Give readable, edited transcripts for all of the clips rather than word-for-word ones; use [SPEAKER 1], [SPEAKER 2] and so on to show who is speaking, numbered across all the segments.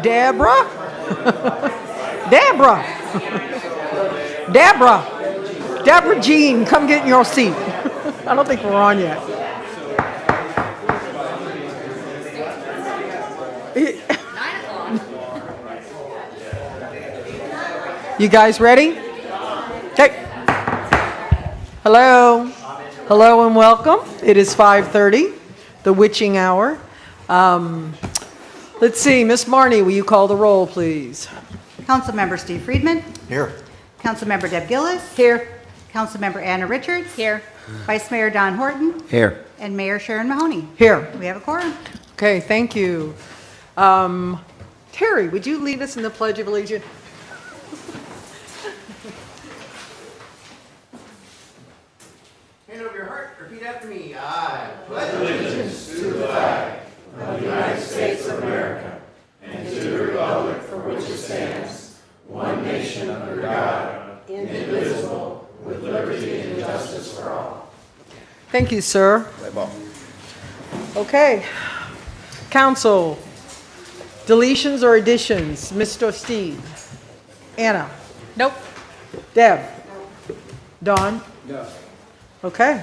[SPEAKER 1] Deborah? Deborah! Deborah Jean, come get in your seat. I don't think we're on yet. You guys ready? Okay. Hello. Hello and welcome. It is 5:30, the witching hour. Let's see, Miss Marnie, will you call the roll, please?
[SPEAKER 2] Councilmember Steve Friedman.
[SPEAKER 3] Here.
[SPEAKER 2] Councilmember Deb Gillis.
[SPEAKER 1] Here.
[SPEAKER 2] Councilmember Anna Richards.
[SPEAKER 4] Here.
[SPEAKER 2] Vice Mayor Don Horton.
[SPEAKER 3] Here.
[SPEAKER 2] And Mayor Sharon Mahoney.
[SPEAKER 1] Here.
[SPEAKER 2] We have a quorum.
[SPEAKER 1] Okay, thank you. Terry, would you lead us in the Pledge of Allegiance?
[SPEAKER 3] Hand over your heart. Repeat after me. I pledge allegiance to the flag of the United States of America and to the republic for which it stands, one nation under God, indivisible, with liberty and justice for all.
[SPEAKER 1] Thank you, sir. Okay. Council, deletions or additions? Mr. Steve? Anna?
[SPEAKER 4] Nope.
[SPEAKER 1] Deb? Dawn?
[SPEAKER 3] No.
[SPEAKER 1] Okay.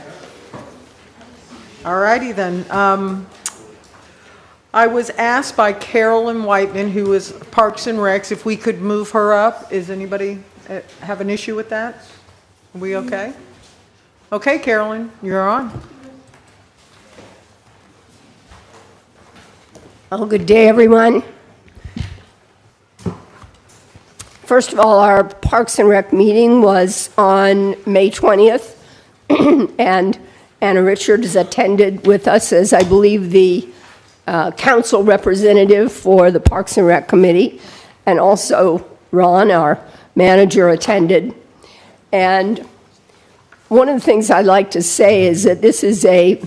[SPEAKER 1] All righty then. I was asked by Carolyn Whiteman, who is Parks and Recs, if we could move her up. Is anybody have an issue with that? Are we okay? Okay, Carolyn, you're on.
[SPEAKER 5] Well, good day, everyone. First of all, our Parks and Rec meeting was on May 20th, and Anna Richards attended with us as, I believe, the council representative for the Parks and Rec Committee, and also Ron, our manager, attended. And one of the things I'd like to say is that this is a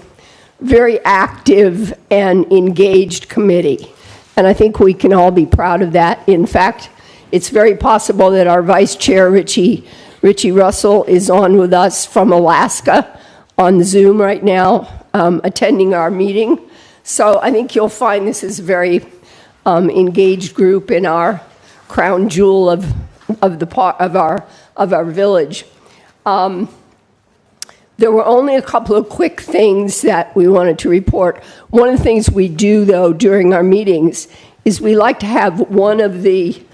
[SPEAKER 5] very active and engaged committee, and I think we can all be proud of that. In fact, it's very possible that our vice chair, Richie Russell, is on with us from Alaska on Zoom right now, attending our meeting. So I think you'll find this is a very engaged group in our crown jewel of our village. There were only a couple of quick things that we wanted to report. One of the things we do, though, during our meetings is we like to have one of the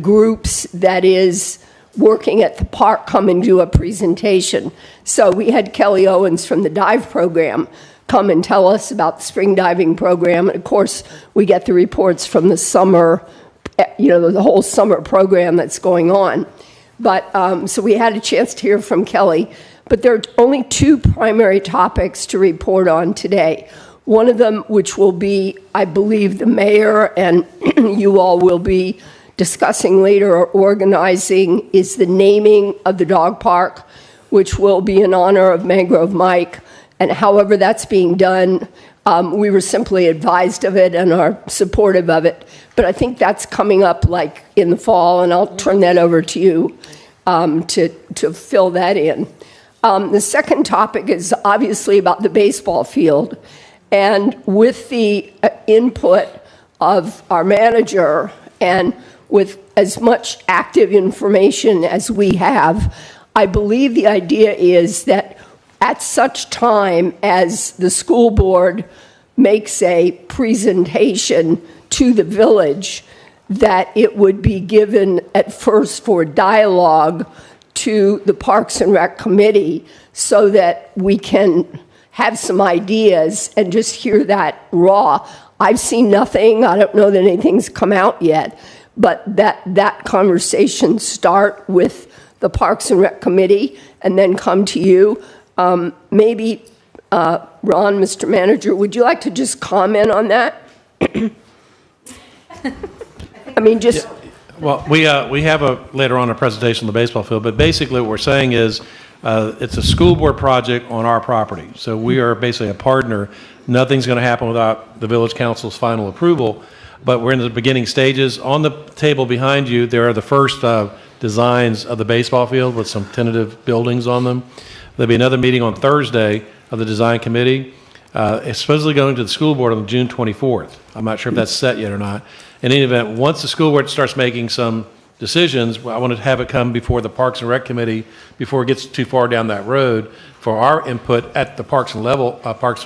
[SPEAKER 5] groups that is working at the park come and do a presentation. So we had Kelly Owens from the dive program come and tell us about the spring diving program. And of course, we get the reports from the summer, the whole summer program that's going on. But so we had a chance to hear from Kelly. But there are only two primary topics to report on today. One of them, which will be, I believe, the mayor and you all will be discussing later or organizing, is the naming of the dog park, which will be in honor of Mangrove Mike. And however that's being done, we were simply advised of it and are supportive of it. But I think that's coming up like in the fall, and I'll turn that over to you to fill that in. The second topic is obviously about the baseball field. And with the input of our manager and with as much active information as we have, I believe the idea is that at such time as the school board makes a presentation to the village, that it would be given at first for dialogue to the Parks and Rec Committee so that we can have some ideas and just hear that raw. I've seen nothing. I don't know that anything's come out yet, but that conversation start with the Parks and Rec Committee and then come to you. Maybe, Ron, Mr. Manager, would you like to just comment on that? I mean, just...
[SPEAKER 6] Yeah. Well, we have later on a presentation on the baseball field, but basically what we're saying is it's a school board project on our property. So we are basically a partner. Nothing's going to happen without the village council's final approval, but we're in the beginning stages. On the table behind you, there are the first designs of the baseball field with some tentative buildings on them. There'll be another meeting on Thursday of the design committee. It's supposedly going to the school board on June 24th. I'm not sure if that's set yet or not. In any event, once the school board starts making some decisions, I want to have it come before the Parks and Rec Committee before it gets too far down that road for our input at the Parks and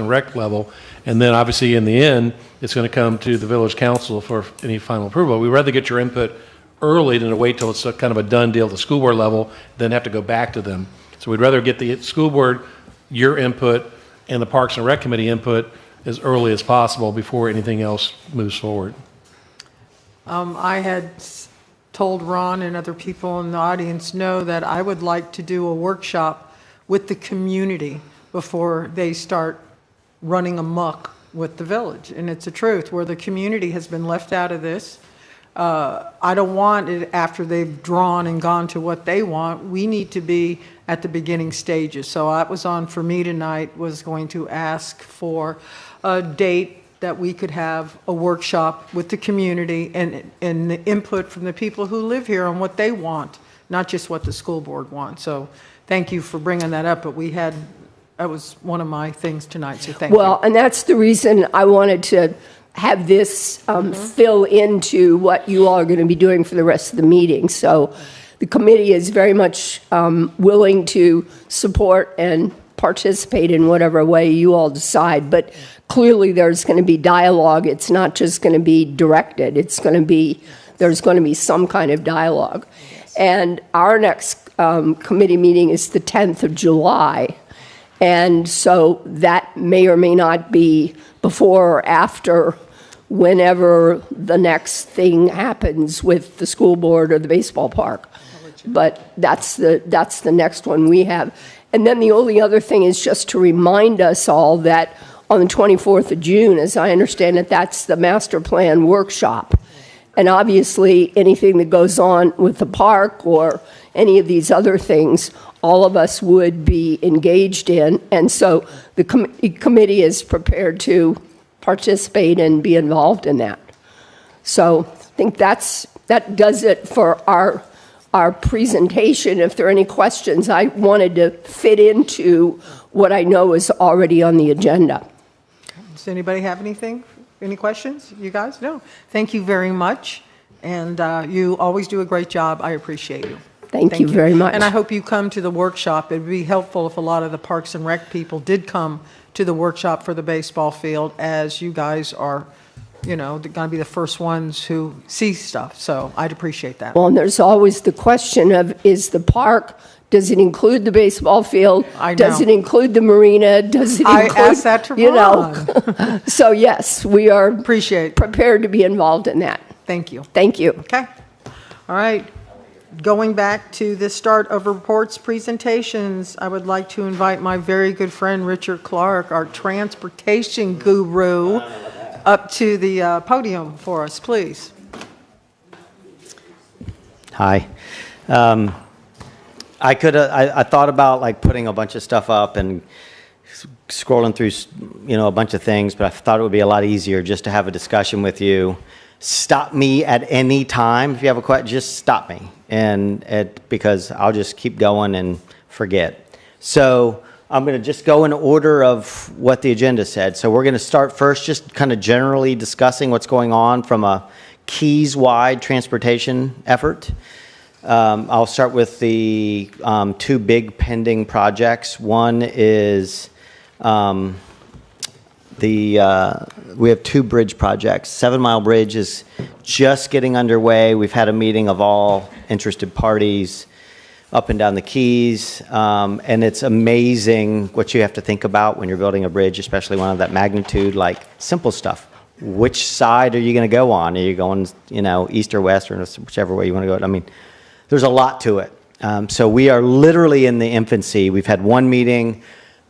[SPEAKER 6] Rec level. And then obviously in the end, it's going to come to the village council for any final approval. We'd rather get your input early than to wait till it's a kind of a done deal at the school board level, then have to go back to them. So we'd rather get the school board, your input, and the Parks and Rec Committee input as early as possible before anything else moves forward.
[SPEAKER 1] I had told Ron and other people in the audience know that I would like to do a workshop with the community before they start running amok with the village. And it's a truth where the community has been left out of this. I don't want it after they've drawn and gone to what they want. We need to be at the beginning stages. So that was on for me tonight, was going to ask for a date that we could have a workshop with the community and the input from the people who live here on what they want, not just what the school board wants. So thank you for bringing that up, but that was one of my things tonight, so thank you.
[SPEAKER 5] Well, and that's the reason I wanted to have this fill into what you all are going to be doing for the rest of the meeting. So the committee is very much willing to support and participate in whatever way you all decide, but clearly there's going to be dialogue. It's not just going to be directed. There's going to be some kind of dialogue. And our next committee meeting is the 10th of July. And so that may or may not be before or after whenever the next thing happens with the school board or the baseball park. But that's the next one we have. And then the only other thing is just to remind us all that on the 24th of June, as I understand it, that's the master plan workshop. And obviously, anything that goes on with the park or any of these other things, all of us would be engaged in. And so the committee is prepared to participate and be involved in that. So I think that does it for our presentation. If there are any questions, I wanted to fit into what I know is already on the agenda.
[SPEAKER 1] Does anybody have anything? Any questions? You guys? No. Thank you very much. And you always do a great job. I appreciate you.
[SPEAKER 5] Thank you very much.
[SPEAKER 1] And I hope you come to the workshop. It would be helpful if a lot of the Parks and Rec people did come to the workshop for the baseball field, as you guys are, going to be the first ones who see stuff. So I'd appreciate that.
[SPEAKER 5] Well, and there's always the question of, is the park, does it include the baseball field?
[SPEAKER 1] I know.
[SPEAKER 5] Does it include the marina? Does it include,
[SPEAKER 1] I asked that to Ron.
[SPEAKER 5] So yes, we are
[SPEAKER 1] Appreciate.
[SPEAKER 5] prepared to be involved in that.
[SPEAKER 1] Thank you.
[SPEAKER 5] Thank you.
[SPEAKER 1] Okay. All right. Going back to the start of reports presentations, I would like to invite my very good friend Richard Clark, our transportation guru, up to the podium for us, please.
[SPEAKER 4] Hi. I thought about putting a bunch of stuff up and scrolling through, a bunch of things, but I thought it would be a lot easier just to have a discussion with you. Stop me at any time. If you have a question, just stop me, because I'll just keep going and forget. So I'm going to just go in order of what the agenda said. So we're going to start first just kind of generally discussing what's going on from a Keys-wide transportation effort. I'll start with the two big pending projects. One is we have two bridge projects. 7 Mile Bridge is just getting underway. We've had a meeting of all interested parties up and down the Keys, and it's amazing what you have to think about when you're building a bridge, especially one of that magnitude, like simple stuff. Which side are you going to go on? Are you going, east or west, or whichever way you want to go? I mean, there's a lot to it. So we are literally in the infancy. We've had one meeting.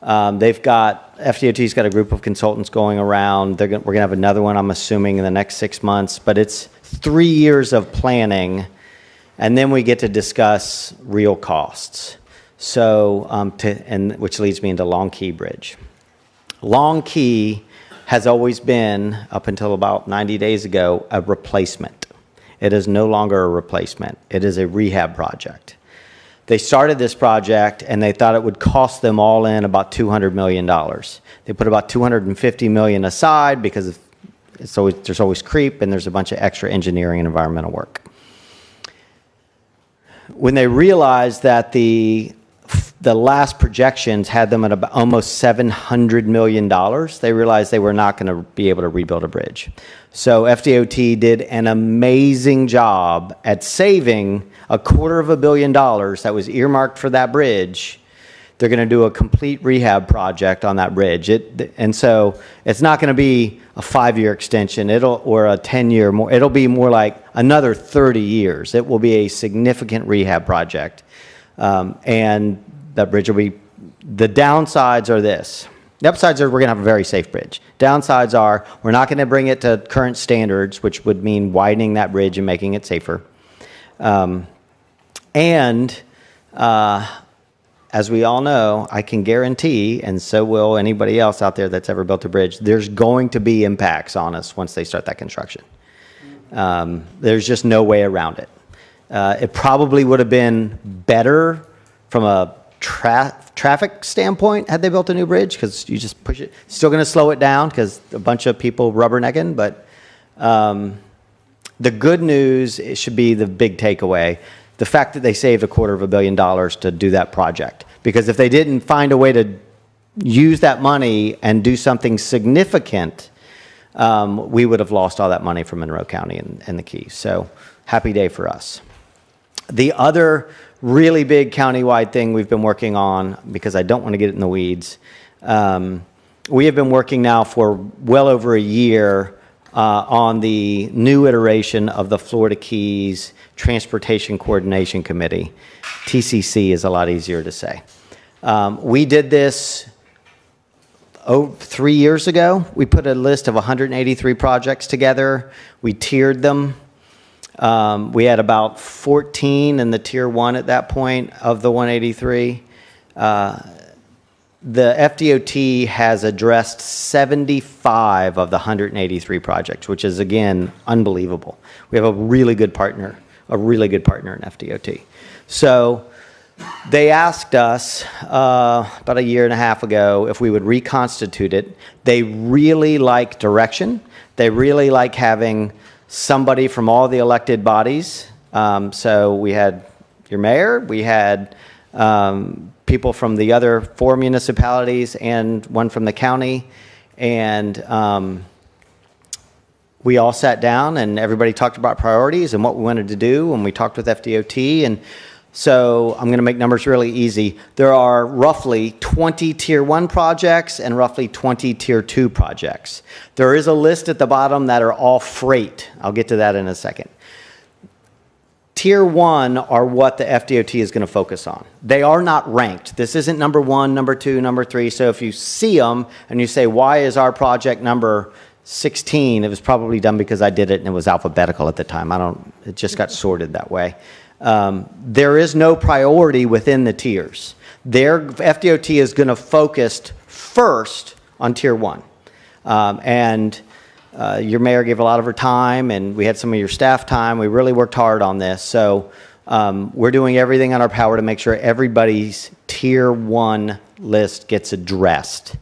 [SPEAKER 4] FDOT's got a group of consultants going around. We're going to have another one, I'm assuming, in the next 6 months. But it's 3 years of planning, and then we get to discuss real costs. So, which leads me into Long Key Bridge. Long Key has always been, up until about 90 days ago, a replacement. It is no longer a replacement. It is a rehab project. They started this project, and they thought it would cost them all in about $200 million. They put about $250 million aside because there's always creep, and there's a bunch of extra engineering and environmental work. When they realized that the last projections had them at about almost $700 million, they realized they were not going to be able to rebuild a bridge. So FDOT did an amazing job at saving $250 million that was earmarked for that bridge. They're going to do a complete rehab project on that bridge. And so it's not going to be a 5-year extension or a 10-year more. It'll be more like another 30 years. It will be a significant rehab project. And that bridge will be, the downsides are this. The upsides are we're going to have a very safe bridge. Downsides are we're not going to bring it to current standards, which would mean widening that bridge and making it safer. As we all know, I can guarantee, and so will anybody else out there that's ever built a bridge, there's going to be impacts on us once they start that construction. There's just no way around it. It probably would have been better from a traffic standpoint had they built a new bridge, because you just push it. Still going to slow it down because a bunch of people rubbernecking, but the good news, it should be the big takeaway. The fact that they saved $250 million to do that project. Because if they didn't find a way to use that money and do something significant, we would have lost all that money from Monroe County and the Keys. So happy day for us. The other really big countywide thing we've been working on, because I don't want to get it in the weeds, we have been working now for well over a year on the new iteration of the Florida Keys Transportation Coordination Committee. TCC is a lot easier to say. We did this 3 years ago. We put a list of 183 projects together. We tiered them. We had about 14 in the tier 1 at that point of the 183. The FDOT has addressed 75 of the 183 projects, which is, again, unbelievable. We have a really good partner in FDOT. So they asked us about a year and a half ago if we would reconstitute it. They really like direction. They really like having somebody from all the elected bodies. So we had your mayor, we had people from the other 4 municipalities and one from the county, and we all sat down and everybody talked about priorities and what we wanted to do, and we talked with FDOT. And so I'm going to make numbers really easy. There are roughly 20 tier 1 projects and roughly 20 tier 2 projects. There is a list at the bottom that are all freight. I'll get to that in a second. Tier 1 are what the FDOT is going to focus on. They are not ranked. This isn't number 1, number 2, number 3. So if you see them and you say, why is our project number 16? It was probably done because I did it and it was alphabetical at the time. It just got sorted that way. There is no priority within the tiers. FDOT is going to focus first on tier 1. Your mayor gave a lot of her time, and we had some of your staff time. We really worked hard on this. So we're doing everything in our power to make sure everybody's tier 1 list gets addressed.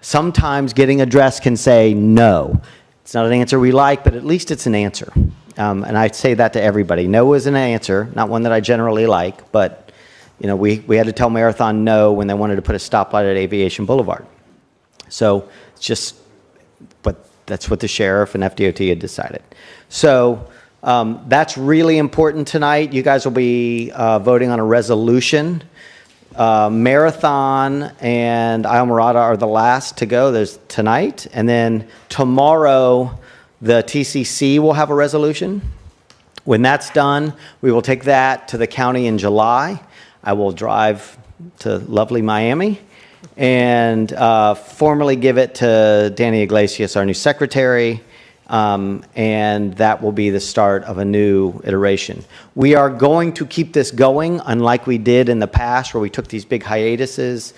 [SPEAKER 4] Sometimes getting addressed can say no. It's not an answer we like, but at least it's an answer. And I say that to everybody. No is an answer, not one that I generally like, but you know, we had to tell Marathon no when they wanted to put a stoplight at Aviation Boulevard. So it's just, but that's what the sheriff and FDOT had decided. So that's really important tonight. You guys will be voting on a resolution. Marathon and Islamorada are the last to go. There's tonight, and then tomorrow the TCC will have a resolution. When that's done, we will take that to the county in July. I will drive to lovely Miami and formally give it to Danny Iglesias, our new secretary, and that will be the start of a new iteration. We are going to keep this going, unlike we did in the past where we took these big hiatuses.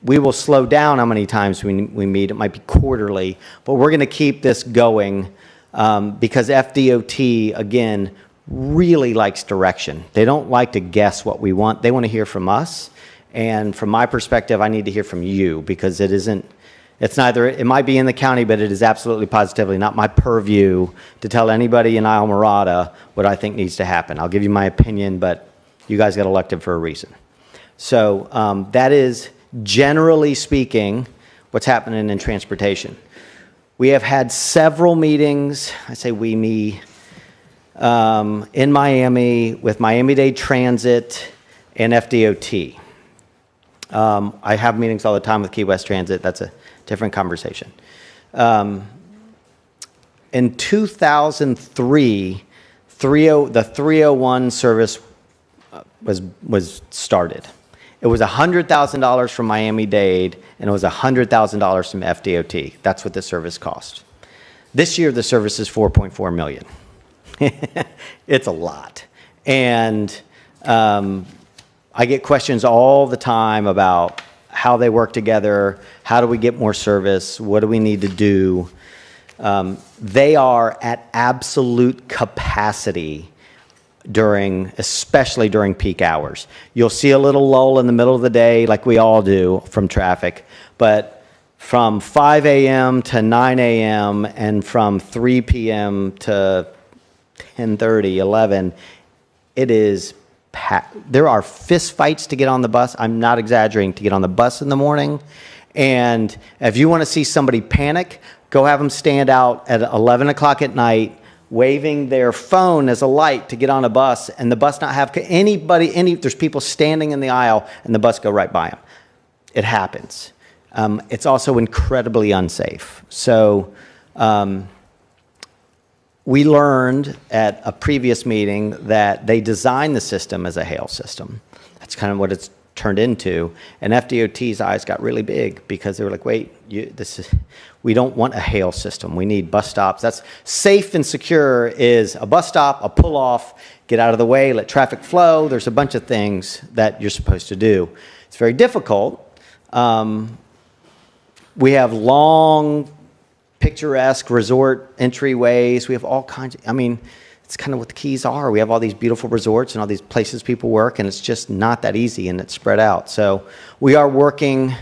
[SPEAKER 4] We will slow down how many times we meet. It might be quarterly, but we're going to keep this going because FDOT, again, really likes direction. They don't like to guess what we want. They want to hear from us. And from my perspective, I need to hear from you because it isn't It's neither, it might be in the county, but it is absolutely positively not my purview to tell anybody in Islamorada what I think needs to happen. I'll give you my opinion, but you guys got elected for a reason. So that is, generally speaking, what's happening in transportation. We have had several meetings, I say we, me, in Miami with Miami-Dade Transit and FDOT. I have meetings all the time with Key West Transit. That's a different conversation. In 2003, the 301 service was started. It was $100,000 from Miami-Dade, and it was $100,000 from FDOT. That's what the service cost. This year, the service is $4.4 million. It's a lot. And I get questions all the time about how they work together, how do we get more service, what do we need to do. They are at absolute capacity especially during peak hours. You'll see a little lull in the middle of the day like we all do from traffic, but from 5 a.m. to 9 a.m. and from 3 p.m. to 10:30, 11, it is packed. There are fist fights to get on the bus. I'm not exaggerating, to get on the bus in the morning. And if you want to see somebody panic, go have them stand out at 11 o'clock at night waving their phone as a light to get on a bus, and the bus not have there's people standing in the aisle and the bus go right by them. It happens. It's also incredibly unsafe. So we learned at a previous meeting that they designed the system as a hail system. That's kind of what it's turned into. And FDOT's eyes got really big because they were like, wait, we don't want a hail system. We need bus stops. That's safe and secure is a bus stop, a pull off, get out of the way, let traffic flow. There's a bunch of things that you're supposed to do. It's very difficult. We have long, picturesque resort entryways. We have all kinds of, it's kind of what the Keys are. We have all these beautiful resorts and all these places people work, and it's just not that easy, and it's spread out. So we are working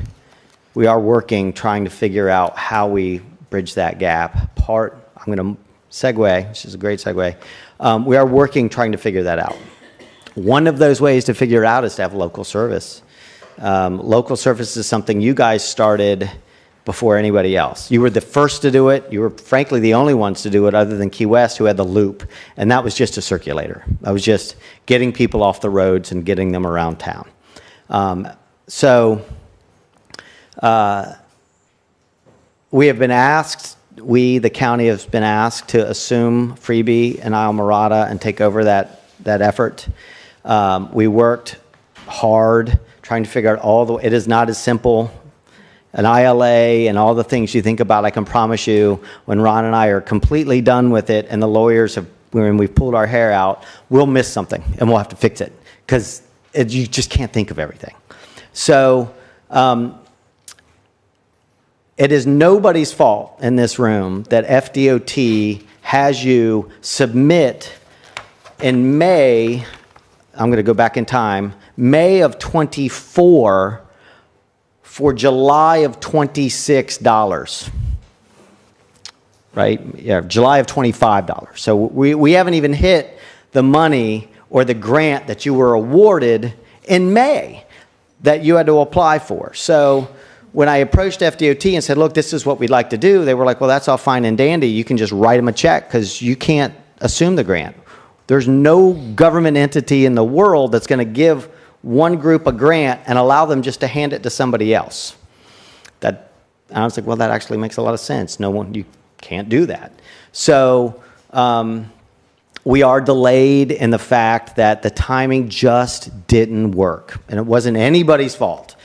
[SPEAKER 4] trying to figure out how we bridge that gap. I'm going to segue, which is a great segue. We are working trying to figure that out. One of those ways to figure it out is to have local service. Local service is something you guys started before anybody else. You were the first to do it. You were frankly the only ones to do it other than Key West, who had the loop, and that was just a circulator. That was just getting people off the roads and getting them around town. We have been asked, the county has been asked to assume Freebie and Islamorada and take over that effort. We worked hard trying to figure out it is not as simple. An ILA and all the things you think about, I can promise you, when Ron and I are completely done with it and the lawyers when we've pulled our hair out, we'll miss something and we'll have to fix it because you just can't think of everything. So it is nobody's fault in this room that FDOT has you submit in May, I'm going to go back in time, May of 24 for July of $26, right? Yeah, July of $25. So we haven't even hit the money or the grant that you were awarded in May that you had to apply for. So when I approached FDOT and said, look, this is what we'd like to do, they were like, well, that's all fine and dandy. You can just write them a check because you can't assume the grant. There's no government entity in the world that's going to give one group a grant and allow them just to hand it to somebody else. I was like, well, that actually makes a lot of sense. You can't do that. So we are delayed in the fact that the timing just didn't work. And it wasn't anybody's fault.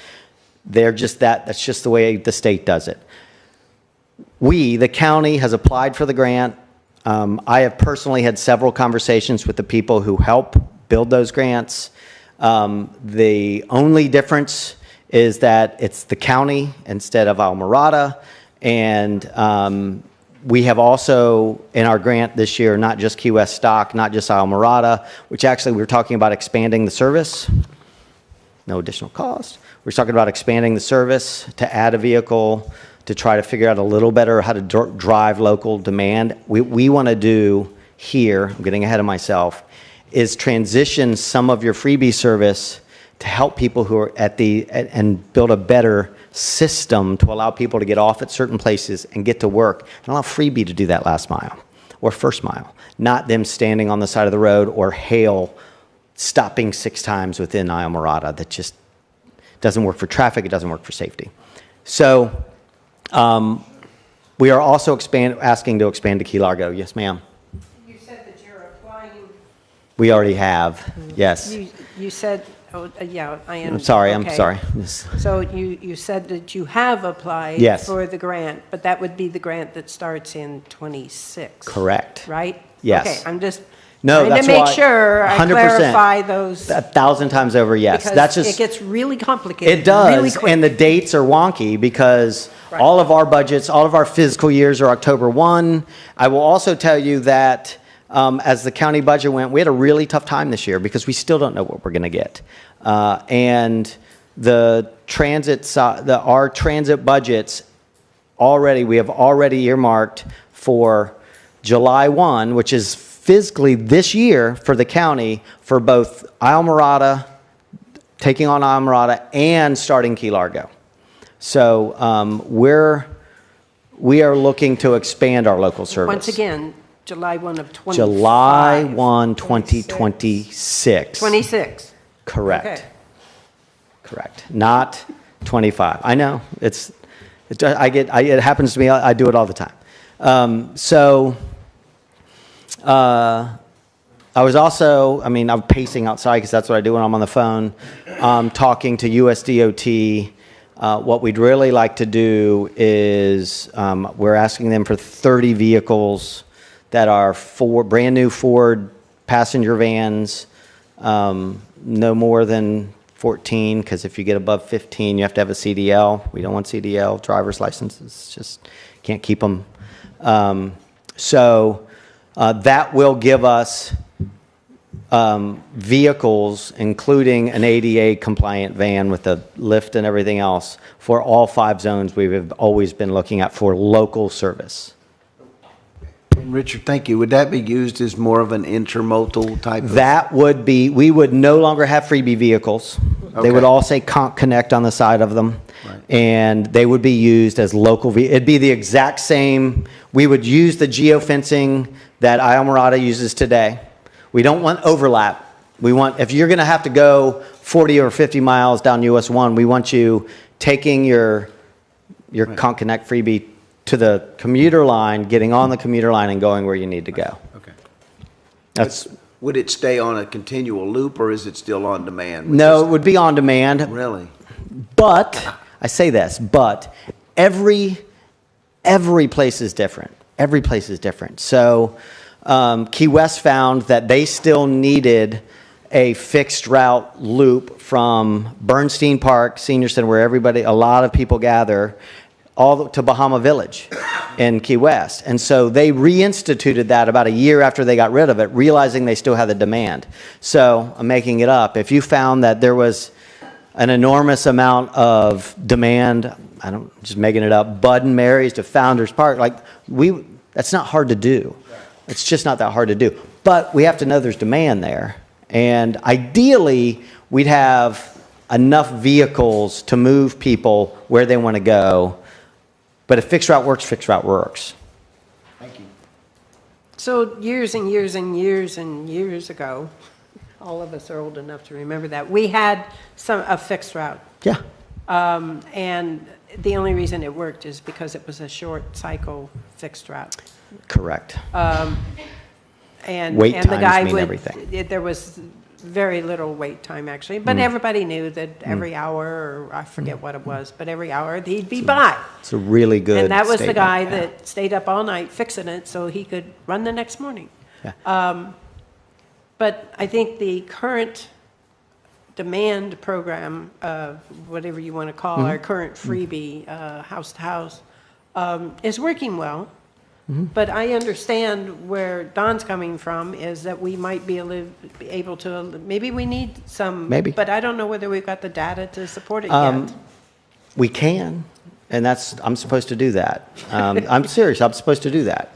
[SPEAKER 4] That's just the way the state does it. The county has applied for the grant. I have personally had several conversations with the people who help build those grants. The only difference is that it's the county instead of Islamorada, and we have also in our grant this year not just Key West stock, not just Islamorada, which actually we were talking about expanding the service, no additional cost. We're talking about expanding the service to add a vehicle to try to figure out a little better how to drive local demand. We want to do here, I'm getting ahead of myself, is transition some of your freebie service to help people who are and build a better system to allow people to get off at certain places and get to work, and allow freebie to do that last mile or first mile, not them standing on the side of the road or hail stopping 6 times within Islamorada. That just doesn't work for traffic, it doesn't work for safety. So we are also asking to expand to Key Largo. Yes, ma'am.
[SPEAKER 7] You said that you're applying.
[SPEAKER 4] We already have, yes.
[SPEAKER 7] You said, yeah, I am.
[SPEAKER 4] I'm sorry, I'm
[SPEAKER 7] okay.
[SPEAKER 4] sorry. Yes.
[SPEAKER 7] So you said that you have applied
[SPEAKER 4] Yes.
[SPEAKER 7] for the grant, but that would be the grant that starts in '26.
[SPEAKER 4] Correct.
[SPEAKER 7] Right?
[SPEAKER 4] Yes.
[SPEAKER 7] Okay, I'm just
[SPEAKER 4] No,
[SPEAKER 7] trying
[SPEAKER 4] that's
[SPEAKER 7] to make
[SPEAKER 4] why-
[SPEAKER 7] sure I
[SPEAKER 4] 100%.
[SPEAKER 7] clarify those.
[SPEAKER 4] 1,000 times over, yes. That's
[SPEAKER 7] Because
[SPEAKER 4] just.
[SPEAKER 7] it gets really complicated.
[SPEAKER 4] It does,
[SPEAKER 7] really quick.
[SPEAKER 4] and the dates are wonky because
[SPEAKER 7] Right.
[SPEAKER 4] all of our budgets, all of our fiscal years are October 1. I will also tell you that as the county budget went, we had a really tough time this year because we still don't know what we're going to get. And the transit, our transit budgets we have already earmarked for July 1, which is physically this year for the county for both Islamorada, taking on Islamorada, and starting Key Largo. So we are looking to expand our local service.
[SPEAKER 7] Once again, July 1 of 25.
[SPEAKER 4] July 1, 2026.
[SPEAKER 7] 26.
[SPEAKER 4] Correct.
[SPEAKER 7] Okay.
[SPEAKER 4] Correct. Not 25. I know. It happens to me. I do it all the time. I was also, I'm pacing outside because that's what I do when I'm on the phone, talking to USDOT. What we'd really like to do is we're asking them for 30 vehicles that are brand new Ford passenger vans, no more than 14, because if you get above 15, you have to have a CDL. We don't want CDL, driver's licenses, just can't keep them. So that will give us vehicles, including an ADA compliant van with a lift and everything else, for all 5 zones we've always been looking at for local service.
[SPEAKER 8] Richard, thank you. Would that be used as more of an intermodal type of?
[SPEAKER 4] That would be, we would no longer have freebie vehicles. They would
[SPEAKER 8] Okay.
[SPEAKER 4] all say Conk Connect on the side of them.
[SPEAKER 8] Right.
[SPEAKER 4] And they would be used as local, it'd be the exact same, we would use the geofencing that Islamorada uses today. We don't want overlap. We want, if you're going to have to go 40 or 50 miles down US 1, we want you taking your Conk Connect freebie to the commuter line, getting on the commuter line and going where you need to go.
[SPEAKER 8] Okay.
[SPEAKER 4] That's,
[SPEAKER 8] Would it stay on a continual loop, or is it still on demand?
[SPEAKER 4] no, it would be on demand.
[SPEAKER 8] Really?
[SPEAKER 4] But, I say this, but every place is different. Every place is different. So Key West found that they still needed a fixed route loop from Bernstein Park, Senior Center, where a lot of people gather, all to Bahama Village in Key West. And so they reinstituted that about a year after they got rid of it, realizing they still had the demand. So I'm making it up. If you found that there was an enormous amount of demand, just making it up, Bud and Mary's to Founders Park, that's not hard to do. It's just not that hard to do. But we have to know there's demand there. And ideally, we'd have enough vehicles to move people where they want to go. But if fixed route works, fixed route works.
[SPEAKER 8] Thank you.
[SPEAKER 7] So years and years and years and years ago, all of us are old enough to remember that, we had a fixed route.
[SPEAKER 4] Yeah.
[SPEAKER 7] And the only reason it worked is because it was a short cycle fixed route.
[SPEAKER 4] Correct.
[SPEAKER 7] And
[SPEAKER 4] Wait
[SPEAKER 7] and the
[SPEAKER 4] times
[SPEAKER 7] guy
[SPEAKER 4] mean
[SPEAKER 7] would,
[SPEAKER 4] everything.
[SPEAKER 7] There was very little wait time, actually, but everybody knew that every hour, or I forget what it was, but every hour he'd be by.
[SPEAKER 4] It's a really good
[SPEAKER 7] And that was the
[SPEAKER 4] statement.
[SPEAKER 7] guy
[SPEAKER 4] Yeah.
[SPEAKER 7] that stayed up all night fixing it so he could run the next morning.
[SPEAKER 4] Yeah.
[SPEAKER 7] But I think the current demand program, whatever you want to call
[SPEAKER 4] Mm-hmm.
[SPEAKER 7] our current freebie, house to house, is working well.
[SPEAKER 4] Mm-hmm.
[SPEAKER 7] But I understand where Don's coming from, is that we might be able to, maybe we need some.
[SPEAKER 4] Maybe.
[SPEAKER 7] But I don't know whether we've got the data to support it yet.
[SPEAKER 4] We can. And I'm supposed to do that. I'm serious, I'm supposed to do that.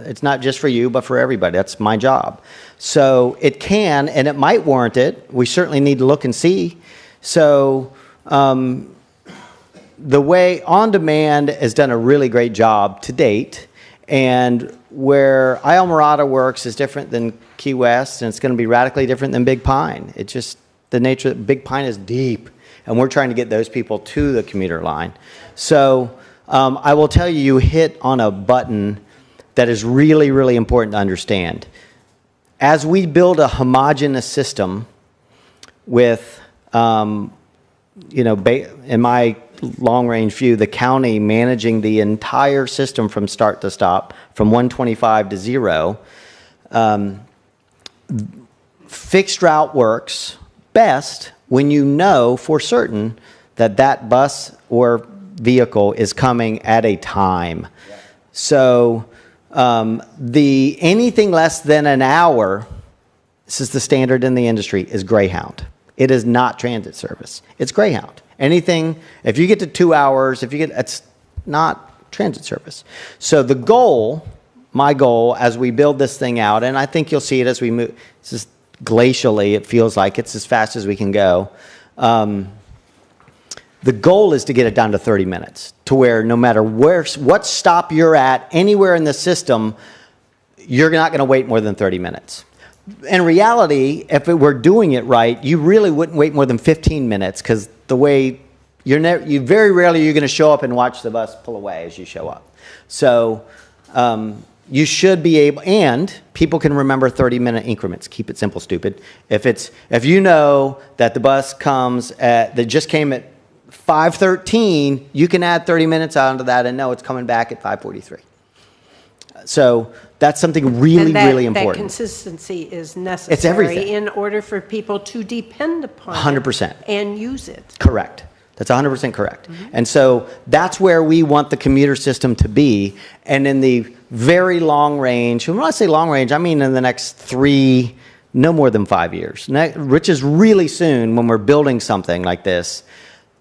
[SPEAKER 4] It's not just for you, but for everybody. That's my job. So it can, and it might warrant it. We certainly need to look and see. So the way On Demand has done a really great job to date, and where Islamorada works is different than Key West, and it's going to be radically different than Big Pine. It's just the nature that Big Pine is deep, and we're trying to get those people to the commuter line. So I will tell you, you hit on a button that is really, really important to understand. As we build a homogeneous system with, in my long-range view, the county managing the entire system from start to stop, from 125 to 0, fixed route works best when you know for certain that that bus or vehicle is coming at a time. So anything less than an hour, this is the standard in the industry, is Greyhound. It is not transit service. It's Greyhound. Anything, if you get to 2 hours, it's not transit service. So the goal, my goal, as we build this thing out, and I think you'll see it as we move, this is glacially, it feels like it's as fast as we can go. The goal is to get it down to 30 minutes, to where no matter what stop you're at, anywhere in the system, you're not going to wait more than 30 minutes. In reality, if it were doing it right, you really wouldn't wait more than 15 minutes, because the way you very rarely you're going to show up and watch the bus pull away as you show up. So you should be able, and people can remember 30-minute increments. Keep it simple, stupid. If you know that the bus that just came at 5:13, you can add 30 minutes onto that and know it's coming back at 5:43. So that's something really, really important.
[SPEAKER 7] That consistency is necessary.
[SPEAKER 4] It's everything.
[SPEAKER 7] In order for people to depend upon
[SPEAKER 4] 100%.
[SPEAKER 7] it and use it.
[SPEAKER 4] Correct. That's 100% correct. And so that's where we want the commuter system to be. And in the very long range, and when I say long range, I mean in the next no more than 5 years, which is really soon when we're building something like this,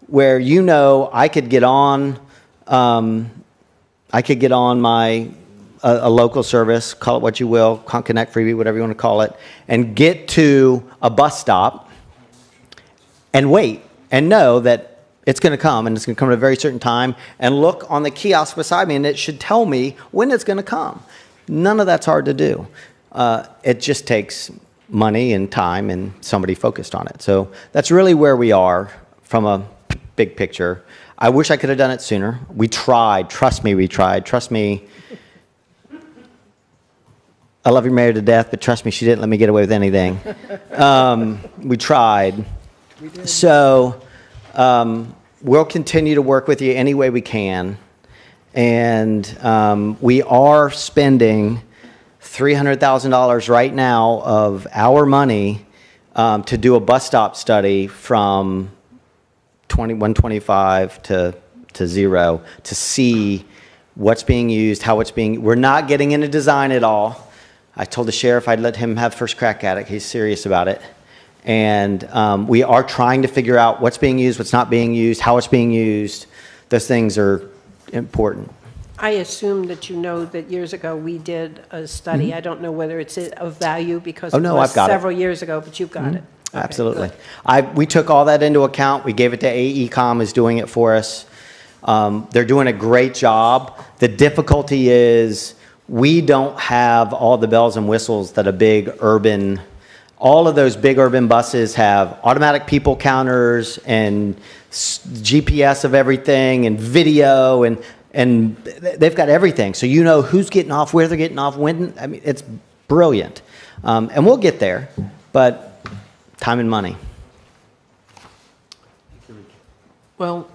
[SPEAKER 4] where I could get on a local service, call it what you will, Connect Freebie, whatever you want to call it, and get to a bus stop and wait and know that it's going to come, and it's going to come at a very certain time, and look on the kiosk beside me, and it should tell me when it's going to come. None of that's hard to do. It just takes money and time and somebody focused on it. So that's really where we are from a big picture. I wish I could have done it sooner. We tried. Trust me, we tried. Trust me. I love your Mary to death, but trust me, she didn't let me get away with anything. We tried. So we'll continue to work with you any way we can. And we are spending $300,000 right now of our money to do a bus stop study from 125 to 0 to see what's being used, how it's being. We're not getting into design at all. I told the sheriff I'd let him have first crack at it. He's serious about it. And we are trying to figure out what's being used, what's not being used, how it's being used. Those things are important.
[SPEAKER 7] I assume that you know that years ago we did a study. I don't know whether it's of value because it was
[SPEAKER 4] I've got it.
[SPEAKER 7] several years ago, but you've got it. Okay,
[SPEAKER 4] Absolutely.
[SPEAKER 7] good.
[SPEAKER 4] We took all that into account. We gave it to AECom, who's doing it for us. They're doing a great job. The difficulty is we don't have all the bells and whistles that all of those big urban buses have automatic people counters and GPS of everything and video and they've got everything. So you know who's getting off, where they're getting off, when. I mean, it's brilliant. And we'll get there, but time and money.
[SPEAKER 1] Well,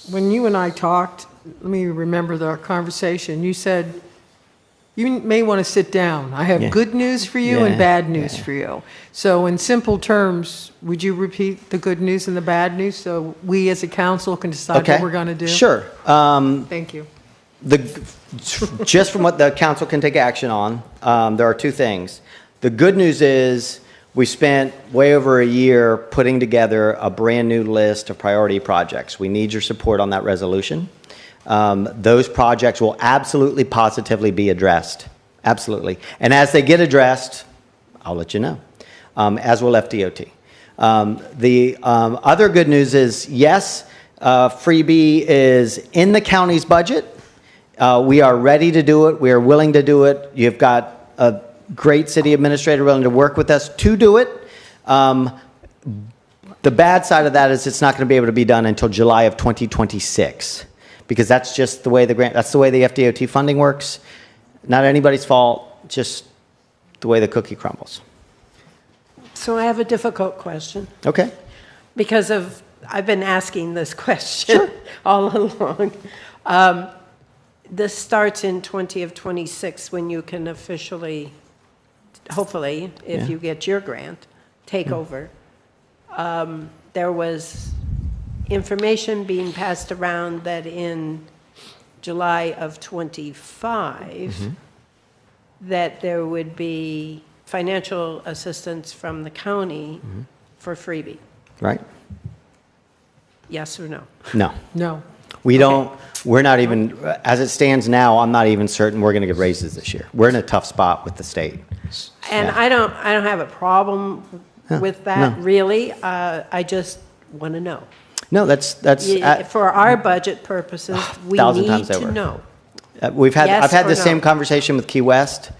[SPEAKER 1] when you and I talked, let me remember our conversation. You said you may want to sit down. I have
[SPEAKER 4] Yeah.
[SPEAKER 1] good news for you
[SPEAKER 4] Yeah,
[SPEAKER 1] and bad news
[SPEAKER 4] yeah.
[SPEAKER 1] for you. So in simple terms, would you repeat the good news and the bad news so we as a council can decide what we're going to do?
[SPEAKER 4] Sure.
[SPEAKER 1] Thank you.
[SPEAKER 4] Just from what the council can take action on, there are two things. The good news is We spent way over a year putting together a brand-new list of priority projects. We need your support on that resolution. Those projects will absolutely, positively be addressed. Absolutely. And as they get addressed, I'll let you know, as will FDOT. The other good news is, yes, freebie is in the county's budget. We are ready to do it. We are willing to do it. You've got a great city administrator willing to work with us to do it. The bad side of that is it's not going to be able to be done until July of 2026, because that's just the way that's the way the FDOT funding works. Not anybody's fault, just the way the cookie crumbles.
[SPEAKER 7] So I have a difficult question.
[SPEAKER 4] Okay.
[SPEAKER 7] Because I've been asking this question all along. This starts in 2026 when you can officially, hopefully, if you get your grant, take over. There was information being passed around that in July of 25, that there would be financial assistance from the county for freebie.
[SPEAKER 4] Right?
[SPEAKER 7] Yes or no?
[SPEAKER 4] No.
[SPEAKER 1] No.
[SPEAKER 4] We don't, we're not even, as it stands now, I'm not even certain we're going to get raises this year. We're in a tough spot with the state.
[SPEAKER 7] And
[SPEAKER 4] Yeah.
[SPEAKER 7] I don't have a problem with that,
[SPEAKER 4] no.
[SPEAKER 7] really. I just want to know.
[SPEAKER 4] No, that's
[SPEAKER 7] For our budget purposes, we
[SPEAKER 4] 1,000
[SPEAKER 7] need
[SPEAKER 4] times
[SPEAKER 7] to
[SPEAKER 4] over.
[SPEAKER 7] know.
[SPEAKER 4] I've
[SPEAKER 7] Yes
[SPEAKER 4] had
[SPEAKER 7] or
[SPEAKER 4] the
[SPEAKER 7] no?
[SPEAKER 4] same conversation with Key West.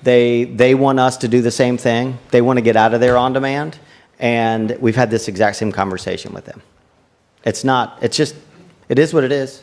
[SPEAKER 4] They want us to do the same thing. They want to get out of their on-demand, and we've had this exact same conversation with them. It is what it is.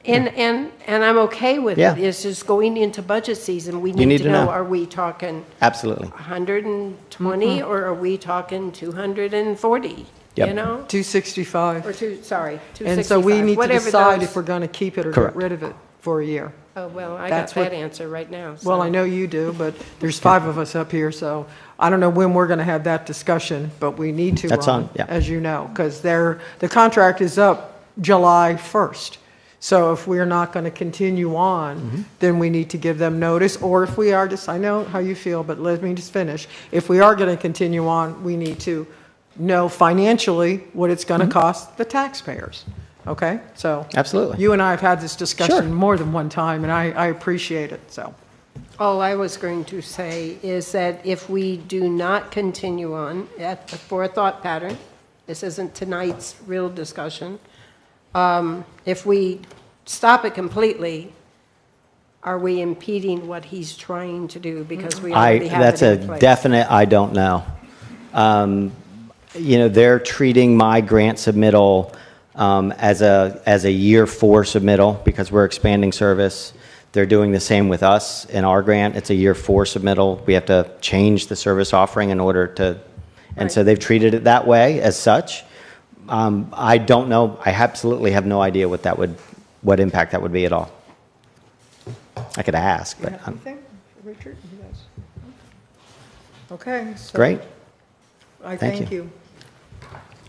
[SPEAKER 7] And I'm okay with
[SPEAKER 4] Yeah.
[SPEAKER 7] it. It's just going into budget season, we
[SPEAKER 4] You
[SPEAKER 7] need to know, are we talking
[SPEAKER 4] Absolutely.
[SPEAKER 7] 120 or are we talking 240?
[SPEAKER 4] Yep.
[SPEAKER 7] You know?
[SPEAKER 1] 265.
[SPEAKER 7] Or 265.
[SPEAKER 1] And so we need to
[SPEAKER 7] whatever
[SPEAKER 1] decide
[SPEAKER 7] those-
[SPEAKER 1] if we're going to keep it or
[SPEAKER 4] Correct.
[SPEAKER 1] get rid of it for a year.
[SPEAKER 7] Oh, well, I got
[SPEAKER 1] That's what-
[SPEAKER 7] that answer right now.
[SPEAKER 1] Well,
[SPEAKER 7] so.
[SPEAKER 1] I know you do, but there's 5 of us up here, so I don't know when we're going to have that discussion, but we need to,
[SPEAKER 4] That's
[SPEAKER 1] Ron,
[SPEAKER 4] on, yeah.
[SPEAKER 1] as you know, because the contract is up July 1st. So if we're not going to continue on, then we need to give them notice, or if we are just, I know how you feel, but let me just finish. If we are going to continue on, we need to know financially what it's going to cost the taxpayers. Okay? So.
[SPEAKER 4] Absolutely.
[SPEAKER 1] You and I have had this discussion
[SPEAKER 4] Sure.
[SPEAKER 1] more than one time, and I appreciate it, so.
[SPEAKER 7] All I was going to say is that if we do not continue on for a thought pattern, this isn't tonight's real discussion, if we stop it completely, are we impeding what he's trying to do because we already have
[SPEAKER 4] That's
[SPEAKER 7] it
[SPEAKER 4] a
[SPEAKER 7] in place?
[SPEAKER 4] definite, I don't know. They're treating my grant submittal as a year 4 submittal because we're expanding service. They're doing the same with us in our grant. It's a year 4 submittal. We have to change the service offering in order to, and so they've treated it that way as such. I don't know. I absolutely have no idea what impact that would be at all. I could ask, but
[SPEAKER 1] Anything, Richard? You guys? Okay. so
[SPEAKER 4] great.
[SPEAKER 1] I
[SPEAKER 4] Thank
[SPEAKER 1] thank
[SPEAKER 4] you.
[SPEAKER 1] you.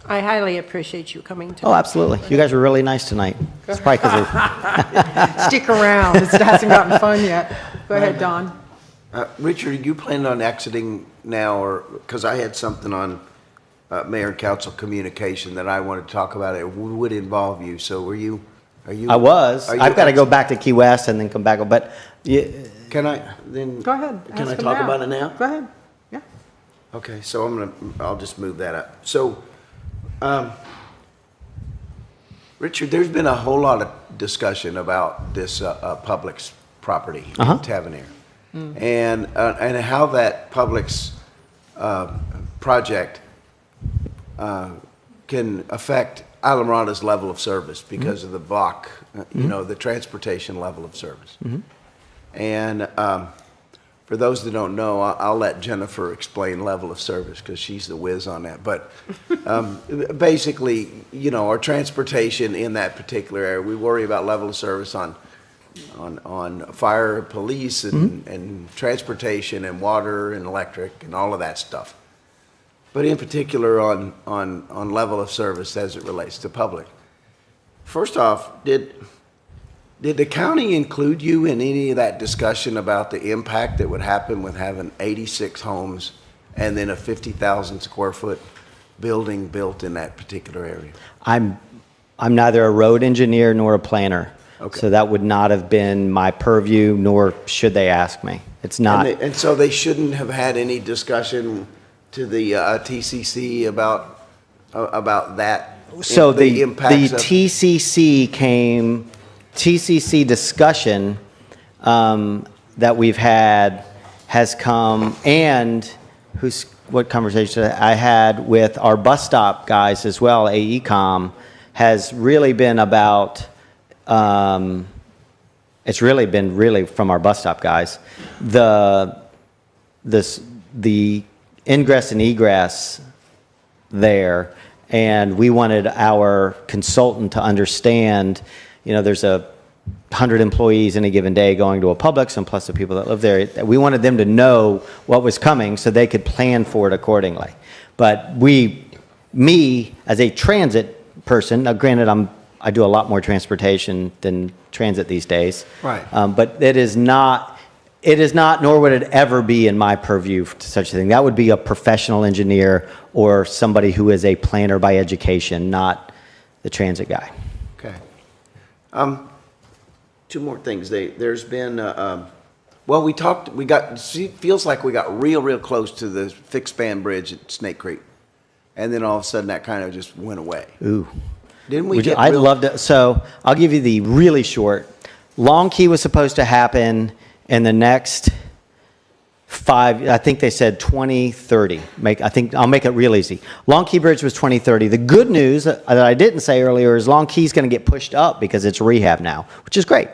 [SPEAKER 7] I highly appreciate you coming to.
[SPEAKER 4] Oh, absolutely. You guys were really nice tonight. It's probably because
[SPEAKER 1] Stick around. It hasn't gotten fun yet. Go ahead, Don.
[SPEAKER 8] Richard, are you planning on exiting now, or, because I had something on mayor and council communication that I wanted to talk about. It would involve you, so are you?
[SPEAKER 4] I was.
[SPEAKER 8] are you
[SPEAKER 4] I've got to go
[SPEAKER 8] ex-
[SPEAKER 4] back to Key West and then come back. But
[SPEAKER 8] Can I, then?
[SPEAKER 1] Go ahead.
[SPEAKER 8] Can I
[SPEAKER 1] ask him
[SPEAKER 8] talk about it now?
[SPEAKER 1] Go ahead. Yeah.
[SPEAKER 8] Okay, so I'll just move that up. So, Richard, there's been a whole lot of discussion about this Publix property in Tavernier. And how that Publix project can affect Islamorada's level of service because of the block, the transportation level of service. And for those that don't know, I'll let Jennifer explain level of service because she's the whiz on that. But basically, our transportation in that particular area, we worry about level of service on fire, police, and transportation, and water, and electric, and all of that stuff. But in particular on level of service as it relates to public. First off, did the county include you in any of that discussion about the impact that would happen with having 86 homes and then a 50,000 square foot building built in that particular area?
[SPEAKER 4] I'm neither a road engineer nor a planner.
[SPEAKER 8] Okay.
[SPEAKER 4] So that would not have been my purview, nor should they ask me. It's not.
[SPEAKER 8] And so they shouldn't have had any discussion to the TCC about that?
[SPEAKER 4] So the
[SPEAKER 8] impacts of-
[SPEAKER 4] TCC discussion that we've had has come, and what conversation I had with our bus stop guys as well, AECom, has really been about, it's really been from our bus stop guys, the ingress and egress there, and we wanted our consultant to understand, there's 100 employees in a given day going to a Publix, and plus the people that live there. We wanted them to know what was coming so they could plan for it accordingly. But me as a transit person, now granted I do a lot more transportation than transit these days.
[SPEAKER 8] Right.
[SPEAKER 4] But it is not, nor would it ever be in my purview to such a thing. That would be a professional engineer or somebody who is a planner by education, not the transit guy.
[SPEAKER 8] Okay. Two more things. There's been, feels like we got real close to the fixed span bridge at Snake Creek. And then all of a sudden that kind of just went away.
[SPEAKER 4] Ooh.
[SPEAKER 8] Didn't we get
[SPEAKER 4] I'd love to, so I'll give you the really short. Long Key was supposed to happen in the next 5, I think they said 2030. I'll make it real easy. Long Key Bridge was 2030. The good news that I didn't say earlier is Long Key's going to get pushed up because it's rehab now, which is great.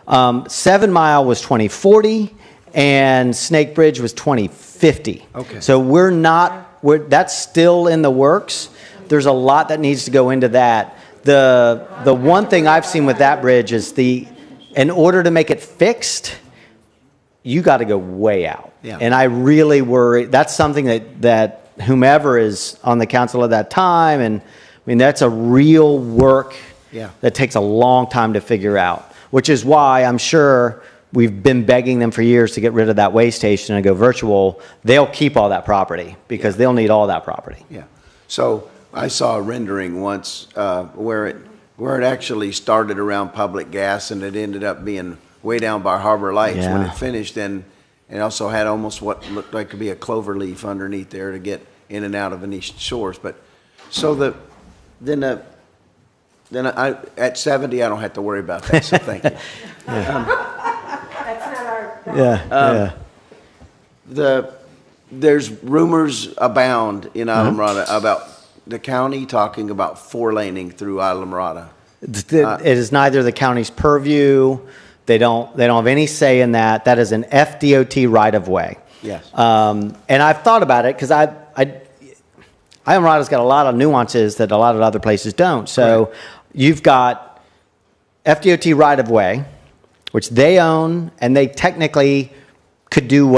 [SPEAKER 4] 7 Mile was 2040, and Snake Bridge was 2050.
[SPEAKER 8] Okay.
[SPEAKER 4] So that's still in the works. There's a lot that needs to go into that. The one thing I've seen with that bridge is in order to make it fixed, you got to go way out.
[SPEAKER 8] Yeah.
[SPEAKER 4] And I really worry, that's something that whomever is on the council at that time, and that's a real work that takes a long time to figure out, which is why I'm sure we've been begging them for years to get rid of that way station and go virtual. They'll keep all that property because they'll need all that property.
[SPEAKER 8] Yeah. So I saw a rendering once where it actually started around public gas, and it ended up being way down by Harbor Lights when
[SPEAKER 4] Yeah.
[SPEAKER 8] it finished, and it also had almost what looked like to be a clover leaf underneath there to get in and out of Venetian Shores. But so then at 70 I don't have to worry about that. So thank you. There's rumors abound in Islamorada about the county talking about 4-laning through Islamorada.
[SPEAKER 4] It is neither the county's purview. They don't have any say in that. That is an FDOT right of way.
[SPEAKER 8] Yes.
[SPEAKER 4] And I've thought about it because Islamorada's got a lot of nuances that a lot of other places don't. So you've got FDOT right of way, which they own, and they technically could do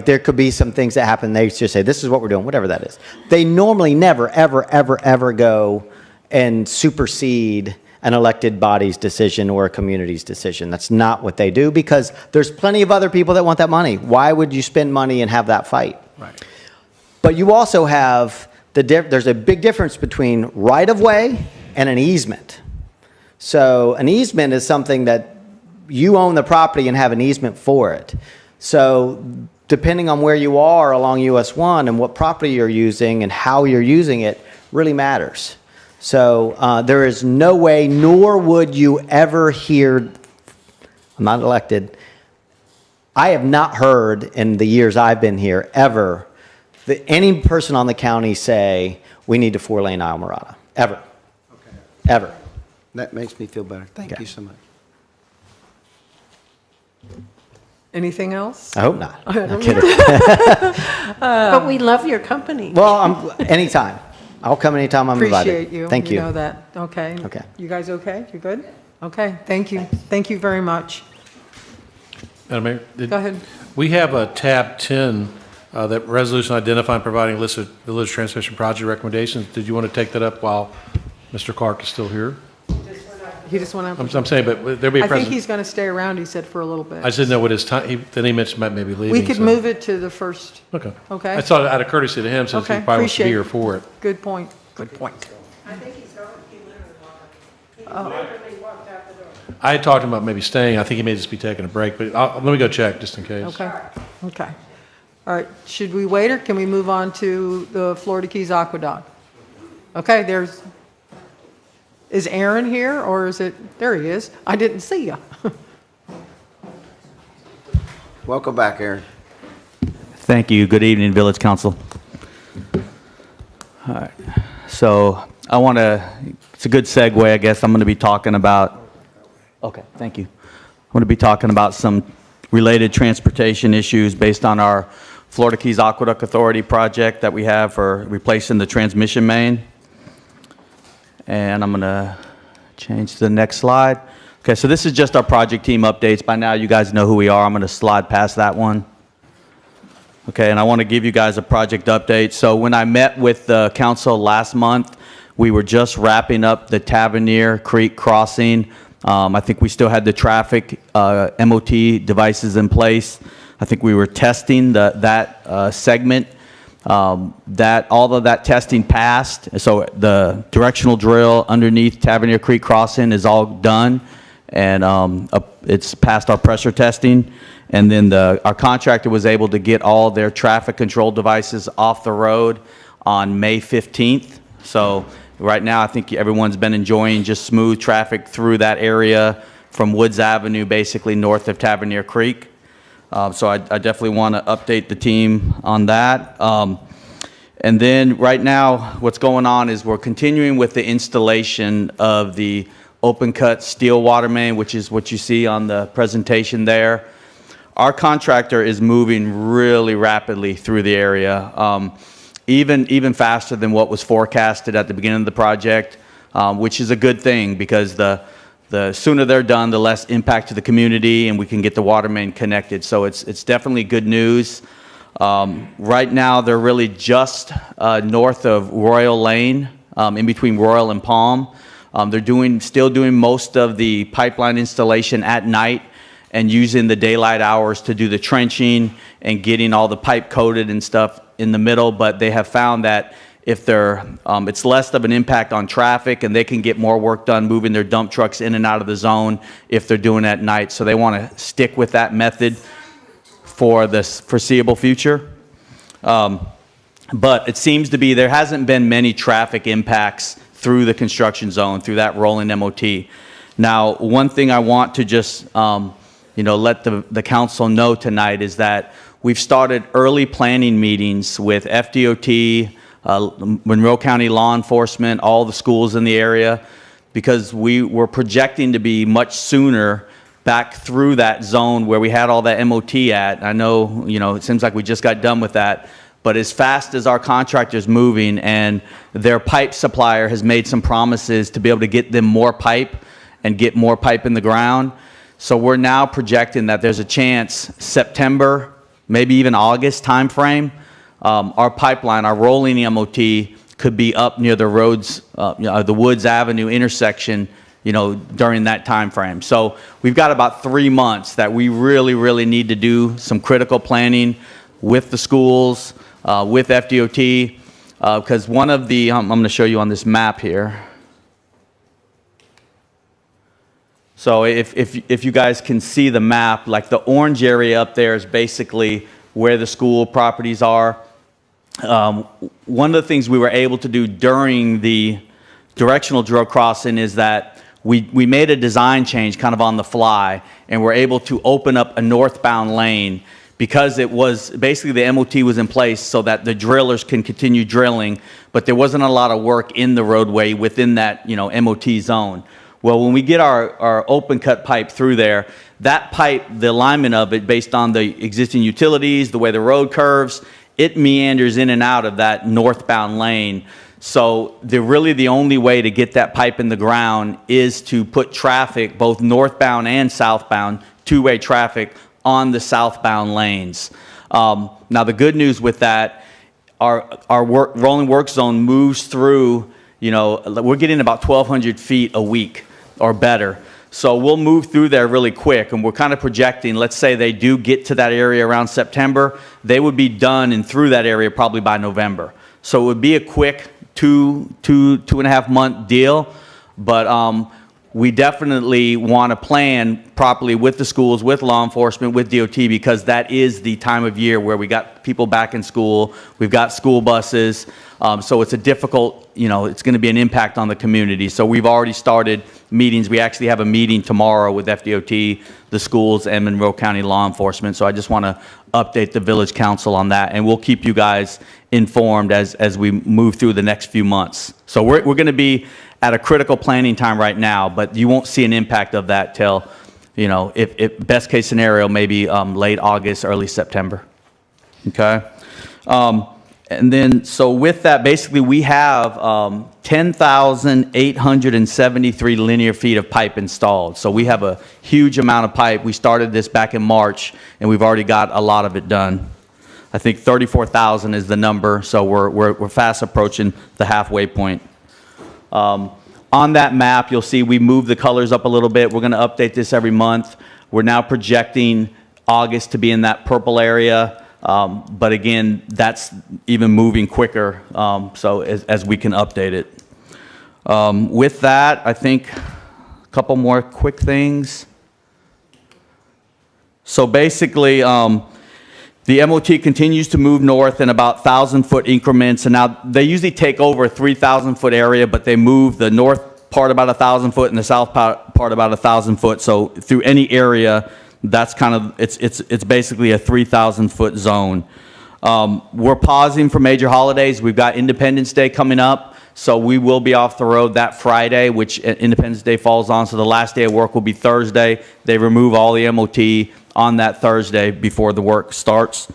[SPEAKER 4] there could be some things that happen. They just say, this is what we're doing, whatever that is. They normally never, ever, ever, ever go and supersede an elected body's decision or a community's decision. That's not what they do because there's plenty of other people that want that money. Why would you spend money and have that fight?
[SPEAKER 8] Right.
[SPEAKER 4] But you also have there's a big difference between right of way and an easement. So an easement is something that you own the property and have an easement for it. So depending on where you are along US 1 and what property you're using and how you're using it really matters. So there is no way, nor would you ever hear, I'm not elected, I have not heard in the years I've been here ever that any person on the county say, we need to 4-lane Islamorada. Ever.
[SPEAKER 8] Okay.
[SPEAKER 4] Ever.
[SPEAKER 8] That makes me feel better. Thank you so much.
[SPEAKER 1] Anything else?
[SPEAKER 4] I hope not. I'm kidding.
[SPEAKER 7] But we love your company.
[SPEAKER 4] Well, anytime. I'll come anytime I'm invited.
[SPEAKER 1] Appreciate you.
[SPEAKER 4] Thank you.
[SPEAKER 1] You know that. Okay.
[SPEAKER 4] Okay.
[SPEAKER 1] You guys okay? You good? Okay, thank you. Thank you very much.
[SPEAKER 6] Madam Mayor?
[SPEAKER 1] Go ahead.
[SPEAKER 6] We have a tab 10, that resolution identifying and providing list of village transmission project recommendations. Did you want to take that up while Mr. Clark is still here?
[SPEAKER 1] He just went out.
[SPEAKER 6] I'm saying, but there'll be a
[SPEAKER 1] I think
[SPEAKER 6] presentation.
[SPEAKER 1] he's going to stay around, he said, for a little bit.
[SPEAKER 6] I just didn't know what his time, then he mentioned about maybe leaving.
[SPEAKER 1] We could
[SPEAKER 6] so-
[SPEAKER 1] move it to the first.
[SPEAKER 6] Okay.
[SPEAKER 1] Okay.
[SPEAKER 6] I thought out of courtesy to him, since he
[SPEAKER 1] Okay,
[SPEAKER 6] probably wants to be
[SPEAKER 1] appreciate
[SPEAKER 6] here
[SPEAKER 1] it.
[SPEAKER 6] for it.
[SPEAKER 1] Good point. Good point.
[SPEAKER 7] I think he's going, he literally walked out the door.
[SPEAKER 6] I had talked to him about maybe staying. I think he may just be taking a break, but let me go check just in case.
[SPEAKER 1] Okay. Okay. All right. Should we wait or can we move on to the Florida Keys Aqueduct? Okay, is Aaron here or is it, there he is. I didn't see you.
[SPEAKER 8] Welcome back, Aaron.
[SPEAKER 9] Thank you. Good evening, Village Council. All right. So I want to, it's a good segue, I guess. I'm going to be talking about, okay, thank you. I'm going to be talking about some related transportation issues based on our Florida Keys Aqueduct Authority project that we have for replacing the transmission main. And I'm going to change to the next slide. Okay, so this is just our project team updates. By now, you guys know who we are. I'm going to slide past that one. Okay, and I want to give you guys a project update. So when I met with the council last month, we were just wrapping up the Tavernier Creek crossing. I think we still had the traffic MOT devices in place. I think we were testing that segment. Although that testing passed, so the directional drill underneath Tavernier Creek crossing is all done, and it's passed our pressure testing. And then our contractor was able to get all their traffic control devices off the road on May 15th. So right now, I think everyone's been enjoying just smooth traffic through that area from Woods Avenue, basically north of Tavernier Creek. So I definitely want to update the team on that. And then right now, what's going on is we're continuing with the installation of the open cut steel water main, which is what you see on the presentation there. Our contractor is moving really rapidly through the area, even faster than what was forecasted at the beginning of the project, which is a good thing because the sooner they're done, the less impact to the community, and we can get the water main connected. So it's definitely good news. Right now, they're really just north of Royal Lane, in between Royal and Palm. They're still doing most of the pipeline installation at night and using the daylight hours to do the trenching and getting all the pipe coated and stuff in the middle. But they have found that if it's less of an impact on traffic, and they can get more work done moving their dump trucks in and out of the zone if they're doing it at night. So they want to stick with that method for this foreseeable future. But it seems to be there hasn't been many traffic impacts through the construction zone, through that rolling MOT. Now, one thing I want to just let the council know tonight is that we've started early planning meetings with FDOT, Monroe County Law Enforcement, all the schools in the area, because we were projecting to be much sooner back through that zone where we had all that MOT at. I know, it seems like we just got done with that, but as fast as our contractor's moving and their pipe supplier has made some promises to be able to get them more pipe and get more pipe in the ground. So we're now projecting that there's a chance September, maybe even August timeframe, our pipeline, our rolling MOT could be up near the roads, the Woods Avenue intersection, during that time frame. So we've got about 3 months that we really, really need to do some critical planning with the schools, with FDOT, because one of the, I'm going to show you on this map here. So if you guys can see the map, like the orange area up there is basically where the school properties are. One of the things we were able to do during the directional drill crossing is that we made a design change kind of on the fly, and we're able to open up a northbound lane because it was basically the MOT was in place so that the drillers can continue drilling, but there wasn't a lot of work in the roadway within that MOT zone. Well, when we get our open cut pipe through there, that pipe, the alignment of it based on the existing utilities, the way the road curves, it meanders in and out of that northbound lane. So really the only way to get that pipe in the ground is to put traffic, both northbound and southbound, two-way traffic on the southbound lanes. Now the good news with that, our rolling work zone moves through, we're getting about 1,200 feet a week. or better. So we'll move through there really quick, and we're kind of projecting, let's say they do get to that area around September, they would be done and through that area probably by November. So it would be a quick two and a half month deal, but we definitely want to plan properly with the schools, with law enforcement, with DOT, because that is the time of year where we got people back in school, we've got school buses, so it's a difficult, it's going to be an impact on the community. So we've already started meetings. We actually have a meeting tomorrow with FDOT, the schools, and Monroe County Law Enforcement. So I just want to update the Village Council on that, and we'll keep you guys informed as we move through the next few months. So we're going to be at a critical planning time right now, but you won't see an impact of that till, if best case scenario, maybe late August, early September. Okay? And then, so with that, basically we have 10,873 linear feet of pipe installed. So we have a huge amount of pipe. We started this back in March, and we've already got a lot of it done. I think 34,000 is the number, so we're fast approaching the halfway point. On that map, you'll see we moved the colors up a little bit. We're going to update this every month. We're now projecting August to be in that purple area, but again, that's even moving quicker, so as we can update it. With that, I think a couple more quick things. So basically, the MOT continues to move north in about 1,000-foot increments, and now they usually take over a 3,000-foot area, but they move the north part about 1,000 foot and the south part about 1,000 foot. So through any area, that's kind of it's basically a 3,000-foot zone. We're pausing for major holidays. We've got Independence Day coming up, so we will be off the road that Friday, which Independence Day falls on. So the last day of work will be Thursday. They remove all the MOT on that Thursday before the work starts.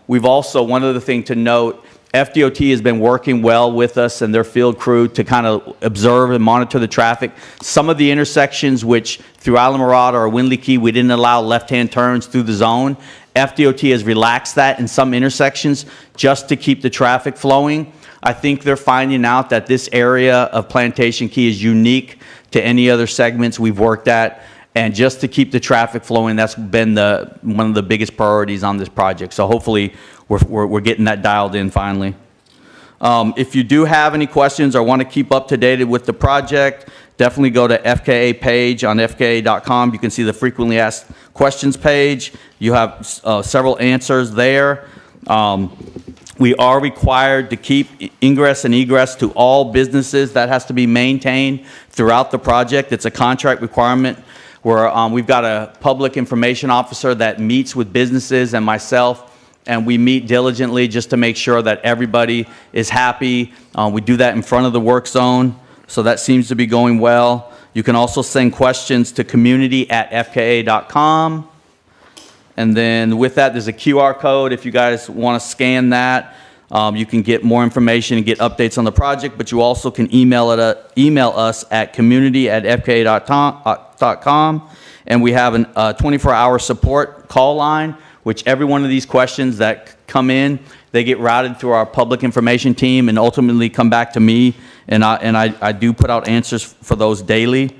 [SPEAKER 9] We've also, one other thing to note, FDOT has been working well with us and their field crew to kind of observe and monitor the traffic. Some of the intersections which through Islamorada or Windley Key, we didn't allow left-hand turns through the zone. FDOT has relaxed that in some intersections just to keep the traffic flowing. I think they're finding out that this area of Plantation Key is unique to any other segments we've worked at. And just to keep the traffic flowing, that's been one of the biggest priorities on this project. So hopefully we're getting that dialed in finally. If you do have any questions or want to keep up to date with the project, definitely go to FKA page on FKA.com. You can see the frequently asked questions page. You have several answers there. We are required to keep ingress and egress to all businesses. That has to be maintained throughout the project. It's a contract requirement where we've got a public information officer that meets with businesses and myself, and we meet diligently just to make sure that everybody is happy. We do that in front of the work zone, so that seems to be going well. You can also send questions to community@fka.com. And then with that, there's a QR code. If you guys want to scan that, you can get more information and get updates on the project, but you also can email us at community@fka.com. And we have a 24-hour support call line, which every one of these questions that come in, they get routed through our public information team and ultimately come back to me, and I do put out answers for those daily.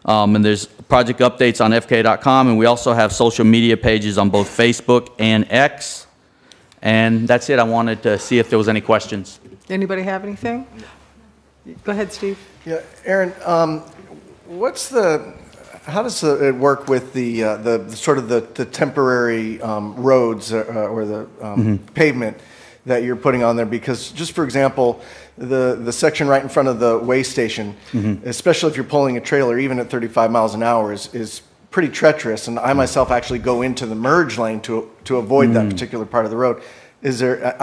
[SPEAKER 9] And there's project updates on fka.com, and we also have social media pages on both Facebook and X. And that's it. I wanted to see if there was any questions.
[SPEAKER 1] Anybody have anything? Go ahead, Steve.
[SPEAKER 10] Yeah, Aaron, how does it work with the sort of the temporary roads or the pavement that you're putting on there? Because just for example, the section right in front of the way station, especially if you're pulling a trailer, even at 35 miles an hour, is pretty treacherous. And I myself actually go into the merge lane to avoid that particular part of the road. Is there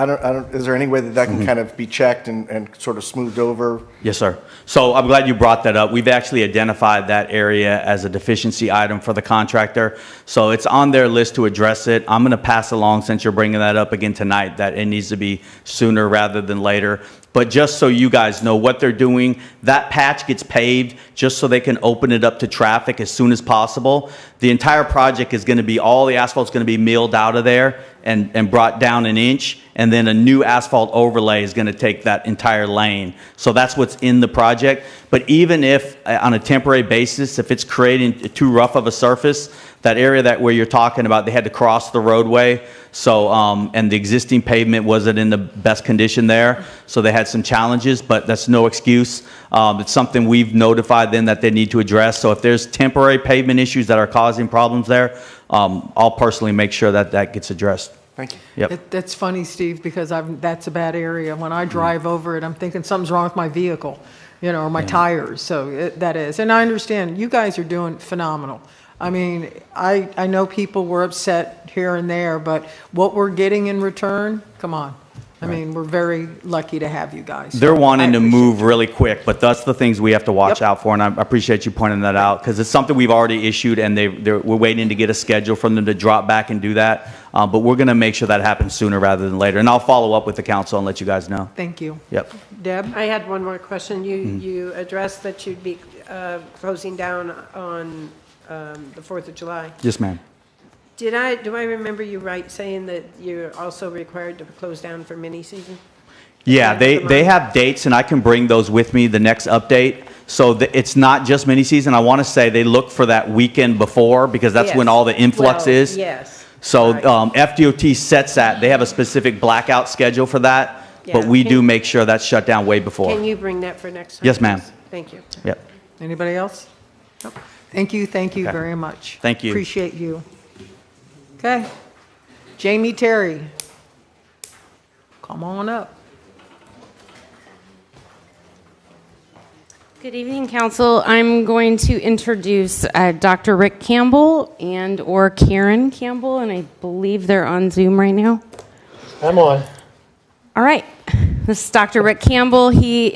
[SPEAKER 10] is there any way that can kind of be checked and sort of smoothed over?
[SPEAKER 9] Yes, sir. So I'm glad you brought that up. We've actually identified that area as a deficiency item for the contractor. So it's on their list to address it. I'm going to pass along, since you're bringing that up again tonight, that it needs to be sooner rather than later. But just so you guys know what they're doing, that patch gets paved just so they can open it up to traffic as soon as possible. The entire project is going to be, all the asphalt's going to be milled out of there, and brought down an inch, and then a new asphalt overlay is going to take that entire lane. So that's what's in the project. But even if, on a temporary basis, if it's creating too rough of a surface, that area that where you're talking about, they had to cross the roadway, so and the existing pavement wasn't in the best condition there, so they had some challenges, but that's no excuse. It's something we've notified them that they need to address. So if there's temporary pavement issues that are causing problems there, I'll personally make sure that that gets addressed.
[SPEAKER 10] Thank you.
[SPEAKER 9] Yep.
[SPEAKER 1] That's funny, Steve, because that's a bad area. When I drive over it, I'm thinking something's wrong with my vehicle, or my tires. So that is. And I understand you guys are doing phenomenal. I mean, I know people were upset here and there, but what we're getting in return, come on. I mean, we're very lucky to have you guys.
[SPEAKER 9] They're
[SPEAKER 1] So
[SPEAKER 9] wanting
[SPEAKER 1] I
[SPEAKER 9] to
[SPEAKER 1] appreciate
[SPEAKER 9] move really quick, but that's the things we have to watch
[SPEAKER 1] Yep.
[SPEAKER 9] out for, and I appreciate you pointing that out, because it's something we've already issued, and we're waiting to get a schedule from them to drop back and do that. But we're going to make sure that happens sooner rather than later, and I'll follow up with the council and let you guys know.
[SPEAKER 1] Thank you.
[SPEAKER 9] Yep.
[SPEAKER 1] Deb?
[SPEAKER 7] I had one more question. You addressed that you'd be closing down on the 4th of July.
[SPEAKER 9] Yes, ma'am.
[SPEAKER 7] Do I remember you right saying that you're also required to close down for mini season?
[SPEAKER 9] Yeah,
[SPEAKER 7] the
[SPEAKER 9] they
[SPEAKER 7] month?
[SPEAKER 9] have dates, and I can bring those with me the next update. So it's not just mini season. I want to say they look for that weekend before, because that's when
[SPEAKER 7] Yes.
[SPEAKER 9] all the influx
[SPEAKER 7] Well,
[SPEAKER 9] is.
[SPEAKER 7] Yes.
[SPEAKER 9] So
[SPEAKER 7] Right.
[SPEAKER 9] FDOT sets that. They have a specific blackout schedule for that, but
[SPEAKER 7] Yeah.
[SPEAKER 9] we
[SPEAKER 7] Can-
[SPEAKER 9] do make sure that's shut down way before.
[SPEAKER 7] Can you bring that for next time?
[SPEAKER 9] Yes, ma'am.
[SPEAKER 7] please? Thank you.
[SPEAKER 9] Yep.
[SPEAKER 1] Anybody else? Nope. Thank you
[SPEAKER 9] Okay.
[SPEAKER 1] very much.
[SPEAKER 9] Thank you.
[SPEAKER 1] Appreciate you. Okay. Jamie Terry. Come on up.
[SPEAKER 11] Good evening, Council. I'm going to introduce Dr. Rick Campbell and/or Karen Campbell, and I believe they're on Zoom right now.
[SPEAKER 12] I'm on.
[SPEAKER 11] All right. This is Dr. Rick Campbell. He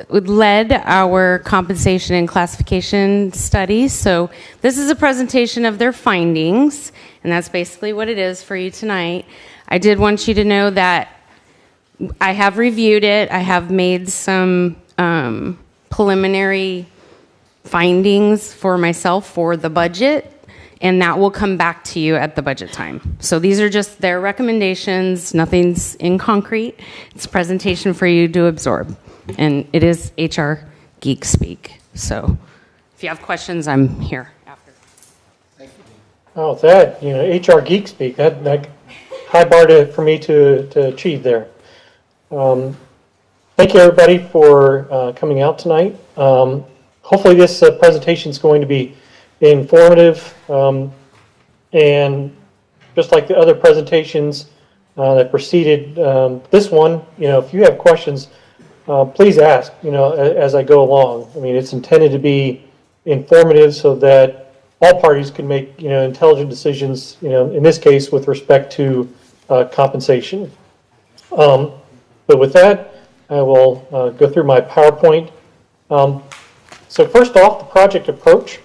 [SPEAKER 11] led our compensation and classification studies. So this is a presentation of their findings, and that's basically what it is for you tonight. I did want you to know that I have reviewed it. I have made some preliminary findings for myself for the budget, and that will come back to you at the budget time. So these are just their recommendations. Nothing's in concrete. It's a presentation for you to absorb, and it is HR geek speak. So if you have questions, I'm here after.
[SPEAKER 12] Oh, that, HR geek speak, that high bar for me to achieve there. Thank you, everybody, for coming out tonight. Hopefully this presentation is going to be informative, and just like the other presentations that preceded this one, if you have questions, please ask, as I go along. I mean, it's intended to be informative so that all parties can make, intelligent decisions, in this case, with respect to compensation. But with that, I will go through my PowerPoint. So first off, the project approach.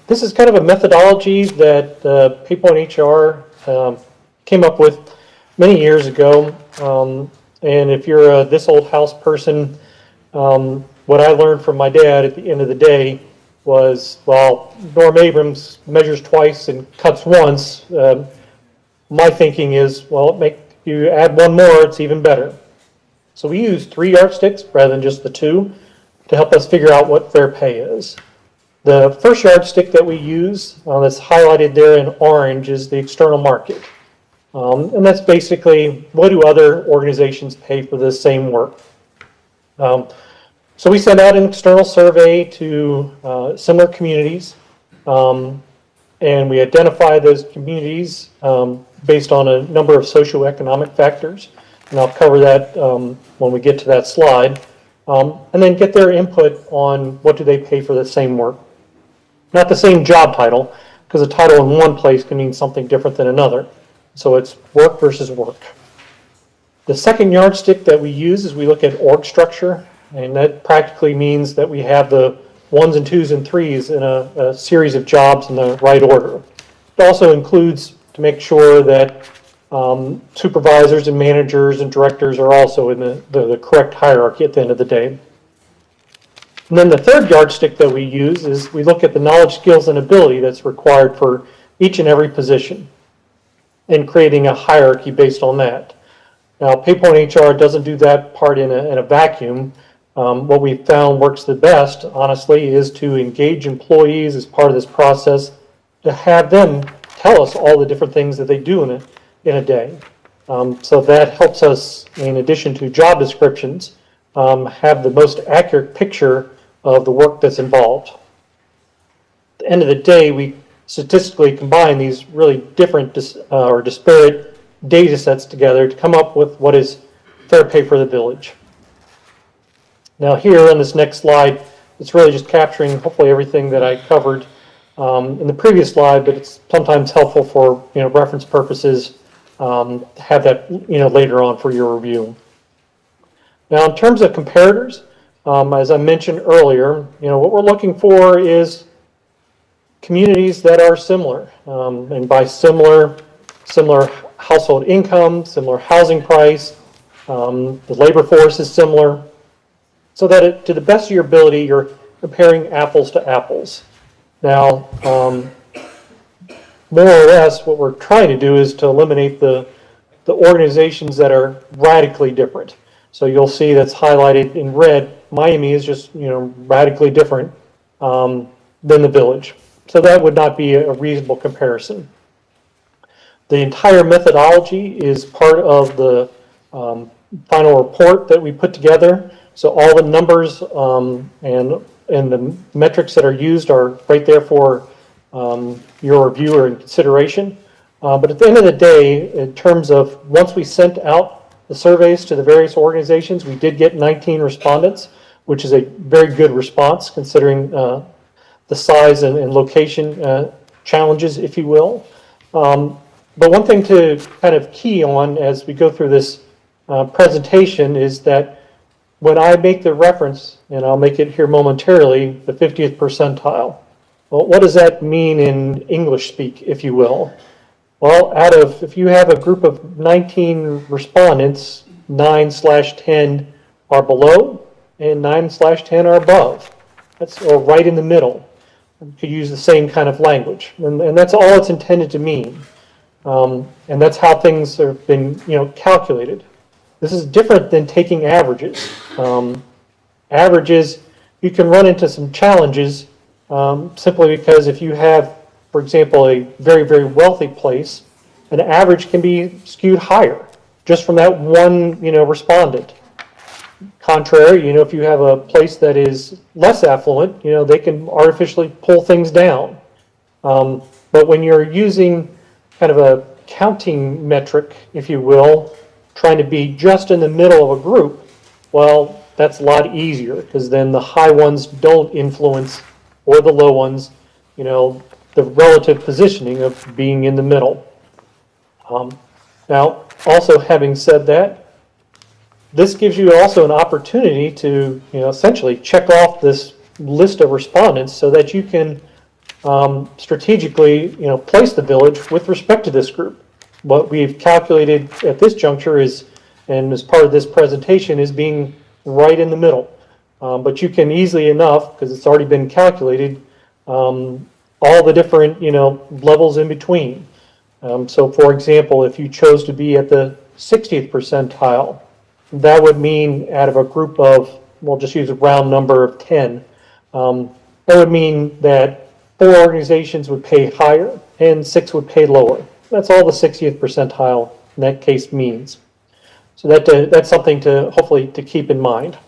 [SPEAKER 12] This is kind of a methodology that people in HR came up with many years ago. And if you're a this old house person, what I learned from my dad at the end of the day was, well, Norm Abrams measures twice and cuts once. My thinking is, well, you add one more, it's even better. So we use 3 yardsticks rather than just the 2 to help us figure out what fair pay is. The first yardstick that we use, that's highlighted there in orange, is the external market. And that's basically, what do other organizations pay for the same work? So we send out an external survey to similar communities, and we identify those communities based on a number of socioeconomic factors. And I'll cover that when we get to that slide. And then get their input on what do they pay for the same work. Not the same job title, because a title in one place can mean something different than another. So it's work versus work. The second yardstick that we use is we look at org structure, and that practically means that we have the 1s and 2s and 3s in a series of jobs in the right order. It also includes to make sure that supervisors and managers and directors are also in the correct hierarchy at the end of the day. And then the third yardstick that we use is we look at the knowledge, skills, and ability that's required for each and every position. and creating a hierarchy based on that. Now, PayPoint HR doesn't do that part in a vacuum. What we found works the best, honestly, is to engage employees as part of this process, to have them tell us all the different things that they do in a day. So that helps us, in addition to job descriptions, have the most accurate picture of the work that's involved. At the end of the day, we statistically combine these really different or disparate data sets together to come up with what is fair pay for the village. Now here on this next slide, it's really just capturing hopefully everything that I covered in the previous slide, but it's sometimes helpful for reference purposes to have that later on for your review. Now in terms of comparators, as I mentioned earlier, what we're looking for is communities that are similar, and by similar household income, similar housing price, the labor force is similar, so that to the best of your ability, you're comparing apples to apples. Now, more or less, what we're trying to do is to eliminate the organizations that are radically different. So you'll see that's highlighted in red. Miami is just radically different than the village. So that would not be a reasonable comparison. The entire methodology is part of the final report that we put together. So all the numbers and the metrics that are used are right there for your review or consideration. But at the end of the day, in terms of once we sent out the surveys to the various organizations, we did get 19 respondents, which is a very good response considering the size and location challenges, if you will. But one thing to kind of key on as we go through this presentation is that when I make the reference, and I'll make it here momentarily, the 50th percentile, well, what does that mean in English speak, if you will? Well, if you have a group of 19 respondents, 9/10 are below and 9/10 are above. That's or right in the middle. You could use the same kind of language, and that's all it's intended to mean. And that's how things have been, calculated. This is different than taking averages. Averages, you can run into some challenges simply because if you have, for example, a very, very wealthy place, an average can be skewed higher just from that one, respondent. Contrary, if you have a place that is less affluent, they can artificially pull things down. But when you're using kind of a counting metric, if you will, trying to be just in the middle of a group, well, that's a lot easier because then the high ones don't influence, or the low ones, the relative positioning of being in the middle. Now, also having said that, this gives you also an opportunity to, essentially check off this list of respondents so that you can strategically, place the village with respect to this group. What we've calculated at this juncture is, and as part of this presentation, is being right in the middle. But you can easily enough, because it's already been calculated, all the different, levels in between. So for example, if you chose to be at the 60th percentile, that would mean out of a group of, we'll just use a round number of 10, that would mean that 4 organizations would pay higher and 6 would pay lower. That's all the 60th percentile in that case means. So that's something to hopefully to keep in mind.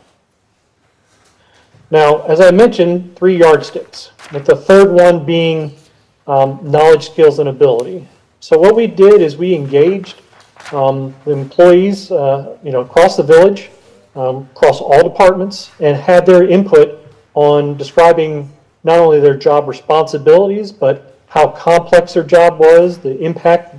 [SPEAKER 12] Now, as I mentioned, 3 yardsticks, with the third one being knowledge, skills, and ability. So what we did is we engaged the employees, across the village, across all departments, and had their input on describing not only their job responsibilities, but how complex their job was, the impact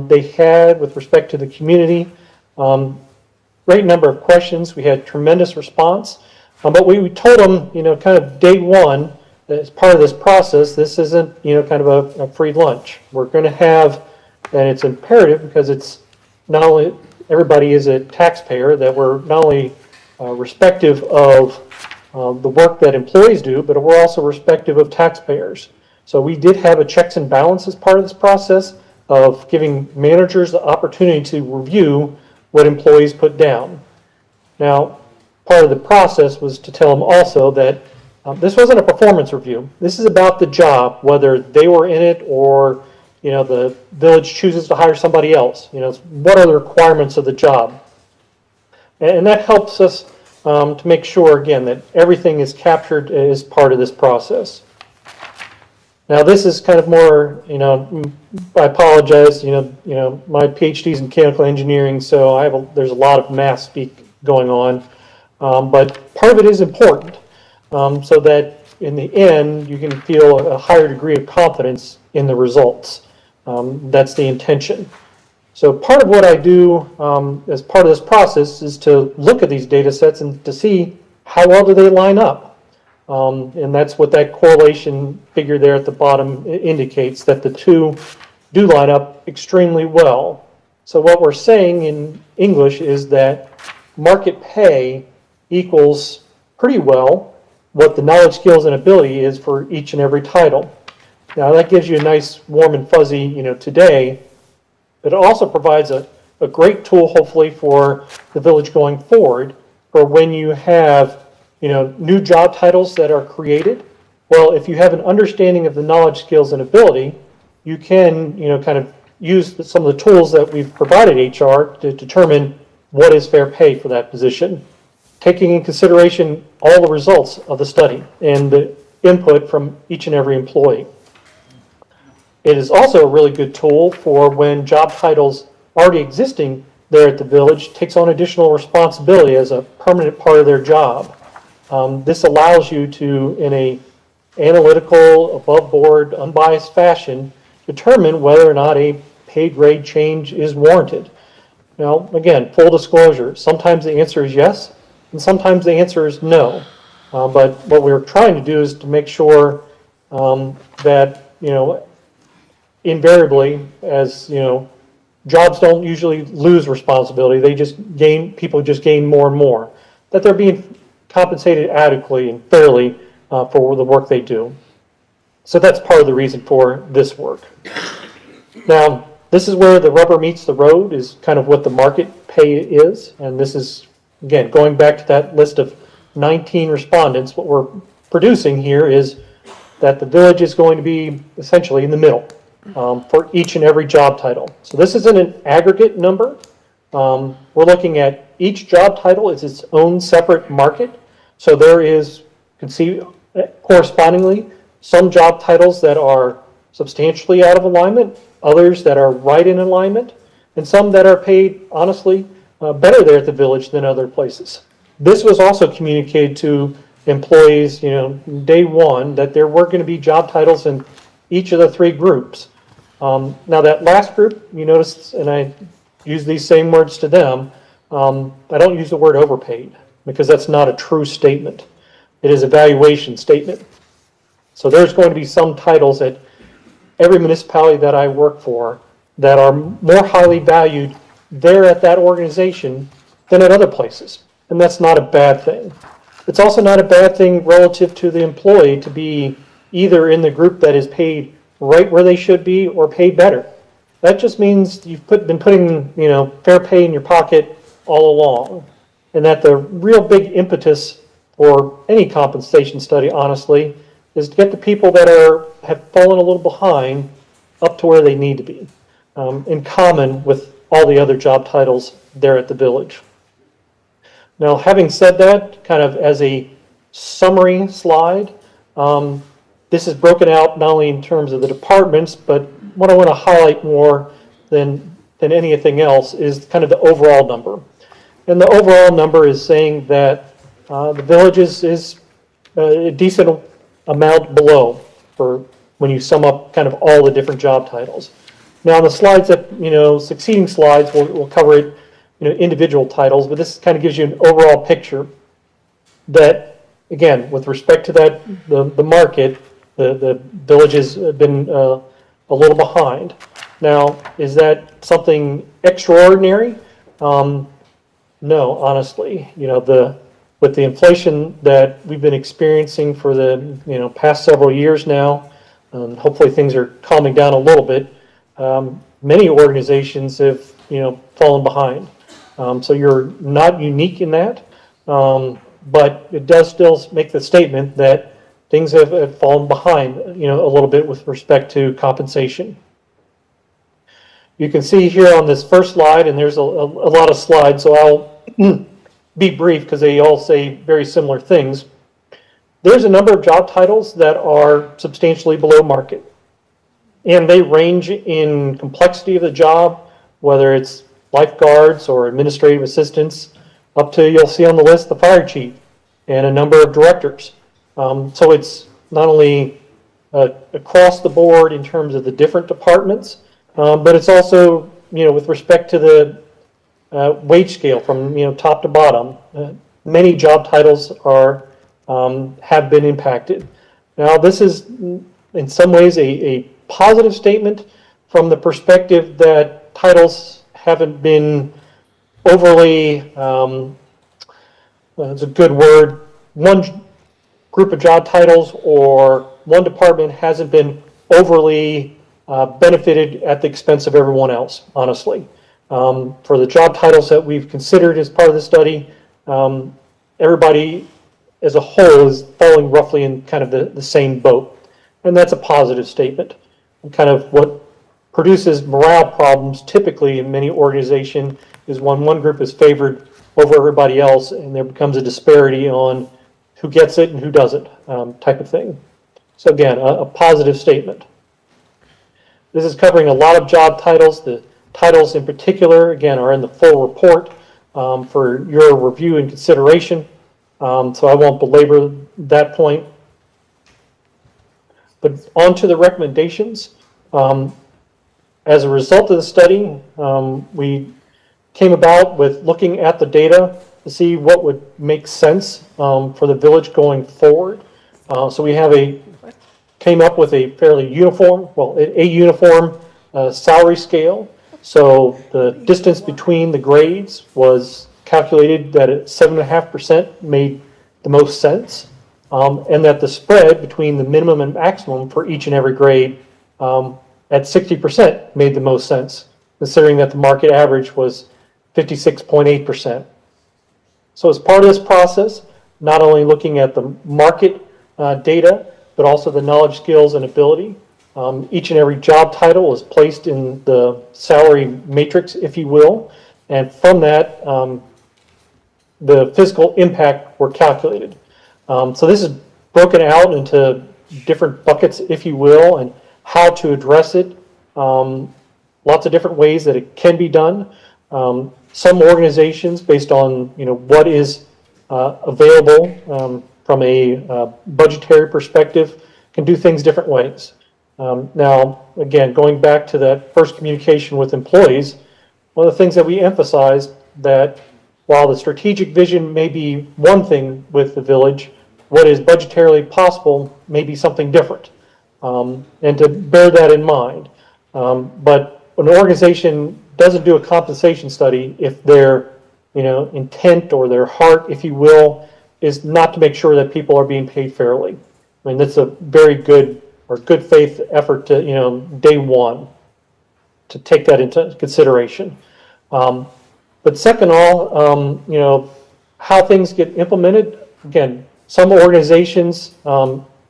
[SPEAKER 12] they had with respect to the community. Great number of questions. We had tremendous response. But we told them, kind of day one, that as part of this process, this isn't, kind of a free lunch. We're going to have, and it's imperative because it's not only, everybody is a taxpayer, that we're not only respective of the work that employees do, but we're also respective of taxpayers. So we did have a checks and balances part of this process of giving managers the opportunity to review what employees put down. Now, part of the process was to tell them also that this wasn't a performance review. This is about the job, whether they were in it or, you know, the village chooses to hire somebody else. You know, what are the requirements of the job? And that helps us to make sure, again, that everything is captured as part of this process. Now, this is kind of more, you know, I apologize, you know, my PhD is in mechanical engineering, so there's a lot of math speak going on, but part of it is important, so that in the end, you can feel a higher degree of confidence in the results. That's the intention. So part of what I do as part of this process is to look at these data sets and to see how well do they line up. And that's what that correlation figure there at the bottom indicates, that the two do line up extremely well. So what we're saying in English is that market pay equals pretty well what the knowledge, skills, and ability is for each and every title. Now that gives you a nice warm and fuzzy, you know, today, but it also provides a great tool, hopefully, for the village going forward, for when you have, you know, new job titles that are created. Well, if you have an understanding of the knowledge, skills, and ability, you can, you know, kind of use some of the tools that we've provided HR to determine what is fair pay for that position, taking in consideration all the results of the study and the input from each and every employee. It is also a really good tool for when job titles already existing there at the village takes on additional responsibility as a permanent part of their job. This allows you to, in a analytical, above-board, unbiased fashion, determine whether or not a pay grade change is warranted. Now, again, full disclosure, sometimes the answer is yes, and sometimes the answer is no. But what we're trying to do is to make sure that, you know, invariably, as, you know, jobs don't usually lose responsibility, they just gain, people just gain more and more, that they're being compensated adequately and fairly for the work they do. So that's part of the reason for this work. Now, this is where the rubber meets the road, is kind of what the market pay is. And this is, again, going back to that list of 19 respondents, what we're producing here is that the village is going to be essentially in the middle for each and every job title. So this isn't an aggregate number. We're looking at each job title is its own separate market. So there is, you can see correspondingly, some job titles that are substantially out of alignment, others that are right in alignment, and some that are paid, honestly, better there at the village than other places. This was also communicated to employees, you know, day one, that there were going to be job titles in each of the three groups. Now that last group, you noticed, and I use these same words to them, I don't use the word overpaid because that's not a true statement. It is a valuation statement. So there's going to be some titles at every municipality that I work for that are more highly valued there at that organization than at other places. And that's not a bad thing. It's also not a bad thing relative to the employee to be either in the group that is paid right where they should be or paid better. That just means you've been putting, you know, fair pay in your pocket all along. And that the real big impetus for any compensation study, honestly, is to get the people that have fallen a little behind up to where they need to be, in common with all the other job titles there at the village. Now, having said that, kind of as a summary slide, this is broken out not only in terms of the departments, but what I want to highlight more than anything else is kind of the overall number. And the overall number is saying that the village is a decent amount below for when you sum up kind of all the different job titles. Now, on the slides that, you know, succeeding slides, we'll cover it, you know, individual titles, but this kind of gives you an overall picture that, again, with respect to that, the market, the village has been a little behind. Now, is that something extraordinary? No, honestly. You know, with the inflation that we've been experiencing for the, you know, past several years now, hopefully things are calming down a little bit. many organizations have, fallen behind. So you're not unique in that, but it does still make the statement that things have fallen behind, a little bit with respect to compensation. You can see here on this first slide, and there's a lot of slides, so I'll be brief because they all say very similar things. There's a number of job titles that are substantially below market, and they range in complexity of the job, whether it's lifeguards or administrative assistants, up to, you'll see on the list, the fire chief and a number of directors. So it's not only across the board in terms of the different departments, but it's also, with respect to the wage scale from, top to bottom. Many job titles have been impacted. Now, this is in some ways a positive statement from the perspective that titles haven't been overly, it's a good word, one group of job titles or one department hasn't been overly benefited at the expense of everyone else, honestly. For the job titles that we've considered as part of the study, everybody as a whole is falling roughly in kind of the same boat. And that's a positive statement. And kind of what produces morale problems typically in many organizations is when one group is favored over everybody else and there becomes a disparity on who gets it and who doesn't, type of thing. So again, a positive statement. This is covering a lot of job titles. The titles in particular, again, are in the full report for your review and consideration. So I won't belabor that point. But on to the recommendations. As a result of the study, we came about with looking at the data to see what would make sense for the village going forward. So we came up with a fairly uniform, a uniform salary scale. So the distance between the grades was calculated that at 7.5% made the most sense, and that the spread between the minimum and maximum for each and every grade at 60% made the most sense, considering that the market average was 56.8%. So as part of this process, not only looking at the market data, but also the knowledge, skills, and ability. Each and every job title is placed in the salary matrix, if you will, and from that, the physical impact were calculated. So this is broken out into different buckets, if you will, and how to address it. Lots of different ways that it can be done. Some organizations, based on what is available from a budgetary perspective, can do things different ways. Now, again, going back to that first communication with employees, one of the things that we emphasized that while the strategic vision may be one thing with the village, what is budgetarily possible may be something different, and to bear that in mind. But an organization doesn't do a compensation study if their intent or their heart, if you will, is not to make sure that people are being paid fairly. I mean, that's a very good faith effort to, day one, to take that into consideration. But second all, how things get implemented. Again, some organizations,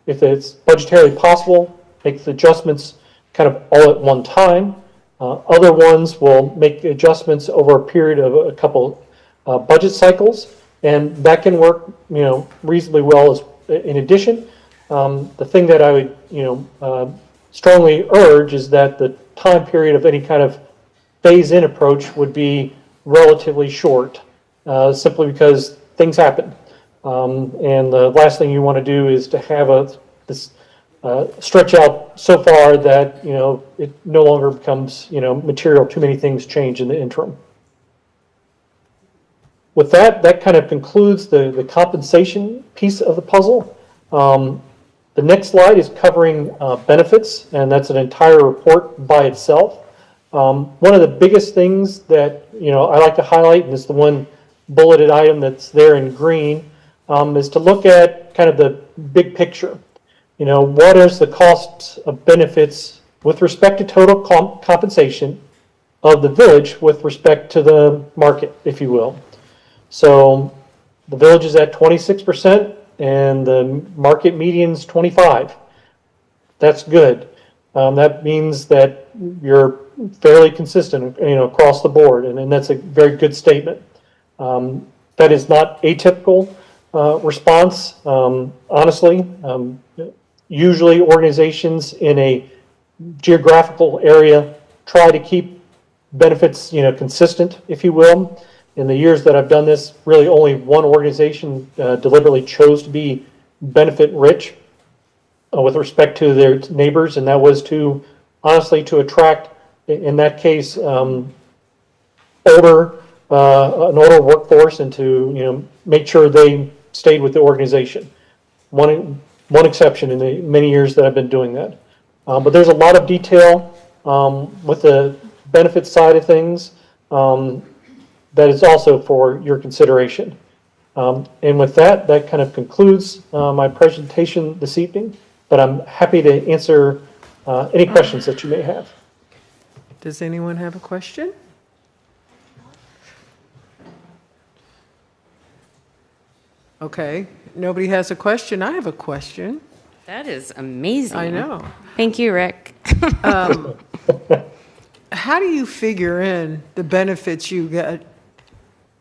[SPEAKER 12] if it's budgetarily possible, make the adjustments kind of all at one time. Other ones will make adjustments over a period of a couple budget cycles, and that can work, reasonably well. As in addition, the thing that I would, strongly urge is that the time period of any kind of phase-in approach would be relatively short, simply because things happen. And the last thing you want to do is to have this stretch out so far that it no longer becomes material. Too many things change in the interim. With that kind of concludes the compensation piece of the puzzle. The next slide is covering benefits, and that's an entire report by itself. One of the biggest things that I like to highlight, and it's the one bulleted item that's there in green, is to look at kind of the big picture. What is the costs of benefits with respect to total compensation of the village with respect to the market, if you will. So the village is at 26% and the market median's 25. That's good. That means that you're fairly consistent, across the board, and that's a very good statement. That is not atypical response, honestly. Usually organizations in a geographical area try to keep benefits, consistent, if you will. In the years that I've done this, really only one organization deliberately chose to be benefit rich with respect to their neighbors, and that was to honestly attract, in that case, an older workforce, and to make sure they stayed with the organization. One exception in the many years that I've been doing that, but there's a lot of detail with the benefits side of things that is also for your consideration. And with that kind of concludes my presentation this evening. But I'm happy to answer any questions that you may have.
[SPEAKER 1] Does anyone have a question? Okay, nobody has a question. I have a question.
[SPEAKER 11] That is amazing.
[SPEAKER 1] I know.
[SPEAKER 11] Thank you, Rick.
[SPEAKER 1] How do you figure in the benefits you get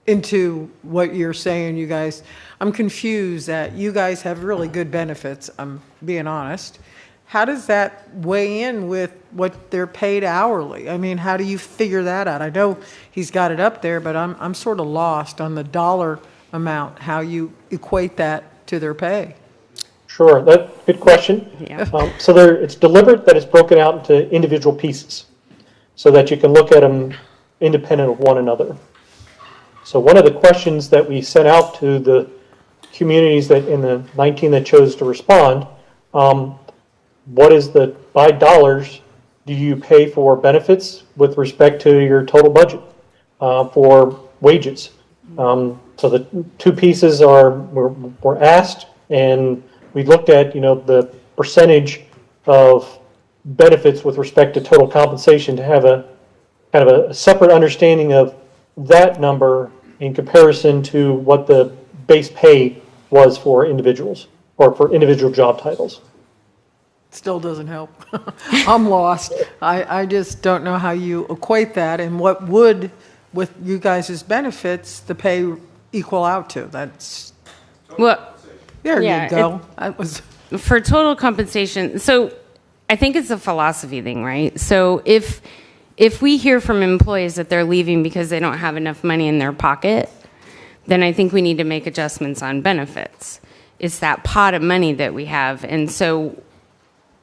[SPEAKER 1] into what you're saying, you guys? I'm confused that you guys have really good benefits, I'm being honest. How does that weigh in with what they're paid hourly? I mean, how do you figure that out? I know he's got it up there, but I'm sort of lost on the dollar amount, how you equate that to their pay.
[SPEAKER 12] Sure, good question.
[SPEAKER 11] Yeah.
[SPEAKER 12] So it's deliberate that it's broken out into individual pieces so that you can look at them independent of one another. So one of the questions that we sent out to the communities that in the 19 that chose to respond, what is by dollars do you pay for benefits with respect to your total budget for wages? So the two pieces were asked, and we looked at the percentage of benefits with respect to total compensation to have a kind of a separate understanding of that number in comparison to what the base pay was for individuals or for individual job titles.
[SPEAKER 1] Still doesn't help. I'm lost. I just don't know how you equate that and what would, with you guys' benefits, the pay equal out to. That's,
[SPEAKER 11] Well,
[SPEAKER 1] there
[SPEAKER 11] yeah,
[SPEAKER 1] you go. That was,
[SPEAKER 11] for total compensation, so I think it's a philosophy thing, right? So if we hear from employees that they're leaving because they don't have enough money in their pocket, then I think we need to make adjustments on benefits. It's that pot of money that we have. And so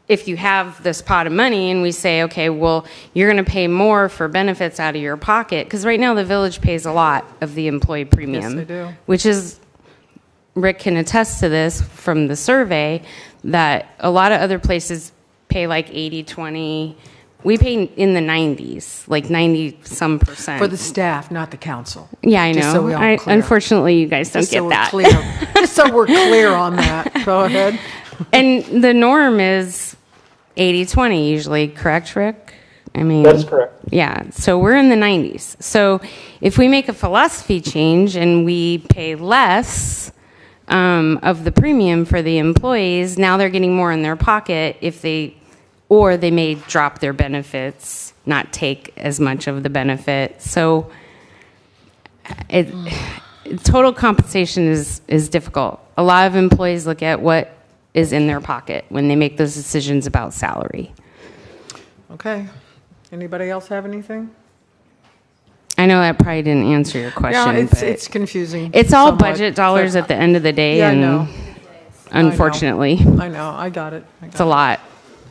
[SPEAKER 11] if you have this pot of money and we say, okay, well, you're going to pay more for benefits out of your pocket, because right now the village pays a lot of the employee premium,
[SPEAKER 1] Yes, they do.
[SPEAKER 11] which is, Rick can attest to this from the survey, that a lot of other places pay like 80-20. We pay in the 90s, like 90-some%.
[SPEAKER 1] for the staff, not the council.
[SPEAKER 11] Yeah, I know.
[SPEAKER 1] Just so we all clear.
[SPEAKER 11] Unfortunately, you guys don't
[SPEAKER 1] Just so
[SPEAKER 11] get
[SPEAKER 1] we're
[SPEAKER 11] that.
[SPEAKER 1] clear. Just so we're clear on that. Go ahead.
[SPEAKER 11] And the norm is 80-20 usually, correct, Rick? I mean,
[SPEAKER 12] That is correct.
[SPEAKER 11] yeah, so we're in the 90s. So if we make a philosophy change and we pay less of the premium for the employees, now they're getting more in their pocket or they may drop their benefits, not take as much of the benefit. So total compensation is difficult. A lot of employees look at what is in their pocket when they make those decisions about salary.
[SPEAKER 1] Okay. Anybody else have anything?
[SPEAKER 11] I know that probably didn't answer your question.
[SPEAKER 1] Yeah,
[SPEAKER 11] but
[SPEAKER 1] it's confusing.
[SPEAKER 11] it's all
[SPEAKER 1] somewhat,
[SPEAKER 11] budget dollars
[SPEAKER 1] but-
[SPEAKER 11] at the end of the day,
[SPEAKER 1] Yeah, I
[SPEAKER 11] and
[SPEAKER 1] know.
[SPEAKER 11] unfortunately,
[SPEAKER 1] I know, I got it.
[SPEAKER 11] it's a lot.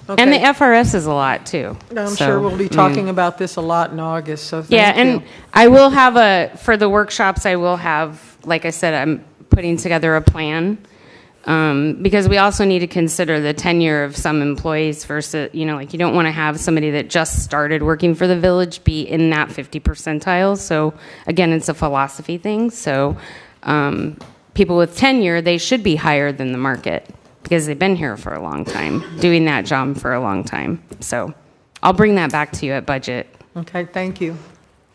[SPEAKER 11] And the
[SPEAKER 1] Okay.
[SPEAKER 11] FRS is a lot too.
[SPEAKER 1] I'm
[SPEAKER 11] So,
[SPEAKER 1] sure we'll be talking about this a lot in August, so thank you.
[SPEAKER 11] Yeah, and I will have for the workshops, I will have, like I said, I'm putting together a plan. Because we also need to consider the tenure of some employees versus, like you don't want to have somebody that just started working for the village be in that 50 percentile. So again, it's a philosophy thing. So people with tenure, they should be higher than the market because they've been here for a long time, doing that job for a long time. So I'll bring that back to you at budget.
[SPEAKER 1] Okay, thank you.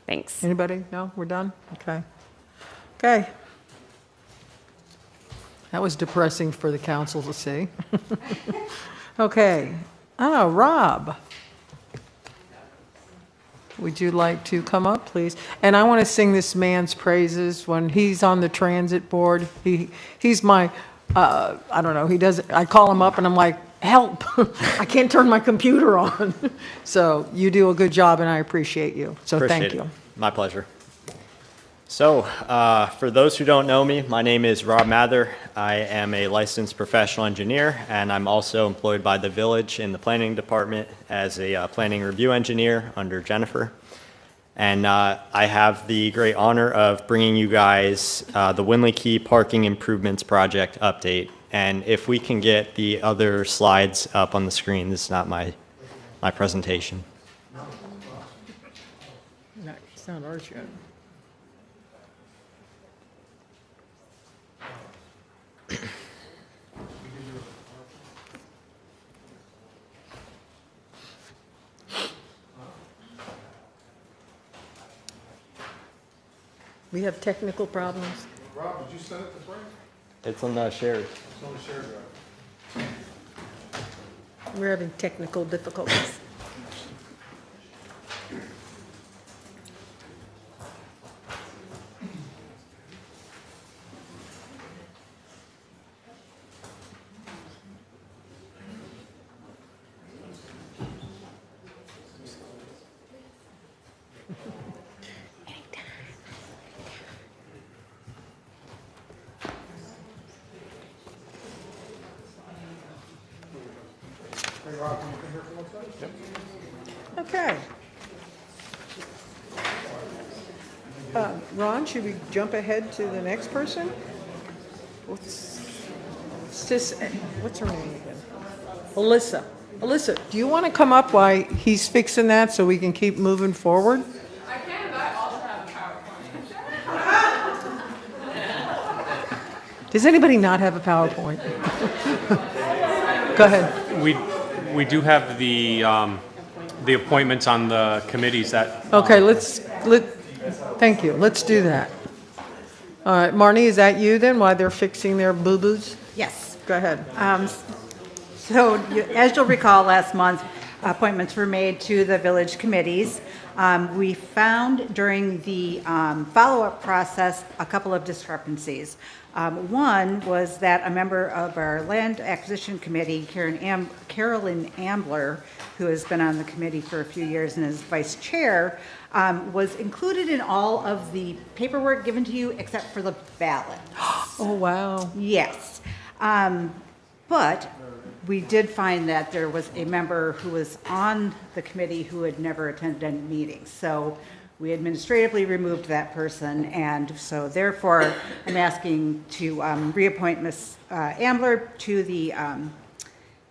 [SPEAKER 11] Thanks.
[SPEAKER 1] Anybody? No, we're done? Okay. Okay. That was depressing for the council to see. Okay. Oh, Rob. Would you like to come up, please? And I want to sing this man's praises when he's on the transit board. He's my, I don't know, I call him up and I'm like, help, I can't turn my computer on. So you do a good job and I appreciate you. So thank you.
[SPEAKER 13] My pleasure. So, for those who don't know me, my name is Rob Mather. I am a licensed professional engineer, and I'm also employed by the village in the planning department as a planning review engineer under Jennifer. And I have the great honor of bringing you guys the Winley Key Parking Improvements Project update. And if we can get the other slides up on the screen, this is not my presentation.
[SPEAKER 1] No, it's not ours yet. We have technical problems.
[SPEAKER 10] Rob, did you send it to Frank?
[SPEAKER 13] It's on the shared.
[SPEAKER 10] It's on the shared drive.
[SPEAKER 1] We're having technical difficulties. Okay. Ron, should we jump ahead to the next person? What's her name again? Alyssa. Alyssa, do you want to come up while he's fixing that so we can keep moving forward?
[SPEAKER 14] I can, but I also have a PowerPoint.
[SPEAKER 1] Does anybody not have a PowerPoint? Go ahead.
[SPEAKER 15] We do have the appointments on the committees that.
[SPEAKER 1] Okay, thank you. Let's do that. All right, Marnie, is that you then, while they're fixing their boo-boos?
[SPEAKER 2] Yes.
[SPEAKER 1] Go ahead.
[SPEAKER 2] As you'll recall, last month, appointments were made to the village committees. We found during the follow-up process a couple of discrepancies. One was that a member of our land acquisition committee, Carolyn Ambler, who has been on the committee for a few years and is vice chair, was included in all of the paperwork given to you except for the ballot.
[SPEAKER 1] Oh, wow.
[SPEAKER 2] Yes. But we did find that there was a member who was on the committee who had never attended any meetings. So we administratively removed that person, and so therefore I'm asking to reappoint Ms. Ambler to the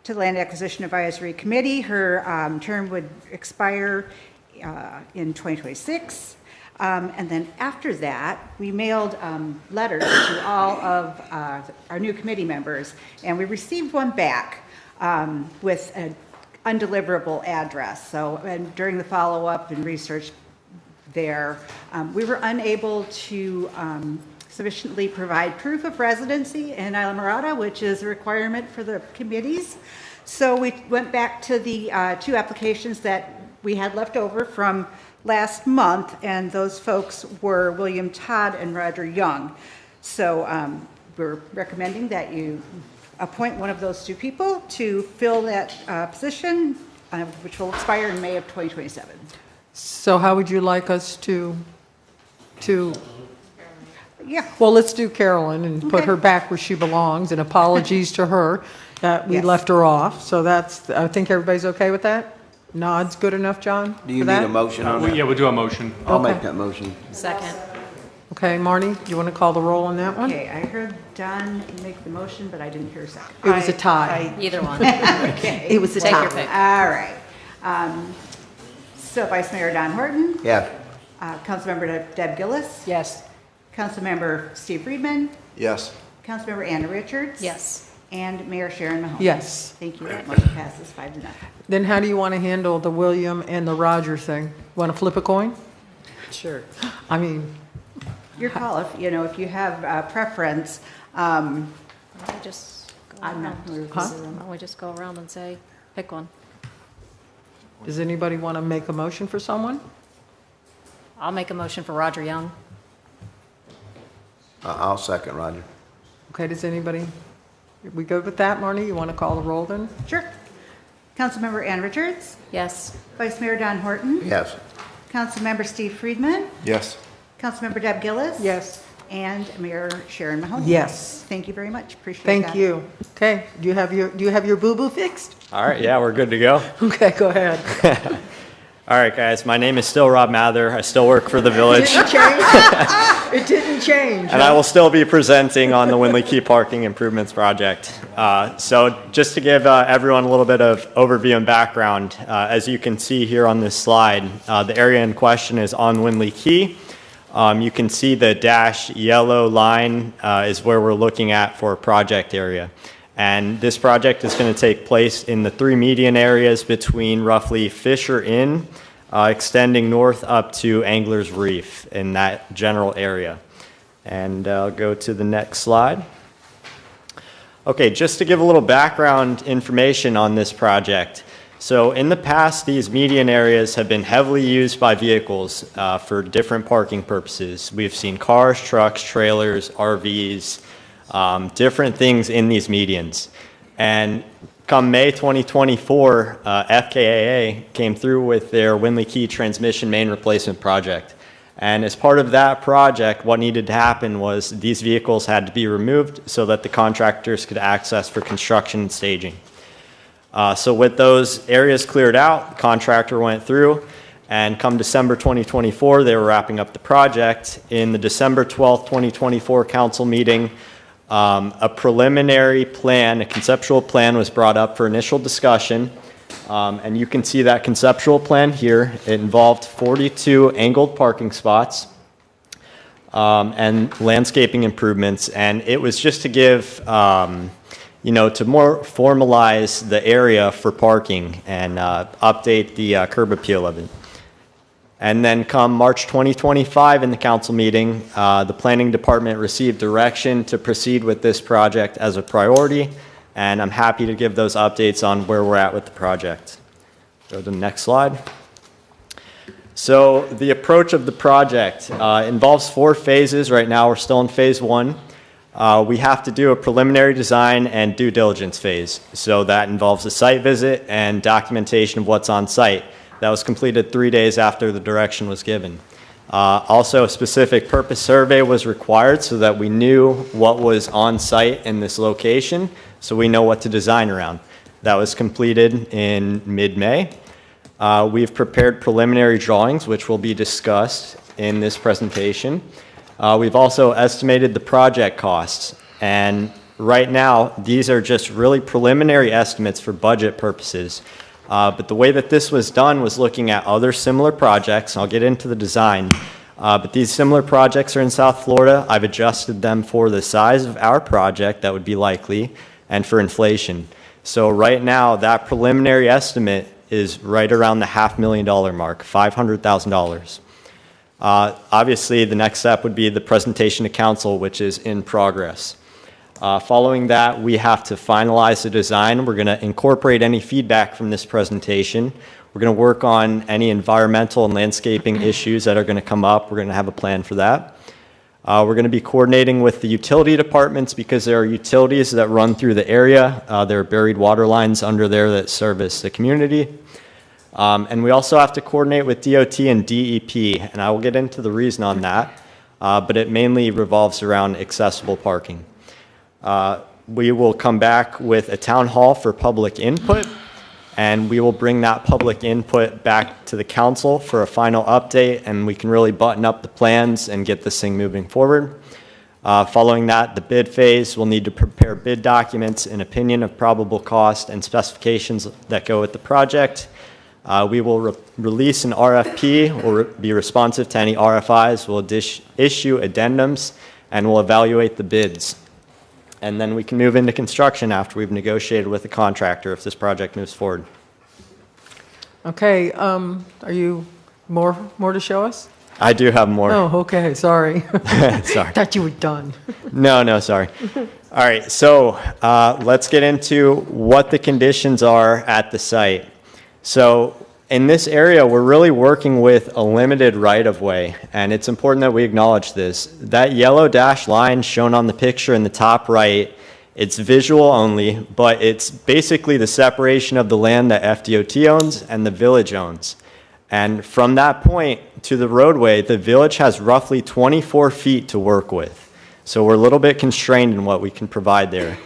[SPEAKER 2] Land Acquisition Advisory Committee. Her term would expire in 2026. And then after that, we mailed letters to all of our new committee members, and we received one back with an undeliverable address. So, and during the follow-up and research there, we were unable to sufficiently provide proof of residency in Islamorada, which is a requirement for the committees. So we went back to the two applications that we had left over from last month, and those folks were William Todd and Roger Young. So we're recommending that you appoint one of those two people to fill that position, which will expire in May of 2027.
[SPEAKER 1] So how would you like us to?
[SPEAKER 2] Yeah.
[SPEAKER 1] Well, let's do Carolyn and put her back where she belongs, and apologies to her that we left her off. So I think everybody's okay with that? Nods good enough, John?
[SPEAKER 8] Do you
[SPEAKER 1] for
[SPEAKER 8] need
[SPEAKER 1] that?
[SPEAKER 8] a motion on that?
[SPEAKER 15] Yeah, we'll do a motion.
[SPEAKER 8] I'll
[SPEAKER 1] Okay.
[SPEAKER 8] make that motion.
[SPEAKER 14] Second.
[SPEAKER 1] Okay, Marnie, do you want to call the roll on that one?
[SPEAKER 2] Okay, I heard Don make the motion, but I didn't hear a second.
[SPEAKER 1] It was a tie.
[SPEAKER 14] Either one.
[SPEAKER 2] Okay.
[SPEAKER 1] It was a
[SPEAKER 14] Take
[SPEAKER 1] tie.
[SPEAKER 14] your pick.
[SPEAKER 2] All right. So Vice Mayor Don Horton,
[SPEAKER 8] Yeah.
[SPEAKER 2] Councilmember Deb Gillis,
[SPEAKER 1] Yes.
[SPEAKER 2] Councilmember Steve Friedman,
[SPEAKER 10] Yes.
[SPEAKER 2] Councilmember Anna Richards.
[SPEAKER 14] Yes.
[SPEAKER 2] and Mayor Sharon Mahoney.
[SPEAKER 1] Yes.
[SPEAKER 2] Thank you. That motion passes 5-0.
[SPEAKER 1] Then how do you want to handle the William and the Roger thing? Want to flip a coin?
[SPEAKER 7] Sure.
[SPEAKER 1] I mean,
[SPEAKER 2] Your call, if you have preference.
[SPEAKER 16] Why don't we just go
[SPEAKER 2] I'm not
[SPEAKER 16] around?
[SPEAKER 2] familiar with
[SPEAKER 16] Why
[SPEAKER 2] this.
[SPEAKER 16] don't we just go around and say, pick one?
[SPEAKER 1] does anybody want to make a motion for someone?
[SPEAKER 16] I'll make a motion for Roger Young.
[SPEAKER 8] I'll second, Roger.
[SPEAKER 1] Okay, does anybody, we good with that, Marnie? You want to call the roll then?
[SPEAKER 2] Sure. Councilmember Ann Richards,
[SPEAKER 16] Yes.
[SPEAKER 2] Vice Mayor Don Horton,
[SPEAKER 8] Yes.
[SPEAKER 2] Councilmember Steve Friedman,
[SPEAKER 10] Yes.
[SPEAKER 2] Councilmember Deb Gillis.
[SPEAKER 1] Yes.
[SPEAKER 2] And Mayor Sharon Mahoney.
[SPEAKER 1] Yes.
[SPEAKER 2] Thank you very much. Appreciate that.
[SPEAKER 1] Thank you. Okay, do you have your boo-boo fixed?
[SPEAKER 13] All right, yeah, we're good to go.
[SPEAKER 1] Okay, go ahead.
[SPEAKER 13] All right, guys, my name is still Rob Mather. I still work for the village.
[SPEAKER 1] Didn't change? It didn't change.
[SPEAKER 13] And I will still be presenting on the Windley Key Parking Improvements Project. So just to give everyone a little bit of overview and background, as you can see here on this slide, the area in question is on Windley Key. You can see the dashed yellow line is where we're looking at for a project area. And this project is going to take place in the 3 median areas between roughly Fisher Inn, extending north up to Angler's Reef in that general area. And I'll go to the next slide. Okay, just to give a little background information on this project. So in the past, these median areas have been heavily used by vehicles for different parking purposes. We've seen cars, trucks, trailers, RVs, different things in these medians. And come May 2024, FKAA came through with their Windley Key transmission main replacement project. And as part of that project, what needed to happen was these vehicles had to be removed so that the contractors could access for construction and staging. So with those areas cleared out, the contractor went through, and come December 2024, they were wrapping up the project. In the December 12th, 2024 council meeting, a preliminary plan, a conceptual plan was brought up for initial discussion. And you can see that conceptual plan here. It involved 42 angled parking spots and landscaping improvements. And it was just to give, to more formalize the area for parking and update the curb appeal of it. And then come March 2025 in the council meeting, the planning department received direction to proceed with this project as a priority, and I'm happy to give those updates on where we're at with the project. Go to the next slide. So the approach of the project involves 4 phases. Right now we're still in phase 1. We have to do a preliminary design and due diligence phase. So that involves a site visit and documentation of what's on site. That was completed 3 days after the direction was given. Also, a specific purpose survey was required so that we knew what was on site in this location, so we know what to design around. That was completed in mid-May. We've prepared preliminary drawings, which will be discussed in this presentation. We've also estimated the project costs, and right now, these are just really preliminary estimates for budget purposes. But the way that this was done was looking at other similar projects. I'll get into the design. But these similar projects are in South Florida. I've adjusted them for the size of our project that would be likely and for inflation. So right now, that preliminary estimate is right around the $500,000 mark, $500,000. Obviously, the next step would be the presentation to council, which is in progress. Following that, we have to finalize the design. We're going to incorporate any feedback from this presentation. We're going to work on any environmental and landscaping issues that are going to come up. We're going to have a plan for that. We're going to be coordinating with the utility departments because there are utilities that run through the area. There are buried water lines under there that service the community. And we also have to coordinate with DOT and DEP, and I will get into the reason on that, but it mainly revolves around accessible parking. We will come back with a town hall for public input, and we will bring that public input back to the council for a final update, and we can really button up the plans and get this thing moving forward. Following that, the bid phase, we'll need to prepare bid documents, an opinion of probable cost, and specifications that go with the project. We will release an RFP, we'll be responsive to any RFIs, we'll issue addendums, and we'll evaluate the bids. and then we can move into construction after we've negotiated with the contractor if this project moves forward.
[SPEAKER 1] Okay, are you more to show us?
[SPEAKER 13] I do have more.
[SPEAKER 1] Oh, okay, sorry.
[SPEAKER 13] Sorry.
[SPEAKER 1] Thought you were done.
[SPEAKER 13] No, sorry. All right, so let's get into what the conditions are at the site. So in this area, we're really working with a limited right-of-way, and it's important that we acknowledge this. That yellow dashed line shown on the picture in the top right, it's visual only, but it's basically the separation of the land that FDOT owns and the village owns. And from that point to the roadway, the village has roughly 24 feet to work with. So we're a little bit constrained in what we can provide there.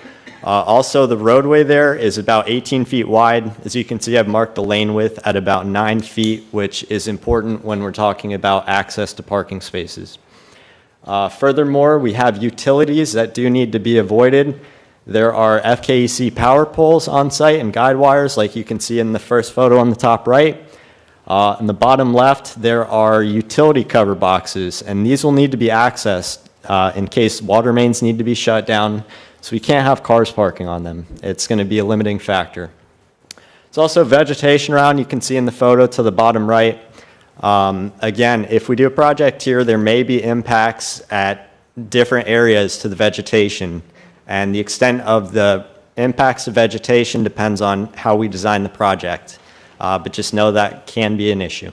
[SPEAKER 13] Also, the roadway there is about 18 feet wide. As you can see, I've marked the lane width at about 9 feet, which is important when we're talking about access to parking spaces. Furthermore, we have utilities that do need to be avoided. There are FKEC power poles on site and guide wires, like you can see in the first photo on the top right. In the bottom left, there are utility cover boxes, and these will need to be accessed in case water mains need to be shut down, so we can't have cars parking on them. It's going to be a limiting factor. There's also vegetation around. You can see in the photo to the bottom right. Again, if we do a project here, there may be impacts at different areas to the vegetation, and the extent of the impacts to vegetation depends on how we design the project. But just know that can be an issue.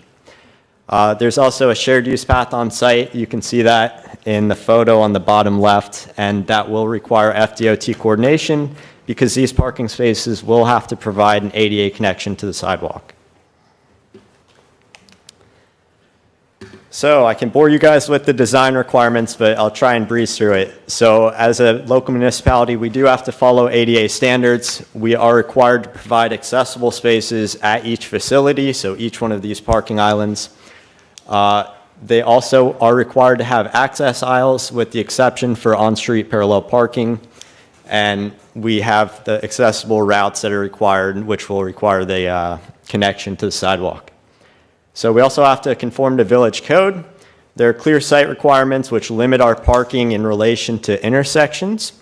[SPEAKER 13] There's also a shared use path on site. You can see that in the photo on the bottom left, and that will require FDOT coordination because these parking spaces will have to provide an ADA connection to the sidewalk. So I can bore you guys with the design requirements, but I'll try and breeze through it. So as a local municipality, we do have to follow ADA standards. We are required to provide accessible spaces at each facility, so each one of these parking islands. They also are required to have access aisles with the exception for on-street parallel parking. And we have the accessible routes that are required, which will require the connection to the sidewalk. So we also have to conform to village code. There are clear site requirements which limit our parking in relation to intersections.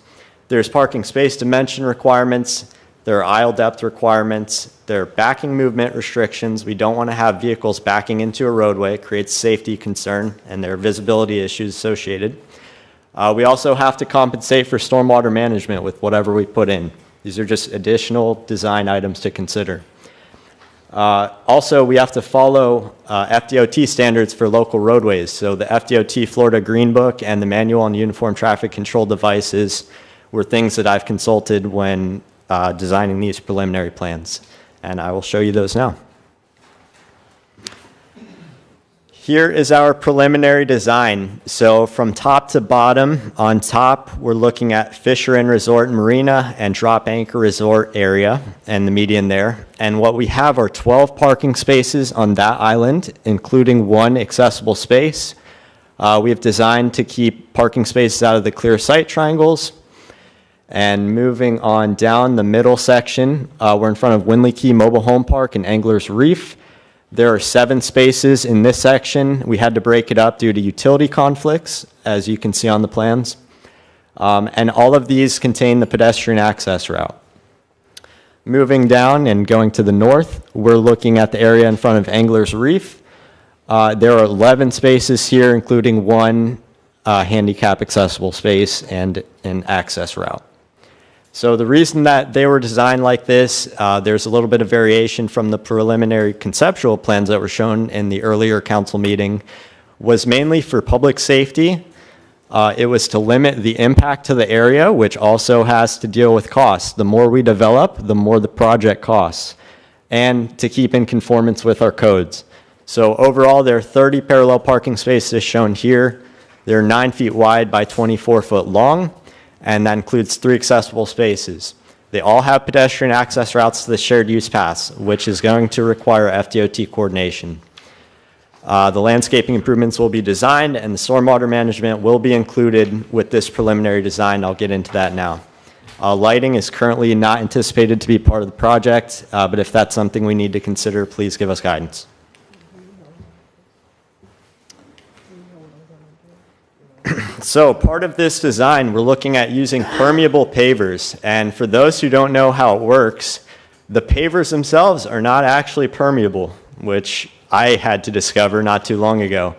[SPEAKER 13] There's parking space dimension requirements. There are aisle depth requirements. There are backing movement restrictions. We don't want to have vehicles backing into a roadway. It creates safety concern, and there are visibility issues associated. We also have to compensate for stormwater management with whatever we put in. These are just additional design items to consider. Also, we have to follow FDOT standards for local roadways. So the FDOT Florida Green Book and the Manual on Uniform Traffic Control Devices were things that I've consulted when designing these preliminary plans. And I will show you those now. Here is our preliminary design. So from top to bottom, on top, we're looking at Fisher Inn Resort and Marina and Drop Anchor Resort area and the median there. And what we have are 12 parking spaces on that island, including one accessible space. We have designed to keep parking spaces out of the clear sight triangles. And moving on down the middle section, we're in front of Windley Key Mobile Home Park and Angler's Reef. There are 7 spaces in this section. We had to break it up due to utility conflicts, as you can see on the plans. And all of these contain the pedestrian access route. Moving down and going to the north, we're looking at the area in front of Angler's Reef. There are 11 spaces here, including one handicap accessible space and an access route. So the reason that they were designed like this, there's a little bit of variation from the preliminary conceptual plans that were shown in the earlier council meeting, was mainly for public safety. It was to limit the impact to the area, which also has to deal with costs. The more we develop, the more the project costs, and to keep in conformance with our codes. So overall, there are 30 parallel parking spaces shown here. They're 9 feet wide by 24 foot long, and that includes 3 accessible spaces. They all have pedestrian access routes to the shared use paths, which is going to require FDOT coordination. The landscaping improvements will be designed, and the stormwater management will be included with this preliminary design. I'll get into that now. Lighting is currently not anticipated to be part of the project, but if that's something we need to consider, please give us guidance. So part of this design, we're looking at using permeable pavers. And for those who don't know how it works, the pavers themselves are not actually permeable, which I had to discover not too long ago.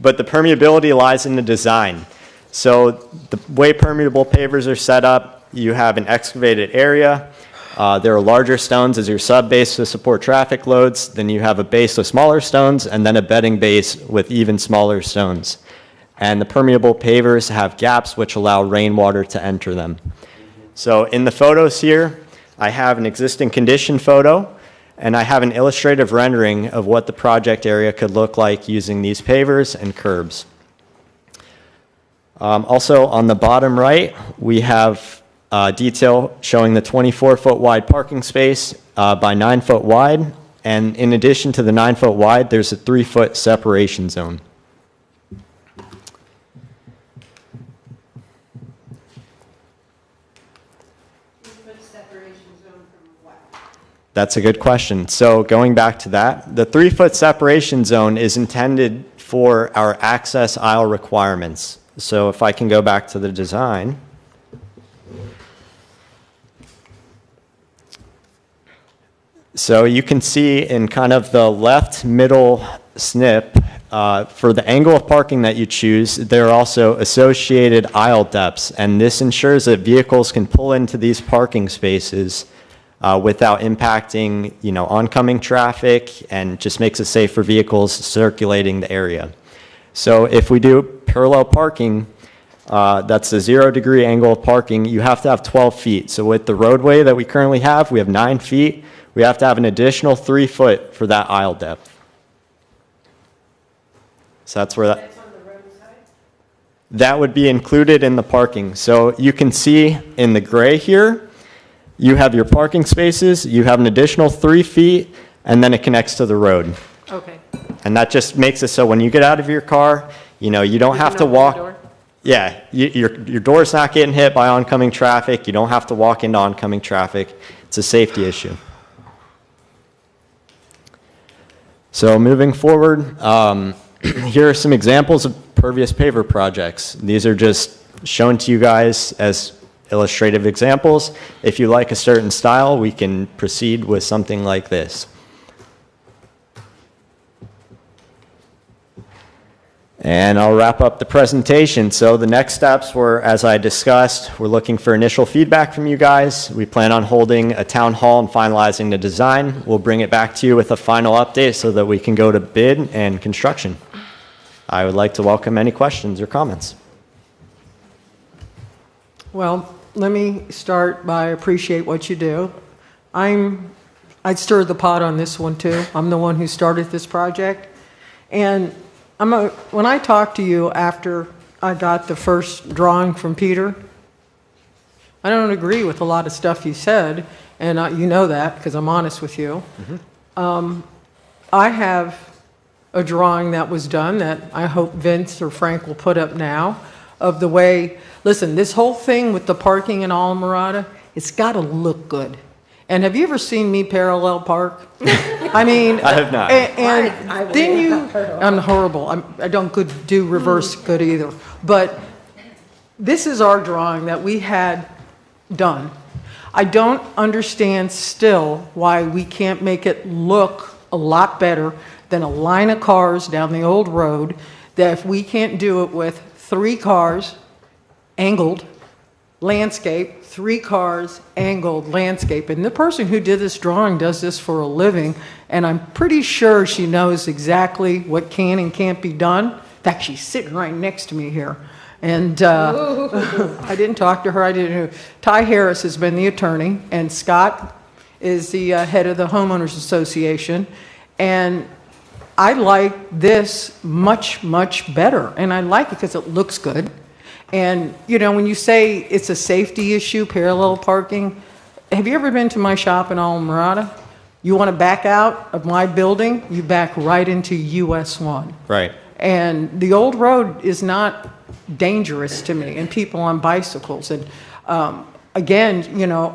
[SPEAKER 13] But the permeability lies in the design. So the way permeable pavers are set up, you have an excavated area. There are larger stones as your sub-base to support traffic loads. Then you have a base of smaller stones, and then a bedding base with even smaller stones. And the permeable pavers have gaps which allow rainwater to enter them. So in the photos here, I have an existing condition photo, and I have an illustrative rendering of what the project area could look like using these pavers and curbs. Also on the bottom right, we have detail showing the 24-foot wide parking space by 9-foot wide. And in addition to the 9-foot wide, there's a 3-foot separation zone. That's a good question. So going back to that, the 3-foot separation zone is intended for our access aisle requirements. So if I can go back to the design. So you can see in kind of the left middle snip, for the angle of parking that you choose, there are also associated aisle depths, and this ensures that vehicles can pull into these parking spaces without impacting, oncoming traffic, and just makes it safe for vehicles circulating the area. So if we do parallel parking, that's a 0-degree angle of parking, you have to have 12 feet. So with the roadway that we currently have, we have 9 feet. We have to have an additional 3 foot for that aisle depth. So that's where that would be included in the parking. So you can see in the gray here, you have your parking spaces, you have an additional 3 feet, and then it connects to the road.
[SPEAKER 7] Okay.
[SPEAKER 13] And that just makes it so when you get out of your car, you don't have to walk. Yeah, your door's not getting hit by oncoming traffic. You don't have to walk into oncoming traffic. It's a safety issue. So moving forward, here are some examples of pervious paver projects. These are just shown to you guys as illustrative examples. If you like a certain style, we can proceed with something like this. And I'll wrap up the presentation. So the next steps were, as I discussed, we're looking for initial feedback from you guys. We plan on holding a town hall and finalizing the design. We'll bring it back to you with a final update so that we can go to bid and construction. I would like to welcome any questions or comments.
[SPEAKER 1] Well, let me start by appreciate what you do. I stirred the pot on this one too. I'm the one who started this project. And when I talked to you after I got the first drawing from Peter, I don't agree with a lot of stuff you said, and you know that because I'm honest with you. Mm-hmm. I have a drawing that was done that I hope Vince or Frank will put up now of the way, listen, this whole thing with the parking in Alamorada, it's got to look good. And have you ever seen me parallel park? I mean,
[SPEAKER 13] I have not.
[SPEAKER 1] And then I'm horrible. I don't do reverse good either. But this is our drawing that we had done. I don't understand still why we can't make it look a lot better than a line of cars down the old road, that if we can't do it with 3 cars, angled, landscape, 3 cars, angled, landscape. And the person who did this drawing does this for a living, and I'm pretty sure she knows exactly what can and can't be done. In fact, she's sitting right next to me here. And I didn't talk to her. I didn't know. Ty Harris has been the attorney, and Scott is the head of the Homeowners Association. And I like this much, much better. And I like it because it looks good. And, when you say it's a safety issue, parallel parking, have you ever been to my shop in Alamorada? You want to back out of my building, you back right into US 1.
[SPEAKER 13] Right.
[SPEAKER 1] And the old road is not dangerous to me, and people on bicycles. And again,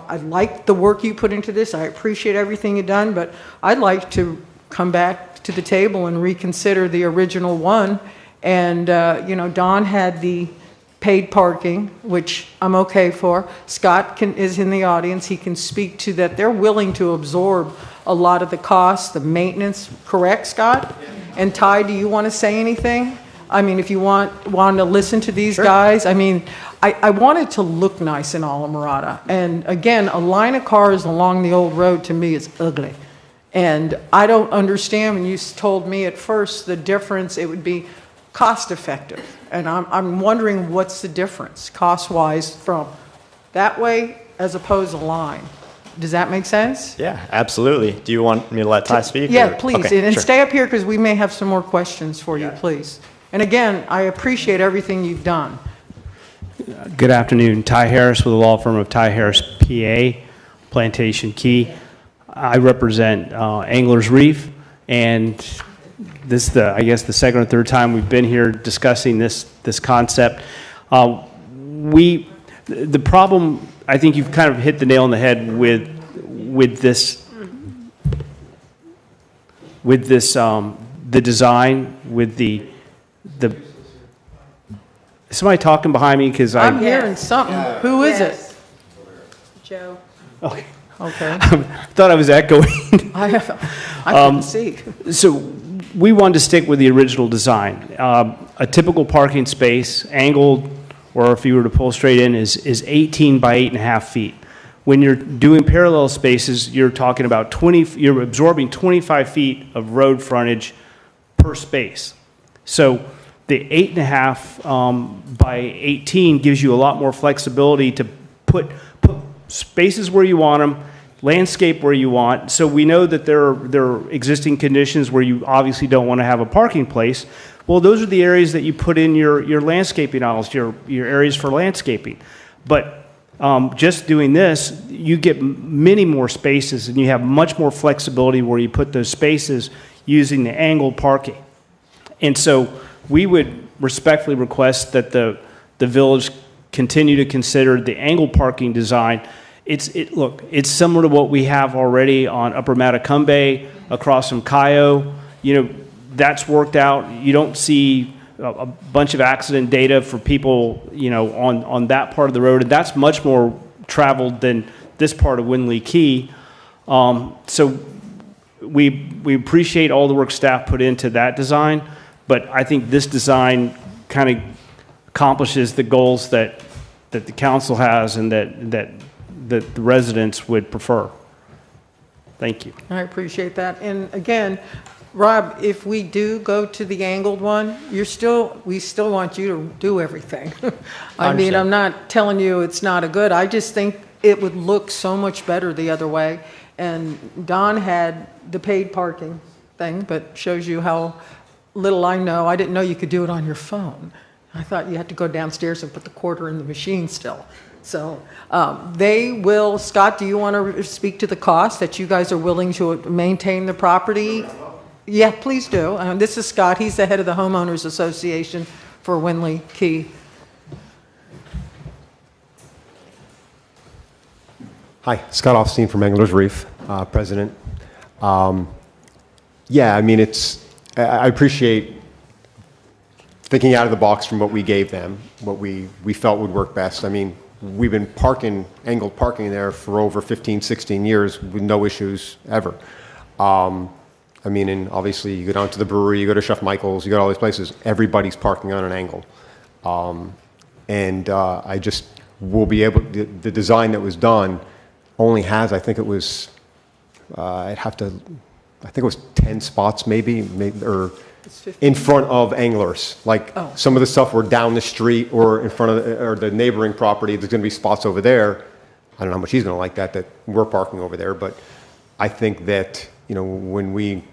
[SPEAKER 1] I like the work you put into this. I appreciate everything you've done, but I'd like to come back to the table and reconsider the original one And, Don had the paid parking, which I'm okay for. Scott is in the audience. He can speak to that. They're willing to absorb a lot of the costs, the maintenance. Correct, Scott? And Ty, do you want to say anything? I mean, if you want to listen to these guys, I mean, I want it to look nice in Alamorada. And again, a line of cars along the old road to me is ugly. And I don't understand when you told me at first the difference, it would be cost effective. And I'm wondering what's the difference cost-wise from that way as opposed to line. Does that make sense?
[SPEAKER 13] Yeah, absolutely. Do you want me to let Ty speak?
[SPEAKER 1] Yeah,
[SPEAKER 13] or-
[SPEAKER 1] please.
[SPEAKER 13] Okay,
[SPEAKER 1] And
[SPEAKER 13] sure.
[SPEAKER 1] stay up here because we may have some more questions for you, please. And again, I appreciate everything you've done.
[SPEAKER 17] Good afternoon. Ty Harris with the law firm of Ty Harris, PA, Plantation Key. I represent Anglers Reef, and this is I guess the second or third time we've been here discussing this concept. The problem, I think you've kind of hit the nail on the head with this the design with the somebody talking behind me because
[SPEAKER 1] I'm hearing something. Who is it?
[SPEAKER 7] Joe.
[SPEAKER 17] Okay.
[SPEAKER 1] Okay.
[SPEAKER 17] I thought I was echoing.
[SPEAKER 1] I couldn't see.
[SPEAKER 17] So we wanted to stick with the original design. A typical parking space, angled, or if you were to pull straight in, is 18 by 8.5 feet. When you're doing parallel spaces, you're talking about you're absorbing 25 feet of road frontage per space. So the 8.5 by 18 gives you a lot more flexibility to put spaces where you want them, landscape where you want. So we know that there are existing conditions where you obviously don't want to have a parking place. Well, those are the areas that you put in your landscaping aisles, your areas for landscaping. But just doing this, you get many more spaces and you have much more flexibility where you put those spaces using the angled parking. And so we would respectfully request that the village continue to consider the angled parking design. Look, it's similar to what we have already on Upper Matacumbe, across from Cayo. That's worked out. You don't see a bunch of accident data for people, on that part of the road, and that's much more traveled than this part of Winley Key. So we appreciate all the work staff put into that design, but I think this design kind of accomplishes the goals that the council has and that the residents would prefer. Thank you.
[SPEAKER 1] I appreciate that. And again, Rob, if we do go to the angled one, we still want you to do everything. I mean, I'm not telling you it's not a good. I just think it would look so much better the other way. And Don had the paid parking thing, but shows you how little I know. I didn't know you could do it on your phone. I thought you had to go downstairs and put the quarter in the machine still. So they will, Scott, do you want to speak to the cost that you guys are willing to maintain the property? Yeah, please do. This is Scott. He's the head of the Homeowners Association for Winley Key.
[SPEAKER 18] Hi, Scott Offstein from Anglers Reef, president. Yeah, I mean, I appreciate thinking out of the box from what we gave them, what we felt would work best. I mean, we've been angled parking there for over 15, 16 years with no issues ever. I mean, and obviously you go down to the brewery, you go to Chef Michael's, you go to all these places, everybody's parking on an angle. I just will be able, the design that was done only has, I think it was, I think it was 10 spots maybe or in front of anglers. Like some of the stuff were down the street or in front of or the neighboring property, there's going to be spots over there. I don't know how much he's going to like that we're parking over there, but I think that, when we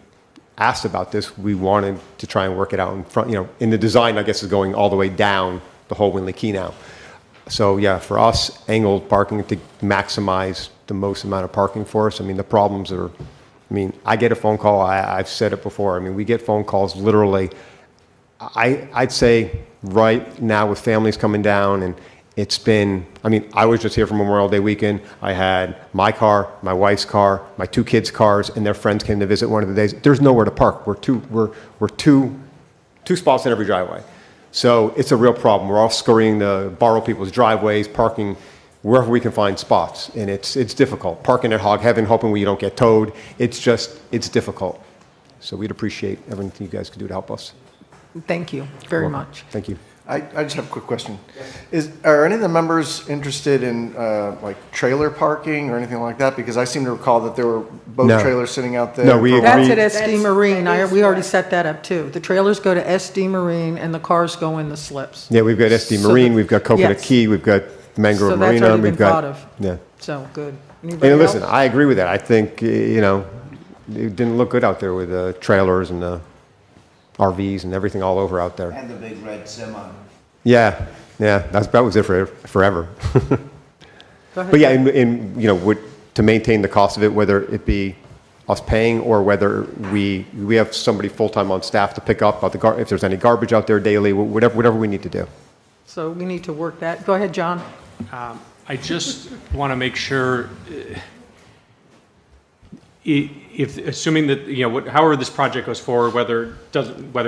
[SPEAKER 18] asked about this, we wanted to try and work it out in front, in the design, I guess, is going all the way down the whole Winley Key now. So yeah, for us, angled parking to maximize the most amount of parking for us. I mean, the problems are, I get a phone call, I've said it before, we get phone calls literally, I'd say right now with families coming down, and it's been, I was just here for Memorial Day weekend. I had my car, my wife's car, my two kids' cars, and their friends came to visit one of the days. There's nowhere to park. We're too 2 spots in every driveway. So it's a real problem. We're all scurrying to borrow people's driveways, parking wherever we can find spots, and it's difficult. Parking at Hog Heaven, hoping we don't get towed. It's difficult. So we'd appreciate everything you guys could do to help us.
[SPEAKER 1] Thank you very much.
[SPEAKER 18] Thank you.
[SPEAKER 10] I just have a quick question. Are any of the members interested in like trailer parking or anything like that? Because I seem to recall that there were boat
[SPEAKER 18] No.
[SPEAKER 10] trailers sitting out there.
[SPEAKER 18] No, we
[SPEAKER 10] for-
[SPEAKER 18] agree.
[SPEAKER 1] That's at SD Marine. We already set that up too. The trailers go to SD Marine and the cars go in the slips.
[SPEAKER 18] Yeah, we've got SD
[SPEAKER 1] So
[SPEAKER 18] Marine,
[SPEAKER 1] the-
[SPEAKER 18] we've got Coconut
[SPEAKER 1] yes.
[SPEAKER 18] Key, we've got Mangrove
[SPEAKER 1] So that's
[SPEAKER 18] Marina,
[SPEAKER 1] already
[SPEAKER 18] we've
[SPEAKER 1] been
[SPEAKER 18] got.
[SPEAKER 1] thought of.
[SPEAKER 18] Yeah.
[SPEAKER 1] So, good. Anybody
[SPEAKER 18] And listen,
[SPEAKER 1] else?
[SPEAKER 18] I agree with that. I think, it didn't look good out there with the trailers and the RVs and everything all over out there.
[SPEAKER 8] And the big red semi.
[SPEAKER 18] Yeah, that was it for forever.
[SPEAKER 1] Go ahead.
[SPEAKER 18] But yeah, to maintain the cost of it, whether it be us paying or whether we have somebody full-time on staff to pick up if there's any garbage out there daily, whatever we need to do.
[SPEAKER 1] So we need to work that. Go ahead, John.
[SPEAKER 15] I just want to make sure, if assuming that, however this project goes forward, whether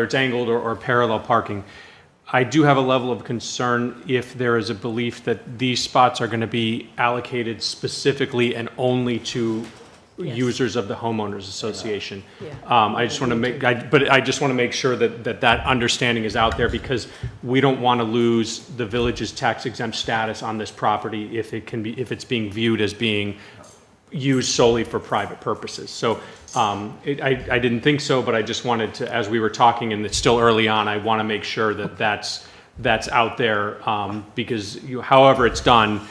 [SPEAKER 15] it's angled or parallel parking, I do have a level of concern if there is a belief that these spots are going to be allocated specifically and only to users of the homeowners association. I just want to make sure that understanding is out there, because we don't want to lose the village's tax exempt status on this property if it's being viewed as being used solely for private purposes. So I didn't think so, but I just wanted to, as we were talking, and it's still early on, I want to make sure that that's out there, because however it's done,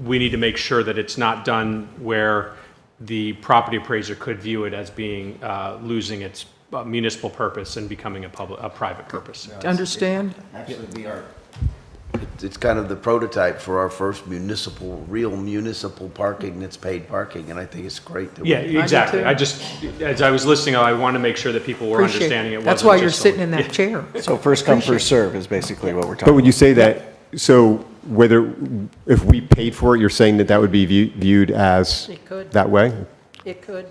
[SPEAKER 15] we need to make sure that it's not done where the property appraiser could view it as being losing its municipal purpose and becoming a private purpose.
[SPEAKER 1] Understand?
[SPEAKER 8] Actually, it's kind of the prototype for our first real municipal parking that's paid parking, and I think it's great.
[SPEAKER 15] Yeah, exactly. As I was listening, I wanted to make sure that people were
[SPEAKER 1] Appreciate
[SPEAKER 15] understanding it.
[SPEAKER 1] That's
[SPEAKER 15] wasn't
[SPEAKER 1] why you're
[SPEAKER 15] just
[SPEAKER 1] sitting in that chair.
[SPEAKER 10] So first come, first serve is basically what we're talking
[SPEAKER 18] But when you
[SPEAKER 10] about.
[SPEAKER 18] say that, so if we paid for it, you're saying that would be viewed as
[SPEAKER 7] It could.
[SPEAKER 18] that way?
[SPEAKER 7] It could.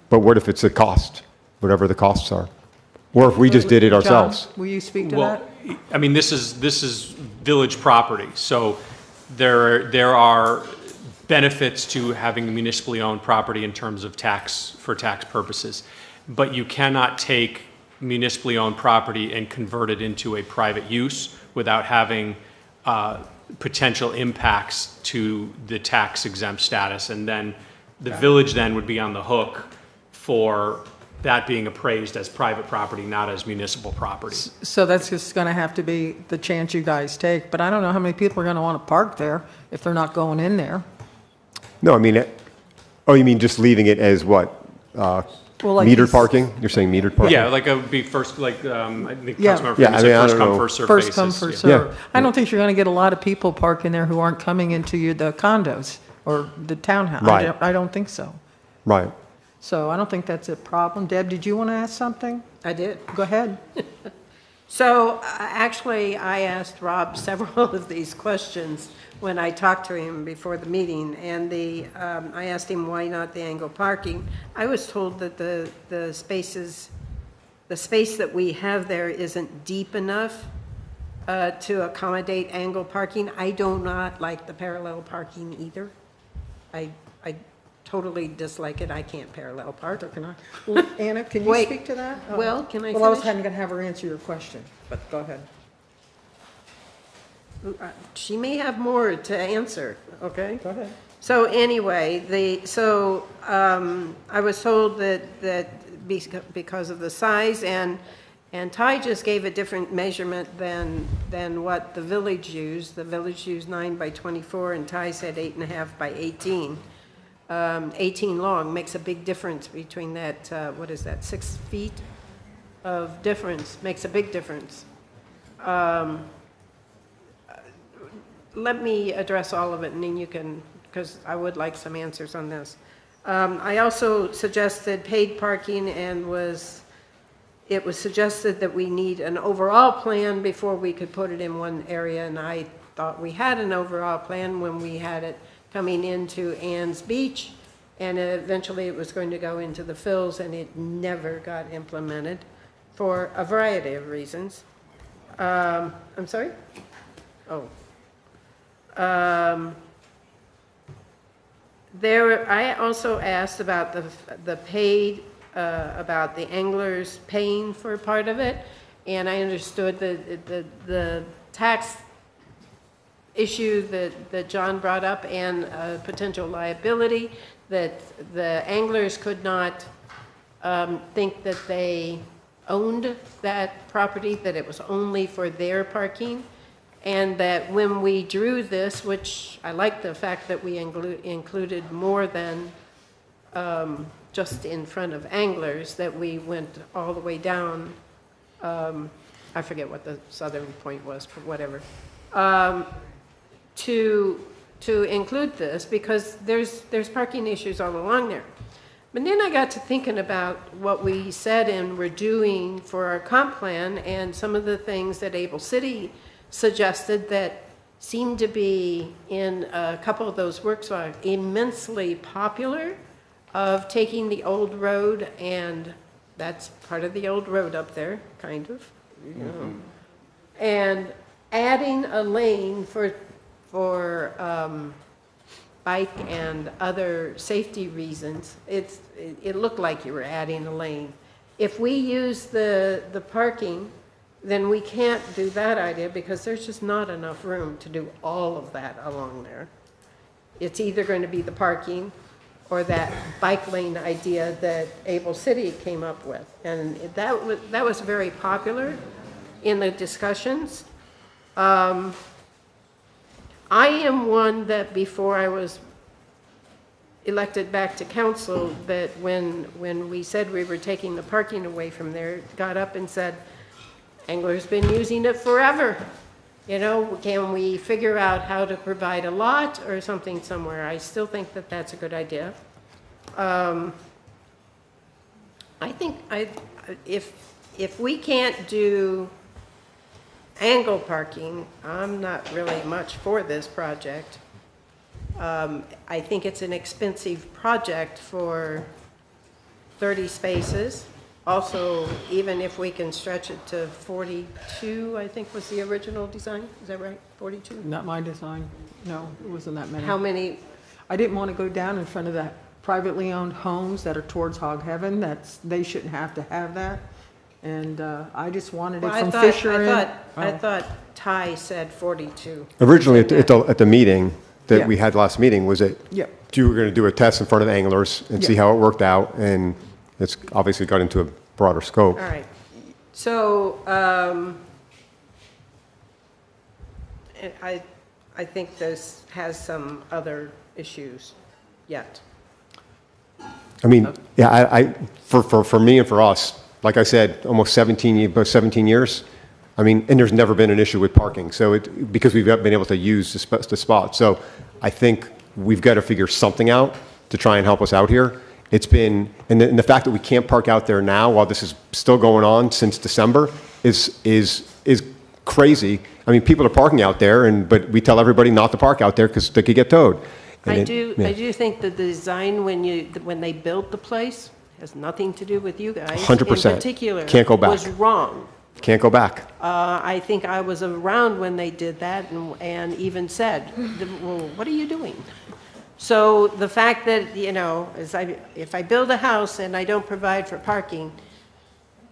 [SPEAKER 18] But what if it's a cost, whatever the costs are? Or if we just did it ourselves?
[SPEAKER 1] John, will you speak to
[SPEAKER 15] Well,
[SPEAKER 1] that?
[SPEAKER 15] I mean, this is village property, so there are benefits to having a municipally owned property in terms of tax purposes, but you cannot take municipally owned property and convert it into a private use without having potential impacts to the tax exempt status, and then the village then would be on the hook for that being appraised as private property, not as municipal property.
[SPEAKER 1] So that's just going to have to be the chance you guys take. But I don't know how many people are going to want to park there if they're not going in there.
[SPEAKER 18] No, I mean, you mean just leaving it as what?
[SPEAKER 1] Like
[SPEAKER 18] Metered
[SPEAKER 1] these-
[SPEAKER 18] parking? You're saying metered parking?
[SPEAKER 15] Yeah, like it would be first, I think
[SPEAKER 1] Yeah.
[SPEAKER 15] Councilmember
[SPEAKER 18] Yeah,
[SPEAKER 15] Freeman
[SPEAKER 18] I
[SPEAKER 15] said
[SPEAKER 18] mean, I
[SPEAKER 15] first
[SPEAKER 18] don't
[SPEAKER 15] come,
[SPEAKER 18] know.
[SPEAKER 15] first served
[SPEAKER 1] First
[SPEAKER 15] basis.
[SPEAKER 1] come, first
[SPEAKER 15] Yeah.
[SPEAKER 1] serve. I don't think you're going to get a lot of people parking there who aren't coming into the condos or the townhouse.
[SPEAKER 18] Right.
[SPEAKER 1] I don't think so.
[SPEAKER 18] Right.
[SPEAKER 1] So I don't think that's a problem. Deb, did you want to ask something?
[SPEAKER 7] I did.
[SPEAKER 1] Go ahead.
[SPEAKER 7] So actually, I asked Rob several of these questions when I talked to him before the meeting, and I asked him why not the angle parking. I was told that the space that we have there isn't deep enough to accommodate angle parking. I do not like the parallel parking either. I totally dislike it. I can't parallel park.
[SPEAKER 1] Can I? Well, Anna, can you
[SPEAKER 7] Wait.
[SPEAKER 1] speak to that?
[SPEAKER 7] Well, can I
[SPEAKER 1] Well, I was
[SPEAKER 7] finish?
[SPEAKER 1] going to have her answer your question, but go ahead.
[SPEAKER 7] She may have more to answer, okay?
[SPEAKER 1] Go ahead.
[SPEAKER 7] So anyway, I was told that because of the size, and Ty just gave a different measurement than what the village used. The village used 9 by 24, and Ty said 8.5 by 18. 18 long makes a big difference between that, what is that, 6 feet of difference, makes a big difference. Let me address all of it, and then you can, because I would like some answers on this. I also suggested paid parking, and it was suggested that we need an overall plan before we could put it in one area, and I thought we had an overall plan when we had it coming into Ann's Beach, and eventually it was going to go into the Phils, and it never got implemented for a variety of reasons. I'm sorry? Oh. I also asked about the paid, about the anglers paying for part of it, and I understood the tax issue that John brought up and potential liability, that the anglers could not think that they owned that property, that it was only for their parking, and that when we drew this, which I like the fact that we included more than just in front of anglers, that we went all the way down, I forget what the southern point was, but whatever, to include this, because there's parking issues all along there. But then I got to thinking about what we said and were doing for our comp plan, and some of the things that Able City suggested that seemed to be in a couple of those works are immensely popular, of taking the old road, and that's part of the old road up there, kind of, you know, and adding a lane for bike and other safety reasons. It looked like you were adding a lane. If we use the parking, then we can't do that idea, because there's just not enough room to do all of that along there. It's either going to be the parking or that bike lane idea that Able City came up with. And that was very popular in the discussions. I am one that before I was elected back to council, that when we said we were taking the parking away from there, got up and said, Angler's been using it forever. You know, can we figure out how to provide a lot or something somewhere? I still think that that's a good idea. I think if we can't do angle parking, I'm not really much for this project. I think it's an expensive project for 30 spaces. Also, even if we can stretch it to 42, I think was the original design. Is that right? 42?
[SPEAKER 1] Not my design. No, it wasn't that many.
[SPEAKER 7] How many?
[SPEAKER 1] I didn't want to go down in front of the privately owned homes that are towards Hog Heaven. They shouldn't have to have that. And I just wanted it from Fisher.
[SPEAKER 7] I thought Ty said 42.
[SPEAKER 18] Originally, at the meeting that
[SPEAKER 1] Yeah.
[SPEAKER 18] we had last meeting, was that
[SPEAKER 1] Yeah.
[SPEAKER 18] you were going to do a test in front of anglers and see
[SPEAKER 1] Yeah.
[SPEAKER 18] how it worked out, and it's obviously got into a broader scope.
[SPEAKER 7] All right. So I think this has some other issues yet.
[SPEAKER 18] I mean, yeah, for me and for us, like I said, almost 17 years. I mean, and there's never been an issue with parking. So because we've been able to use the spot. So I think we've got to figure something out to try and help us out here. It's been, and the fact that we can't park out there now while this is still going on since December is crazy. I mean, people are parking out there, but we tell everybody not to park out there because they could get towed.
[SPEAKER 7] I do think that the design when they built the place has nothing to do with you guys.
[SPEAKER 18] 100%.
[SPEAKER 7] In particular.
[SPEAKER 18] Can't go back.
[SPEAKER 7] Was wrong.
[SPEAKER 18] Can't go back.
[SPEAKER 7] I think I was around when they did that and even said, well, what are you doing? So the fact that, you know, if I build a house and I don't provide for parking,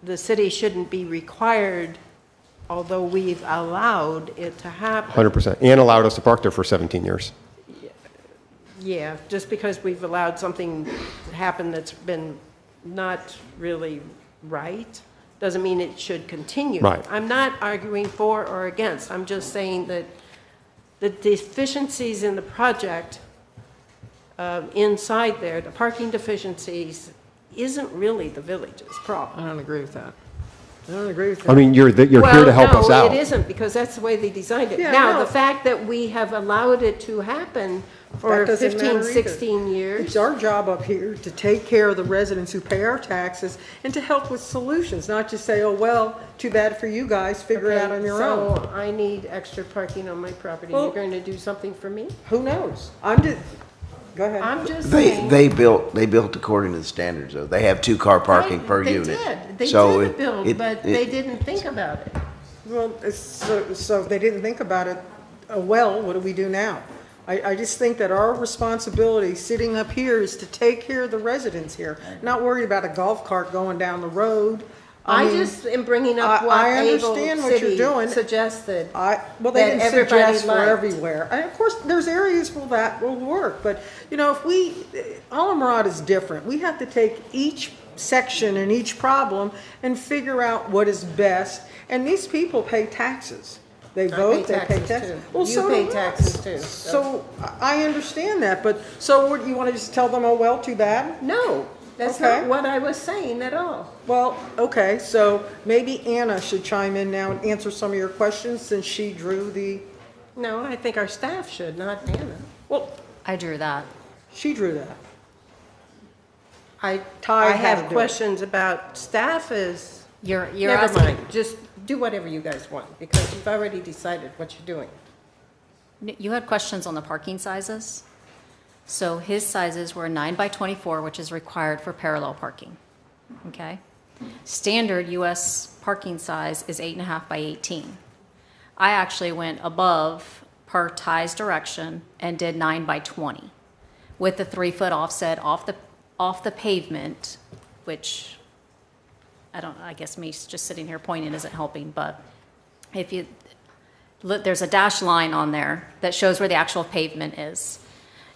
[SPEAKER 7] the city shouldn't be required, although we've allowed it to happen.
[SPEAKER 18] 100%. And allowed us to park there for 17 years.
[SPEAKER 7] Yeah, just because we've allowed something to happen that's been not really right, doesn't mean it should continue.
[SPEAKER 18] Right.
[SPEAKER 7] I'm not arguing for or against. I'm just saying that the deficiencies in the project inside there, the parking deficiencies, isn't really the village's problem.
[SPEAKER 1] I don't agree with that. I don't agree with that.
[SPEAKER 18] I mean, you're here to help us out.
[SPEAKER 7] No, it isn't, because that's the way they designed it.
[SPEAKER 1] Yeah,
[SPEAKER 7] Now,
[SPEAKER 1] no.
[SPEAKER 7] the fact that we have allowed it to happen for
[SPEAKER 1] That doesn't
[SPEAKER 7] 15,
[SPEAKER 1] matter either.
[SPEAKER 7] 16 years.
[SPEAKER 1] It's our job up here to take care of the residents who pay our taxes and to help with solutions, not just say, oh, well, too bad for you guys, figure it out on your own.
[SPEAKER 7] So I need extra parking on my property.
[SPEAKER 1] Well-
[SPEAKER 7] You're going to do something for me?
[SPEAKER 1] Who knows? Go ahead.
[SPEAKER 7] I'm just saying.
[SPEAKER 8] They built according to the standards, though. They have 2-car parking per unit.
[SPEAKER 7] They
[SPEAKER 8] So
[SPEAKER 7] did build, but
[SPEAKER 8] it-
[SPEAKER 7] they didn't think about it.
[SPEAKER 1] Well, so if they didn't think about it, well, what do we do now? I just think that our responsibility sitting up here is to take care of the residents here, not worry about a golf cart going down the road.
[SPEAKER 7] I
[SPEAKER 1] mean,
[SPEAKER 7] just am bringing up what
[SPEAKER 1] I
[SPEAKER 7] Able
[SPEAKER 1] understand what you're
[SPEAKER 7] City
[SPEAKER 1] doing.
[SPEAKER 7] suggested.
[SPEAKER 1] Well, they
[SPEAKER 7] that
[SPEAKER 1] didn't
[SPEAKER 7] everybody
[SPEAKER 1] suggest for
[SPEAKER 7] liked.
[SPEAKER 1] everywhere. And of course, there's areas where that will work, but, you know, if Alamorada is different. We have to take each section and each problem and figure out what is best. And these people pay taxes. They vote, they pay taxes. Well,
[SPEAKER 7] You
[SPEAKER 1] so
[SPEAKER 7] pay
[SPEAKER 1] do
[SPEAKER 7] taxes
[SPEAKER 1] us.
[SPEAKER 7] too.
[SPEAKER 1] So I understand that, but, so what, you want to just tell them, oh, well, too bad?
[SPEAKER 7] No, that's
[SPEAKER 1] Okay.
[SPEAKER 7] not what I was saying at all.
[SPEAKER 1] Well, okay, so maybe Anna should chime in now and answer some of your questions since she drew the,
[SPEAKER 7] No, I think our staff should, not Anna.
[SPEAKER 1] well,
[SPEAKER 16] I drew that.
[SPEAKER 1] she drew that.
[SPEAKER 7] I
[SPEAKER 1] had
[SPEAKER 7] have
[SPEAKER 1] to do it.
[SPEAKER 7] questions about staff is,
[SPEAKER 16] You're
[SPEAKER 7] never
[SPEAKER 16] asking.
[SPEAKER 7] mind. Just do whatever you guys want because you've already decided what you're doing.
[SPEAKER 16] You had questions on the parking sizes. So his sizes were 9 by 24, which is required for parallel parking. Okay? Standard US parking size is 8.5 by 18. I actually went above per Ty's direction and did 9 by 20 with the 3-foot offset off the pavement, which I guess me just sitting here pointing isn't helping, but if you look, there's a dashed line on there that shows where the actual pavement is.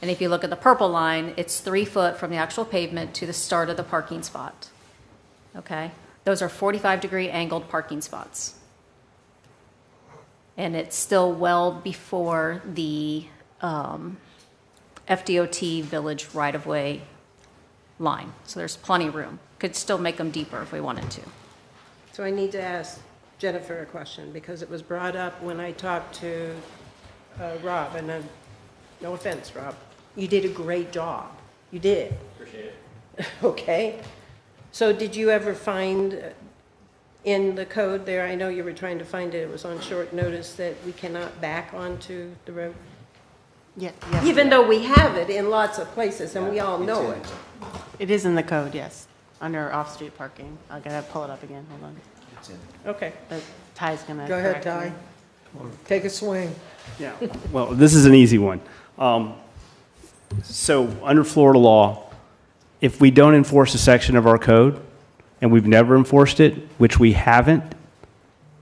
[SPEAKER 16] And if you look at the purple line, it's 3 foot from the actual pavement to the start of the parking spot. Okay? Those are 45-degree angled parking spots. And it's still well before the FDOT village right-of-way line. So there's plenty of room. Could still make them deeper if we wanted to.
[SPEAKER 7] So I need to ask Jennifer a question because it was brought up when I talked to Rob, and no offense, Rob, you did a great job. You did.
[SPEAKER 13] Appreciate it.
[SPEAKER 7] Okay. So did you ever find in the code there, I know you were trying to find it, it was on short notice, that we cannot back onto the road?
[SPEAKER 19] Yes.
[SPEAKER 7] Even though we have it in lots of places and we all know it.
[SPEAKER 19] It is in the code, yes, under off-street parking. I gotta pull it up again, hold on.
[SPEAKER 7] Okay.
[SPEAKER 19] But Ty's gonna
[SPEAKER 1] Go ahead,
[SPEAKER 19] correct
[SPEAKER 1] Ty.
[SPEAKER 19] me.
[SPEAKER 1] Take a swing.
[SPEAKER 17] Yeah, well, this is an easy one. So under Florida law, if we don't enforce a section of our code, and we've never enforced it, which we haven't,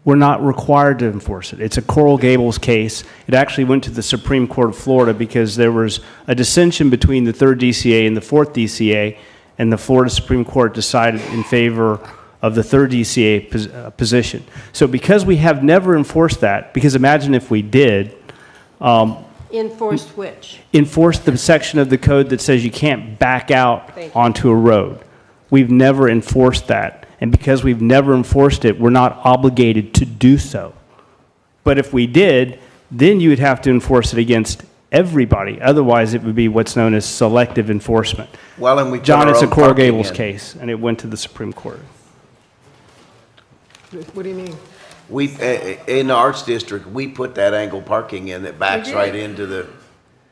[SPEAKER 17] we're not required to enforce it. It's a Coral Gables case. It actually went to the Supreme Court of Florida because there was a dissension between the 3rd DCA and the 4th DCA, and the Florida Supreme Court decided in favor of the 3rd DCA position. So because we have never enforced that, because imagine if we did,
[SPEAKER 7] Enforced which?
[SPEAKER 17] enforce the section of the code that says you can't back out
[SPEAKER 7] Thank you.
[SPEAKER 17] onto a road. We've never enforced that. And because we've never enforced it, we're not obligated to do so. But if we did, then you would have to enforce it against everybody. Otherwise, it would be what's known as selective enforcement.
[SPEAKER 8] Well, and we put
[SPEAKER 17] John,
[SPEAKER 8] our
[SPEAKER 17] it's a
[SPEAKER 8] own
[SPEAKER 17] Coral
[SPEAKER 8] parking
[SPEAKER 17] Gables
[SPEAKER 8] in.
[SPEAKER 17] case, and it went to the Supreme Court.
[SPEAKER 1] What do you mean?
[SPEAKER 8] We, in the Arts District, we put that angle parking in that backs
[SPEAKER 1] did.
[SPEAKER 8] right into the,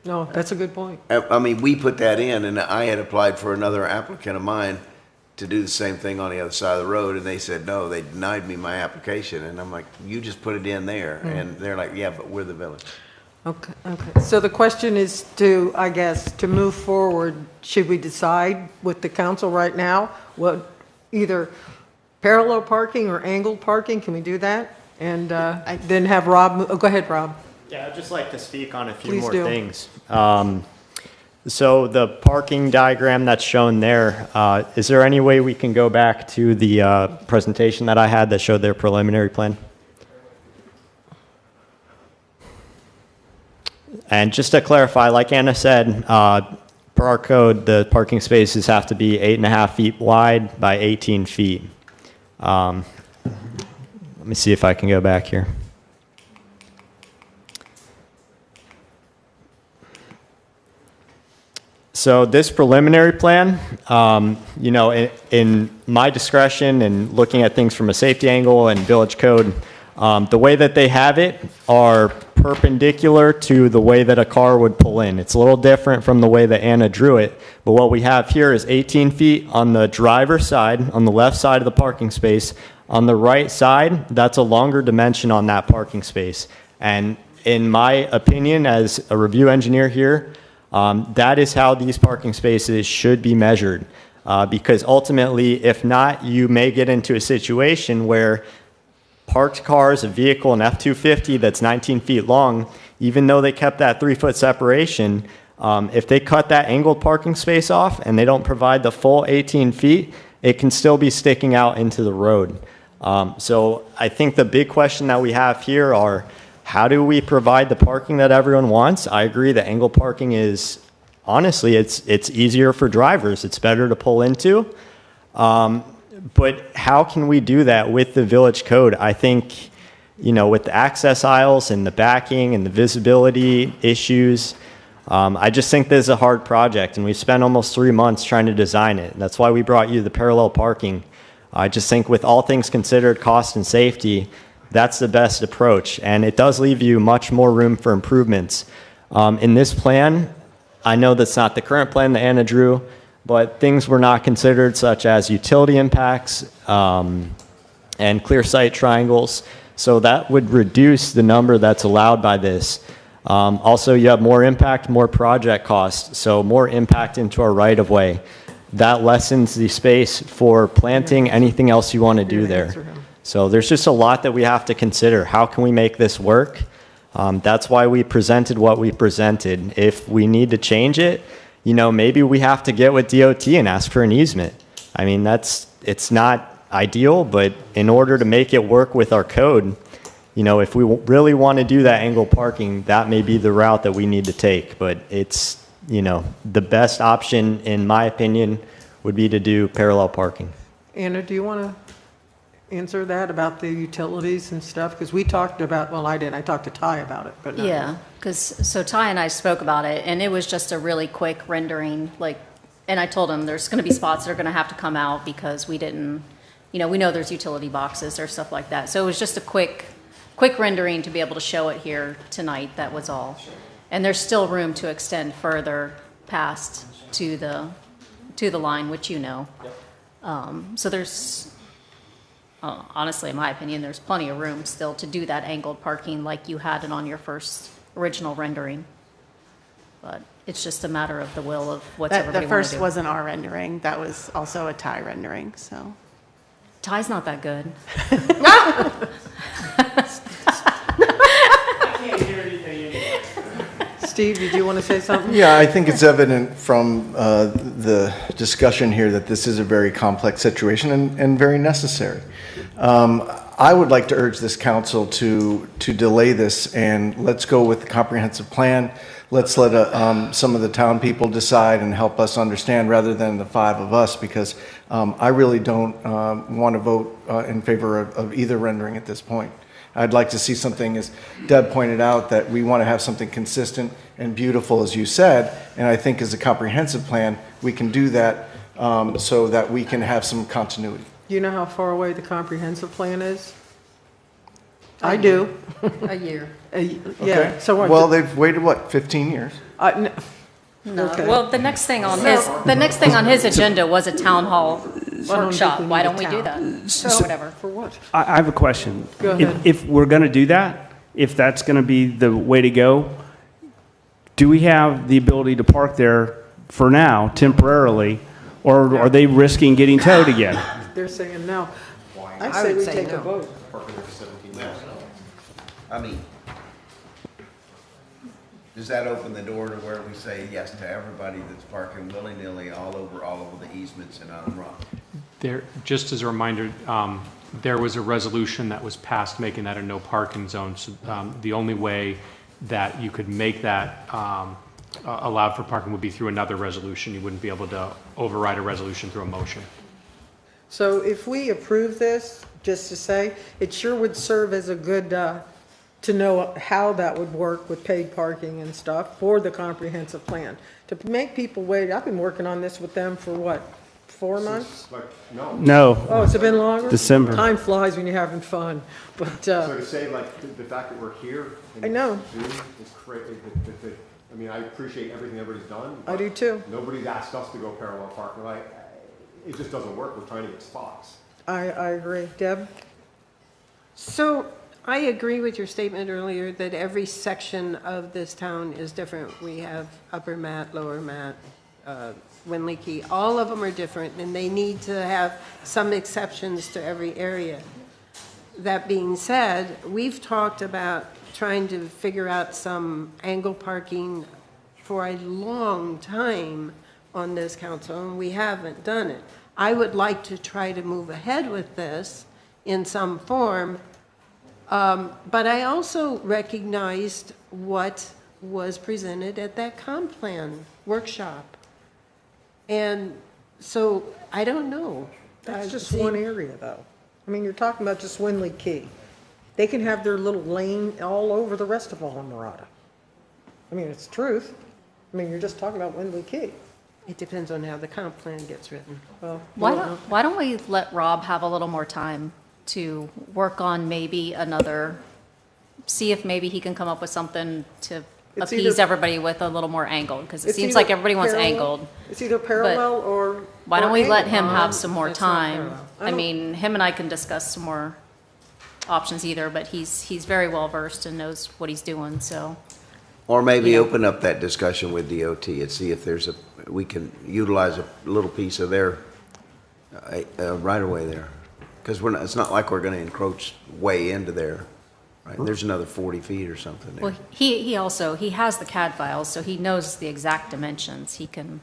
[SPEAKER 1] No, that's a good point.
[SPEAKER 8] I mean, we put that in, and I had applied for another applicant of mine to do the same thing on the other side of the road, and they said, no, they denied me my application, and I'm like, you just put it in there, and they're like, yeah, but we're the village.
[SPEAKER 1] Okay, okay. So the question is to, I guess, to move forward, should we decide with the council right now, what, either parallel parking or angled parking, can we do that? And then have Rob, go ahead, Rob.
[SPEAKER 13] Yeah, I'd just like to speak on a few
[SPEAKER 1] Please
[SPEAKER 13] more
[SPEAKER 1] do.
[SPEAKER 13] things. So the parking diagram that's shown there, is there any way we can go back to the presentation that I had that showed their preliminary plan? And just to clarify, like Anna said, per our code, the parking spaces have to be 8.5 feet wide by 18 feet. Let me see if I can go back here. So this preliminary plan, you know, in my discretion and looking at things from a safety angle and village code, the way that they have it are perpendicular to the way that a car would pull in. It's a little different from the way that Anna drew it, but what we have here is 18 feet on the driver's side, on the left side of the parking space. On the right side, that's a longer dimension on that parking space. And in my opinion, as a review engineer here, that is how these parking spaces should be measured. Because ultimately, if not, you may get into a situation where parked cars, a vehicle, an F-250 that's 19 feet long, even though they kept that 3-foot separation, if they cut that angled parking space off and they don't provide the full 18 feet, it can still be sticking out into the road. So I think the big question that we have here are, how do we provide the parking that everyone wants? I agree that angled parking is, honestly, it's easier for drivers. It's better to pull into. But how can we do that with the village code? I think, with the access aisles and the backing and the visibility issues, I just think this is a hard project, and we've spent almost 3 months trying to design it. That's why we brought you the parallel parking. I just think with all things considered, cost and safety, that's the best approach, and it does leave you much more room for improvements. In this plan, I know that's not the current plan that Anna drew, but things were not considered, such as utility impacts and clear sight triangles. So that would reduce the number that's allowed by this. Also, you have more impact, more project costs, so more impact into our right-of-way. That lessens the space for planting anything else you want to do there. So there's just a lot that we have to consider. How can we make this work? That's why we presented what we presented. If we need to change it, maybe we have to get with DOT and ask for an easement. I mean, it's not ideal, but in order to make it work with our code, if we really want to do that angled parking, that may be the route that we need to take. But it's, the best option, in my opinion, would be to do parallel parking.
[SPEAKER 1] Anna, do you want to answer that about the utilities and stuff? Because we talked about, well, I didn't. I talked to Ty about it, but not
[SPEAKER 16] Yeah, so Ty and I spoke about it, and it was just a really quick rendering, and I told him there's going to be spots that are going to have to come out because we didn't, we know there's utility boxes or stuff like that. So it was just a quick rendering to be able to show it here tonight, that was all. And there's still room to extend further past to the line, which so there's, honestly, in my opinion, there's plenty of room still to do that angled parking like you had it on your first original rendering. But it's just a matter of the will of what's everybody
[SPEAKER 19] The
[SPEAKER 16] want to
[SPEAKER 19] first
[SPEAKER 16] do.
[SPEAKER 19] wasn't our rendering. That was also a Thai rendering, so.
[SPEAKER 16] Ty's not that good.
[SPEAKER 1] Steve, did you want to say something?
[SPEAKER 10] Yeah, I think it's evident from the discussion here that this is a very complex situation and very necessary. I would like to urge this council to delay this, and let's go with the comprehensive plan. Let's let some of the town people decide and help us understand rather than the 5 of us, because I really don't want to vote in favor of either rendering at this point. I'd like to see something, as Deb pointed out, that we want to have something consistent and beautiful, as you said, and I think as a comprehensive plan, we can do that so that we can have some continuity.
[SPEAKER 1] Do you know how far away the comprehensive plan is? I do.
[SPEAKER 16] A year.
[SPEAKER 1] Yeah, so what?
[SPEAKER 10] Well, they've waited, what, 15 years?
[SPEAKER 16] No.
[SPEAKER 1] Okay.
[SPEAKER 16] Well, the next thing on his agenda was a town hall workshop. Why don't we do that? Or whatever.
[SPEAKER 1] For what?
[SPEAKER 17] I have a question.
[SPEAKER 1] Go ahead.
[SPEAKER 17] If we're going to do that, if that's going to be the way to go, do we have the ability to park there for now, temporarily, or are they risking getting towed again?
[SPEAKER 1] They're saying no. I
[SPEAKER 7] I
[SPEAKER 1] say
[SPEAKER 7] would
[SPEAKER 1] we
[SPEAKER 7] say
[SPEAKER 1] take a
[SPEAKER 7] no.
[SPEAKER 1] vote.
[SPEAKER 8] I mean, does that open the door to where we say yes to everybody that's parking willy-nilly all over the easements in Island Rock?
[SPEAKER 15] There, just as a reminder, there was a resolution that was passed making that a no parking zone. So the only way that you could make that allowed for parking would be through another resolution. You wouldn't be able to override a resolution through a motion.
[SPEAKER 1] So if we approve this, just to say, it sure would serve as a good, to know how that would work with paid parking and stuff for the comprehensive plan. To make people wait, I've been working on this with them for what, 4 months?
[SPEAKER 17] No.
[SPEAKER 1] Oh, has it been longer?
[SPEAKER 17] December.
[SPEAKER 1] Time flies when you're having fun, but,
[SPEAKER 18] So to say, like, the fact that we're here. and
[SPEAKER 1] I know.
[SPEAKER 18] Zoom is crazy. I mean, I appreciate everything everybody's done.
[SPEAKER 1] I do too.
[SPEAKER 18] Nobody's asked us to go parallel parking. Like, it just doesn't work. We're trying to get spots.
[SPEAKER 1] I agree. Deb?
[SPEAKER 7] So I agree with your statement earlier that every section of this town is different. We have Upper Matt, Lower Matt, Winley Key. All of them are different, and they need to have some exceptions to every area. That being said, we've talked about trying to figure out some angle parking for a long time on this council, and we haven't done it. I would like to try to move ahead with this in some form, but I also recognized what was presented at that comp plan workshop. And so, I don't know.
[SPEAKER 1] That's just one area, though. I mean, you're talking about just Winley Key. They can have their little lane all over the rest of Almirada. I mean, it's the truth. I mean, you're just talking about Winley Key.
[SPEAKER 7] It depends on how the comp plan gets written. Well,
[SPEAKER 16] Why don't we let Rob have a little more time to work on maybe another, see if maybe he can come up with something to
[SPEAKER 1] It's
[SPEAKER 16] appease
[SPEAKER 1] either-
[SPEAKER 16] everybody with a little more angled, because it
[SPEAKER 1] It's
[SPEAKER 16] seems
[SPEAKER 1] either
[SPEAKER 16] like everybody wants
[SPEAKER 1] parallel-
[SPEAKER 16] angled.
[SPEAKER 1] It's either parallel or.
[SPEAKER 16] Why don't
[SPEAKER 1] or
[SPEAKER 16] we let
[SPEAKER 1] angled.
[SPEAKER 16] him have some more
[SPEAKER 1] It's not
[SPEAKER 16] time?
[SPEAKER 1] parallel.
[SPEAKER 16] I
[SPEAKER 1] don't-
[SPEAKER 16] mean, him and I can discuss some more options either, but he's very well versed and knows what he's doing, so.
[SPEAKER 8] Or maybe open up that discussion with DOT and see if we can utilize a little piece of their right of way there. Because it's not like we're going to encroach way into there, right? There's another 40 feet or something there.
[SPEAKER 16] Well, he also, he has the CAD files, so he knows the exact dimensions. He can,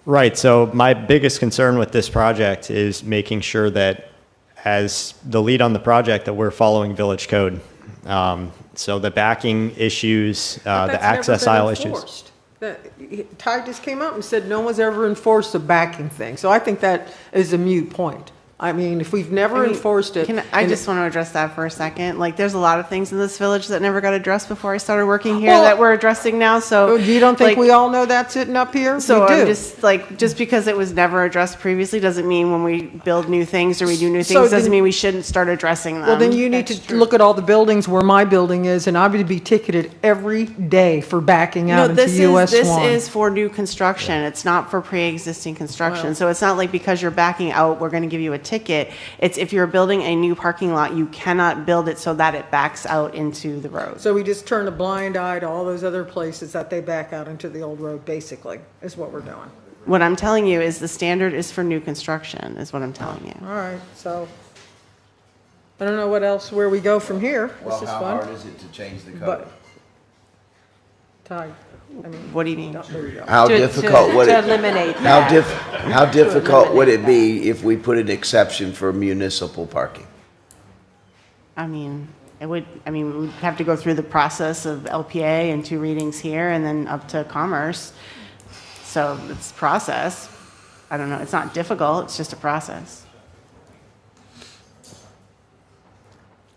[SPEAKER 13] Right, so my biggest concern with this project is making sure that as the lead on the project that we're following village code. So the backing issues,
[SPEAKER 1] But
[SPEAKER 13] the
[SPEAKER 1] that's
[SPEAKER 13] access
[SPEAKER 1] never been
[SPEAKER 13] aisle issues.
[SPEAKER 1] enforced. Ty just came up and said no one's ever enforced the backing thing. So I think that is a moot point. I mean, if we've never enforced it.
[SPEAKER 19] I
[SPEAKER 1] and
[SPEAKER 19] just want to address that for a second. Like, there's a lot of things in this village that never got addressed before I started working here
[SPEAKER 1] Well-
[SPEAKER 19] that we're addressing now, so.
[SPEAKER 1] You don't think
[SPEAKER 19] like,
[SPEAKER 1] we all know that sitting up here?
[SPEAKER 19] So
[SPEAKER 1] We
[SPEAKER 19] I'm
[SPEAKER 1] do.
[SPEAKER 19] just, like, just because it was never addressed previously doesn't mean when we build new things or we do new
[SPEAKER 1] So
[SPEAKER 19] things, doesn't
[SPEAKER 1] then-
[SPEAKER 19] mean we shouldn't start addressing them.
[SPEAKER 1] Well, then you need to look at all the buildings where my building is, and I would be ticketed every day for backing out into US 1.
[SPEAKER 19] This is for new construction. It's not for pre-existing construction.
[SPEAKER 1] Well-
[SPEAKER 19] So it's not like because you're backing out, we're going to give you a ticket. It's if you're building a new parking lot, you cannot build it so that it backs out into the road.
[SPEAKER 1] So we just turn a blind eye to all those other places that they back out into the old road, basically, is what we're doing.
[SPEAKER 19] What I'm telling you is the standard is for new construction, is what I'm telling you.
[SPEAKER 1] All right, so I don't know what else, where we go from here. This
[SPEAKER 8] Well,
[SPEAKER 1] is
[SPEAKER 8] how
[SPEAKER 1] fun.
[SPEAKER 8] hard is it to change the code?
[SPEAKER 1] But, Ty, I mean.
[SPEAKER 19] What do you mean?
[SPEAKER 1] There you go.
[SPEAKER 8] How difficult would
[SPEAKER 7] to
[SPEAKER 8] it?
[SPEAKER 7] eliminate
[SPEAKER 8] How
[SPEAKER 7] that.
[SPEAKER 8] how difficult would it be if we put an exception for municipal parking?
[SPEAKER 19] I mean, we'd have to go through the process of LPA and 2 readings here and then up to Commerce. So it's process. I don't know, it's not difficult, it's just a process.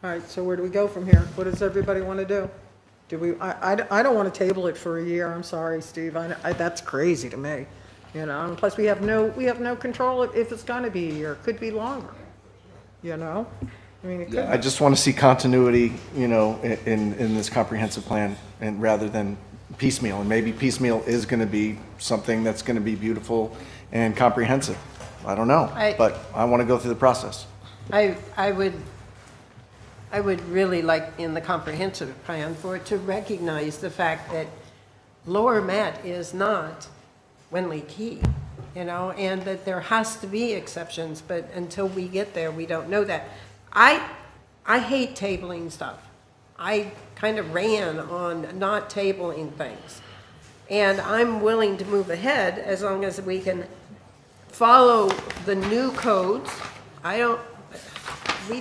[SPEAKER 1] All right, so where do we go from here? What does everybody want to do? Do we, I don't want to table it for a year, I'm sorry, Steve, that's crazy to me. You know, and plus we have no control if it's going to be a year, it could be longer, you know? I mean, it could.
[SPEAKER 10] I just want to see continuity, you know, in this comprehensive plan, and rather than piecemeal. And maybe piecemeal is going to be something that's going to be beautiful and comprehensive. I don't know, but I want to go through the process.
[SPEAKER 7] I would really like in the comprehensive plan for it to recognize the fact that Lower Matt is not Winley Key, you know, and that there has to be exceptions, but until we get there, we don't know that. I hate tabling stuff. I kind of ran on not tabling things. And I'm willing to move ahead as long as we can follow the new codes. We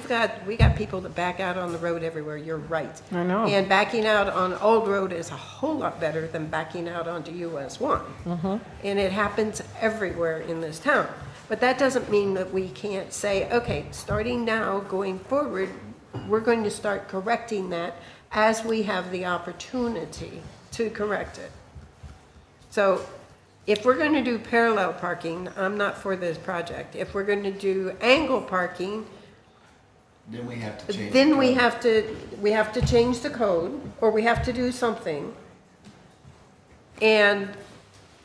[SPEAKER 7] got people that back out on the road everywhere, you're right.
[SPEAKER 1] I know.
[SPEAKER 7] And backing out on Old Road is a whole lot better than backing out onto US 1. And it happens everywhere in this town. But that doesn't mean that we can't say, okay, starting now, going forward, we're going to start correcting that as we have the opportunity to correct it. So if we're going to do parallel parking, I'm not for this project. If we're going to do angle parking,
[SPEAKER 8] Then we have to change.
[SPEAKER 7] then we have to change the code, or we have to do something. And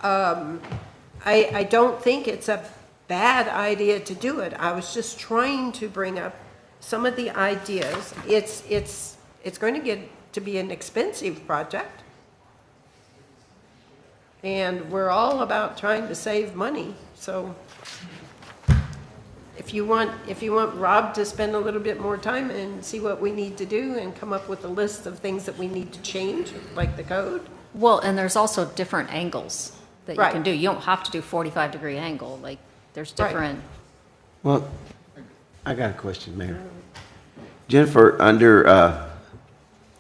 [SPEAKER 7] I don't think it's a bad idea to do it. I was just trying to bring up some of the ideas. It's going to get to be an expensive project. And we're all about trying to save money, so if you want Rob to spend a little bit more time and see what we need to do and come up with a list of things that we need to change, like the code.
[SPEAKER 16] Well, and there's also different angles that you
[SPEAKER 7] Right.
[SPEAKER 16] can do. You don't have to do 45-degree angle, like, there's
[SPEAKER 7] Right.
[SPEAKER 16] different.
[SPEAKER 8] Well, I got a question, Mayor. Jennifer, under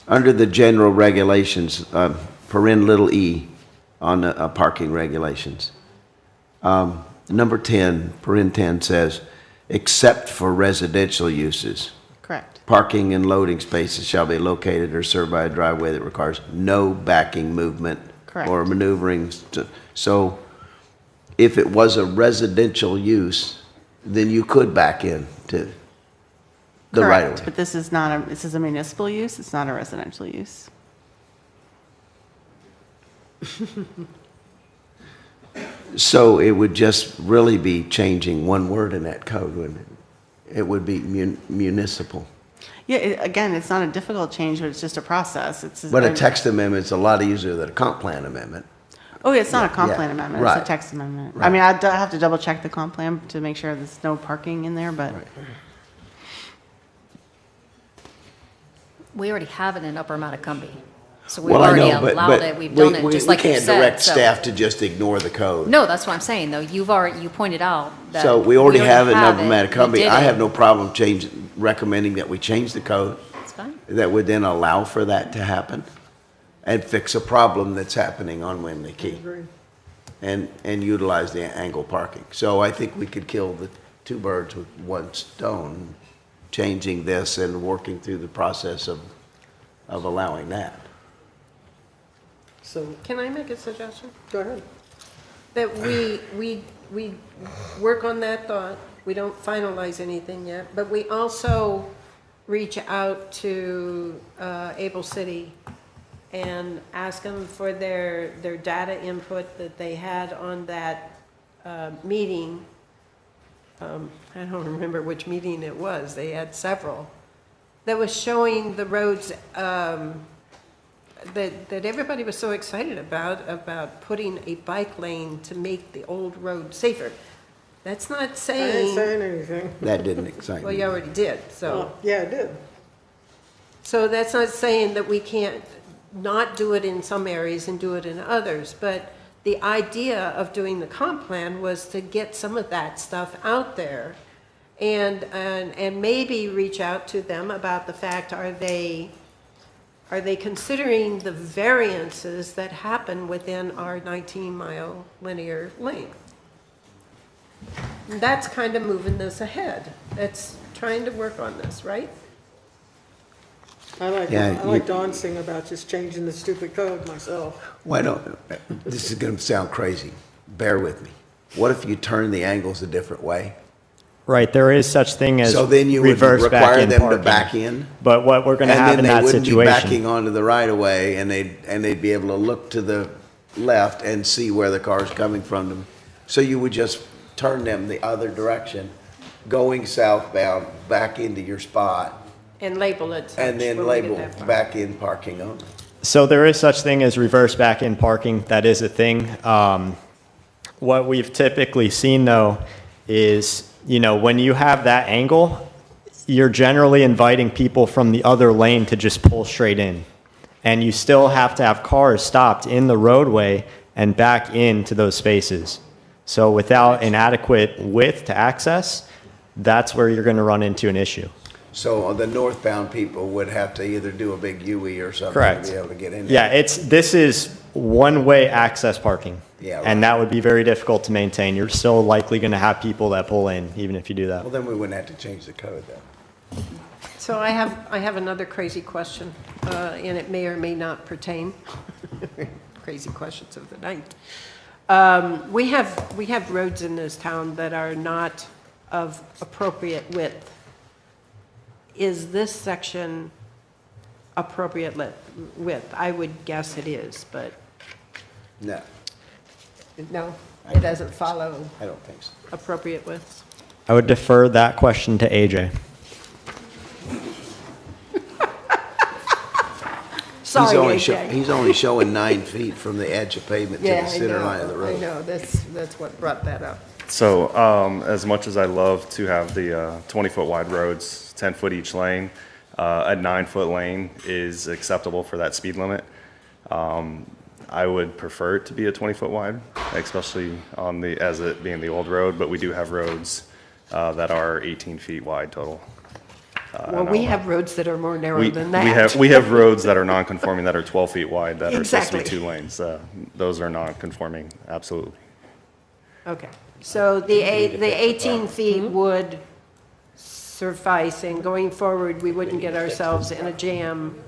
[SPEAKER 8] the general regulations, paren little e on the parking regulations, number 10, paren 10 says, except for residential uses,
[SPEAKER 19] Correct.
[SPEAKER 8] parking and loading spaces shall be located or served by a driveway that requires no backing movement
[SPEAKER 19] Correct.
[SPEAKER 8] or maneuvering. So if it was a residential use, then you could back in to the right of
[SPEAKER 19] Correct,
[SPEAKER 8] way.
[SPEAKER 19] but this is a municipal use, it's not a residential use.
[SPEAKER 8] So it would just really be changing one word in that code, wouldn't it? It would be municipal.
[SPEAKER 19] Yeah, again, it's not a difficult change, but it's just a process.
[SPEAKER 8] But a text amendment's a lot easier than a comp plan amendment.
[SPEAKER 19] Oh, yeah, it's not a
[SPEAKER 8] Yeah,
[SPEAKER 19] comp
[SPEAKER 8] yeah,
[SPEAKER 19] plan amendment,
[SPEAKER 8] right.
[SPEAKER 19] it's a text amendment. I
[SPEAKER 8] Right.
[SPEAKER 19] mean, I'd have to double check the comp plan to make sure there's no parking in there, but.
[SPEAKER 16] We already have it in Upper Matacumbe. So we've
[SPEAKER 8] Well, I
[SPEAKER 16] already
[SPEAKER 8] know, but
[SPEAKER 16] allowed it, we've done it, just like you
[SPEAKER 8] we
[SPEAKER 16] said.
[SPEAKER 8] can't direct
[SPEAKER 16] so-
[SPEAKER 8] staff to just ignore the code.
[SPEAKER 16] No, that's what I'm saying, though. You pointed out that.
[SPEAKER 8] So we already have it in Upper
[SPEAKER 16] we
[SPEAKER 8] Matacumbe.
[SPEAKER 16] did
[SPEAKER 8] I
[SPEAKER 16] it.
[SPEAKER 8] have no problem recommending that we change the code.
[SPEAKER 16] It's fine.
[SPEAKER 8] That would then allow for that to happen and fix a problem that's happening on Wimley Key. And utilize the angle parking. So I think we could kill the two birds with one stone, changing this and working through the process of allowing that.
[SPEAKER 1] So,
[SPEAKER 7] Can I make a suggestion?
[SPEAKER 1] go ahead.
[SPEAKER 7] That we work on that thought, we don't finalize anything yet, but we also reach out to Able City and ask them for their data input that they had on that meeting. I don't remember which meeting it was, they had several, that was showing the roads that everybody was so excited about putting a bike lane to make the old road safer. That's not
[SPEAKER 1] I ain't
[SPEAKER 7] saying,
[SPEAKER 1] saying anything.
[SPEAKER 8] That didn't excite
[SPEAKER 7] well,
[SPEAKER 8] me.
[SPEAKER 7] you already did, so.
[SPEAKER 1] Yeah, it did.
[SPEAKER 7] So that's not saying that we can't not do it in some areas and do it in others, but the idea of doing the comp plan was to get some of that stuff out there and maybe reach out to them about the fact, are they considering the variances that happen within our 19-mile linear length? And that's kind of moving this ahead. That's trying to work on this, right?
[SPEAKER 1] I like
[SPEAKER 8] Yeah,
[SPEAKER 1] Dawn singing about just changing the stupid code myself.
[SPEAKER 8] Why don't, this is going to sound crazy. Bear with me. What if you turn the angles a different way?
[SPEAKER 13] Right, there is such thing as
[SPEAKER 8] So then you would
[SPEAKER 13] reverse
[SPEAKER 8] require
[SPEAKER 13] back-in
[SPEAKER 8] them to
[SPEAKER 13] parking.
[SPEAKER 8] back in?
[SPEAKER 13] But what we're going to have in that
[SPEAKER 8] And then they wouldn't be
[SPEAKER 13] situation.
[SPEAKER 8] backing onto the right of way, and they'd be able to look to the left and see where the car's coming from them. So you would just turn them the other direction, going southbound, back into your spot,
[SPEAKER 7] And label it such
[SPEAKER 8] and then
[SPEAKER 7] when we get
[SPEAKER 8] label
[SPEAKER 7] that far.
[SPEAKER 8] back in parking only.
[SPEAKER 13] So there is such thing as reverse back-in parking. That is a thing. What we've typically seen, though, is, when you have that angle, you're generally inviting people from the other lane to just pull straight in. And you still have to have cars stopped in the roadway and back into those spaces. So without an adequate width to access, that's where you're going to run into an issue.
[SPEAKER 8] So the northbound people would have to either do a big U-E or something
[SPEAKER 13] Correct.
[SPEAKER 8] to be able to get in there.
[SPEAKER 13] Yeah, this is one-way access parking.
[SPEAKER 8] Yeah, right.
[SPEAKER 13] And that would be very difficult to maintain. You're still likely going to have people that pull in, even if you do that.
[SPEAKER 8] Well, then we wouldn't have to change the code then.
[SPEAKER 7] So I have another crazy question, and it may or may not pertain. Crazy questions of the night. We have roads in this town that are not of appropriate width. Is this section appropriate width? I would guess it is, but
[SPEAKER 8] No,
[SPEAKER 7] no, it doesn't follow
[SPEAKER 8] I don't think so.
[SPEAKER 7] appropriate widths.
[SPEAKER 13] I would defer that question to AJ.
[SPEAKER 7] Sorry, AJ.
[SPEAKER 8] He's only showing 9 feet from the edge of pavement to the center line of the road.
[SPEAKER 7] I know, that's what brought that up.
[SPEAKER 20] So as much as I love to have the 20-foot wide roads, 10-foot each lane, a 9-foot lane is acceptable for that speed limit. I would prefer it to be a 20-foot wide, especially on as it being the old road, but we do have roads that are 18 feet wide total.
[SPEAKER 7] Well, we have roads that are more narrow than that.
[SPEAKER 20] We have roads that are non-conforming that are 12 feet wide that are supposed to be
[SPEAKER 7] Exactly.
[SPEAKER 20] 2 lanes. Those are non-conforming, absolutely.
[SPEAKER 7] Okay, so the 18 feet would suffice, and going forward, we wouldn't get ourselves in a jam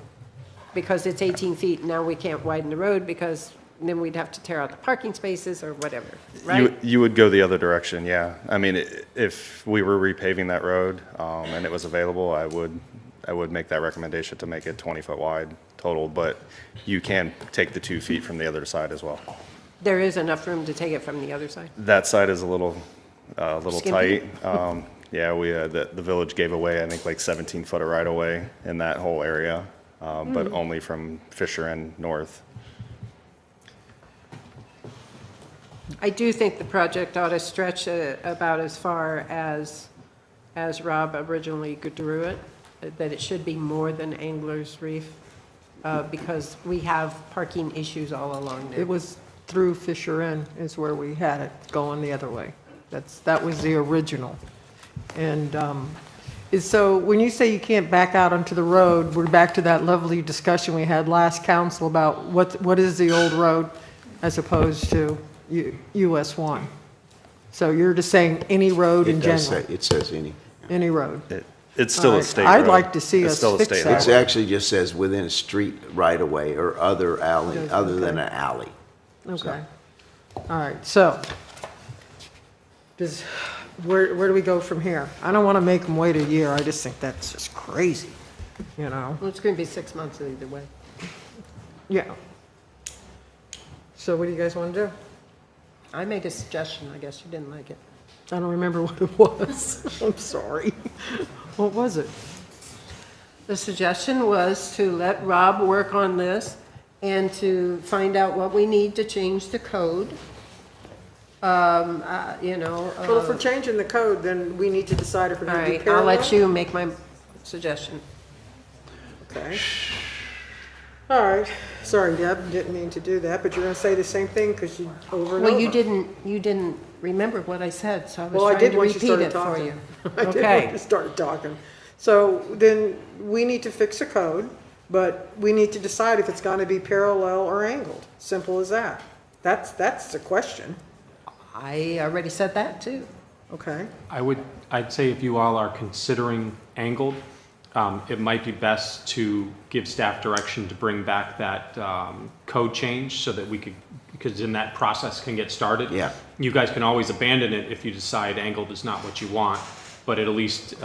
[SPEAKER 7] because it's 18 feet, and now we can't widen the road because then we'd have to tear out the parking spaces or whatever, right?
[SPEAKER 20] You would go the other direction, yeah. I mean, if we were repaving that road and it was available, I would make that recommendation to make it 20-foot wide total, but you can take the 2 feet from the other side as well.
[SPEAKER 7] There is enough room to take it from the other side.
[SPEAKER 20] That side is a little
[SPEAKER 7] Skimpy?
[SPEAKER 20] tight. Yeah, the village gave away, I think, like 17 foot of right-of-way in that whole area, but only from Fisher End north.
[SPEAKER 7] I do think the project ought to stretch about as far as Rob originally drew it, that it should be more than Angler's Reef, because we have parking issues all along there.
[SPEAKER 1] It was through Fisher Inn is where we had it going the other way. That was the original. And so when you say you can't back out onto the road, we're back to that lovely discussion we had last council about what is the old road as opposed to US 1. So you're just saying any road in general?
[SPEAKER 8] It says any.
[SPEAKER 1] Any road?
[SPEAKER 20] It's still a state road.
[SPEAKER 1] I'd like to see
[SPEAKER 20] It's
[SPEAKER 1] us
[SPEAKER 20] still a
[SPEAKER 1] fix
[SPEAKER 20] state
[SPEAKER 1] that.
[SPEAKER 8] It actually just says within a street right of way or other alley, other than an alley.
[SPEAKER 1] Okay. All right, so where do we go from here? I don't want to make them wait a year. I just think that's just crazy, you know?
[SPEAKER 7] Well, it's going to be 6 months either way.
[SPEAKER 1] Yeah. So what do you guys want to do?
[SPEAKER 7] I made a suggestion, I guess you didn't like it.
[SPEAKER 1] I don't remember what it was. I'm sorry. What was it?
[SPEAKER 7] The suggestion was to let Rob work on this and to find out what we need to change the code.
[SPEAKER 1] Well, if we're changing the code, then we need to decide if we're
[SPEAKER 7] All
[SPEAKER 1] going to do
[SPEAKER 7] right,
[SPEAKER 1] parallel.
[SPEAKER 7] I'll let you make my suggestion.
[SPEAKER 1] Okay. All right. Sorry, Deb, didn't mean to do that, but you're going to say the same thing because you over and over.
[SPEAKER 7] Well, you didn't remember what I said, so I
[SPEAKER 1] Well,
[SPEAKER 7] was
[SPEAKER 1] I
[SPEAKER 7] trying
[SPEAKER 1] did
[SPEAKER 7] to
[SPEAKER 1] once you
[SPEAKER 7] repeat
[SPEAKER 1] started
[SPEAKER 7] it for
[SPEAKER 1] talking.
[SPEAKER 7] you.
[SPEAKER 1] I did when you started talking. So then we need to fix a code, but we need to decide if it's going to be parallel or angled. Simple as that. That's the question.
[SPEAKER 7] I already said that too.
[SPEAKER 1] Okay.
[SPEAKER 15] I'd say if you all are considering angled, it might be best to give staff direction to bring back that code change so that we could, because then that process can get started.
[SPEAKER 8] Yeah.
[SPEAKER 15] You guys can always abandon it if you decide angled is not what you want, but at least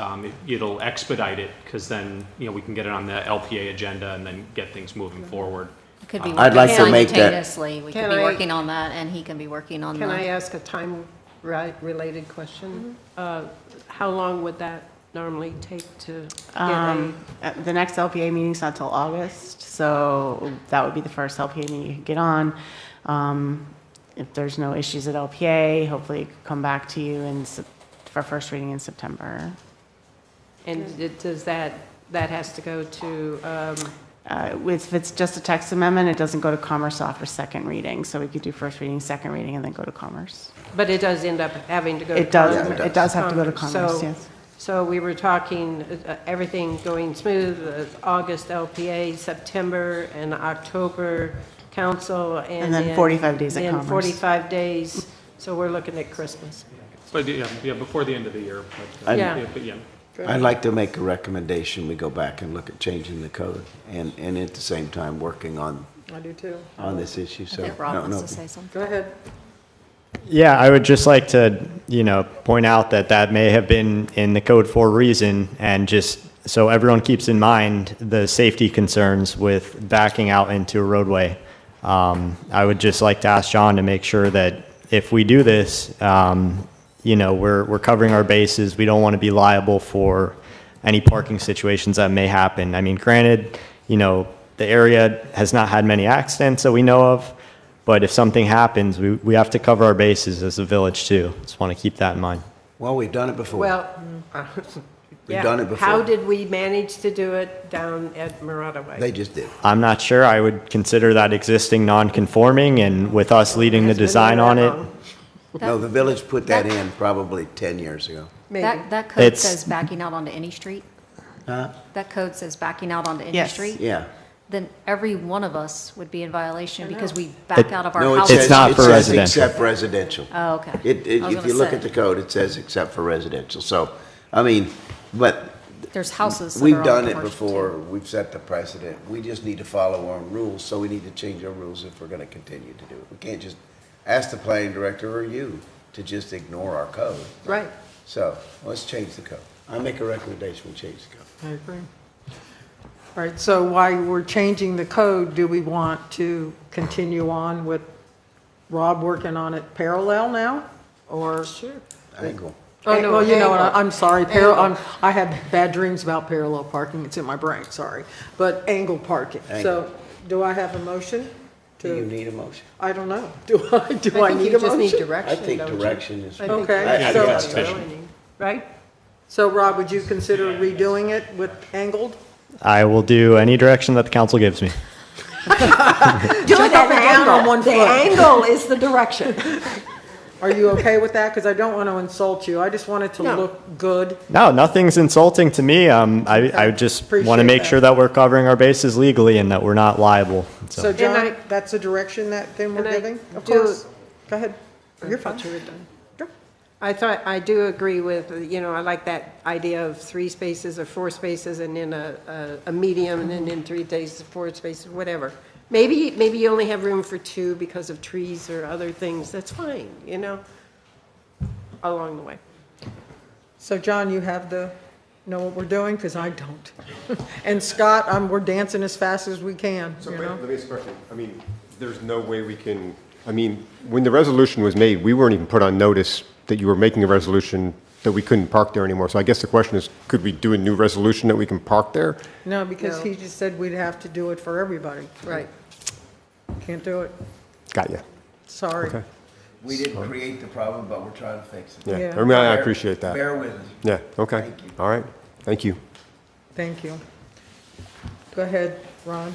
[SPEAKER 15] it'll expedite it because then we can get it on the LPA agenda and then get things moving forward.
[SPEAKER 16] It could be
[SPEAKER 8] I'd
[SPEAKER 16] working
[SPEAKER 8] like to make that-
[SPEAKER 16] simultaneously. We
[SPEAKER 7] Can
[SPEAKER 16] could be
[SPEAKER 7] I-
[SPEAKER 16] working on that, and he can be working on
[SPEAKER 7] Can I
[SPEAKER 16] the.
[SPEAKER 7] ask a time-related question? How long would that normally take to get
[SPEAKER 19] The next LPA meeting's not till August, so that would be the first LPA meeting you could get on. If there's no issues at LPA, hopefully it could come back to you for first reading in September.
[SPEAKER 7] And does that has to go to,
[SPEAKER 19] If it's just a text amendment, it doesn't go to Commerce for second reading, so we could do first reading, second reading, and then go to Commerce.
[SPEAKER 7] but it does end up having to go to
[SPEAKER 19] It does,
[SPEAKER 7] Commerce.
[SPEAKER 19] it does have to go to Commerce,
[SPEAKER 7] So-
[SPEAKER 19] yes.
[SPEAKER 7] So we were talking, everything going smooth, August LPA, September and October council, and
[SPEAKER 19] then 45 days at
[SPEAKER 7] then
[SPEAKER 19] Commerce.
[SPEAKER 7] 45 days, so we're looking at Christmas.
[SPEAKER 15] But yeah, before the end of the year. But,
[SPEAKER 7] Yeah.
[SPEAKER 15] but yeah.
[SPEAKER 8] I'd like to make a recommendation, we go back and look at changing the code and at the same time working on
[SPEAKER 1] I do too.
[SPEAKER 8] this issue, so.
[SPEAKER 16] I think Rob
[SPEAKER 8] I don't
[SPEAKER 16] wants
[SPEAKER 8] know
[SPEAKER 16] to
[SPEAKER 8] if-
[SPEAKER 16] say something.
[SPEAKER 1] Go ahead.
[SPEAKER 13] Yeah, I would just like to, point out that that may have been in the code for a reason, and just so everyone keeps in mind the safety concerns with backing out into a roadway. I would just like to ask John to make sure that if we do this, we're covering our bases. We don't want to be liable for any parking situations that may happen. I mean, granted, the area has not had many accidents that we know of, but if something happens, we have to cover our bases as a village too. Just want to keep that in mind.
[SPEAKER 8] Well, we've done it before.
[SPEAKER 7] Well,
[SPEAKER 8] We've done it before.
[SPEAKER 7] How did we manage to do it down at Marata Way?
[SPEAKER 8] They just did.
[SPEAKER 13] I'm not sure. I would consider that existing non-conforming, and with us leading the design on it,
[SPEAKER 8] No, the village put that in probably 10 years ago.
[SPEAKER 16] That code
[SPEAKER 13] It's-
[SPEAKER 16] says backing out onto any street?
[SPEAKER 8] Huh?
[SPEAKER 16] That code says backing out onto any
[SPEAKER 19] Yes.
[SPEAKER 16] street?
[SPEAKER 8] Yeah.
[SPEAKER 16] Then every one of us would be in violation because we back out of our
[SPEAKER 8] No, it
[SPEAKER 16] houses.
[SPEAKER 8] says, it says except residential.
[SPEAKER 16] Oh, okay.
[SPEAKER 8] If
[SPEAKER 16] I was
[SPEAKER 8] you
[SPEAKER 16] gonna
[SPEAKER 8] look
[SPEAKER 16] say.
[SPEAKER 8] at the code, it says except for residential. So, I mean, but
[SPEAKER 16] There's houses that are
[SPEAKER 8] we've
[SPEAKER 16] on
[SPEAKER 8] done it
[SPEAKER 16] commercial,
[SPEAKER 8] before. We've set the precedent. We just need to follow our own rules, so we need to change our rules if we're going to continue to do it. We can't just ask the planning director or you to just ignore our code.
[SPEAKER 7] Right.
[SPEAKER 8] So let's change the code. I make a recommendation, we change the code.
[SPEAKER 1] I agree. All right, so while we're changing the code, do we want to continue on with Rob working on it parallel now? Or?
[SPEAKER 7] Sure.
[SPEAKER 8] Angle.
[SPEAKER 1] Oh, no, well, you know,
[SPEAKER 7] angle.
[SPEAKER 1] I'm sorry,
[SPEAKER 7] Angle.
[SPEAKER 1] I have bad dreams about parallel parking, it's in my brain, sorry. But angle parking. So, do I have a motion?
[SPEAKER 8] Do you need a motion?
[SPEAKER 1] I don't know. Do I
[SPEAKER 7] think
[SPEAKER 1] need
[SPEAKER 7] you
[SPEAKER 1] a
[SPEAKER 7] just
[SPEAKER 1] motion?
[SPEAKER 7] need direction,
[SPEAKER 8] I think
[SPEAKER 7] don't you?
[SPEAKER 8] direction is.
[SPEAKER 7] I think
[SPEAKER 1] Okay,
[SPEAKER 8] I
[SPEAKER 1] so-
[SPEAKER 8] think that's sufficient.
[SPEAKER 1] Right? So Rob, would you consider redoing it with angled?
[SPEAKER 13] I will do any direction that the council gives me.
[SPEAKER 7] Do it
[SPEAKER 1] up and down on one
[SPEAKER 7] The
[SPEAKER 1] foot.
[SPEAKER 7] angle is the direction.
[SPEAKER 1] Are you okay with that? Because I don't want to insult you, I just want it to
[SPEAKER 7] No.
[SPEAKER 1] look good.
[SPEAKER 13] No, nothing's insulting to me. I just want to
[SPEAKER 1] Appreciate
[SPEAKER 13] make
[SPEAKER 1] that.
[SPEAKER 13] sure that we're covering our bases legally and that we're not liable.
[SPEAKER 1] So
[SPEAKER 7] And
[SPEAKER 1] John,
[SPEAKER 7] I-
[SPEAKER 1] that's a direction that then we're
[SPEAKER 7] and I
[SPEAKER 1] giving? Of
[SPEAKER 7] do-
[SPEAKER 1] course. Go ahead. You're fine.
[SPEAKER 7] You were done. I do agree with, I like that idea of 3 spaces or 4 spaces and then a medium and then in 3 days, 4 spaces, whatever. Maybe you only have room for 2 because of trees or other things. That's fine, along the way.
[SPEAKER 1] So John, you know what we're doing? Because I don't. And Scott, we're dancing as fast as we can,
[SPEAKER 18] So
[SPEAKER 1] you
[SPEAKER 18] let
[SPEAKER 1] know?
[SPEAKER 18] me ask a question. I mean, there's no way we can, when the resolution was made, we weren't even put on notice that you were making a resolution that we couldn't park there anymore. So I guess the question is, could we do a new resolution that we can park there?
[SPEAKER 1] No, because
[SPEAKER 7] No.
[SPEAKER 1] he just said we'd have to do it for everybody.
[SPEAKER 7] Right.
[SPEAKER 1] Can't do it.
[SPEAKER 18] Got you.
[SPEAKER 1] Sorry.
[SPEAKER 18] Okay.
[SPEAKER 8] We didn't create the problem, but we're trying to fix it.
[SPEAKER 18] Yeah,
[SPEAKER 1] Yeah.
[SPEAKER 18] I mean, I appreciate that.
[SPEAKER 8] Bear with us.
[SPEAKER 18] Yeah, okay.
[SPEAKER 8] Thank you.
[SPEAKER 18] All right, thank you.
[SPEAKER 1] Thank you. Go ahead, Ron.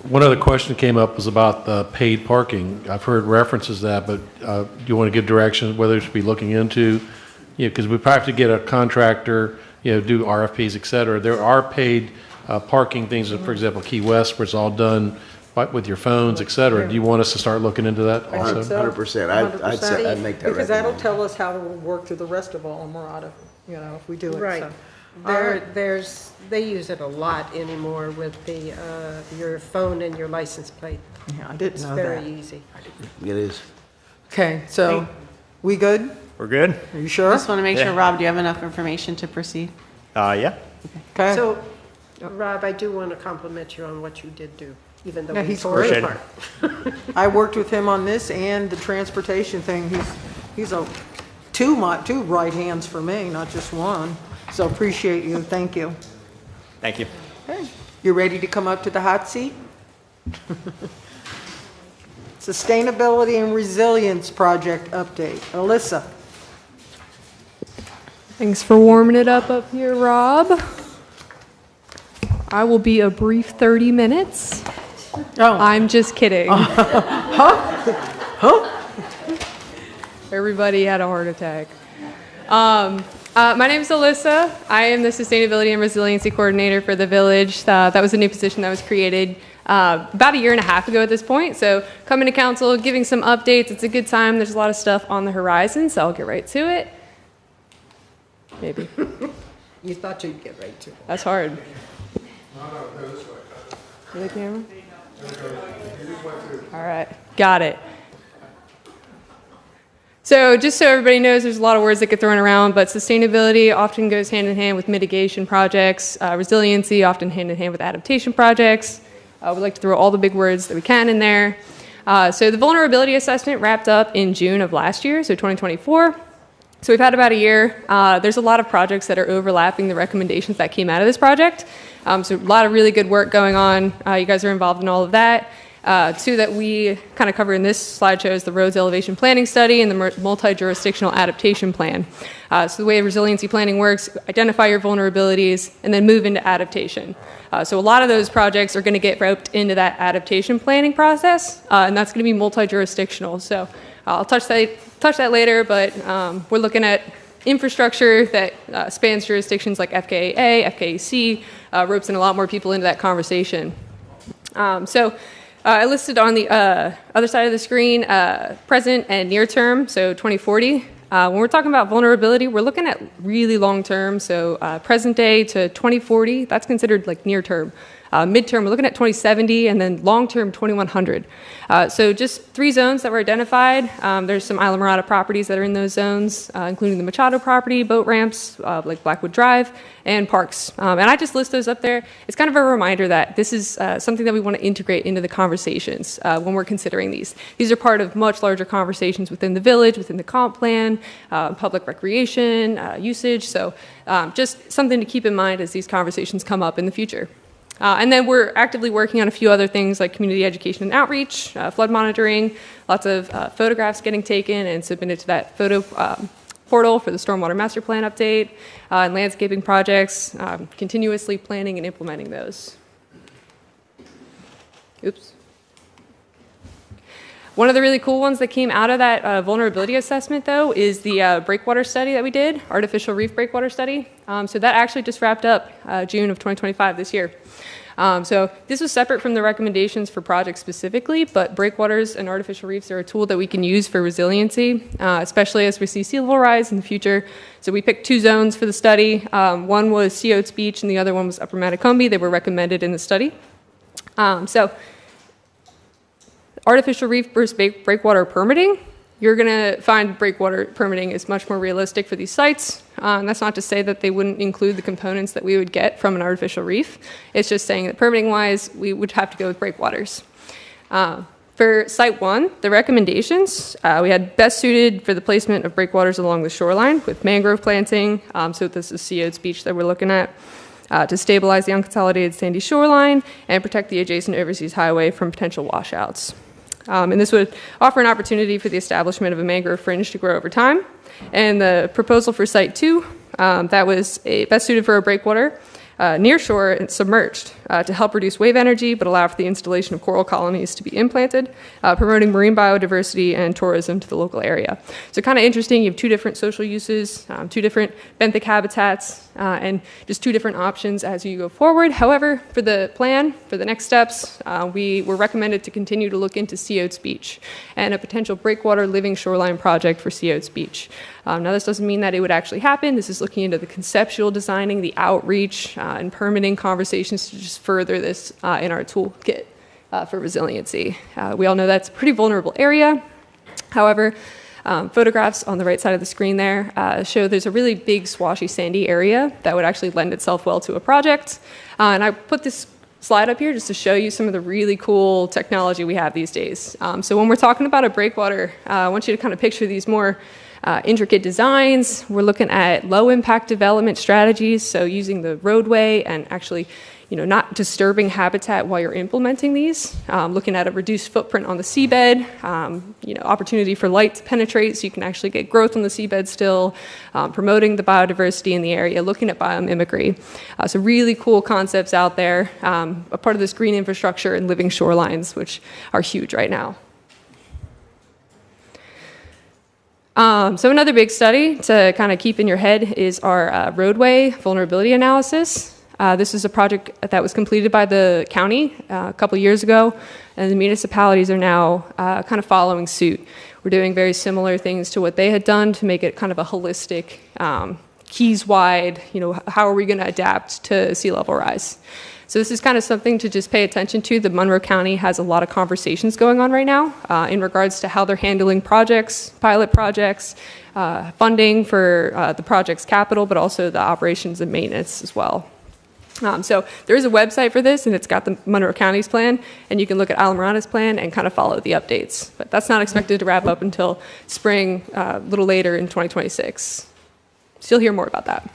[SPEAKER 6] One other question that came up was about the paid parking. I've heard references to that, but do you want to give direction whether it should be looking into? Because we probably have to get a contractor, do RFPs, et cetera. There are paid parking things, for example, Key West, where it's all done with your phones, et cetera. Do you want us to start looking into that
[SPEAKER 1] I
[SPEAKER 6] also?
[SPEAKER 1] think so.
[SPEAKER 8] 100%. I'd make that
[SPEAKER 1] Because that'll
[SPEAKER 8] recommendation.
[SPEAKER 1] tell us how to work through the rest of Alamorada, if we do it.
[SPEAKER 7] Right.
[SPEAKER 1] so. All right.
[SPEAKER 7] They use it a lot anymore with your phone and your license plate.
[SPEAKER 1] Yeah, I didn't know
[SPEAKER 7] It's very
[SPEAKER 1] that.
[SPEAKER 7] easy.
[SPEAKER 8] It is.
[SPEAKER 1] Okay, so, we good?
[SPEAKER 13] We're good?
[SPEAKER 1] Are you sure?
[SPEAKER 19] Just want to make sure,
[SPEAKER 13] Yeah.
[SPEAKER 19] Rob, do you have enough information to proceed?
[SPEAKER 13] Yeah.
[SPEAKER 1] Okay.
[SPEAKER 7] So, Rob, I do want to compliment you on what you did do, even though
[SPEAKER 1] Yeah,
[SPEAKER 7] we
[SPEAKER 1] he's
[SPEAKER 7] tore
[SPEAKER 1] great.
[SPEAKER 7] it apart.
[SPEAKER 1] I worked with him on this and the transportation thing. He's two right hands for me, not just one. So appreciate you. Thank you.
[SPEAKER 13] Thank you.
[SPEAKER 1] Okay. You ready to come up to the hot seat? Sustainability and Resilience Project update. Alyssa.
[SPEAKER 14] Thanks for warming it up here, Rob. I will be a brief 30 minutes.
[SPEAKER 1] Oh.
[SPEAKER 14] I'm just kidding.
[SPEAKER 1] Huh?
[SPEAKER 14] Everybody had a heart attack. My name is Alyssa. I am the Sustainability and Resiliency Coordinator for the Village. That was a new position that was created about a year and a half ago at this point. So coming to council, giving some updates. It's a good time. There's a lot of stuff on the horizon, so I'll get right to it. Maybe.
[SPEAKER 7] You thought you'd get right to it.
[SPEAKER 14] That's hard. The camera? All right, got it. So just so everybody knows, there's a lot of words that get thrown around, but sustainability often goes hand in hand with mitigation projects, resiliency often hand in hand with adaptation projects. We like to throw all the big words that we can in there. So the vulnerability assessment wrapped up in June of last year, so 2024. So we've had about a year. There's a lot of projects that are overlapping the recommendations that came out of this project. So a lot of really good work going on. You guys are involved in all of that. Two that we kind of cover in this slideshow is the roads elevation planning study and the multi-jurisdictional adaptation plan. So the way resiliency planning works, identify your vulnerabilities and then move into adaptation. So a lot of those projects are going to get roped into that adaptation planning process, and that's going to be multi-jurisdictional. So I'll touch that later, but we're looking at infrastructure that spans jurisdictions like FKA, FKC, ropes in a lot more people into that conversation. I listed on the other side of the screen present and near term, so 2040. When we're talking about vulnerability, we're looking at really long term, so present day to 2040, that's considered like near term. Midterm, we're looking at 2070, and then long-term, 2100. So just 3 zones that were identified. There's some Islamorada properties that are in those zones, including the Machado property, boat ramps, like Blackwood Drive, and parks. And I just list those up there. It's kind of a reminder that this is something that we want to integrate into the conversations when we're considering these. These are part of much larger conversations within the village, within the comp plan, public recreation, usage. So just something to keep in mind as these conversations come up in the future. And then we're actively working on a few other things like community education and outreach, flood monitoring, lots of photographs getting taken and submitted to that photo portal for the Stormwater Master Plan update, and landscaping projects, continuously planning and implementing those. Oops. One of the really cool ones that came out of that vulnerability assessment, though, is the breakwater study that we did, artificial reef breakwater study. So that actually just wrapped up June of 2025 this year. So this was separate from the recommendations for projects specifically, but breakwaters and artificial reefs are a tool that we can use for resiliency, especially as we see sea level rise in the future. So we picked 2 zones for the study. One was Sea Oats Beach and the other one was Upper Matacumbe. They were recommended in the study. Artificial reef versus breakwater permitting, you're going to find breakwater permitting is much more realistic for these sites. And that's not to say that they wouldn't include the components that we would get from an artificial reef. It's just saying that permitting-wise, we would have to go with breakwaters. For Site 1, the recommendations, we had best suited for the placement of breakwaters along the shoreline with mangrove planting. So this is Sea Oats Beach that we're looking at. To stabilize the unconsolidated sandy shoreline and protect the adjacent overseas highway from potential washouts. And this would offer an opportunity for the establishment of a mangrove fringe to grow over time. And the proposal for Site 2, that was best suited for a breakwater near shore and submerged to help reduce wave energy but allow for the installation of coral colonies to be implanted, promoting marine biodiversity and tourism to the local area. So kind of interesting, you have 2 different social uses, 2 different benthic habitats, and just 2 different options as you go forward. However, for the plan, for the next steps, we were recommended to continue to look into Sea Oats Beach and a potential breakwater living shoreline project for Sea Oats Beach. Now, this doesn't mean that it would actually happen. This is looking into the conceptual designing, the outreach, and permitting conversations to just further this in our toolkit for resiliency. We all know that's a pretty vulnerable area. However, photographs on the right side of the screen there show there's a really big, swashy, sandy area that would actually lend itself well to a project. And I put this slide up here just to show you some of the really cool technology we have these days. So when we're talking about a breakwater, I want you to kind of picture these more intricate designs. We're looking at low impact development strategies, so using the roadway and actually not disturbing habitat while you're implementing these, looking at a reduced footprint on the seabed, opportunity for light to penetrate so you can actually get growth on the seabed still, promoting the biodiversity in the area, looking at biomimicry. So really cool concepts out there, a part of this green infrastructure and living shorelines, which are huge right now. So another big study to kind of keep in your head is our roadway vulnerability analysis. This is a project that was completed by the county a couple years ago, and the municipalities are now kind of following suit. We're doing very similar things to what they had done to make it kind of a holistic, keys-wide, how are we going to adapt to sea level rise? So this is kind of something to just pay attention to. The Monroe County has a lot of conversations going on right now in regards to how they're handling projects, pilot projects, funding for the project's capital, but also the operations and maintenance as well. So there is a website for this, and it's got the Monroe County's plan, and you can look at Alamoranda's plan and kind of follow the updates. But that's not expected to wrap up until spring, a little later in 2026. So you'll hear more about that.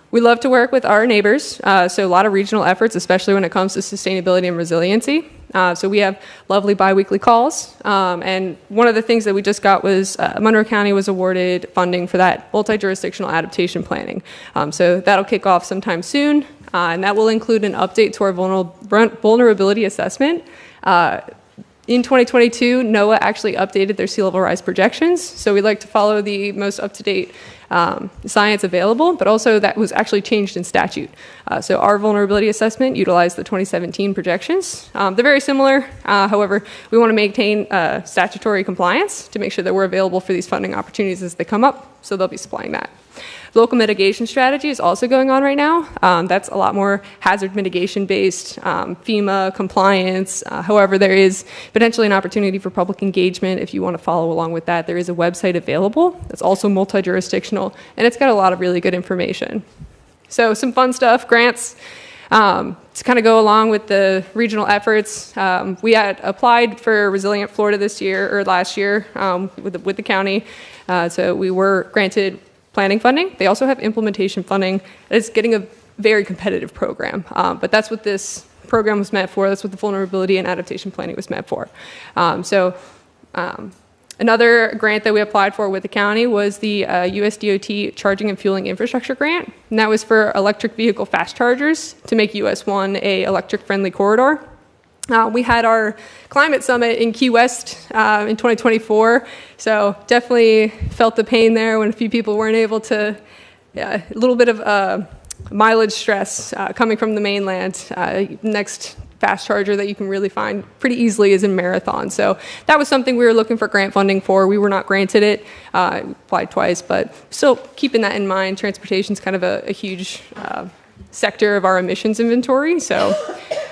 [SPEAKER 14] We love to work with our neighbors, so a lot of regional efforts, especially when it comes to sustainability and resiliency. So we have lovely biweekly calls, and one of the things that we just got was Monroe County was awarded funding for that multi-jurisdictional adaptation planning. So that'll kick off sometime soon, and that will include an update to our vulnerability assessment. In 2022, NOAA actually updated their sea level rise projections, so we like to follow the most up-to-date science available, but also that was actually changed in statute. So our vulnerability assessment utilized the 2017 projections. They're very similar, however, we want to maintain statutory compliance to make sure that we're available for these funding opportunities as they come up, so they'll be supplying that. Local mitigation strategy is also going on right now. That's a lot more hazard mitigation based, FEMA compliance. However, there is potentially an opportunity for public engagement if you want to follow along with that. There is a website available that's also multi-jurisdictional, and it's got a lot of really good information. So some fun stuff, grants. To kind of go along with the regional efforts, we had applied for Resilient Florida this year, or last year, with the county. So we were granted planning funding. They also have implementation funding. It's getting a very competitive program, but that's what this program was meant for. That's what the vulnerability and adaptation planning was meant for. Another grant that we applied for with the county was the USDOT Charging and Fueling Infrastructure Grant, and that was for electric vehicle fast chargers to make US 1 a electric-friendly corridor. We had our climate summit in Key West in 2024, so definitely felt the pain there when a few people weren't able to, a little bit of mileage stress coming from the mainland. Next fast charger that you can really find pretty easily is in Marathon. So that was something we were looking for grant funding for. We were not granted it, applied twice, but still keeping that in mind. Transportation is kind of a huge sector of our emissions inventory. So,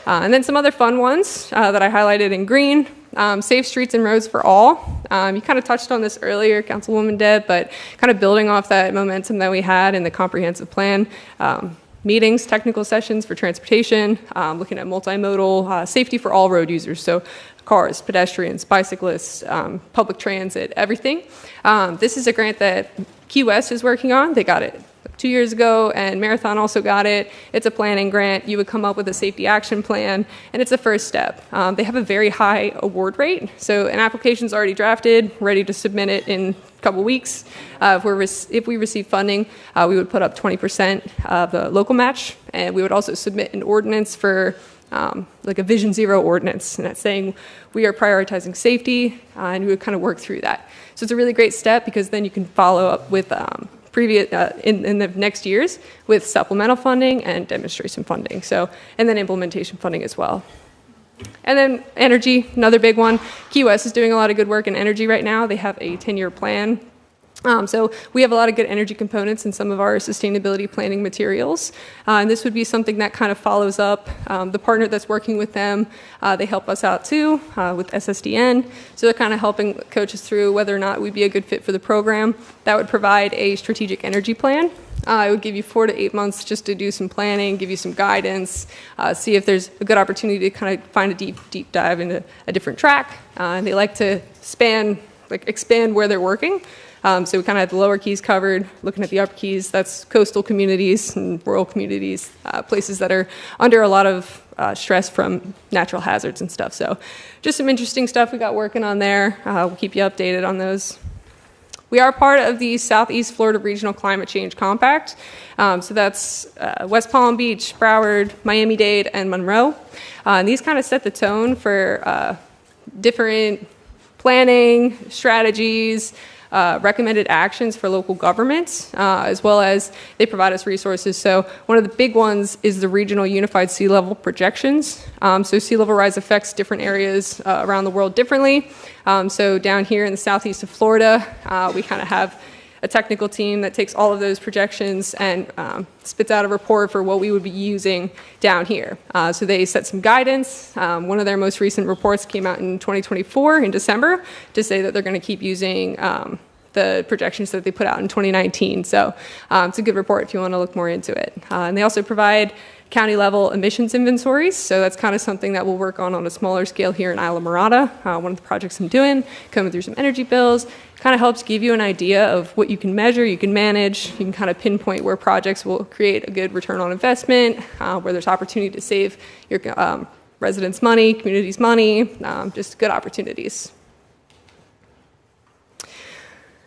[SPEAKER 14] and then some other fun ones that I highlighted in green. Safe streets and roads for all. You kind of touched on this earlier, Councilwoman Deb, but kind of building off that momentum that we had in the comprehensive plan. Meetings, technical sessions for transportation, looking at multimodal safety for all road users. So cars, pedestrians, bicyclists, public transit, everything. This is a grant that Key West is working on. They got it 2 years ago, and Marathon also got it. It's a planning grant. You would come up with a safety action plan, and it's a first step. They have a very high award rate, so an application's already drafted, ready to submit it in a couple weeks. If we receive funding, we would put up 20% of the local match, and we would also submit an ordinance for like a Vision Zero ordinance, and that's saying we are prioritizing safety, and we would kind of work through that. So it's a really great step because then you can follow up with in the next years with supplemental funding and demonstration funding. So, and then implementation funding as well. And then energy, another big one. Key West is doing a lot of good work in energy right now. They have a 10-year plan. So we have a lot of good energy components in some of our sustainability planning materials. And this would be something that kind of follows up. The partner that's working with them, they help us out too with SSDN. So they're kind of helping coach us through whether or not we'd be a good fit for the program. That would provide a strategic energy plan. It would give you 4 to 8 months just to do some planning, give you some guidance, see if there's a good opportunity to kind of find a deep dive into a different track. And they like to expand where they're working. So we kind of have the lower keys covered, looking at the upper keys. That's coastal communities and rural communities, places that are under a lot of stress from natural hazards and stuff. So just some interesting stuff we got working on there. We'll keep you updated on those. We are part of the Southeast Florida Regional Climate Change Compact. So that's West Palm Beach, Broward, Miami-Dade, and Monroe. And these kind of set the tone for different planning, strategies, recommended actions for local governments, as well as they provide us resources. So one of the big ones is the Regional Unified Sea Level Projections. So sea level rise affects different areas around the world differently. So down here in the southeast of Florida, we kind of have a technical team that takes all of those projections and spits out a report for what we would be using down here. So they set some guidance. One of their most recent reports came out in 2024 in December to say that they're going to keep using the projections that they put out in 2019. So it's a good report if you want to look more into it. And they also provide county level emissions inventories. So that's kind of something that we'll work on a smaller scale here in Isla Mirada. One of the projects I'm doing, coming through some energy bills, kind of helps give you an idea of what you can measure, you can manage, you can kind of pinpoint where projects will create a good return on investment, where there's opportunity to save your residents money, communities money, just good opportunities.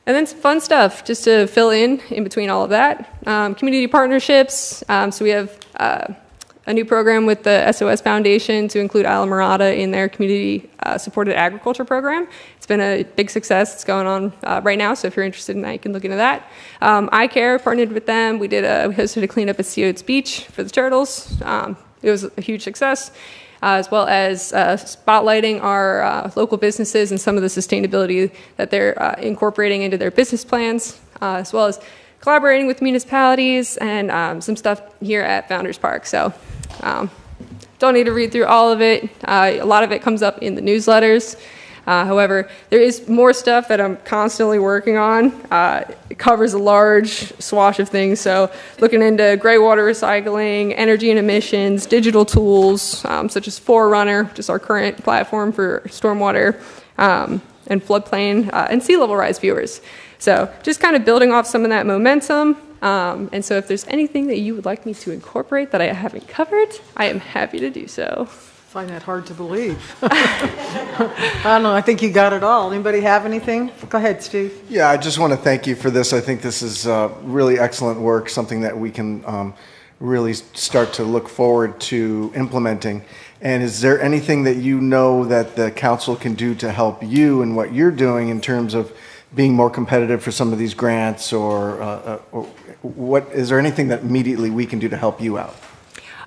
[SPEAKER 14] And then some fun stuff just to fill in between all of that. Community partnerships. So we have a new program with the SOS Foundation to include Isla Mirada in their community supported agriculture program. It's been a big success. It's going on right now. So if you're interested in that, you can look into that. iCare partnered with them. We hosted a cleanup at Seotes Beach for the turtles. It was a huge success. As well as spotlighting our local businesses and some of the sustainability that they're incorporating into their business plans, as well as collaborating with municipalities and some stuff here at Founders Park. So don't need to read through all of it. A lot of it comes up in the newsletters. However, there is more stuff that I'm constantly working on. It covers a large swath of things. So looking into gray water recycling, energy and emissions, digital tools, such as Forerunner, which is our current platform for stormwater and floodplain and sea level rise viewers. So just kind of building off some of that momentum. And so if there's anything that you would like me to incorporate that I haven't covered, I am happy to do so.
[SPEAKER 1] I find that hard to believe. I don't know. I think you got it all. Anybody have anything? Go ahead, Steve.
[SPEAKER 10] Yeah, I just want to thank you for this. I think this is really excellent work, something that we can really start to look forward to implementing. And is there anything that you know that the council can do to help you in what you're doing in terms of being more competitive for some of these grants, or what? Is there anything that immediately we can do to help you out?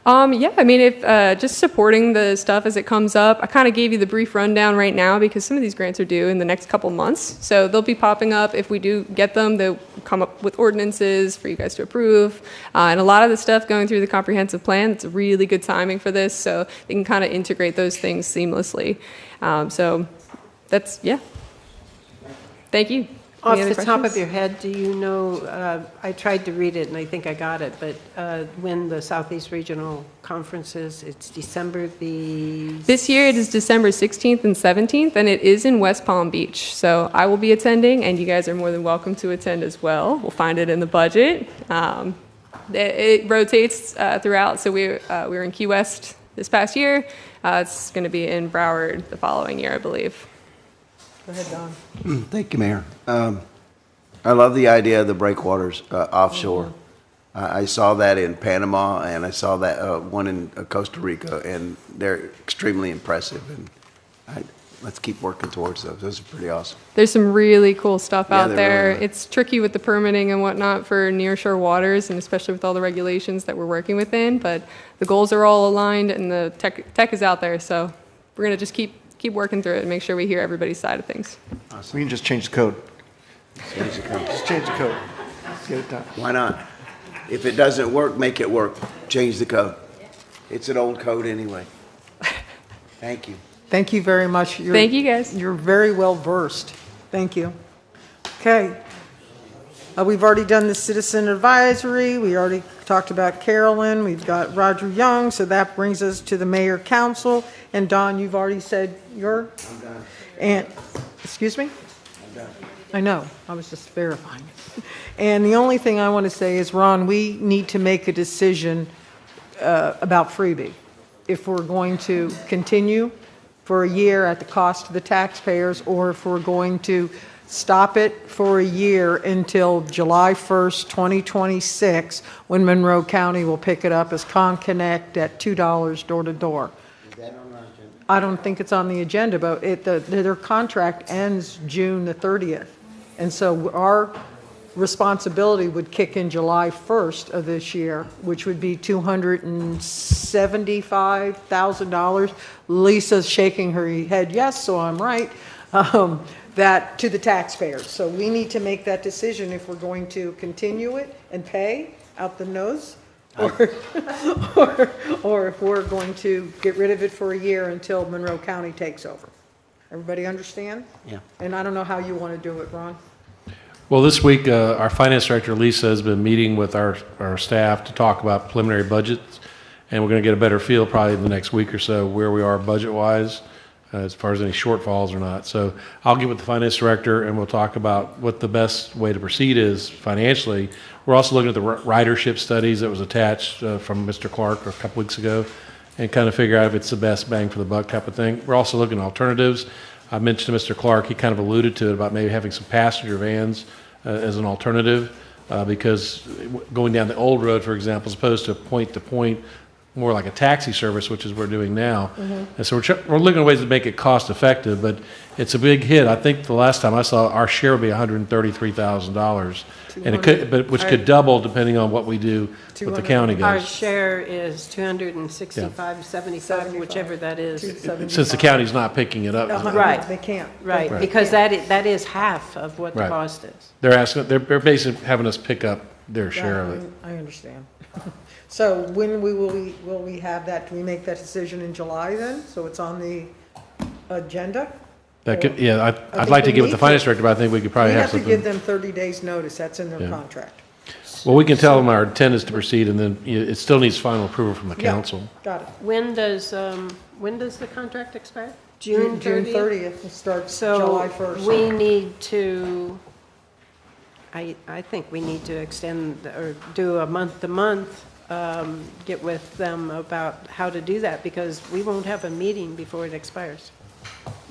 [SPEAKER 14] Yeah, I mean, if just supporting the stuff as it comes up. I kind of gave you the brief rundown right now because some of these grants are due in the next couple months. So they'll be popping up. If we do get them, they'll come up with ordinances for you guys to approve. And a lot of the stuff going through the comprehensive plan, it's really good timing for this. So they can kind of integrate those things seamlessly. So that's, yeah. Thank you.
[SPEAKER 7] Off
[SPEAKER 14] Any
[SPEAKER 7] the
[SPEAKER 14] other
[SPEAKER 7] top of
[SPEAKER 14] questions?
[SPEAKER 7] your head, do you know, I tried to read it and I think I got it, but when the Southeast Regional Conference is, it's December the...
[SPEAKER 14] This year it is December 16th and 17th, and it is in West Palm Beach. So I will be attending, and you guys are more than welcome to attend as well. We'll find it in the budget. It rotates throughout, so we were in Key West this past year. It's going to be in Broward the following year, I believe. Go ahead, Don.
[SPEAKER 8] Thank you, Mayor. I love the idea of the breakwaters offshore. I saw that in Panama, and I saw that one in Costa Rica, and they're extremely impressive. And let's keep working towards those. Those are pretty awesome.
[SPEAKER 14] There's some really cool stuff
[SPEAKER 8] Yeah,
[SPEAKER 14] out
[SPEAKER 8] they
[SPEAKER 14] there.
[SPEAKER 8] really are.
[SPEAKER 14] It's tricky with the permitting and whatnot for nearshore waters, and especially with all the regulations that we're working within. But the goals are all aligned, and the tech is out there. So we're going to just keep working through it and make sure we hear everybody's side of things.
[SPEAKER 10] We can just change the code.
[SPEAKER 8] Change the code.
[SPEAKER 10] Just change the code. Let's get it done.
[SPEAKER 8] Why not? If it doesn't work, make it work. Change the code. It's an old code anyway. Thank you.
[SPEAKER 1] Thank you very much.
[SPEAKER 14] Thank you, guys.
[SPEAKER 1] You're very well versed. Thank you. Okay. We've already done the citizen advisory. We already talked about Carolyn. We've got Roger Young. So that brings us to the mayor council. And Don, you've already said your?
[SPEAKER 8] I'm done.
[SPEAKER 1] And, excuse me?
[SPEAKER 8] I'm done.
[SPEAKER 1] I know. I was just verifying it. And the only thing I want to say is, Ron, we need to make a decision about freebie. If we're going to continue for a year at the cost of the taxpayers, or if we're going to stop it for a year until July 1st, 2026, when Monroe County will pick it up as ConConnect at $2 door to door.
[SPEAKER 8] Is that on the agenda?
[SPEAKER 1] I don't think it's on the agenda, but their contract ends June the 30th. And so our responsibility would kick in July 1st of this year, which would be $275,000. Lisa's shaking her head, yes, so I'm right. that, to the taxpayers. So we need to make that decision if we're going to continue it and pay out the nose, or, or if we're going to get rid of it for a year until Monroe County takes over. Everybody understand?
[SPEAKER 4] Yeah.
[SPEAKER 1] And I don't know how you want to do it, Ron.
[SPEAKER 6] Well, this week, our finance director, Lisa, has been meeting with our staff to talk about preliminary budgets, and we're going to get a better feel probably in the next week or so where we are budget-wise, as far as any shortfalls or not. So I'll get with the finance director, and we'll talk about what the best way to proceed is financially. We're also looking at the ridership studies that was attached from Mr. Clark a couple weeks ago, and kind of figure out if it's the best bang for the buck type of thing. We're also looking at alternatives. I mentioned to Mr. Clark, he kind of alluded to it about maybe having some passenger vans as an alternative, because going down the old road, for example, as opposed to point, more like a taxi service, which is what we're doing now. And so we're looking at ways to make it cost effective, but it's a big hit. I think the last time I saw our share would be $133,000, and it could, but which could double depending on what we do with the county
[SPEAKER 7] Our
[SPEAKER 6] goes.
[SPEAKER 7] share is 265, 75, whichever that is.
[SPEAKER 6] Since the county's not picking it up.
[SPEAKER 7] Right.
[SPEAKER 1] They can't.
[SPEAKER 7] Right,
[SPEAKER 6] Right.
[SPEAKER 7] because that is half of what the
[SPEAKER 6] Right.
[SPEAKER 7] cost is.
[SPEAKER 6] They're basically having us pick up their share of it.
[SPEAKER 1] I understand. So when will we have that? Do we make that decision in July then? So it's on the agenda?
[SPEAKER 6] That could, yeah, I'd
[SPEAKER 1] think
[SPEAKER 6] like to
[SPEAKER 1] we
[SPEAKER 6] get with
[SPEAKER 1] need
[SPEAKER 6] the finance director, but I think we could probably
[SPEAKER 1] We
[SPEAKER 6] have
[SPEAKER 1] have to give
[SPEAKER 6] something.
[SPEAKER 1] them 30 days' notice. That's in their
[SPEAKER 6] Yeah.
[SPEAKER 1] contract.
[SPEAKER 6] Well, we can tell them our intent is to proceed, and then it still needs final approval from the
[SPEAKER 1] Yeah.
[SPEAKER 6] council.
[SPEAKER 1] Got it.
[SPEAKER 7] When does the contract expire? June
[SPEAKER 1] June
[SPEAKER 7] 30th?
[SPEAKER 1] 30th. It starts July 1st.
[SPEAKER 7] So we need to, I think we need to extend or do a month-to-month, get with them about how to do that, because we won't have a meeting before it expires.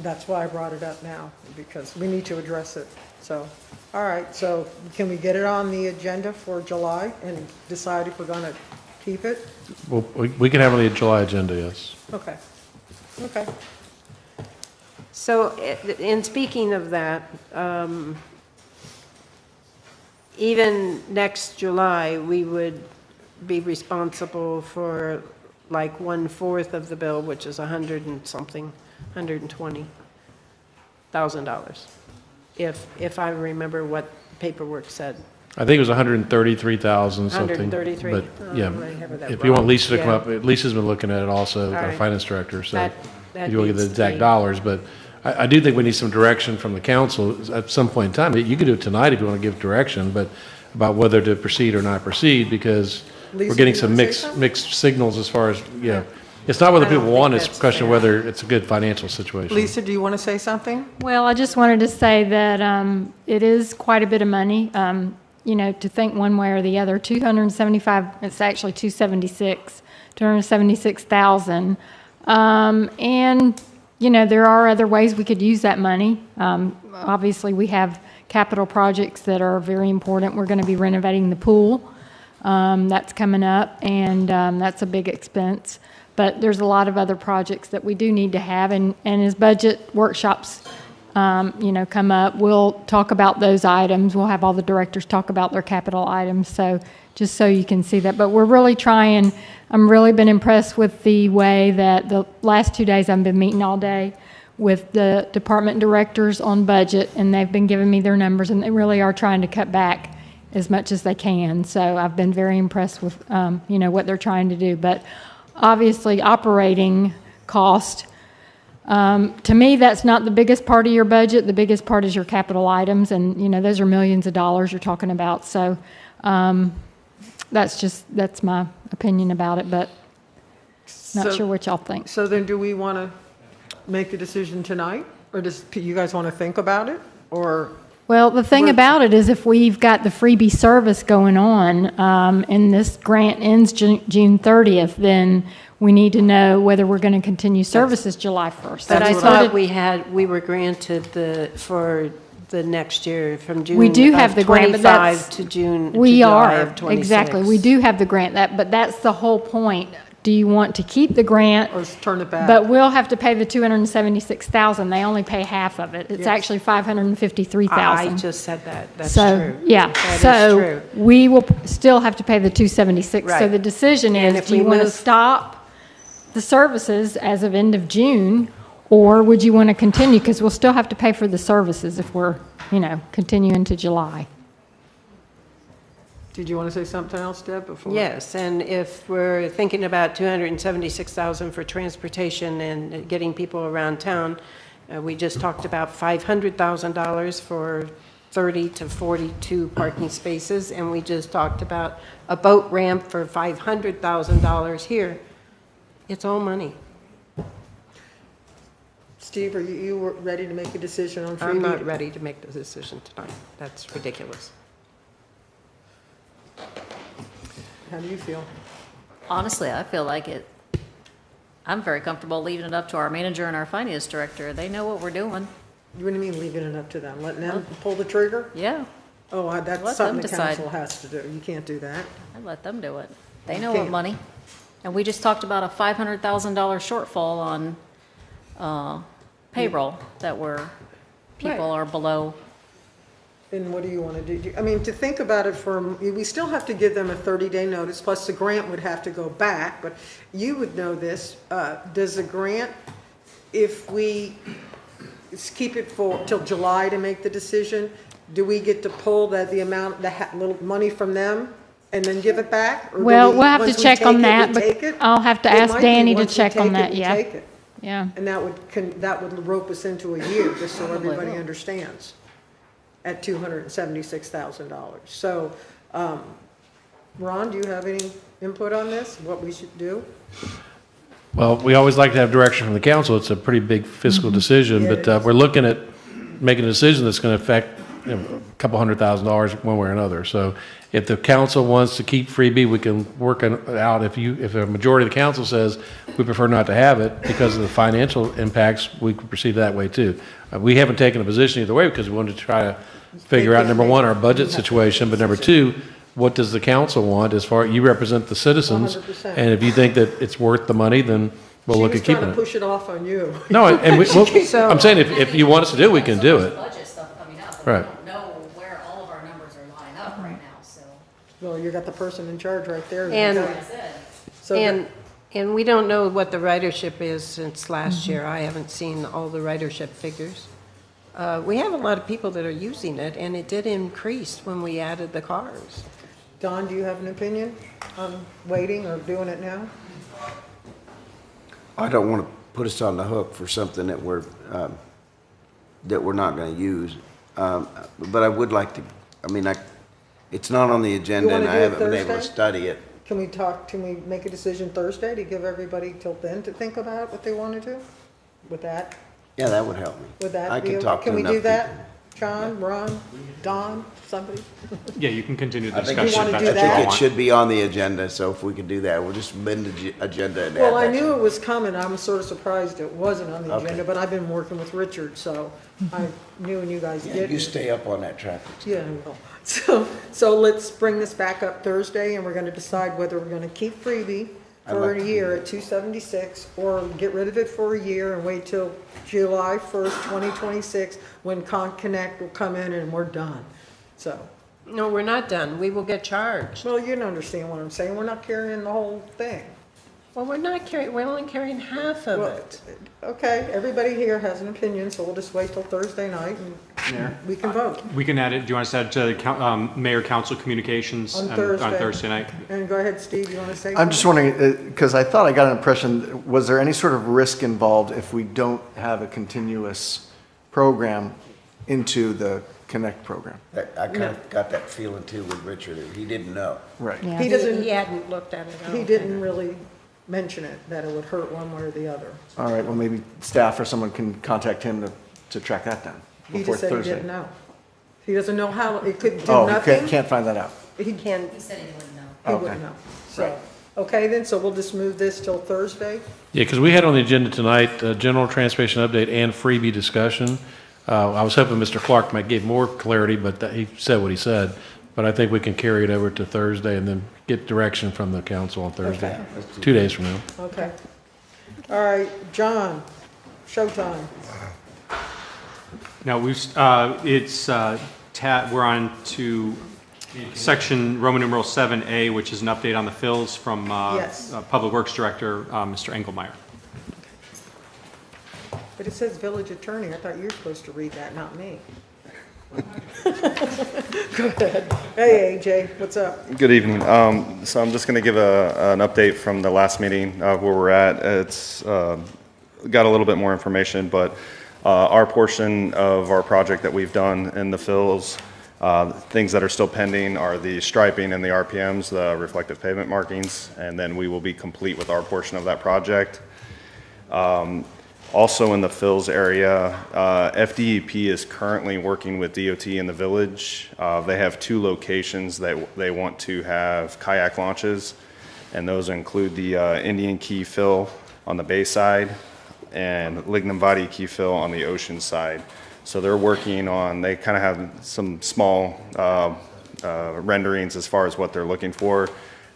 [SPEAKER 1] That's why I brought it up now, because we need to address it. So, all right, so can we get it on the agenda for July and decide if we're going to keep it?
[SPEAKER 6] Well, we can have it on the July agenda, yes.
[SPEAKER 1] Okay. Okay.
[SPEAKER 7] So, in speaking of that, even next July, we would be responsible for like 1/4 of the bill, which is $120,000, if I remember what paperwork said.
[SPEAKER 6] I think it was 133,000 something.
[SPEAKER 7] 133.
[SPEAKER 6] But, yeah,
[SPEAKER 7] I have that
[SPEAKER 6] if you want
[SPEAKER 7] wrong.
[SPEAKER 6] Lisa to come
[SPEAKER 7] Yeah.
[SPEAKER 6] up, Lisa's been looking at it also,
[SPEAKER 7] All
[SPEAKER 6] our
[SPEAKER 7] right.
[SPEAKER 6] finance director, so
[SPEAKER 7] That
[SPEAKER 6] if you want to get the
[SPEAKER 7] needs to
[SPEAKER 6] exact
[SPEAKER 7] be-
[SPEAKER 6] dollars, but I do think we need some direction from the council at some point in time. You could do it tonight if you want to give direction, but about whether to proceed or not proceed, because we're
[SPEAKER 1] Lisa,
[SPEAKER 6] getting
[SPEAKER 1] you
[SPEAKER 6] some
[SPEAKER 1] wanna say something?
[SPEAKER 6] mixed signals as far as, it's not whether
[SPEAKER 7] I don't
[SPEAKER 6] people want,
[SPEAKER 7] think
[SPEAKER 6] it's a
[SPEAKER 7] that's
[SPEAKER 6] question
[SPEAKER 7] fair.
[SPEAKER 6] whether it's a good financial situation.
[SPEAKER 1] Lisa, do you want to say something?
[SPEAKER 21] Well, I just wanted to say that it is quite a bit of money, to think one way or the other. 275, it's actually 276,000. And, there are other ways we could use that money. Obviously, we have capital projects that are very important. We're going to be renovating the pool. That's coming up, and that's a big expense. But there's a lot of other projects that we do need to have, and as budget workshops, come up, we'll talk about those items. We'll have all the directors talk about their capital items, so just so you can see that. But we're really trying. I'm really been impressed with the way that the last 2 days I've been meeting all day with the department directors on budget, and they've been giving me their numbers, and they really are trying to cut back as much as they can. So I've been very impressed with, what they're trying to do. But obviously, operating cost, to me, that's not the biggest part of your budget. The biggest part is your capital items, and, those are millions of dollars you're talking about. So that's my opinion about it, but not sure what y'all think.
[SPEAKER 1] So then do we want to make a decision tonight? Or does you guys want to think about it? Or?
[SPEAKER 21] Well, the thing about it is if we've got the freebie service going on, and this grant ends June 30th, then we need to know whether we're going to continue services July 1st.
[SPEAKER 7] But I
[SPEAKER 21] That's
[SPEAKER 7] thought
[SPEAKER 21] what it-
[SPEAKER 7] we were granted for the next year, from June
[SPEAKER 21] We do have
[SPEAKER 7] of
[SPEAKER 21] the grant, but
[SPEAKER 7] 25
[SPEAKER 21] that's.
[SPEAKER 7] to June, to
[SPEAKER 21] We
[SPEAKER 7] July
[SPEAKER 21] are,
[SPEAKER 7] of 26.
[SPEAKER 21] exactly. We do have the grant, but that's the whole point. Do you want to keep the grant?
[SPEAKER 1] Or turn it back?
[SPEAKER 21] But we'll have to pay the 276,000. They only pay half of it. It's
[SPEAKER 1] Yes.
[SPEAKER 21] actually 553,000.
[SPEAKER 7] I just said that. That's
[SPEAKER 21] So,
[SPEAKER 7] true.
[SPEAKER 21] yeah,
[SPEAKER 7] That is
[SPEAKER 21] so
[SPEAKER 7] true.
[SPEAKER 21] we will still have to pay the 276. So
[SPEAKER 7] Right.
[SPEAKER 21] the decision
[SPEAKER 7] And
[SPEAKER 21] is,
[SPEAKER 7] if
[SPEAKER 21] do you
[SPEAKER 7] we
[SPEAKER 21] want to
[SPEAKER 7] move-
[SPEAKER 21] stop the services as of end of June, Or would you want to continue? Because we'll still have to pay for the services if we're, continuing to July.
[SPEAKER 1] Did you want to say something else, Deb, before?
[SPEAKER 7] Yes, and if we're thinking about $276,000 for transportation and getting people around town, we just talked about $500,000 for 30 to 42 parking spaces, and we just talked about a boat ramp for $500,000 here. It's all money.
[SPEAKER 1] Steve, are you ready to make a decision on freebie?
[SPEAKER 7] I'm not ready to make the decision tonight. That's ridiculous.
[SPEAKER 1] How do you feel?
[SPEAKER 16] Honestly, I feel like I'm very comfortable leaving it up to our manager and our finance director. They know what we're doing.
[SPEAKER 1] What do you mean leaving it up to them? Letting them pull the trigger?
[SPEAKER 16] Yeah.
[SPEAKER 1] Oh, that's
[SPEAKER 16] Let
[SPEAKER 1] something
[SPEAKER 16] them
[SPEAKER 1] the
[SPEAKER 16] decide.
[SPEAKER 1] council has to do. You can't do that.
[SPEAKER 16] I let them do it. They
[SPEAKER 1] You
[SPEAKER 16] know what
[SPEAKER 1] can't.
[SPEAKER 16] money. And we just talked about a $500,000 shortfall on payroll that people are below.
[SPEAKER 1] And what do you want to do? I mean, to think about it we still have to give them a 30-day notice, plus the grant would have to go back, but you would know this. Does the grant, if we keep it till July to make the decision, do we get to pull the little money from them and then give it back? Or do
[SPEAKER 21] Well, we'll have to
[SPEAKER 1] once we
[SPEAKER 21] check
[SPEAKER 1] take
[SPEAKER 21] on
[SPEAKER 1] it,
[SPEAKER 21] that,
[SPEAKER 1] we
[SPEAKER 21] but
[SPEAKER 1] take it?
[SPEAKER 21] I'll have to
[SPEAKER 1] It
[SPEAKER 21] ask
[SPEAKER 1] might be
[SPEAKER 21] Danny to
[SPEAKER 1] once we
[SPEAKER 21] check
[SPEAKER 1] take
[SPEAKER 21] on
[SPEAKER 1] it,
[SPEAKER 21] that,
[SPEAKER 1] we
[SPEAKER 21] yeah.
[SPEAKER 1] take it.
[SPEAKER 21] Yeah.
[SPEAKER 1] And that would rope us into a year, just so everybody understands, at $276,000. So, Ron, do you have any input on this, what we should do?
[SPEAKER 6] Well, we always like to have direction from the council. It's a pretty big fiscal decision,
[SPEAKER 1] Yeah,
[SPEAKER 6] but
[SPEAKER 1] it is.
[SPEAKER 6] we're looking at making a decision that's going to affect a couple $100,000 one way or another. So if the council wants to keep freebie, we can work it out. If a majority of the council says we prefer not to have it because of the financial impacts, we can proceed that way too. We haven't taken a position either way because we wanted to try to figure out, number one, our budget situation, but number two, what does the council want as far, you represent the citizens,
[SPEAKER 1] 100%.
[SPEAKER 6] and if you think that it's worth the money, then we'll look at
[SPEAKER 1] She was
[SPEAKER 6] keeping
[SPEAKER 1] trying to
[SPEAKER 6] it.
[SPEAKER 1] push it off on you.
[SPEAKER 6] No, and
[SPEAKER 1] So-
[SPEAKER 6] I'm saying if you want us to do it, we can do it.
[SPEAKER 16] Budget stuff coming up.
[SPEAKER 6] Right.
[SPEAKER 16] We don't know where all of our numbers are lining up right now, so.
[SPEAKER 1] Well, you got the person in charge right there.
[SPEAKER 7] And-
[SPEAKER 1] So
[SPEAKER 7] And we don't know what the ridership is since last year. I haven't seen all the ridership figures. We have a lot of people that are using it, and it did increase when we added the cars.
[SPEAKER 1] Don, do you have an opinion on waiting or doing it now?
[SPEAKER 8] I don't want to put us on the hook for something that we're not going to use. But I would like to, it's not on the agenda
[SPEAKER 1] wanna
[SPEAKER 8] and I
[SPEAKER 1] do it
[SPEAKER 8] haven't been able to
[SPEAKER 1] Thursday?
[SPEAKER 8] study it.
[SPEAKER 1] Can we make a decision Thursday to give everybody till then to think about what they want to do? With that,
[SPEAKER 8] Yeah, that would help me.
[SPEAKER 1] would that
[SPEAKER 8] I
[SPEAKER 1] be
[SPEAKER 8] can
[SPEAKER 1] okay?
[SPEAKER 8] talk to
[SPEAKER 1] Can we
[SPEAKER 8] enough
[SPEAKER 1] do that?
[SPEAKER 8] people.
[SPEAKER 1] John, Ron, Don, somebody?
[SPEAKER 15] Yeah, you can continue the
[SPEAKER 8] I think
[SPEAKER 15] discussion if
[SPEAKER 1] wanna
[SPEAKER 15] that's
[SPEAKER 1] do
[SPEAKER 15] what you
[SPEAKER 1] that?
[SPEAKER 8] it
[SPEAKER 15] want.
[SPEAKER 8] should be on the agenda, so if we could do that, we'll just amend the agenda and add
[SPEAKER 1] Well, I
[SPEAKER 8] that.
[SPEAKER 1] knew it was coming. I was sort of surprised it wasn't on the
[SPEAKER 8] Okay.
[SPEAKER 1] agenda, but I've been working with Richard, so I knew you guys
[SPEAKER 8] Yeah,
[SPEAKER 1] did.
[SPEAKER 8] you stay up on that traffic.
[SPEAKER 1] Yeah, I will. So let's bring this back up Thursday, and we're gonna decide whether we're gonna keep freebie
[SPEAKER 8] I'd
[SPEAKER 1] for
[SPEAKER 8] like
[SPEAKER 1] a
[SPEAKER 8] to
[SPEAKER 1] year at 276, or get rid of it for a year and wait till July 1st, 2026, when Connect will come in and we're done. So,
[SPEAKER 7] No, we're not done. We will get charged.
[SPEAKER 1] well, you don't understand what I'm saying. We're not carrying the whole thing.
[SPEAKER 7] Well, we're only carrying half of
[SPEAKER 1] Well,
[SPEAKER 7] it.
[SPEAKER 1] Okay, everybody here has an opinion, so we'll just wait till Thursday night and we can vote.
[SPEAKER 15] We can add it, do you want us to add to mayor council communications
[SPEAKER 1] On
[SPEAKER 15] on
[SPEAKER 1] Thursday.
[SPEAKER 15] Thursday night?
[SPEAKER 1] And go ahead, Steve, you want to say?
[SPEAKER 10] I'm just wondering, because I thought I got an impression, was there any sort of risk involved if we don't have a continuous program into the Connect program?
[SPEAKER 8] I kind of got that feeling too with Richard. He didn't know.
[SPEAKER 10] Right.
[SPEAKER 1] He doesn't.
[SPEAKER 7] He hadn't looked at it. I
[SPEAKER 1] He
[SPEAKER 7] don't
[SPEAKER 1] didn't
[SPEAKER 7] think.
[SPEAKER 1] really mention it, that it would hurt one way or the other.
[SPEAKER 10] All right, well, maybe staff or someone can contact him to track that down
[SPEAKER 1] He
[SPEAKER 10] before
[SPEAKER 1] just said he
[SPEAKER 10] Thursday.
[SPEAKER 1] didn't know. He doesn't know how, it could do
[SPEAKER 10] Oh, he
[SPEAKER 1] nothing.
[SPEAKER 10] can't find that out.
[SPEAKER 1] He
[SPEAKER 7] Can,
[SPEAKER 16] He said he wouldn't know.
[SPEAKER 1] He
[SPEAKER 10] Okay.
[SPEAKER 1] wouldn't know. So, okay then, so we'll just move this till Thursday?
[SPEAKER 6] Yeah, because we had on the agenda tonight, general transportation update and freebie discussion. I was hoping Mr. Clark might give more clarity, but he said what he said. But I think we can carry it over to Thursday and then get direction from the council on Thursday,
[SPEAKER 8] Okay.
[SPEAKER 6] 2 days from now.
[SPEAKER 1] Okay. All right, John, showtime.
[SPEAKER 15] Now, we're on to section Roman numeral 7A, which is an update on the fills from
[SPEAKER 1] Yes.
[SPEAKER 15] Public Works Director, Mr. Engelmeyer.
[SPEAKER 1] But it says village attorney. I thought you were supposed to read that, not me. Go ahead. Hey, AJ, what's up?
[SPEAKER 20] Good evening. So I'm just going to give an update from the last meeting where we're at. It's got a little bit more information, but our portion of our project that we've done in the fills, things that are still pending are the striping and the RPMs, the reflective pavement markings, and then we will be complete with our portion of that project. Also in the fills area, FDEP is currently working with DOT in the village. They have 2 locations that they want to have kayak launches, and those include the Indian Key fill on the bay side and Lignum Vitae Key fill on the ocean side. So they're working on, they kind of have some small renderings as far as what they're looking for.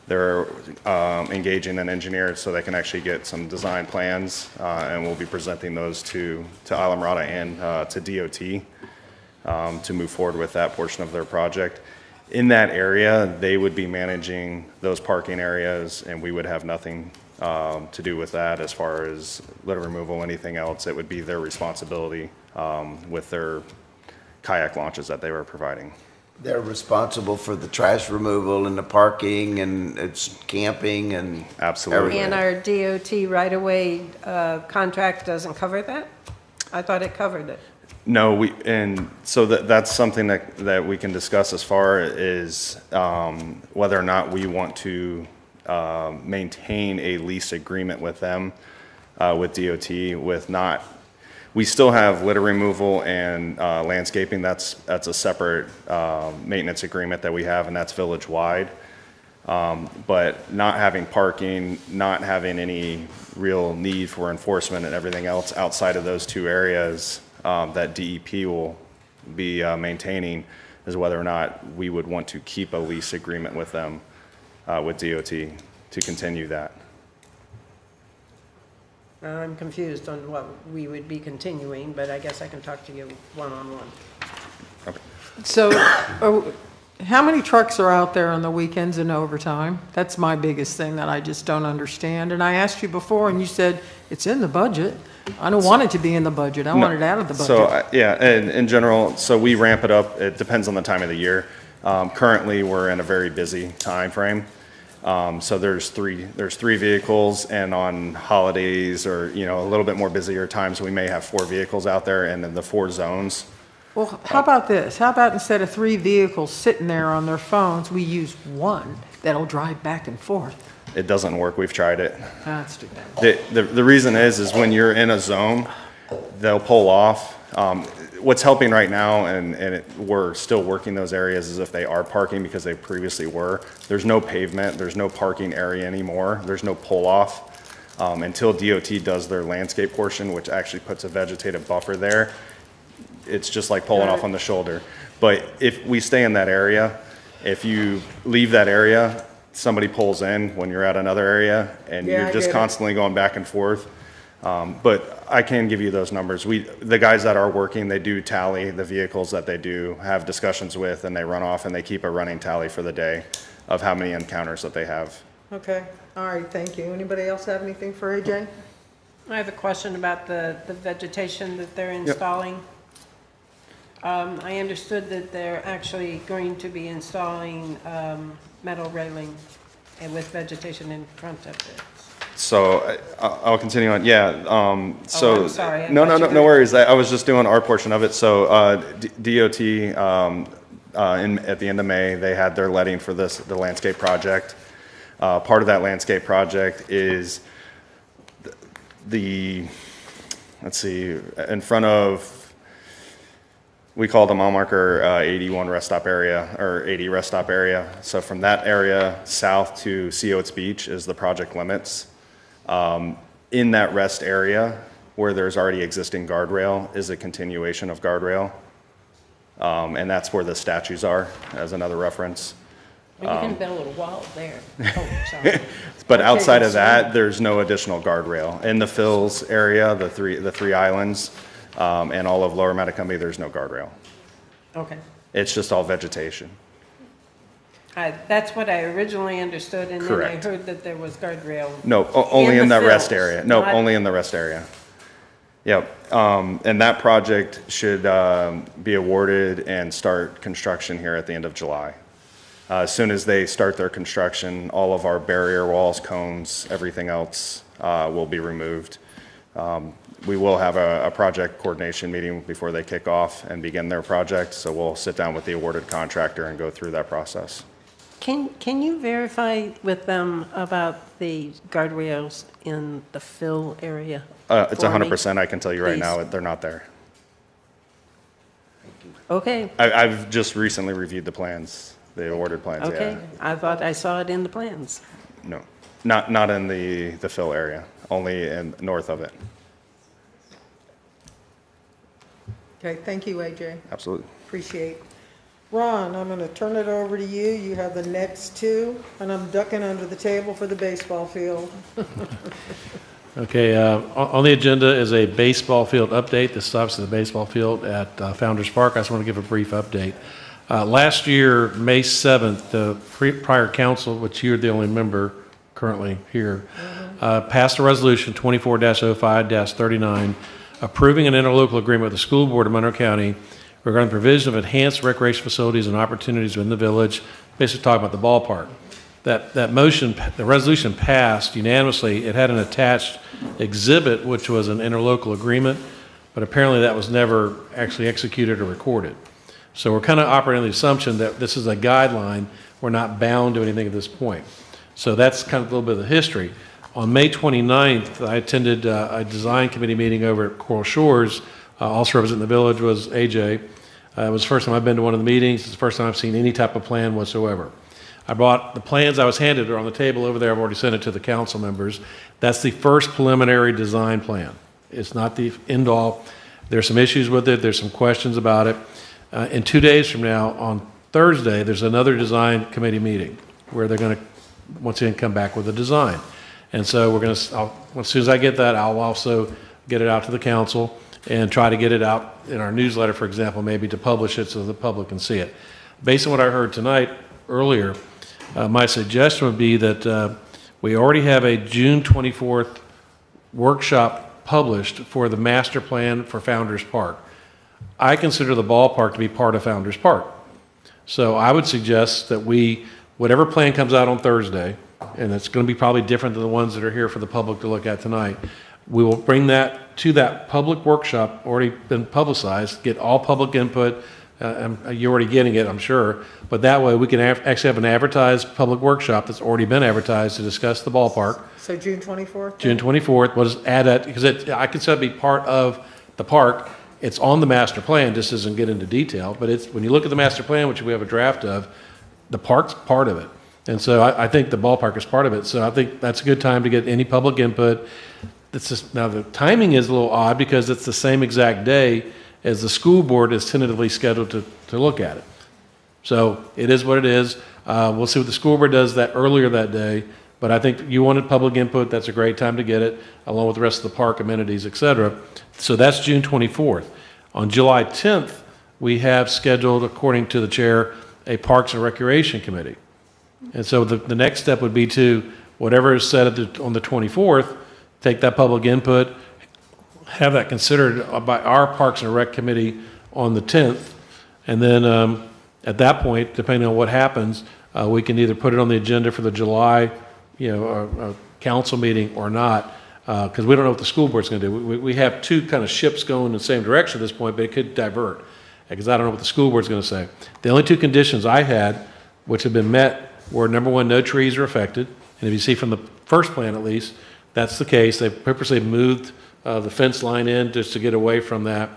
[SPEAKER 20] They're engaging an engineer so they can actually get some design plans, and we'll be presenting those to Islamorada and to DOT to move forward with that portion of their project. In that area, they would be managing those parking areas, and we would have nothing to do with that as far as litter removal, anything else. It would be their responsibility with their kayak launches that they were providing.
[SPEAKER 8] They're responsible for the trash removal and the parking and it's camping and
[SPEAKER 20] absolutely.
[SPEAKER 7] And our DOT right-of-way contract doesn't cover that? I thought it covered it.
[SPEAKER 20] No, and so that's something that we can discuss as far as whether or not we want to maintain a lease agreement with them, with DOT, with not. We still have litter removal and landscaping. That's a separate maintenance agreement that we have, and that's village-wide. But not having parking, not having any real need for enforcement and everything else outside of those 2 areas that DEP will be maintaining is whether or not we would want to keep a lease agreement with them, with DOT, to continue that.
[SPEAKER 7] I'm confused on what we would be continuing, but I guess I can talk to you one-on-one.
[SPEAKER 20] Okay.
[SPEAKER 1] So, how many trucks are out there on the weekends and overtime? That's my biggest thing that I just don't understand. And I asked you before, and you said, it's in the budget. I don't want it to be in the budget. I want it out of the budget.
[SPEAKER 20] So, yeah, and in general, so we ramp it up. It depends on the time of the year. Currently, we're in a very busy time frame. So there's three vehicles, and on holidays or, a little bit more busier times, we may have 4 vehicles out there and then the 4 zones.
[SPEAKER 1] Well, how about this? How about instead of 3 vehicles sitting there on their phones, we use 1 that'll drive back and forth?
[SPEAKER 20] It doesn't work. We've tried it.
[SPEAKER 1] That's too bad.
[SPEAKER 20] The reason is when you're in a zone, they'll pull off. What's helping right now, and we're still working those areas as if they are parking because they previously were. There's no pavement. There's no parking area anymore. There's no pull-off until DOT does their landscape portion, which actually puts a vegetative buffer there. It's just like pulling off on the shoulder. But if we stay in that area, if you leave that area, somebody pulls in when you're at another area, and you're just constantly going back and forth. But I can give you those numbers. The guys that are working, they do tally the vehicles that they do have discussions with, and they run off and they keep a running tally for the day of how many encounters that they have.
[SPEAKER 1] Okay, all right, thank you. Anybody else have anything for AJ?
[SPEAKER 7] I have a question about the vegetation that they're installing. I understood that they're actually going to be installing metal railing with vegetation in front of it.
[SPEAKER 20] So I'll continue on. Yeah. So
[SPEAKER 7] I'm sorry.
[SPEAKER 20] No worries. I was just doing our portion of it. So DOT at the end of May, they had their letting for the landscape project. Part of that landscape project is let's see, in front of, we call the mile marker 81 rest stop area, or 80 rest stop area. So from that area south to Sea Oats Beach is the project limits. In that rest area where there's already existing guardrail is a continuation of guardrail. And that's where the statues are, as another reference.
[SPEAKER 7] Well, you can build a wall there. Oh, sorry.
[SPEAKER 20] But outside of that, there's no additional guardrail. In the Phil's area, the three islands, and all of Lower Matacumbe, there's no guardrail.
[SPEAKER 7] Okay.
[SPEAKER 20] It's just all vegetation.
[SPEAKER 7] That's what I originally understood, and
[SPEAKER 20] Correct.
[SPEAKER 7] then I heard that there was guardrail.
[SPEAKER 20] No, only in the rest
[SPEAKER 7] Phil's,
[SPEAKER 20] area. No,
[SPEAKER 7] not-
[SPEAKER 20] only in the rest area. Yep, and that project should be awarded and start construction here at the end of July. As soon as they start their construction, all of our barrier walls, cones, everything else will be removed. We will have a project coordination meeting before they kick off and begin their project, so we'll sit down with the awarded contractor and go through that process.
[SPEAKER 7] Can you verify with them about the guardrails in the fill area?
[SPEAKER 20] It's
[SPEAKER 7] for me?
[SPEAKER 20] 100%, I can tell you right
[SPEAKER 7] Please.
[SPEAKER 20] now, they're not there.
[SPEAKER 7] Okay,
[SPEAKER 20] I've just recently reviewed the plans, the awarded plans, yeah.
[SPEAKER 7] okay. I thought I saw it in the plans.
[SPEAKER 20] No, not in the fill area, only in north of it.
[SPEAKER 1] Okay, thank you, AJ.
[SPEAKER 20] Absolutely.
[SPEAKER 1] Appreciate. Ron, I'm going to turn it over to you. You have the next two, and I'm ducking under the table for the baseball field.
[SPEAKER 6] Okay, on the agenda is a baseball field update. This is obviously the baseball field at Founders Park. I just want to give a brief update. Last year, May 7th, the prior council, which you're the only member currently here, passed a resolution 24-05-39 approving an interlocal agreement with the school board of Monroe County regarding the provision of enhanced recreation facilities and opportunities within the village, basically talking about the ballpark. That motion, the resolution passed unanimously. It had an attached exhibit, which was an interlocal agreement, but apparently that was never actually executed or recorded. So we're kind of operating on the assumption that this is a guideline. We're not bound to anything at this point. So that's kind of a little bit of the history. On May 29th, I attended a design committee meeting over at Coral Shores. Also representing the village was AJ. It was the first time I've been to one of the meetings. It's the first time I've seen any type of plan whatsoever. I brought the plans I was handed are on the table over there. I've already sent it to the council members. That's the first preliminary design plan. It's not the end all. There's some issues with it. There's some questions about it. In 2 days from now, on Thursday, there's another design committee meeting where they're going to, once again, come back with a design. And so we're going to, as soon as I get that, I'll also get it out to the council and try to get it out in our newsletter, for example, maybe to publish it so the public can see it. Based on what I heard tonight earlier, my suggestion would be that we already have a June 24th workshop published for the master plan for Founders Park. I consider the ballpark to be part of Founders Park. So I would suggest that whatever plan comes out on Thursday, and it's going to be probably different than the ones that are here for the public to look at tonight, we will bring that to that public workshop, already been publicized, get all public input. You're already getting it, I'm sure, but that way we can actually have an advertised public workshop that's already been advertised to discuss the ballpark.
[SPEAKER 1] So June 24th?
[SPEAKER 6] June 24th, we'll just add that, because I consider it to be part of the park. It's on the master plan, just doesn't get into detail, but it's, when you look at the master plan, which we have a draft of, the park's part of it. And so I think the ballpark is part of it. So I think that's a good time to get any public input. It's just, now the timing is a little odd because it's the same exact day as the school board is tentatively scheduled to look at it. So it is what it is. We'll see what the school board does that earlier that day, but I think you wanted public input. That's a great time to get it, along with the rest of the park amenities, et cetera. So that's June 24th. On July 10th, we have scheduled, according to the chair, a Parks and Recreation Committee. And so the next step would be to, whatever is said on the 24th, take that public input, have that considered by our Parks and Rec Committee on the 10th, and then at that point, depending on what happens, we can either put it on the agenda for the July, council meeting or not, because we don't know what the school board's going to do. We have two kind of ships going in the same direction at this point, but it could divert, because I don't know what the school board's going to say. The only two conditions I had, which have been met, were number one, no trees are affected, and if you see from the first plan at least, that's the case. They've purposely moved the fence line in just to get away from that.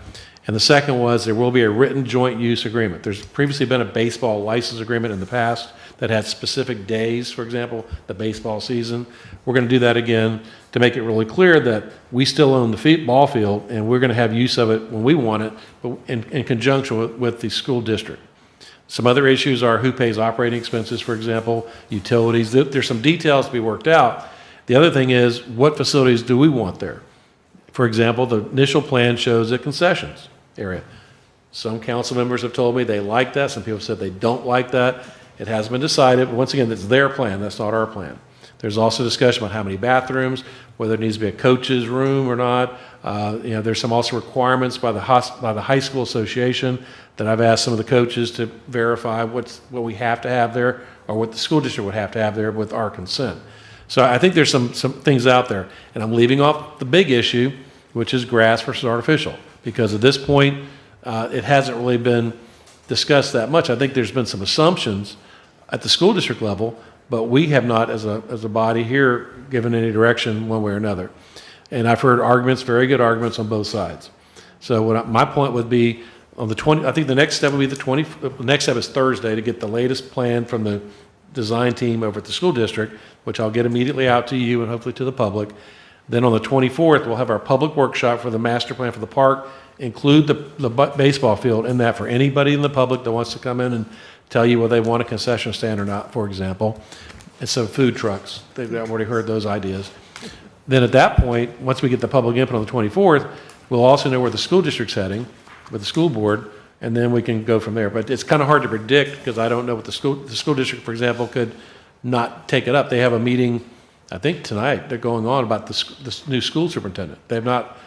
[SPEAKER 6] And the second was there will be a written joint use agreement. There's previously been a baseball license agreement in the past that had specific days, for example, the baseball season. We're going to do that again to make it really clear that we still own the ball field and we're going to have use of it when we want it, but in conjunction with the school district. Some other issues are who pays operating expenses, for example, utilities. There's some details to be worked out. The other thing is, what facilities do we want there? For example, the initial plan shows a concessions area. Some council members have told me they like that. Some people have said they don't like that. It hasn't been decided, but once again, it's their plan. That's not our plan. There's also discussion about how many bathrooms, whether it needs to be a coach's room or not. There's some also requirements by the high school association that I've asked some of the coaches to verify what we have to have there, or what the school district would have to have there with our consent. So I think there's some things out there. And I'm leaving off the big issue, which is grass versus artificial, because at this point, it hasn't really been discussed that much. I think there's been some assumptions at the school district level, but we have not, as a body here, given any direction one way or another. And I've heard arguments, very good arguments on both sides. So my point would be on the 20, I think the next step would be the next step is Thursday to get the latest plan from the design team over at the school district, which I'll get immediately out to you and hopefully to the public. Then on the 24th, we'll have our public workshop for the master plan for the park, include the baseball field in that for anybody in the public that wants to come in and tell you whether they want a concession stand or not, for example. And so food trucks, they've already heard those ideas. Then at that point, once we get the public input on the 24th, we'll also know where the school district's heading with the school board, and then we can go from there. But it's kind of hard to predict because I don't know what the school district, for example, could not take it up. They have a meeting, I think tonight, they're going on about the new school superintendent. They have not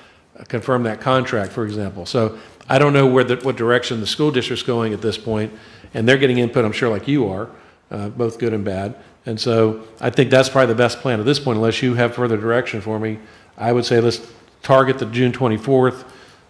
[SPEAKER 6] confirmed that contract, for example. So I don't know what direction the school district's going at this point, and they're getting input, I'm sure, like you are, both good and bad. And so I think that's probably the best plan at this point, unless you have further direction for me. I would say let's target the June 24th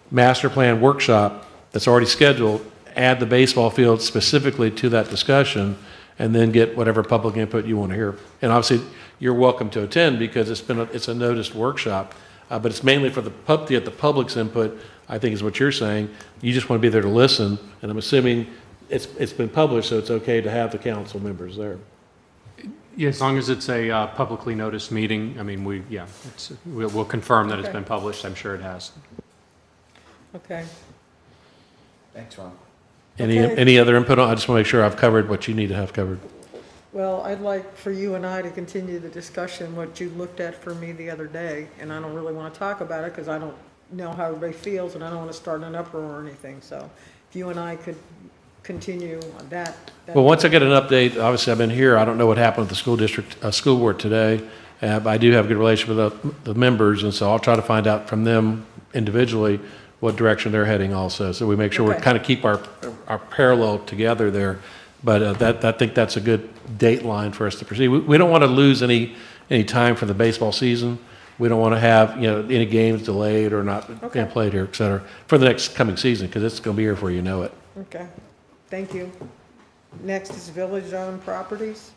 [SPEAKER 6] master plan workshop that's already scheduled, add the baseball field specifically to that discussion, and then get whatever public input you want to hear. And obviously, you're welcome to attend because it's a noticed workshop, but it's mainly for to get the public's input, I think is what you're saying. You just want to be there to listen, and I'm assuming it's been published, so it's okay to have the council members there.
[SPEAKER 15] Yeah, as long as it's a publicly noticed meeting, I mean, we'll confirm that it's been published. I'm sure it has.
[SPEAKER 1] Okay.
[SPEAKER 8] Thanks, Ron.
[SPEAKER 6] Any other input on? I just want to make sure I've covered what you need to have covered.
[SPEAKER 1] Well, I'd like for you and I to continue the discussion, what you looked at for me the other day, and I don't really want to talk about it because I don't know how everybody feels, and I don't want to start an uproar or anything. So if you and I could continue on that.
[SPEAKER 6] Well, once I get an update, obviously I've been here. I don't know what happened with the school district, school board today, but I do have a good relationship with the members, and so I'll try to find out from them individually what direction they're heading also. So we make sure we kind of keep our parallel together there. But I think that's a good date line for us to proceed. We don't want to lose any time for the baseball season. We don't want to have any games delayed or not being played here, et cetera, for the next coming season, because it's going to be here before you know it.
[SPEAKER 1] Okay, thank you. Next is village-owned properties.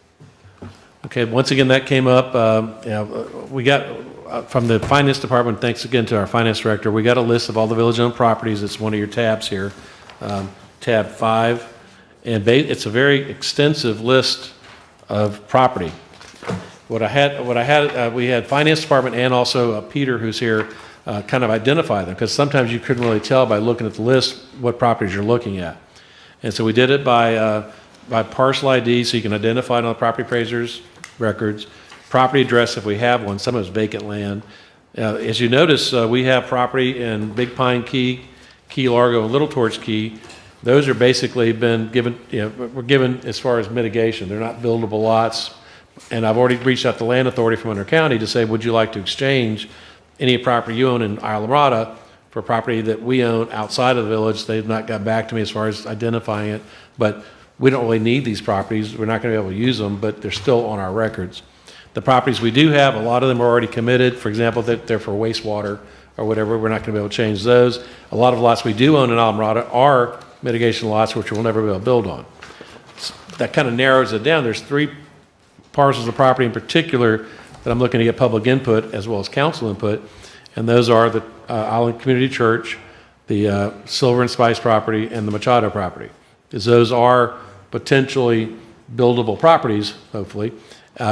[SPEAKER 6] Okay, once again, that came up. We got from the finance department, thanks again to our finance director, we got a list of all the village-owned properties. It's one of your tabs here, tab 5. And it's a very extensive list of property. We had finance department and also Peter, who's here, kind of identify them, because sometimes you couldn't really tell by looking at the list what properties you're looking at. And so we did it by parcel ID, so you can identify it on the property appraiser's records, property address if we have one. Some of it's vacant land. As you notice, we have property in Big Pine Key, Key Largo, and Little Torch Key. Those are basically been given, were given as far as mitigation. They're not buildable lots. And I've already reached out to Land Authority from Hunter County to say, would you like to exchange any property you own in Islamorada for property that we own outside of the village? They've not got back to me as far as identifying it, but we don't really need these properties. We're not going to be able to use them, but they're still on our records. The properties we do have, a lot of them are already committed. For example, that they're for wastewater or whatever. We're not going to be able to change those. A lot of lots we do own in Islamorada are mitigation lots, which we'll never be able to build on. That kind of narrows it down. There's 3 parcels of property in particular that I'm looking to get public input as well as council input, and those are the Island Community Church, the Silver and Spice property, and the Machado property, because those are potentially buildable properties, hopefully.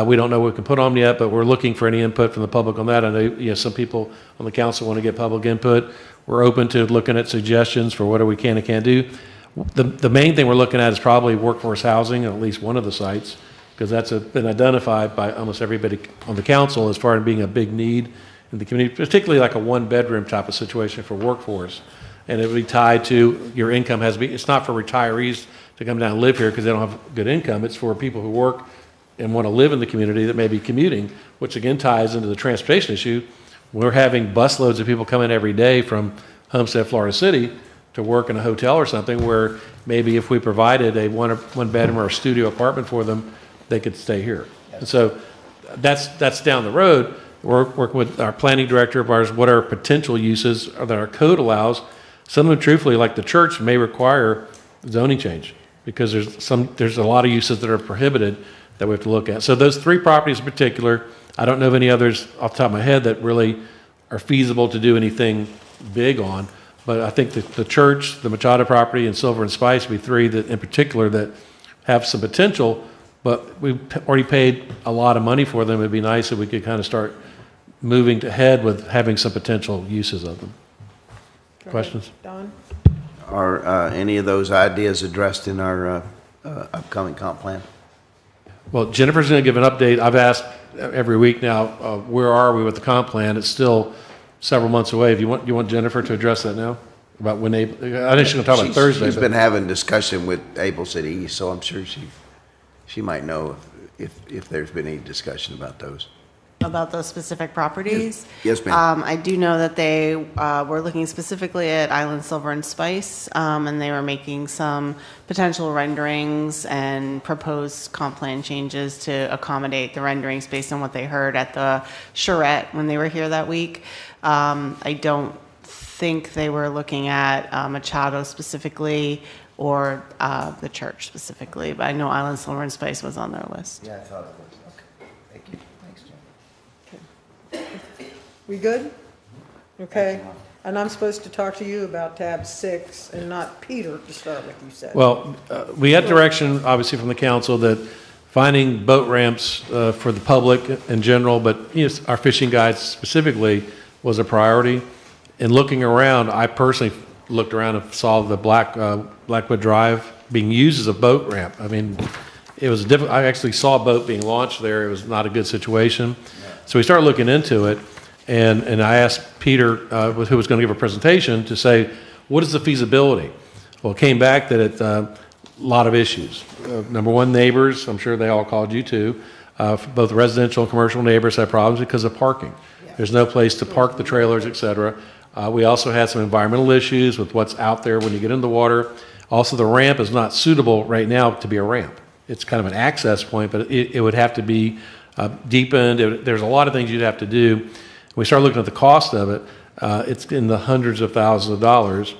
[SPEAKER 6] We don't know what we can put on them yet, but we're looking for any input from the public on that. I know some people on the council want to get public input. We're open to looking at suggestions for what we can and can't do. The main thing we're looking at is probably workforce housing at least one of the sites, because that's been identified by almost everybody on the council as far as being a big need in the community, particularly like a 1-bedroom type of situation for workforce. And it would be tied to your income it's not for retirees to come down and live here because they don't have good income. It's for people who work and want to live in the community that may be commuting, which again ties into the transportation issue. We're having busloads of people come in every day from Homestead, Florida City to work in a hotel or something, where maybe if we provided a one bedroom or a studio apartment for them, they could stay here. And so that's down the road. We're working with our planning director of ours, what are potential uses that our code allows. Some of them, truthfully, like the church, may require zoning change because there's a lot of uses that are prohibited that we have to look at. So those 3 properties in particular, I don't know of any others off the top of my head that really are feasible to do anything big on, but I think that the church, the Machado property, and Silver and Spice would be 3 that in particular that have some potential, but we've already paid a lot of money for them. It'd be nice if we could kind of start moving ahead with having some potential uses of them. Questions?
[SPEAKER 1] Don?
[SPEAKER 8] Are any of those ideas addressed in our upcoming comp plan?
[SPEAKER 6] Well, Jennifer's going to give an update. I've asked every week now, where are we with the comp plan? It's still several months away. If you want Jennifer to address that now? About when I think she's going to talk about Thursday.
[SPEAKER 8] She's been having discussion with Able City East, so I'm sure she might know if there's been any discussion about those.
[SPEAKER 19] About those specific properties?
[SPEAKER 8] Yes, ma'am.
[SPEAKER 19] I do know that they were looking specifically at Island Silver and Spice, and they were making some potential renderings and proposed comp plan changes to accommodate the renderings based on what they heard at the charrette when they were here that week. I don't think they were looking at Machado specifically or the church specifically, but I know Island Silver and Spice was on their list.
[SPEAKER 8] Yeah, I thought it was. Okay, thank you. Thanks, Jen.
[SPEAKER 1] We good? Okay. And I'm supposed to talk to you about tab 6 and not Peter to start with, you said.
[SPEAKER 6] Well, we had direction, obviously, from the council that finding boat ramps for the public in general, but our fishing guides specifically, was a priority. And looking around, I personally looked around and saw the Blackwood Drive being used as a boat ramp. I mean, it was I actually saw a boat being launched there. It was not a good situation. So we started looking into it, and I asked Peter, who was going to give a presentation, to say, what is the feasibility? Well, it came back that it's a lot of issues. Number one, neighbors. I'm sure they all called you too. Both residential and commercial neighbors have problems because of parking. There's no place to park the trailers, et cetera. We also had some environmental issues with what's out there when you get in the water. Also, the ramp is not suitable right now to be a ramp. It's kind of an access point, but it would have to be deepened. There's a lot of things you'd have to do. We started looking at the cost of it. It's in the hundreds of thousands of dollars.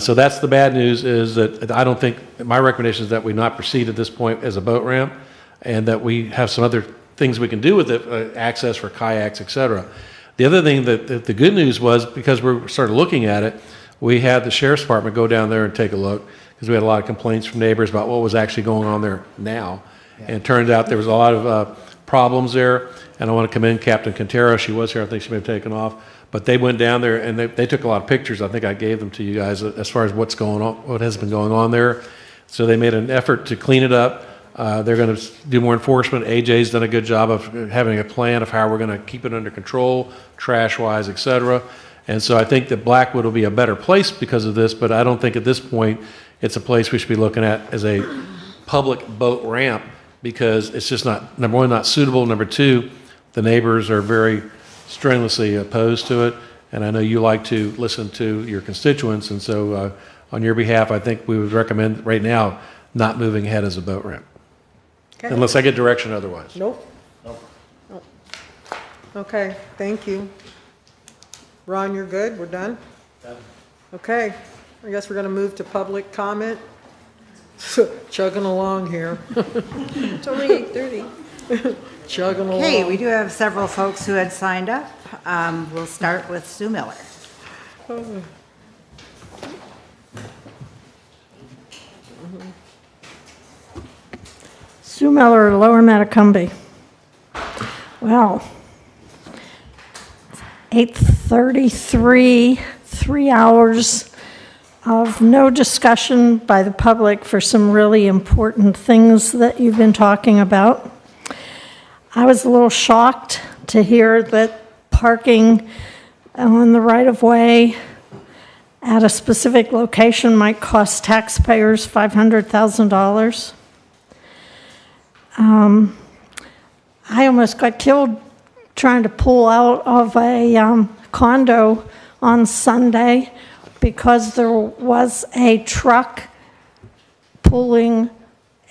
[SPEAKER 6] So that's the bad news, is that I don't think, my recommendation is that we not proceed at this point as a boat ramp, and that we have some other things we can do with it, access for kayaks, et cetera. The other thing that the good news was, because we started looking at it, we had the sheriff's department go down there and take a look, because we had a lot of complaints from neighbors about what was actually going on there now. Yeah. And it turned out there was a lot of problems there. And I want to commend Captain Quintero. She was here. I think she may have taken off. But they went down there and they took a lot of pictures. I think I gave them to you guys as far as what's going on, what has been going on there. So they made an effort to clean it up. They're going to do more enforcement. AJ's done a good job of having a plan of how we're going to keep it under control, trash-wise, et cetera. And so I think that Blackwood will be a better place because of this, but I don't think at this point it's a place we should be looking at as a public boat ramp, because it's just not, number one, not suitable. Number two, the neighbors are very strenuously opposed to it. And I know you like to listen to your constituents. And so on your behalf, I think we would recommend right now not moving ahead as a boat ramp. Okay. Unless I get direction otherwise.
[SPEAKER 1] Nope. Nope. Okay, thank you. Ron, you're good? We're done? Done. Okay, I guess we're going to move to public comment. Chugging along here.
[SPEAKER 7] It's only 8:30.
[SPEAKER 1] Chugging along.
[SPEAKER 2] Okay, we do have several folks who had signed up. We'll start with Sue Miller.
[SPEAKER 3] Sue Miller, Lower Matacumbe. Well, 8:33, 3 hours of no discussion by the public for some really important things that you've been talking about. I was a little shocked to hear that parking on the right-of-way at a specific location might cost taxpayers $500,000. I almost got killed trying to pull out of a condo on Sunday because there was a truck pulling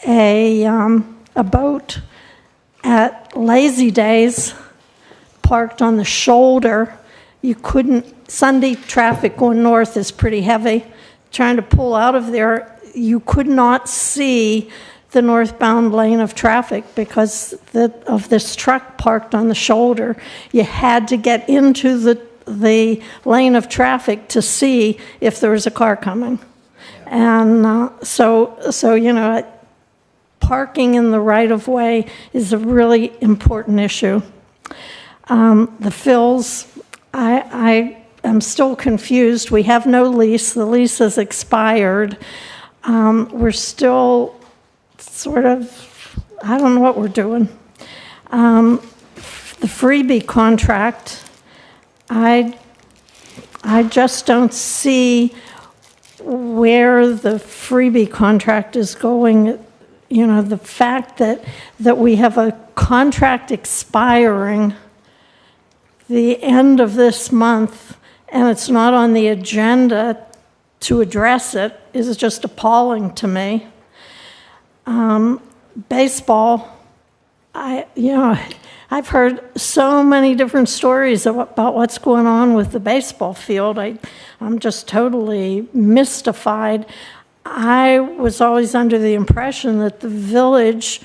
[SPEAKER 3] a boat at Lazy Days parked on the shoulder. You couldn't, Sunday traffic going north is pretty heavy. Trying to pull out of there, you could not see the northbound lane of traffic because of this truck parked on the shoulder. You had to get into the lane of traffic to see if there was a car coming. And so you know, parking in the right-of-way is a really important issue. The fills, I am still confused. We have no lease. The lease has expired. We're still sort of, I don't know what we're doing. The freebie contract, I just don't see where the freebie contract is going. You know, the fact that we have a contract expiring the end of this month and it's not on the agenda to address it is just appalling to me. Baseball, I've heard so many different stories about what's going on with the baseball field. I'm just totally mystified. I was always under the impression that the village,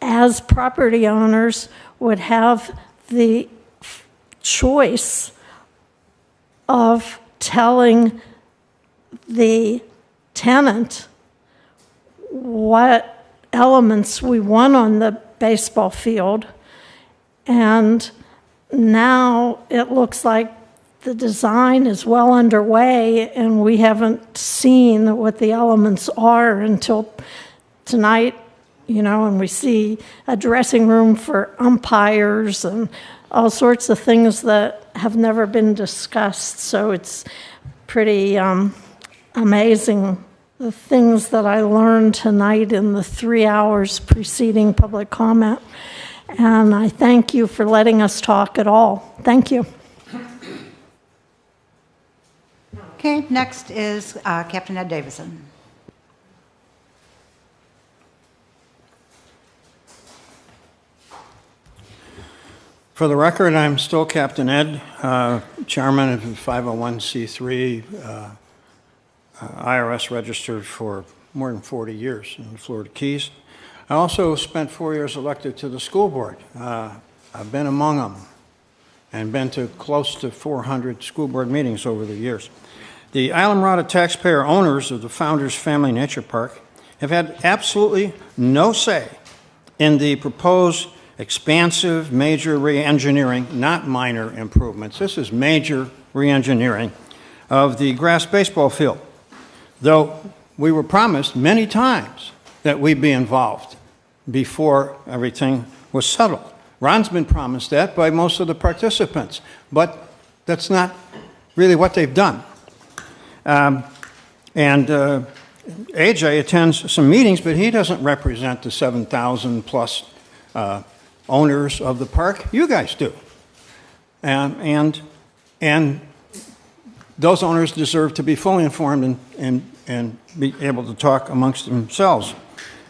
[SPEAKER 3] as property owners, would have the choice of telling the tenant what elements we want on the baseball field. And now it looks like the design is well underway and we haven't seen what the elements are until tonight, you know, and we see a dressing room for umpires and all sorts of things that have never been discussed. So it's pretty amazing the things that I learned tonight in the 3 hours preceding public comment. And I thank you for letting us talk at all. Thank you.
[SPEAKER 2] Okay, next is Captain Ed Davison.
[SPEAKER 5] For the record, I'm still Captain Ed, chairman of 501c3, IRS registered for more than 40 years in the Florida Keys. I also spent 4 years elected to the school board. I've been among them and been to close to 400 school board meetings over the years. The Islamorada taxpayer owners of the Founders Family Nature Park have had absolutely no say in the proposed expansive major re-engineering, not minor improvements. This is major re-engineering of the grass baseball field. Though we were promised many times that we'd be involved before everything was settled. Ron's been promised that by most of the participants, but that's not really what they've done. AJ attends some meetings, but he doesn't represent the 7,000 plus owners of the park. You guys do. And those owners deserve to be fully informed and be able to talk amongst themselves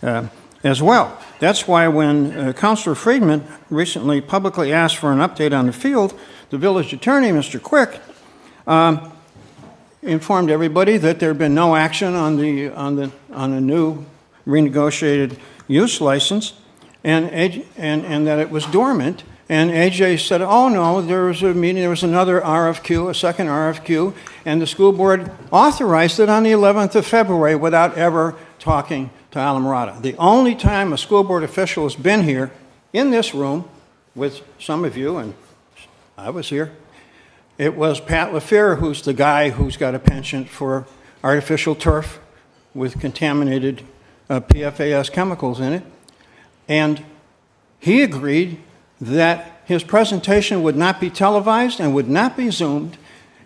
[SPEAKER 5] as well. That's why when Councilor Friedman recently publicly asked for an update on the field, the village attorney, Mr. Quick, informed everybody that there had been no action on the new renegotiated use license, and that it was dormant. And AJ said, oh no, there was a meeting, there was another RFQ, a second RFQ, and the school board authorized it on the 11th of February without ever talking to Islamorada. The only time a school board official has been here in this room with some of you, and I was here, it was Pat LaFear, who's the guy who's got a penchant for artificial turf with contaminated PFAS chemicals in it. And he agreed that his presentation would not be televised and would not be Zoomed,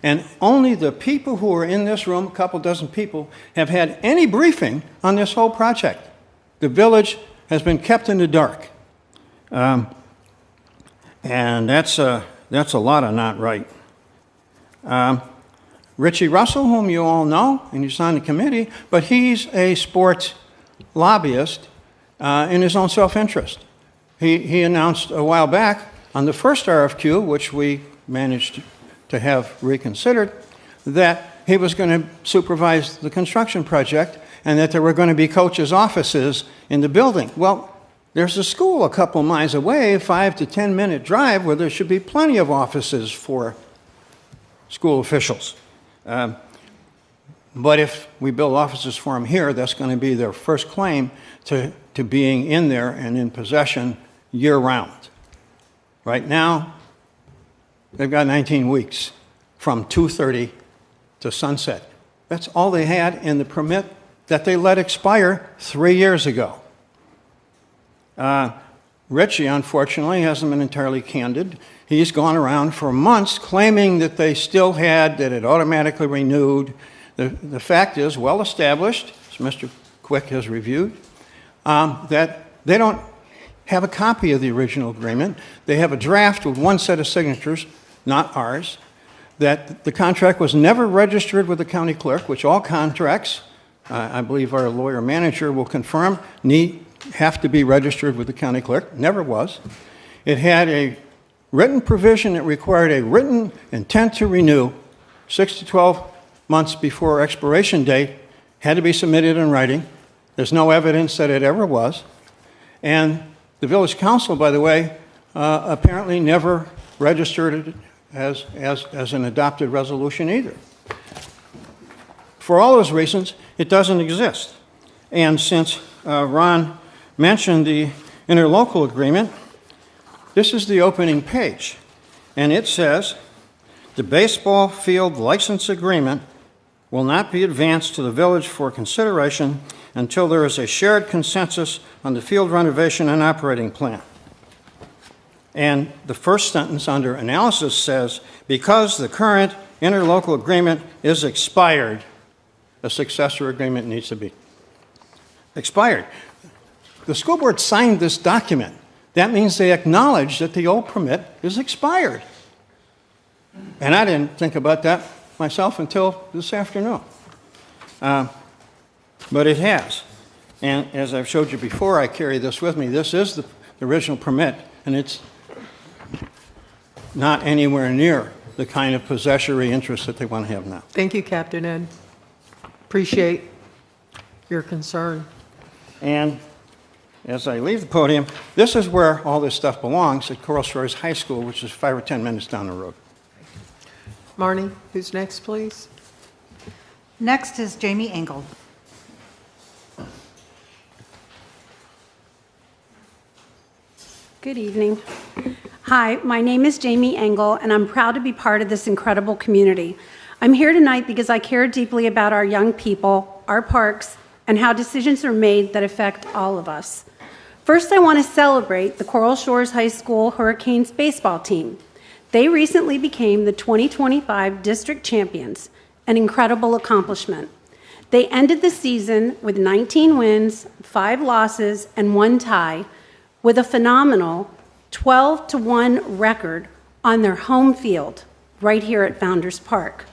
[SPEAKER 5] and only the people who are in this room, a couple dozen people, have had any briefing on this whole project. The village has been kept in the dark. And that's a lot of not right. Richie Russell, whom you all know, and he's on the committee, but he's a sports lobbyist in his own self-interest. He announced a while back on the first RFQ, which we managed to have reconsidered, that he was going to supervise the construction project and that there were going to be coaches' offices in the building. Well, there's a school a couple miles away, 5 to 10 minute drive, where there should be plenty of offices for school officials. But if we build offices for them here, that's going to be their first claim to being in there and in possession year-round. Right now, they've got 19 weeks from 2:30 to sunset. That's all they had in the permit that they let expire 3 years ago. Richie, unfortunately, hasn't been entirely candid. He's gone around for months claiming that they still had, that it automatically renewed. The fact is, well established, as Mr. Quick has reviewed, that they don't have a copy of the original agreement. They have a draft with one set of signatures, not ours, that the contract was never registered with the county clerk, which all contracts, I believe our lawyer manager will confirm, have to be registered with the county clerk. Never was. It had a written provision that required a written intent to renew 6 to 12 months before expiration date, had to be submitted in writing. There's no evidence that it ever was. And the village council, by the way, apparently never registered it as an adopted resolution either. For all those reasons, it doesn't exist. And since Ron mentioned the interlocal agreement, this is the opening page. And it says, the baseball field license agreement will not be advanced to the village for consideration until there is a shared consensus on the field renovation and operating plan. And the first sentence under analysis says, because the current interlocal agreement is expired, a successor agreement needs to be expired. The school board signed this document. That means they acknowledge that the old permit is expired. And I didn't think about that myself until this afternoon. But it has. And as I've showed you before, I carry this with me. This is the original permit, and it's not anywhere near the kind of possessory interest that they want to have now.
[SPEAKER 1] Thank you, Captain Ed. Appreciate your concern.
[SPEAKER 5] And as I leave the podium, this is where all this stuff belongs, at Coral Shores High School, which is 5 or 10 minutes down the road.
[SPEAKER 1] Marnie, who's next, please?
[SPEAKER 2] Next is Jamie Engel.
[SPEAKER 9] Good evening. Hi, my name is Jamie Engel, and I'm proud to be part of this incredible community. I'm here tonight because I care deeply about our young people, our parks, and how decisions are made that affect all of us. First, I want to celebrate the Coral Shores High School Hurricanes baseball team. They recently became the 2025 district champions, an incredible accomplishment. They ended the season with 19 wins, 5 losses, and 1 tie, with a phenomenal 12-1 record on their home field right here at Founders Park.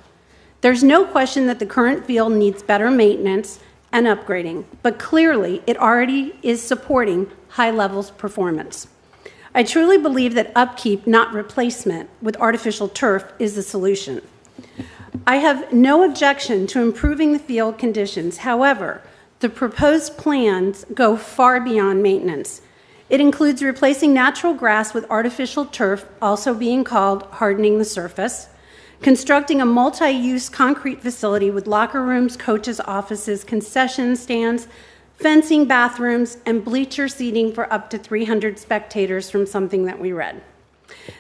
[SPEAKER 9] There's no question that the current field needs better maintenance and upgrading, but clearly it already is supporting high levels performance. I truly believe that upkeep, not replacement, with artificial turf is the solution. I have no objection to improving the field conditions. However, the proposed plans go far beyond maintenance. It includes replacing natural grass with artificial turf, also being called hardening the surface, constructing a multi-use concrete facility with locker rooms, coaches' offices, concession stands, fencing, bathrooms, and bleacher seating for up to 300 spectators from something that we read.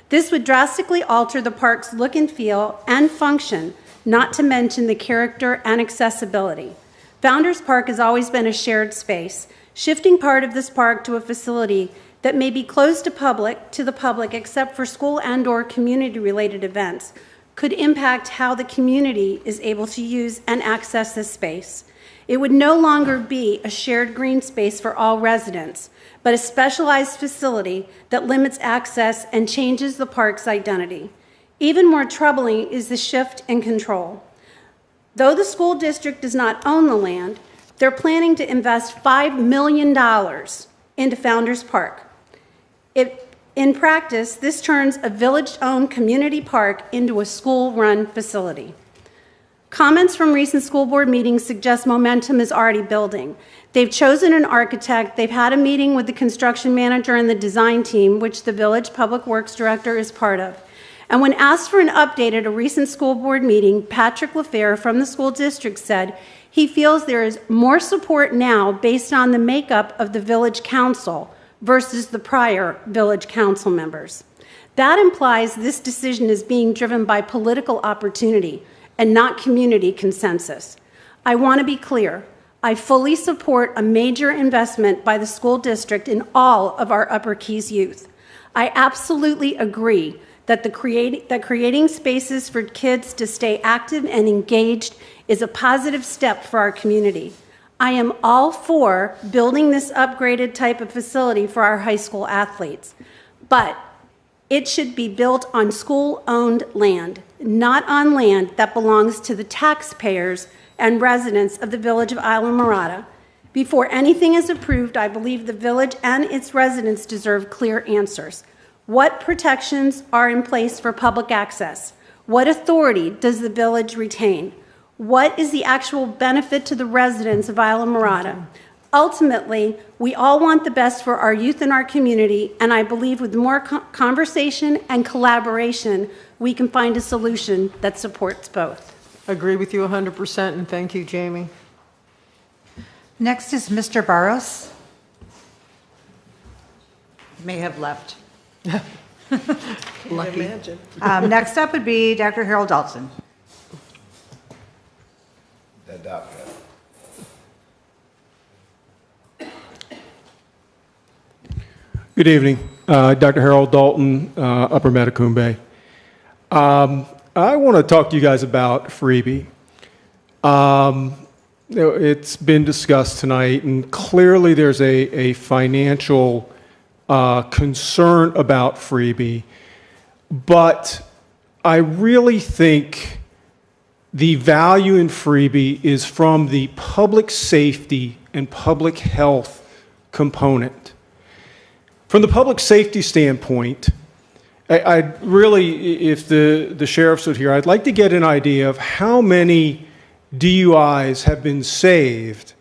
[SPEAKER 9] This would drastically alter the park's look and feel and function, not to mention the character and accessibility. Founders Park has always been a shared space. Shifting part of this park to a facility that may be closed to the public except for school and/or community-related events could impact how the community is able to use and access this space. It would no longer be a shared green space for all residents, but a specialized facility that limits access and changes the park's identity. Even more troubling is the shift in control. Though the school district does not own the land, they're planning to invest $5 million into Founders Park. In practice, this turns a village-owned community park into a school-run facility. Comments from recent school board meetings suggest momentum is already building. They've chosen an architect, they've had a meeting with the construction manager and the design team, which the village public works director is part of. And when asked for an update at a recent school board meeting, Patrick LaFair from the school district said he feels there is more support now based on the makeup of the village council versus the prior village council members. That implies this decision is being driven by political opportunity and not community consensus. I want to be clear. I fully support a major investment by the school district in all of our Upper Keys youth. I absolutely agree that creating spaces for kids to stay active and engaged is a positive step for our community. I am all for building this upgraded type of facility for our high school athletes, but it should be built on school-owned land, not on land that belongs to the taxpayers and residents of the village of Islamorada. Before anything is approved, I believe the village and its residents deserve clear answers. What protections are in place for public access? What authority does the village retain? What is the actual benefit to the residents of Islamorada? Ultimately, we all want the best for our youth and our community, and I believe with more conversation and collaboration, we can find a solution that supports both.
[SPEAKER 1] Agree with you 100%, and thank you, Jamie.
[SPEAKER 2] Next is Mr. Barros. He may have left.
[SPEAKER 1] Lucky.
[SPEAKER 7] Imagine.
[SPEAKER 2] Next up would be Dr. Harold Dalton.
[SPEAKER 12] Good evening. Dr. Harold Dalton, Upper Matacumbe Bay. I want to talk to you guys about freebie. It's been discussed tonight, and clearly there's a financial concern about freebie, but I really think the value in freebie is from the public safety and public health component. From the public safety standpoint, I'd really, if the sheriff stood here, I'd like to get an idea of how many DUIs have been saved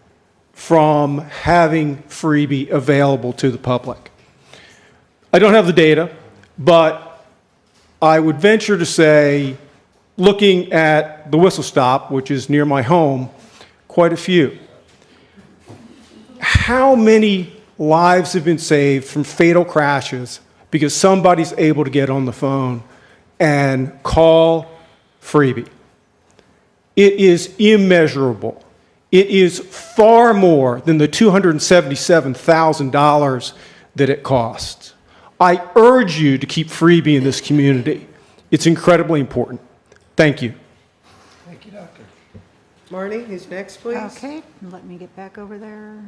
[SPEAKER 12] from having freebie available to the public. I don't have the data, but I would venture to say, looking at the Whistle Stop, which is near my home, quite a few. How many lives have been saved from fatal crashes because somebody's able to get on the phone and call freebie? It is immeasurable. It is far more than the $277,000 that it costs. I urge you to keep freebie in this community. It's incredibly important. Thank you.
[SPEAKER 1] Thank you, Doctor. Marnie, who's next, please?
[SPEAKER 2] Okay, let me get back over there.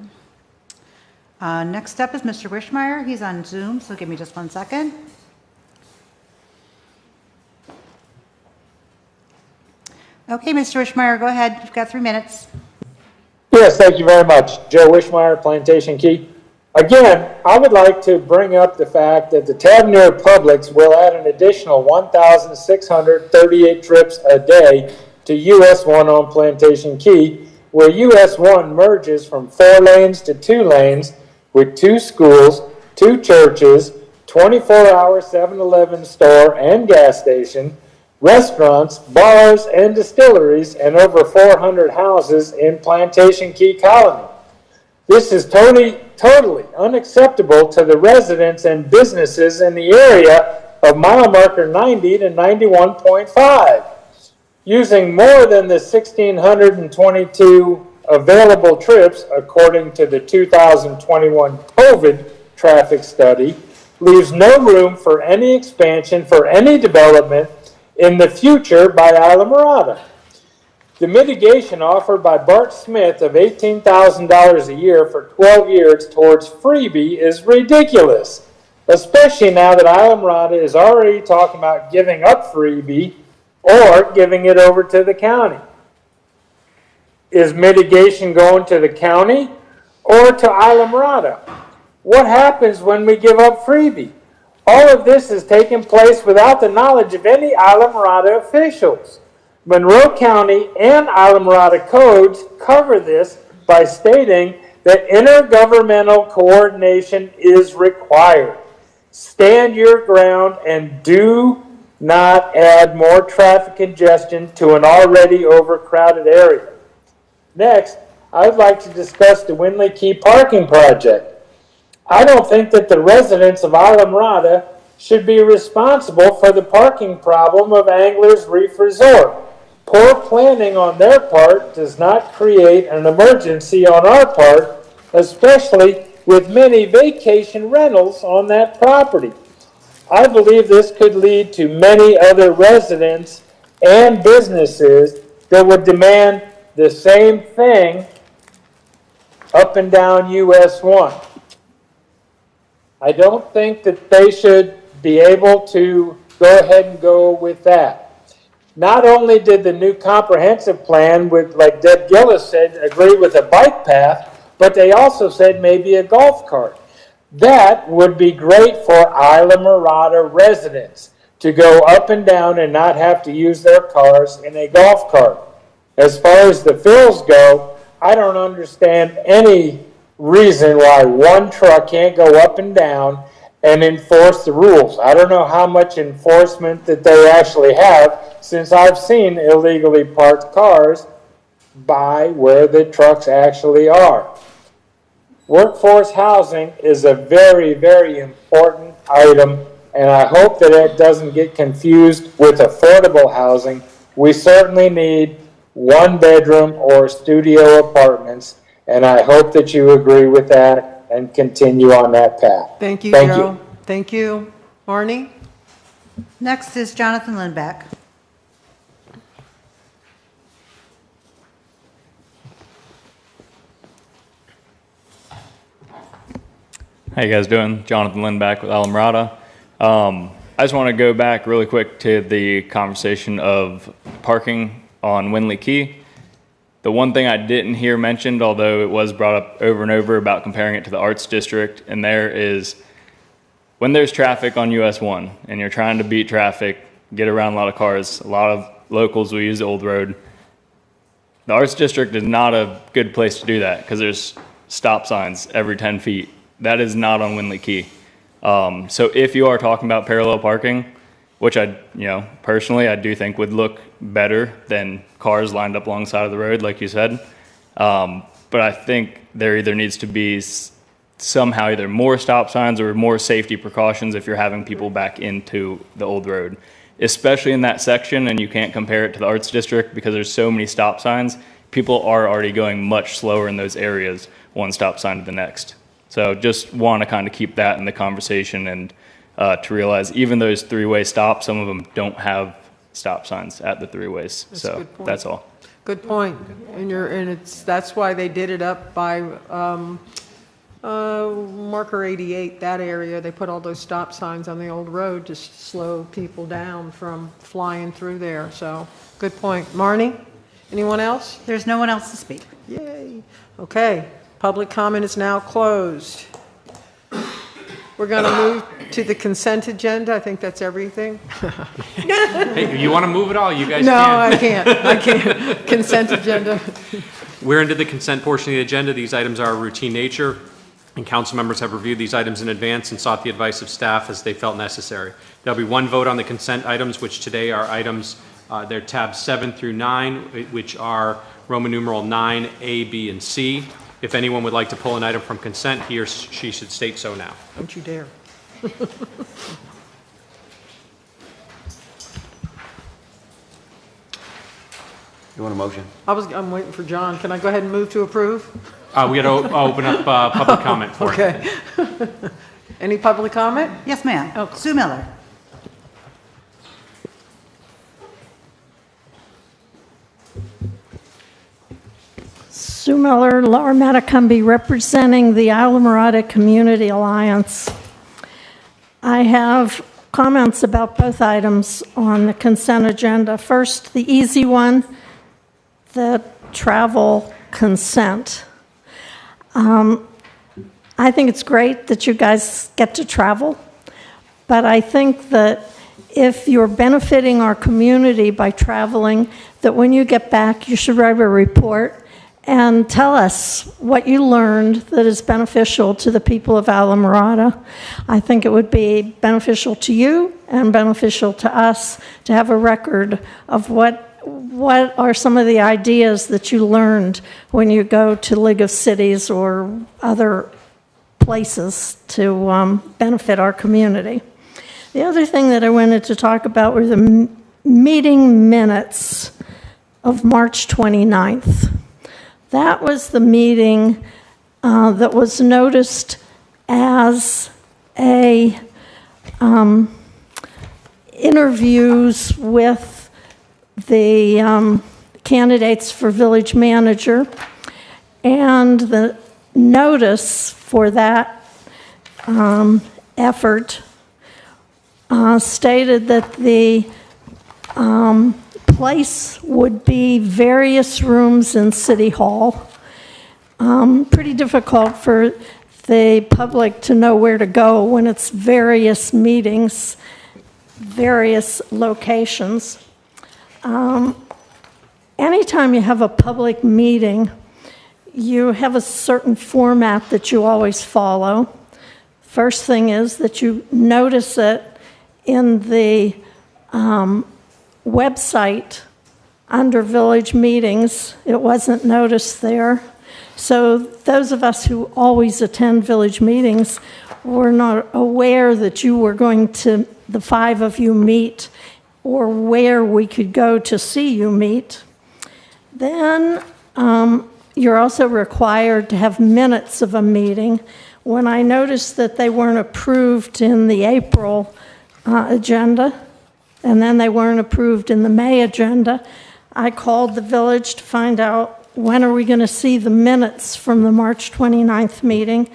[SPEAKER 2] Next up is Mr. Wishmeyer. He's on Zoom, so give me just 1 second. Okay, Mr. Wishmeyer, go ahead. You've got 3 minutes.
[SPEAKER 22] Yes, thank you very much. Joe Wishmeyer, Plantation Key. Again, I would like to bring up the fact that the Tavernier Publix will add an additional 1,638 trips a day to US 1 on Plantation Key, where US 1 merges from 4 lanes to 2 lanes with 2 schools, 2 churches, 24-hour 7-Eleven store and gas station, restaurants, bars, and distilleries, and over 400 houses in Plantation Key Colony. This is totally unacceptable to the residents and businesses in the area of mile marker 90 to 91.5. Using more than the 1,622 available trips, according to the 2021 COVID traffic study, leaves no room for any expansion for any development in the future by Islamorada. The mitigation offered by Bart Smith of $18,000 a year for 12 years towards freebie is ridiculous, especially now that Islamorada is already talking about giving up freebie or giving it over to the county. Is mitigation going to the county or to Islamorada? What happens when we give up freebie? All of this is taking place without the knowledge of any Islamorada officials. Monroe County and Islamorada codes cover this by stating that intergovernmental coordination is required. Stand your ground and do not add more traffic congestion to an already overcrowded area. Next, I would like to discuss the Winley Key parking project. I don't think that the residents of Islamorada should be responsible for the parking problem of Anglers Reef Resort. Poor planning on their part does not create an emergency on our part, especially with many vacation rentals on that property. I believe this could lead to many other residents and businesses that would demand the same thing up and down US 1. I don't think that they should be able to go ahead and go with that. Not only did the new comprehensive plan, with, like Deb Gillis said, agree with a bike path, but they also said maybe a golf cart. That would be great for Islamorada residents to go up and down and not have to use their cars in a golf cart. As far as the fills go, I don't understand any reason why one truck can't go up and down and enforce the rules. I don't know how much enforcement that they actually have, since I've seen illegally parked cars by where the trucks actually are. Workforce housing is a very, very important item, and I hope that it doesn't get confused with affordable housing. We certainly need one-bedroom or studio apartments, and I hope that you agree with that and continue on that path.
[SPEAKER 1] Thank you, Joe. Thank you. Marnie?
[SPEAKER 2] Next is Jonathan Lindback.
[SPEAKER 11] How you guys doing? Jonathan Lindback with Islamorada. I just want to go back really quick to the conversation of parking on Winley Key. The one thing I didn't hear mentioned, although it was brought up over and over about comparing it to the Arts District, and there is, when there's traffic on US 1 and you're trying to beat traffic, get around a lot of cars, a lot of locals will use the old road. The Arts District is not a good place to do that because there's stop signs every 10 feet. That is not on Winley Key. So if you are talking about parallel parking, which personally I do think would look better than cars lined up alongside of the road, like you said. But I think there either needs to be somehow either more stop signs or more safety precautions if you're having people back into the old road, especially in that section. And you can't compare it to the Arts District because there's so many stop signs. People are already going much slower in those areas, one stop sign to the next. So just want to kind of keep that in the conversation and to realize even those three-way stops, some of them don't have stop signs at the three-ways. So that's all.
[SPEAKER 1] Good point. And that's why they did it up by marker 88, that area. They put all those stop signs on the old road to slow people down from flying through there. So good point. Marnie, anyone else?
[SPEAKER 2] There's no one else to speak.
[SPEAKER 1] Yay. Okay. Public comment is now closed. We're going to move to the consent agenda. I think that's everything.
[SPEAKER 15] Hey, you want to move it all? You guys
[SPEAKER 1] no,
[SPEAKER 15] can.
[SPEAKER 1] I can't. Consent agenda.
[SPEAKER 15] We're into the consent portion of the agenda. These items are of routine nature, and council members have reviewed these items in advance and sought the advice of staff as they felt necessary. There'll be one vote on the consent items, which today are items, they're tabs 7 through 9, which are Roman numeral 9, A, B, and C. If anyone would like to pull an item from consent, he or she should state so now.
[SPEAKER 1] Don't you dare.
[SPEAKER 8] You want a motion?
[SPEAKER 1] I'm waiting for John. Can I go ahead and move to approve?
[SPEAKER 15] We got to open up public comment for
[SPEAKER 1] okay. Any public comment?
[SPEAKER 2] Yes, ma'am. Oh, Sue Miller.
[SPEAKER 3] Sue Miller, Lower Matacumbe, representing the Islamorada Community Alliance. I have comments about both items on the consent agenda. First, the easy one, the travel consent. I think it's great that you guys get to travel, but I think that if you're benefiting our community by traveling, that when you get back, you should write a report and tell us what you learned that is beneficial to the people of Islamorada. I think it would be beneficial to you and beneficial to us to have a record of what are some of the ideas that you learned when you go to League of Cities or other places to benefit our community. The other thing that I wanted to talk about were the meeting minutes of March 29th. That was the meeting that was noticed as interviews with the candidates for village manager, and the notice for that effort stated that the place would be various rooms in City Hall. Pretty difficult for the public to know where to go when it's various meetings, various locations. Anytime you have a public meeting, you have a certain format that you always follow. First thing is that you notice it in the website under village meetings. It wasn't noticed there. So those of us who always attend village meetings were not aware that you were going to, the five of you meet, or where we could go to see you meet. Then you're also required to have minutes of a meeting. When I noticed that they weren't approved in the April agenda, and then they weren't approved in the May agenda, I called the village to find out when are we going to see the minutes from the March 29th meeting.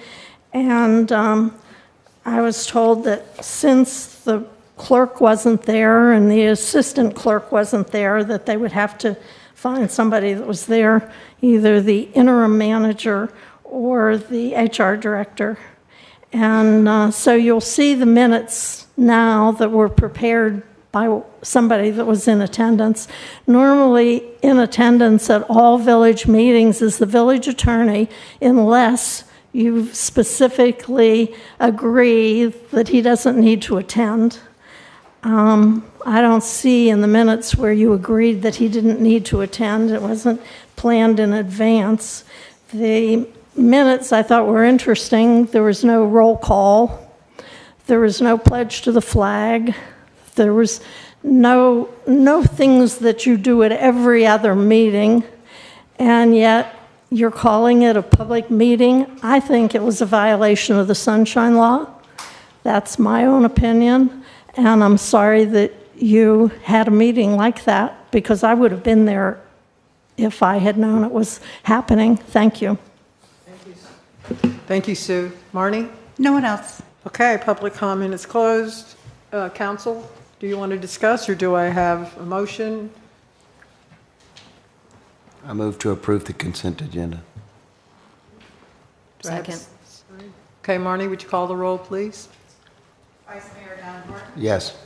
[SPEAKER 3] And I was told that since the clerk wasn't there and the assistant clerk wasn't there, that they would have to find somebody that was there, either the interim manager or the HR director. And so you'll see the minutes now that were prepared by somebody that was in attendance. Normally in attendance at all village meetings is the village attorney, unless you specifically agree that he doesn't need to attend. I don't see in the minutes where you agreed that he didn't need to attend. It wasn't planned in advance. The minutes I thought were interesting. There was no roll call. There was no pledge to the flag. There was no things that you do at every other meeting, and yet you're calling it a public meeting. I think it was a violation of the Sunshine Law. That's my own opinion, and I'm sorry that you had a meeting like that, because I would have been there if I had known it was happening. Thank you.
[SPEAKER 1] Thank you, Sue. Marnie?
[SPEAKER 2] No one else.
[SPEAKER 1] Okay, public comment is closed. Council, do you want to discuss, or do I have a motion?
[SPEAKER 8] I move to approve the consent agenda.
[SPEAKER 1] Do I have-
[SPEAKER 16] Second.
[SPEAKER 1] Okay, Marnie, would you call the roll, please?
[SPEAKER 2] Vice Mayor Davenport.
[SPEAKER 8] Yes.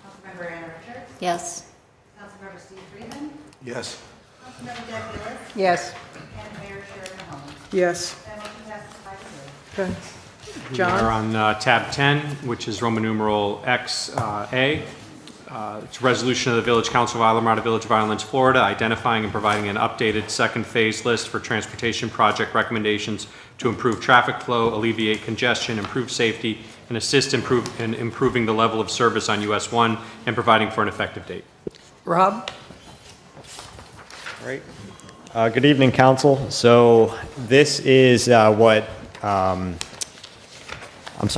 [SPEAKER 2] Councilmember Ann Richards.
[SPEAKER 16] Yes.
[SPEAKER 2] Councilmember Steve Freeman.
[SPEAKER 10] Yes.
[SPEAKER 2] Councilmember Deb Lewis.
[SPEAKER 1] Yes.
[SPEAKER 2] And Mayor Sharon Mahoney.
[SPEAKER 1] Yes.
[SPEAKER 2] That motion passes 5-0.
[SPEAKER 1] Okay.
[SPEAKER 15] We
[SPEAKER 1] John?
[SPEAKER 15] are on tab 10, which is Roman numeral XA. It's a resolution of the Village Council of Islamorada Village of Islands, Florida, identifying and providing an updated second phase list for transportation project recommendations to improve traffic flow, alleviate congestion, improve safety, and assist in improving the level of service on US 1, and providing for an effective date.
[SPEAKER 1] Rob?
[SPEAKER 13] Great. Good evening, council. So this is what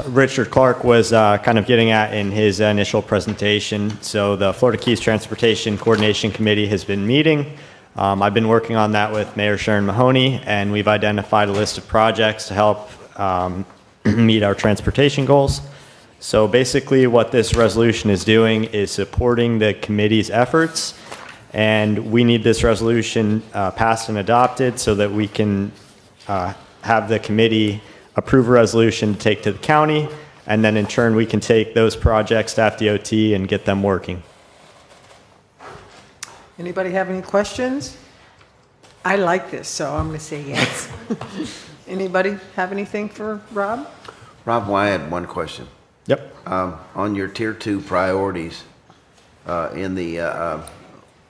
[SPEAKER 13] Richard Clark was kind of getting at in his initial presentation. So the Florida Keys Transportation Coordination Committee has been meeting. I've been working on that with Mayor Sharon Mahoney, and we've identified a list of projects to help meet our transportation goals. So basically what this resolution is doing is supporting the committee's efforts, and we need this resolution passed and adopted so that we can have the committee approve a resolution to take to the county, and then in turn we can take those projects to FDOT and get them working.
[SPEAKER 1] Anybody have any questions? I like this, so I'm going to say yes. Anybody have anything for Rob?
[SPEAKER 8] Rob, well, I had one question.
[SPEAKER 13] Yep.
[SPEAKER 8] On your tier 2 priorities, in the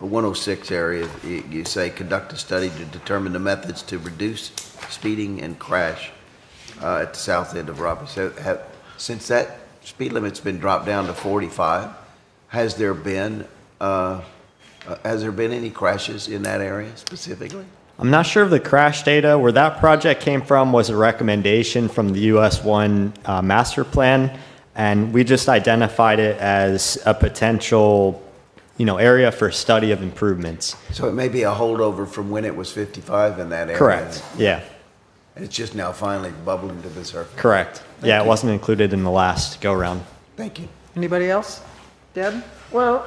[SPEAKER 8] 106 area, you say conduct a study to determine the methods to reduce speeding and crash at the south end of Robbie. So since that speed limit's been dropped down to 45, has there been any crashes in that area specifically?
[SPEAKER 13] I'm not sure of the crash data. Where that project came from was a recommendation from the US 1 master plan, and we just identified it as a potential area for study of improvements.
[SPEAKER 8] So it may be a holdover from when it was 55 in that area.
[SPEAKER 13] Correct, yeah.
[SPEAKER 8] And it's just now finally bubbling to the surface.
[SPEAKER 13] Correct.
[SPEAKER 8] Thank
[SPEAKER 13] Yeah,
[SPEAKER 8] you.
[SPEAKER 13] it wasn't included in the last go-round.
[SPEAKER 8] Thank you.
[SPEAKER 1] Anybody else? Deb?
[SPEAKER 7] Well,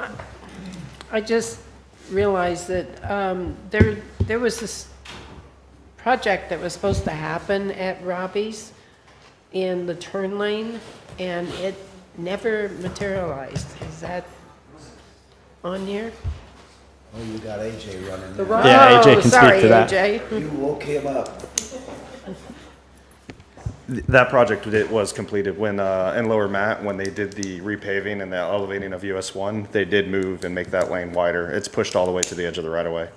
[SPEAKER 7] I just realized that there was this project that was supposed to happen at Robbie's in the turn lane, and it never materialized. Is that on here?
[SPEAKER 8] Oh, you got AJ running.
[SPEAKER 7] The
[SPEAKER 8] now.
[SPEAKER 13] Yeah, AJ can
[SPEAKER 7] sorry,
[SPEAKER 13] speak to that.
[SPEAKER 7] AJ.
[SPEAKER 8] You woke him up.
[SPEAKER 20] That project was completed when, in Lower Matt, when they did the repaving and the elevating of US 1, they did move and make that lane wider. It's pushed all the way to the edge of the right-of-way.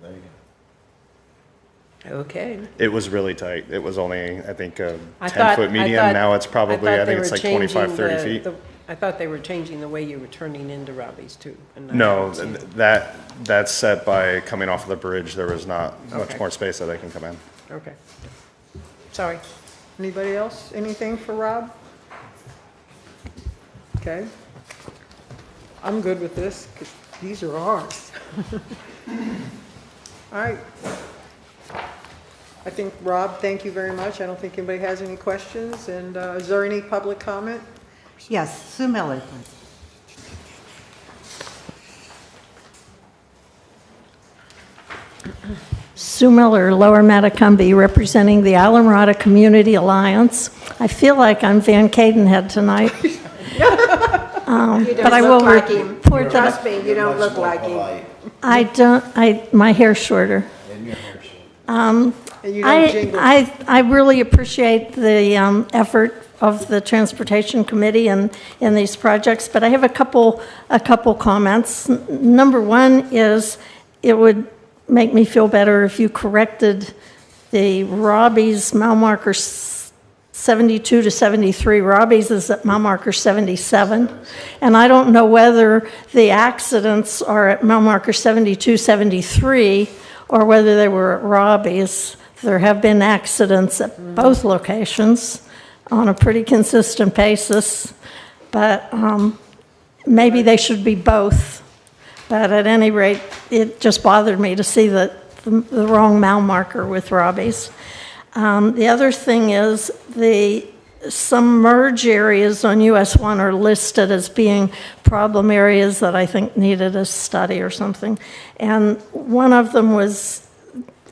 [SPEAKER 8] There you
[SPEAKER 7] Okay.
[SPEAKER 20] It was really tight. It was only, I think, a
[SPEAKER 7] I
[SPEAKER 20] 10-foot median. Now it's
[SPEAKER 7] I
[SPEAKER 20] probably, I
[SPEAKER 7] thought they
[SPEAKER 20] think it's
[SPEAKER 7] were
[SPEAKER 20] like 25, 30
[SPEAKER 7] changing
[SPEAKER 20] feet.
[SPEAKER 7] I thought they were changing the way you were turning into Robbie's too. and not
[SPEAKER 20] No,
[SPEAKER 7] changing-
[SPEAKER 20] that's set by coming off of the bridge. There was not much
[SPEAKER 7] Okay.
[SPEAKER 20] more space that they can come in.
[SPEAKER 7] Okay. Sorry.
[SPEAKER 1] Anybody else? Anything for Rob? Okay. I'm good with this, because these are ours. All right. I think, Rob, thank you very much. I don't think anybody has any questions. And is there any public comment?
[SPEAKER 2] Yes, Sue Miller, please.
[SPEAKER 3] Sue Miller, Lower Matacumbe, representing the Islamorada Community Alliance. I feel like I'm Van Cadenhead tonight.
[SPEAKER 7] You
[SPEAKER 3] But I
[SPEAKER 7] don't
[SPEAKER 3] will
[SPEAKER 7] look like him.
[SPEAKER 3] report that
[SPEAKER 7] Trust me, you don't look like him.
[SPEAKER 3] my hair's shorter.
[SPEAKER 1] And you don't jingle.
[SPEAKER 3] I really appreciate the effort of the Transportation Committee in these projects, but I have a couple comments. Number one is, it would make me feel better if you corrected the Robbie's mile marker 72 to 73. Robbie's is at mile marker 77. And I don't know whether the accidents are at mile marker 72, 73, or whether they were at Robbie's. There have been accidents at both locations on a pretty consistent basis, but maybe they should be both. But at any rate, it just bothered me to see the wrong mile marker with Robbie's. The other thing is, some merge areas on US 1 are listed as being problem areas that I think needed a study or something. And one of them was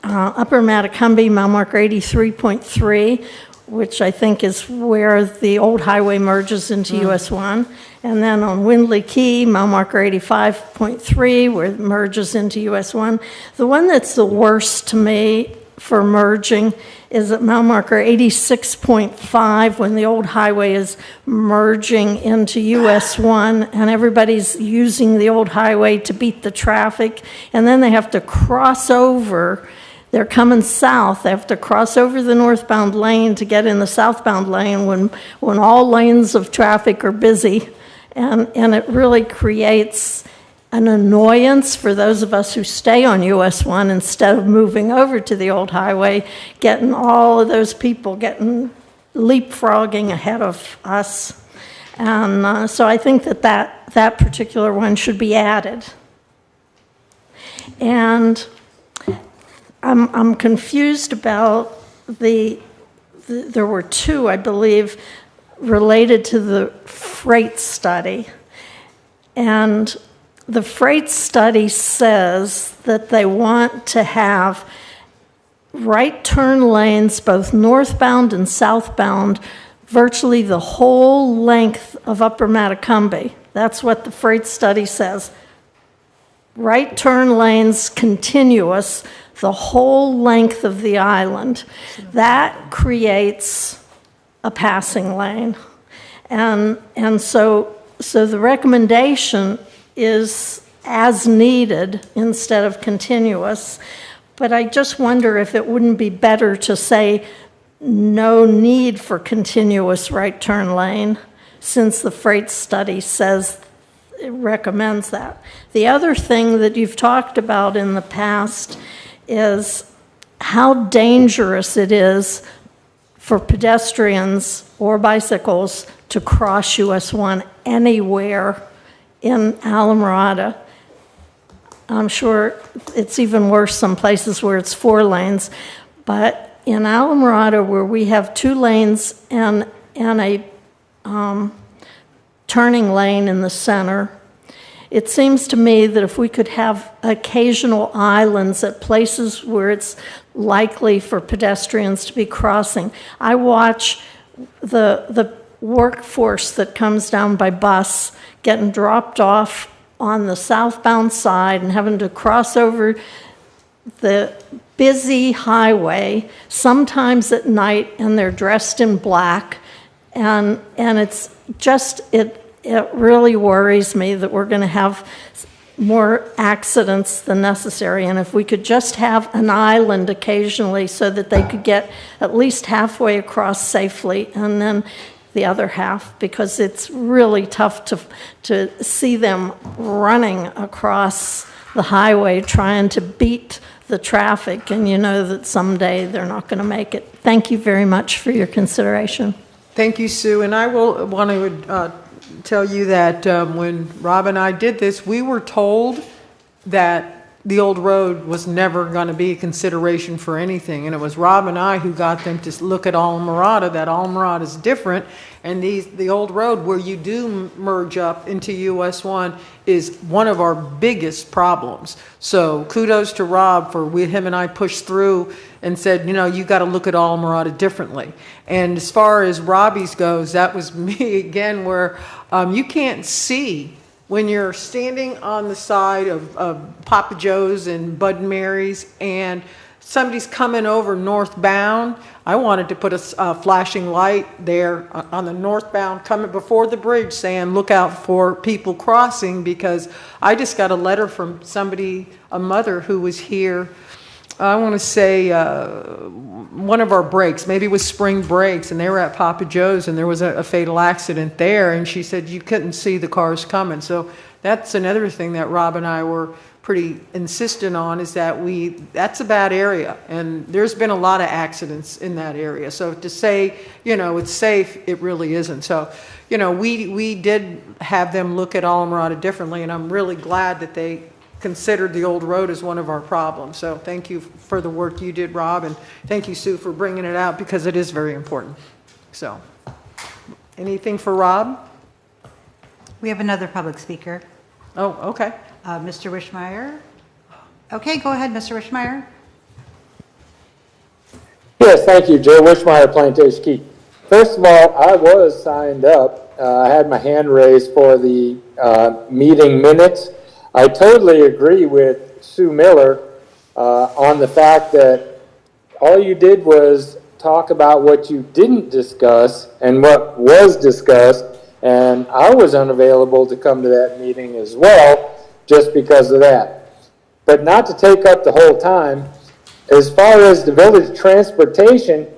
[SPEAKER 3] Upper Matacumbe, mile marker 83.3, which I think is where the old highway merges into US 1. And then on Windley Key, mile marker 85.3, where it merges into US 1. The one that's the worst to me for merging is at mile marker 86.5, when the old highway is merging into US 1, and everybody's using the old highway to beat the traffic, and then they have to cross over. They're coming south, they have to cross over the northbound lane to get in the southbound lane when all lanes of traffic are busy. And it really creates an annoyance for those of us who stay on US 1 instead of moving over to the old highway, getting all of those people leapfrogging ahead of us. And so I think that particular one should be added. And I'm confused about there were two, I believe, related to the freight study. And the freight study says that they want to have right turn lanes, both northbound and southbound, virtually the whole length of Upper Matacumbe. That's what the freight study says. Right turn lanes continuous the whole length of the island. That creates a passing lane. And so the recommendation is as needed instead of continuous. But I just wonder if it wouldn't be better to say no need for continuous right turn lane, since the freight study says it recommends that. The other thing that you've talked about in the past is how dangerous it is for pedestrians or bicycles to cross US 1 anywhere in Alamorada. I'm sure it's even worse some places where it's 4 lanes, but in Alamorada, where we have 2 lanes and a turning lane in the center, it seems to me that if we could have occasional islands at places where it's likely for pedestrians to be crossing. I watch the workforce that comes down by bus getting dropped off on the southbound side and having to cross over the busy highway, sometimes at night, and they're dressed in black. And it's just, it really worries me that we're going to have more accidents than necessary. And if we could just have an island occasionally so that they could get at least halfway across safely, and then the other half, because it's really tough to see them running across the highway trying to beat the traffic, and you know that someday they're not going to make it. Thank you very much for your consideration.
[SPEAKER 1] Thank you, Sue. And I will want to tell you that when Rob and I did this, we were told that the old road was never going to be a consideration for anything. And it was Rob and I who got them to look at Alamorada, that Alamorada is different. And the old road where you do merge up into US 1 is one of our biggest problems. So kudos to Rob for him and I pushed through and said, you know, you got to look at Alamorada differently. And as far as Robbie's goes, that was me again, where you can't see when you're standing on the side of Papa Joe's and Bud and Mary's and somebody's coming over northbound. I wanted to put a flashing light there on the northbound coming before the bridge saying, look out for people crossing, because I just got a letter from somebody, a mother who was here, I want to say one of our breaks, maybe it was spring breaks, and they were at Papa Joe's and there was a fatal accident there, and she said you couldn't see the cars coming. So that's another thing that Rob and I were pretty insistent on, is that that's a bad area, and there's been a lot of accidents in that area. So to say, you know, it's safe, it really isn't. So, you know, we did have them look at Alamorada differently, and I'm really glad that they considered the old road as one of our problems. So thank you for the work you did, Rob, and thank you, Sue, for bringing it out, because it is very important. So anything for Rob?
[SPEAKER 2] We have another public speaker.
[SPEAKER 1] Oh, okay.
[SPEAKER 2] Mr. Wishmeyer. Okay, go ahead, Mr. Wishmeyer.
[SPEAKER 22] Yes, thank you. Joe Wishmeyer, Plantation Key. First of all, I was signed up. I had my hand raised for the meeting minutes. I totally agree with Sue Miller on the fact that all you did was talk about what you didn't discuss and what was discussed, and I was unavailable to come to that meeting as well just because of that. But not to take up the whole time, as far as the village transportation,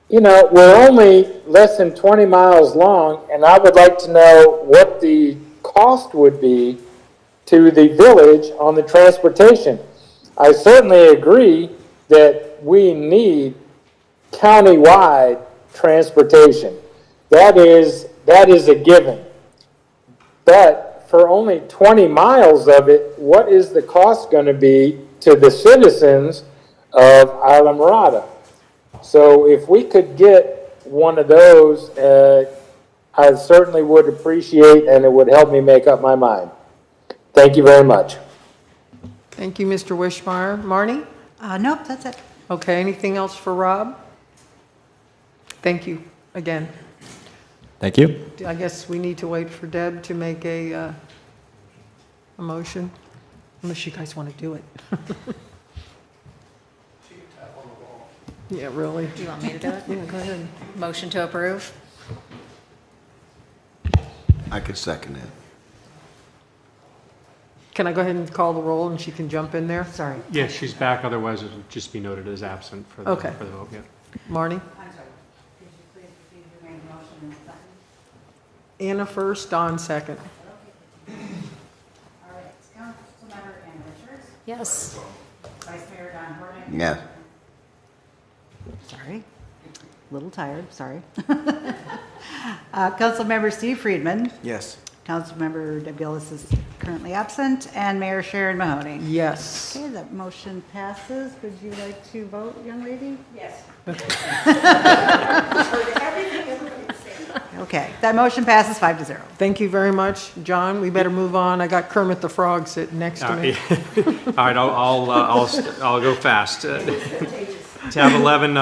[SPEAKER 22] you know, we're only less than 20 miles long, and I would like to know what the cost would be to the village on the transportation. I certainly agree that we need county-wide transportation. That is a given. But for only 20 miles of it, what is the cost going to be to the citizens of Islamorada? So if we could get one of those, I certainly would appreciate, and it would help me make up my mind. Thank you very much.
[SPEAKER 1] Thank you, Mr. Wishmeyer. Marnie?
[SPEAKER 2] Nope, that's it.
[SPEAKER 1] Okay, anything else for Rob? Thank you again.
[SPEAKER 13] Thank you.
[SPEAKER 1] I guess we need to wait for Deb to make a motion, unless you guys want to do it. Yeah, really.
[SPEAKER 16] Do you want me to do it?
[SPEAKER 1] Yeah, go ahead.
[SPEAKER 16] Motion to approve?
[SPEAKER 8] I could second it.
[SPEAKER 1] Can I go ahead and call the roll and she can jump in there? Sorry.
[SPEAKER 15] Yes, she's back, otherwise it would just be noted as absent for the
[SPEAKER 1] Okay.
[SPEAKER 15] vote, yeah.
[SPEAKER 1] Marnie? Anna first, Don second.
[SPEAKER 2] Councilmember Ann Richards.
[SPEAKER 16] Yes.
[SPEAKER 2] Vice Mayor Don Hornick.
[SPEAKER 8] Yes.
[SPEAKER 2] Sorry. A little tired, sorry. Councilmember Steve Friedman.
[SPEAKER 10] Yes.
[SPEAKER 2] Councilmember Deb Gillis is currently absent, and Mayor Sharon Mahoney.
[SPEAKER 1] Yes.
[SPEAKER 2] Okay, that motion passes. Would you like to vote, young lady? Yes. Okay, that motion passes 5-0.
[SPEAKER 1] Thank you very much, John. We better move on. I got Kermit the Frog sitting next to me.
[SPEAKER 15] All right, I'll go fast. Tab 11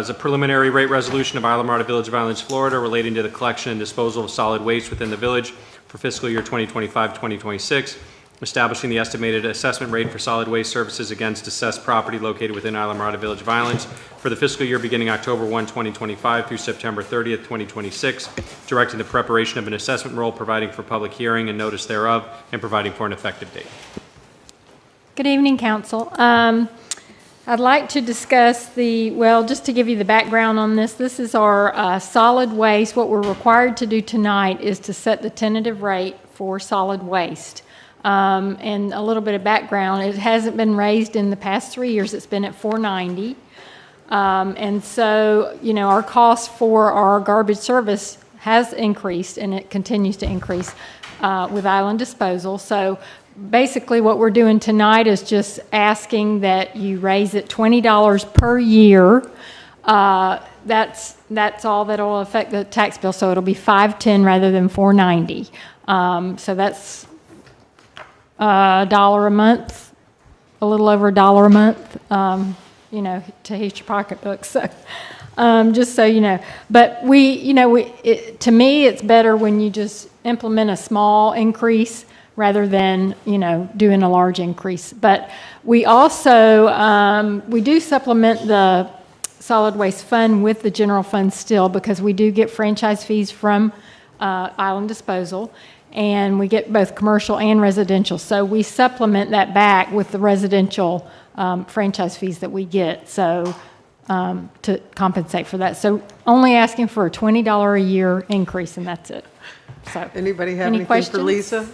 [SPEAKER 15] is a preliminary rate resolution of Islamorada Village of Islands, Florida, relating to the collection and disposal of solid waste within the village for fiscal year 2025-2026, establishing the estimated assessment rate for solid waste services against assessed property located within Islamorada Village of Islands for the fiscal year beginning October 1, 2025 through September 30th, 2026, directing the preparation of an assessment roll, providing for public hearing and notice thereof, and providing for an effective date.
[SPEAKER 21] Good evening, Council. I'd like to discuss just to give you the background on this, this is our solid waste. What we're required to do tonight is to set the tentative rate for solid waste. And a little bit of background, it hasn't been raised in the past 3 years. It's been at $4.90. And so, our cost for our garbage service has increased, and it continues to increase with island disposal. So basically what we're doing tonight is just asking that you raise it $20 per year. That's all that will affect the tax bill. So it'll be $510 rather than $490. So that's $1 a month, a little over $1 a month, to hit your pocketbook. So just so you know. But to me, it's better when you just implement a small increase rather than, doing a large increase. But we also, we do supplement the solid waste fund with the general fund still, because we do get franchise fees from Island Disposal, and we get both commercial and residential. So we supplement that back with the residential franchise fees that we get, so to compensate for that. So only asking for a $20 a year increase, and that's it. So
[SPEAKER 1] Anybody have
[SPEAKER 21] any
[SPEAKER 1] anything
[SPEAKER 21] questions?
[SPEAKER 1] for Lisa?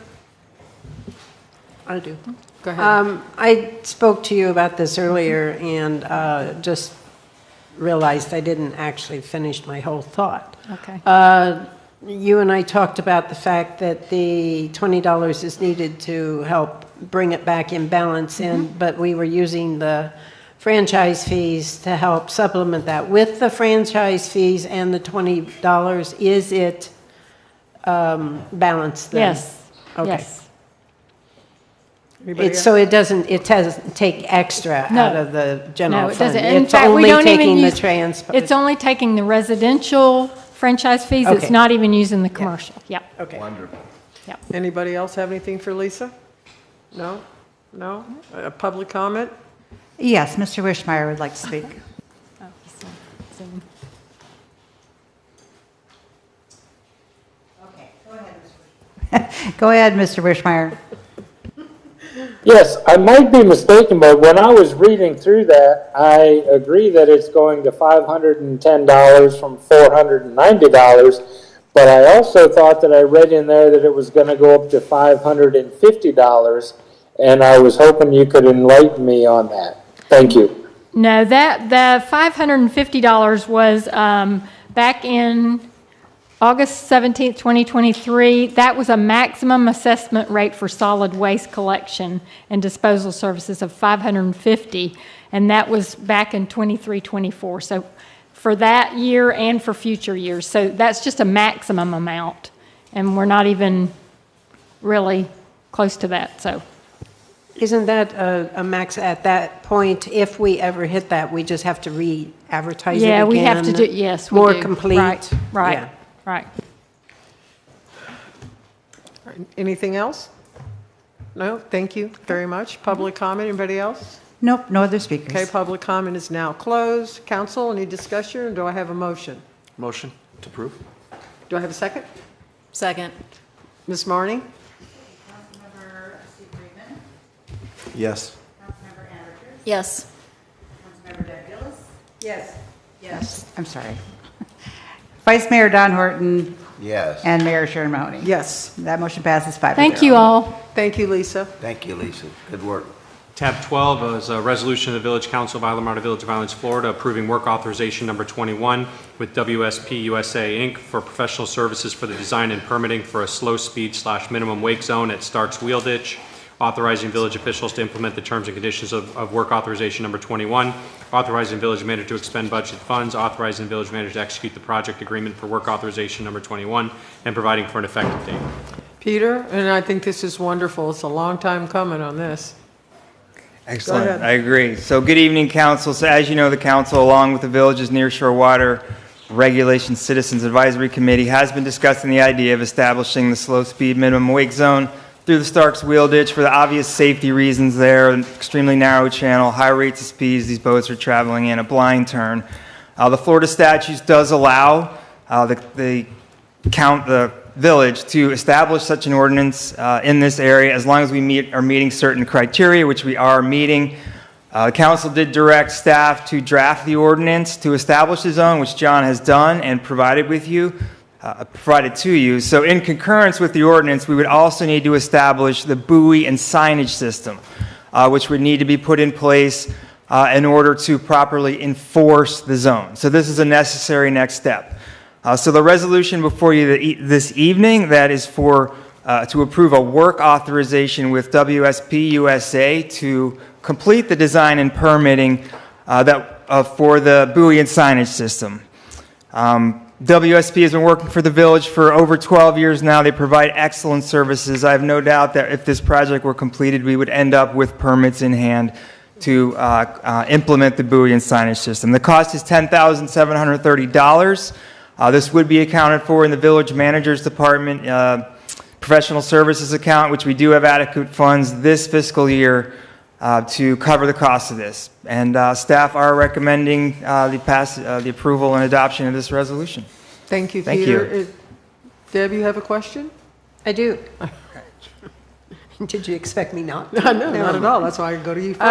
[SPEAKER 7] I do.
[SPEAKER 1] Go ahead.
[SPEAKER 7] I spoke to you about this earlier and just realized I didn't actually finish my whole thought.
[SPEAKER 21] Okay.
[SPEAKER 7] You and I talked about the fact that the $20 is needed to help bring it back in balance, but we were using the franchise fees to help supplement that. With the franchise fees and the $20, is it balanced then?
[SPEAKER 21] Yes.
[SPEAKER 7] Okay.
[SPEAKER 21] Yes.
[SPEAKER 7] So it doesn't take extra
[SPEAKER 21] No.
[SPEAKER 7] out of the general
[SPEAKER 21] No, it
[SPEAKER 7] fund?
[SPEAKER 21] doesn't. In
[SPEAKER 7] It's
[SPEAKER 21] fact, we
[SPEAKER 7] only
[SPEAKER 21] don't even
[SPEAKER 7] taking the
[SPEAKER 21] use,
[SPEAKER 7] transport?
[SPEAKER 21] it's only taking the residential franchise fees. It's
[SPEAKER 7] Okay.
[SPEAKER 21] not even using the commercial. Yep.
[SPEAKER 7] Okay.
[SPEAKER 8] Wonderful.
[SPEAKER 21] Yep.
[SPEAKER 1] Anybody else have anything for Lisa? No? No? Public comment?
[SPEAKER 2] Yes, Mr. Wishmeyer would like to speak. Go ahead, Mr. Wishmeyer.
[SPEAKER 22] Yes, I might be mistaken, but when I was reading through that, I agree that it's going to $510 from $490, but I also thought that I read in there that it was going to go up to $550, and I was hoping you could enlighten me on that. Thank you.
[SPEAKER 21] No, the $550 was back in August 17th, 2023, that was a maximum assessment rate for solid waste collection and disposal services of $550, and that was back in 23-24. So for that year and for future years. So that's just a maximum amount, and we're not even really close to that. So
[SPEAKER 7] Isn't that a max at that point? If we ever hit that, we just have to re-advertise it again?
[SPEAKER 21] yeah, we have to do, yes, we
[SPEAKER 7] More
[SPEAKER 21] do.
[SPEAKER 7] complete?
[SPEAKER 21] Right, right,
[SPEAKER 7] Yeah.
[SPEAKER 21] right.
[SPEAKER 1] Anything else? No, thank you very much. Public comment, anybody else?
[SPEAKER 2] Nope, no other speakers.
[SPEAKER 1] Okay, public comment is now closed. Council, any discussion, or do I have a motion?
[SPEAKER 10] Motion to approve.
[SPEAKER 1] Do I have a second?
[SPEAKER 16] Second.
[SPEAKER 1] Ms. Marnie?
[SPEAKER 10] Yes.
[SPEAKER 16] Yes.
[SPEAKER 7] Yes.
[SPEAKER 2] Yes, I'm sorry. Vice Mayor Don Horton
[SPEAKER 8] Yes.
[SPEAKER 2] and Mayor Sharon Mahoney.
[SPEAKER 1] Yes.
[SPEAKER 2] That motion passes 5-0.
[SPEAKER 21] Thank you all.
[SPEAKER 1] Thank you, Lisa.
[SPEAKER 8] Thank you, Lisa. Good work.
[SPEAKER 15] Tab 12 is a resolution of the Village Council of Isla Mirada Village of Islands, Florida, approving work authorization number 21 with WSP USA Inc. for professional services for the design and permitting for a slow speed / minimum wake zone at Starks Wheel Ditch, authorizing village officials to implement the terms and conditions of work authorization number 21, authorizing village manager to expend budget funds, authorizing village manager to execute the project agreement for work authorization number 21, and providing for an effective date.
[SPEAKER 1] Peter, and I think this is wonderful. It's a long time coming on this.
[SPEAKER 17] Excellent.
[SPEAKER 1] ahead.
[SPEAKER 17] I agree. So good evening, council. So as you know, the council, along with the village's Nearshore Water Regulation Citizens Advisory Committee, has been discussing the idea of establishing the slow speed minimum wake zone through the Starks Wheel Ditch for the obvious safety reasons there, an extremely narrow channel, high rates of speeds these boats are traveling in, a blind turn. The Florida statutes does allow the village to establish such an ordinance in this area as long as we are meeting certain criteria, which we are meeting. The council did direct staff to draft the ordinance to establish the zone, which John has done and provided to you. So in concurrence with the ordinance, we would also need to establish the buoy and signage system, which would need to be put in place in order to properly enforce the zone. So this is a necessary next step. So the resolution before you this evening, that is for to approve a work authorization with WSP USA to complete the design and permitting for the buoy and signage system. WSP has been working for the village for over 12 years now. They provide excellent services. I have no doubt that if this project were completed, we would end up with permits in hand to implement the buoy and signage system. The cost is $10,730. This would be accounted for in the village manager's department professional services account, which we do have adequate funds this fiscal year to cover the cost of this. And staff are recommending the approval and adoption of this resolution.
[SPEAKER 1] Thank you,
[SPEAKER 17] Thank
[SPEAKER 1] Peter.
[SPEAKER 17] you.
[SPEAKER 1] Deb, you have a question?
[SPEAKER 7] I do. Did you expect me not?
[SPEAKER 1] No, not at all. That's why I go to you first.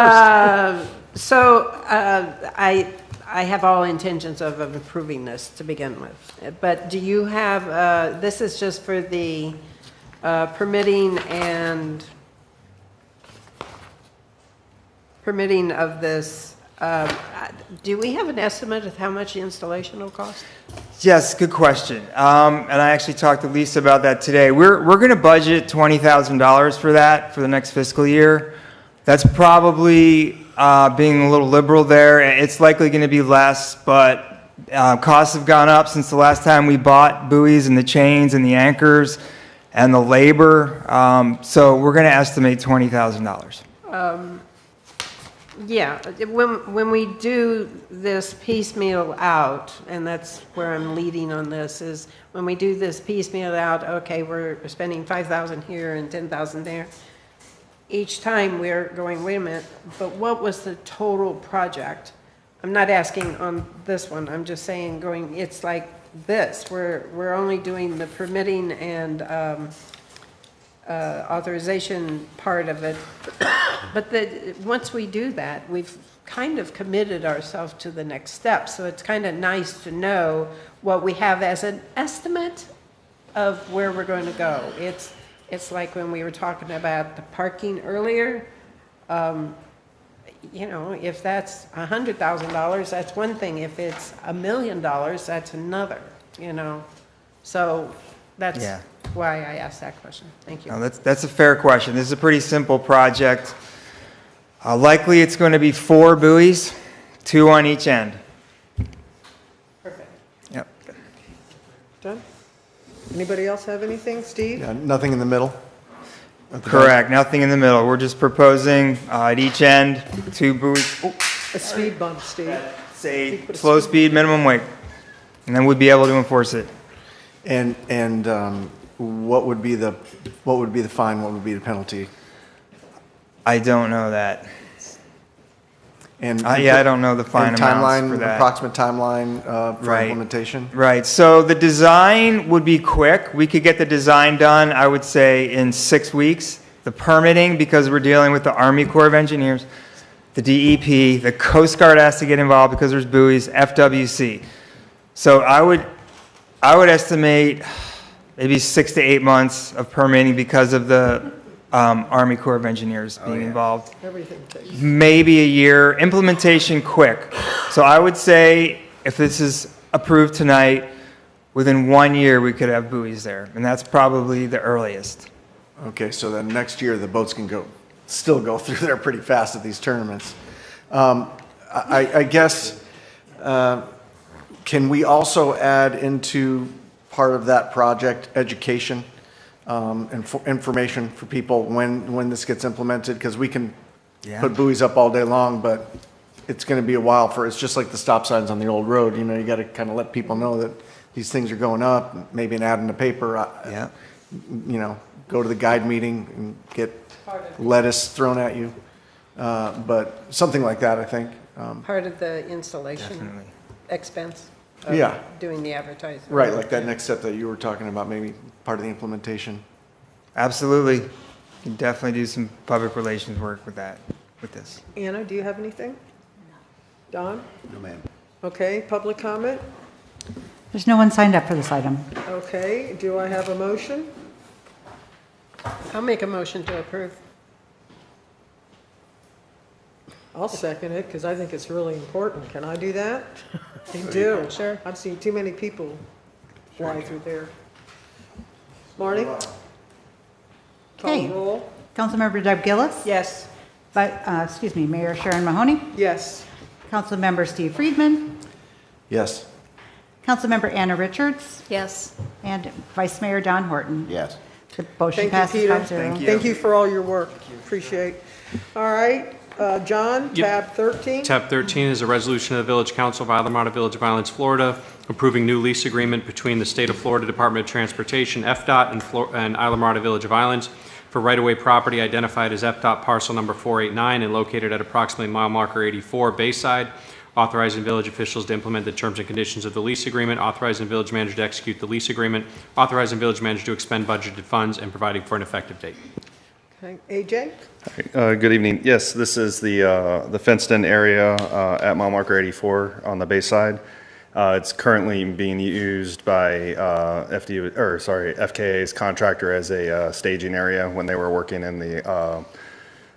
[SPEAKER 7] I have all intentions of approving this to begin with. But do you have, this is just for the permitting of this. Do we have an estimate of how much the installation will cost?
[SPEAKER 17] Yes, good question. And I actually talked to Lisa about that today. We're going to budget $20,000 for that for the next fiscal year. That's probably being a little liberal there. It's likely going to be less, but costs have gone up since the last time we bought buoys and the chains and the anchors and the labor. So we're going to estimate $20,000.
[SPEAKER 7] Yeah, when we do this piecemeal out, and that's where I'm leading on this, is when we do this piecemeal out, okay, we're spending 5,000 here and 10,000 there. Each time we're going, wait a minute, but what was the total project? I'm not asking on this one, I'm just saying going, it's like this, we're only doing the permitting and authorization part of it. But once we do that, we've kind of committed ourselves to the next step. So it's kind of nice to know what we have as an estimate of where we're going to go. It's like when we were talking about the parking earlier. You know, if that's $100,000, that's one thing. If it's $1 million, that's another, you know. So that's
[SPEAKER 17] Yeah.
[SPEAKER 7] why I asked that question. Thank you.
[SPEAKER 17] No, that's a fair question. This is a pretty simple project. Likely, it's going to be 4 buoys, 2 on each end.
[SPEAKER 7] Perfect.
[SPEAKER 17] Yep.
[SPEAKER 1] Done? Anybody else have anything? Steve?
[SPEAKER 10] Yeah, nothing in the middle?
[SPEAKER 17] Correct, nothing in the middle. We're just proposing at each end, 2 buoys. Oh,
[SPEAKER 1] A speed bump, Steve.
[SPEAKER 17] say slow speed, minimum weight, and then we'd be able to enforce it.
[SPEAKER 10] And what would be the fine? What would be the penalty?
[SPEAKER 17] I don't know that.
[SPEAKER 10] And
[SPEAKER 17] yeah, I don't know the fine
[SPEAKER 10] and
[SPEAKER 17] amounts
[SPEAKER 10] timeline,
[SPEAKER 17] for that.
[SPEAKER 10] approximate timeline for
[SPEAKER 17] Right.
[SPEAKER 10] implementation.
[SPEAKER 17] Right. So the design would be quick. We could get the design done, I would say, in 6 weeks. The permitting, because we're dealing with the Army Corps of Engineers, the DEP, the Coast Guard has to get involved because there's buoys, FWC. So I would estimate maybe 6 to 8 months of permitting because of the Army Corps of Engineers being involved.
[SPEAKER 1] Everything takes.
[SPEAKER 17] Maybe a year. Implementation quick. So I would say if this is approved tonight, within 1 year we could have buoys there, and that's probably the earliest.
[SPEAKER 10] Okay, so then next year the boats can still go through there pretty fast at these tournaments. I guess, can we also add into part of that project education, information for people when this gets implemented? Because we can put buoys up all day long, but it's going to be a while it's just like the stop signs on the old road. You know, you got to kind of let people know that these things are going up, maybe an ad in the paper.
[SPEAKER 17] Yeah.
[SPEAKER 10] You know, go to the guide meeting and get lettuce thrown at you. But something like that, I think.
[SPEAKER 7] Part of the installation
[SPEAKER 17] Definitely.
[SPEAKER 7] expense of
[SPEAKER 10] Yeah.
[SPEAKER 7] doing the advertising.
[SPEAKER 10] Right, like that next step that you were talking about, maybe part of the implementation.
[SPEAKER 17] Absolutely. You can definitely do some public relations work with this.
[SPEAKER 1] Anna, do you have anything? Don?
[SPEAKER 8] No, ma'am.
[SPEAKER 1] Okay, public comment?
[SPEAKER 2] There's no one signed up for this item.
[SPEAKER 1] Okay, do I have a motion?
[SPEAKER 7] I'll make a motion to approve.
[SPEAKER 1] I'll second it because I think it's really important. Can I do that? You do.
[SPEAKER 7] Sure.
[SPEAKER 1] I've seen too many people fly through there. Marty? Call
[SPEAKER 2] Okay.
[SPEAKER 1] the roll.
[SPEAKER 2] Councilmember Deb Gillis?
[SPEAKER 7] Yes.
[SPEAKER 2] Mayor Sharon Mahoney?
[SPEAKER 1] Yes.
[SPEAKER 2] Councilmember Steve Friedman?
[SPEAKER 10] Yes.
[SPEAKER 2] Councilmember Anna Richards?
[SPEAKER 16] Yes.
[SPEAKER 2] And Vice Mayor Don Horton?
[SPEAKER 8] Yes.
[SPEAKER 2] The motion
[SPEAKER 1] Thank you,
[SPEAKER 2] passes
[SPEAKER 1] Peter.
[SPEAKER 2] 5-0.
[SPEAKER 1] Thank you for all your work. Appreciate. All right, John, tab 13.
[SPEAKER 15] Tab 13 is a resolution of the Village Council of Islamorada Village of Islands, Florida, approving new lease agreement between the State of Florida Department of Transportation, FDOT, and Islamorada Village of Islands for right-of-way property identified as FDOT parcel number 489 and located at approximately mile marker 84 Bayside, authorizing village officials to implement the terms and conditions of the lease agreement, authorizing village manager to execute the lease agreement, authorizing village manager to expend budgeted funds, and providing for an effective date.
[SPEAKER 1] Okay, AJ?
[SPEAKER 20] Good evening. Yes, this is the fenced-in area at mile marker 84 on the Bayside. It's currently being used by FKA's contractor as a staging area when they were working in the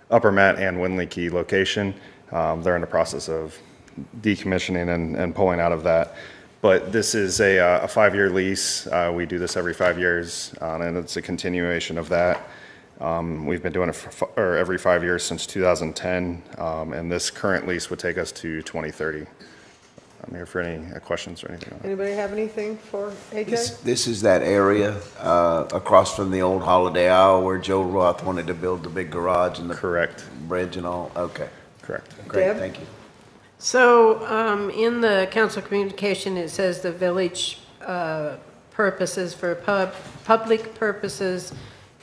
[SPEAKER 20] Upper Matt and Winley Key location. They're in the process of decommissioning and pulling out of that. But this is a 5-year lease. We do this every 5 years, and it's a continuation of that. We've been doing it every 5 years since 2010, and this current lease would take us to 2030. I'm here for any questions or anything.
[SPEAKER 1] Anybody have anything for AJ?
[SPEAKER 8] This is that area across from the old Holiday Isle where Joe Roth wanted to build the big garage and the bridge and all? Okay.
[SPEAKER 20] Correct.
[SPEAKER 8] Great,
[SPEAKER 1] Deb?
[SPEAKER 8] thank you.
[SPEAKER 7] So in the council communication, it says the village purposes for public purposes,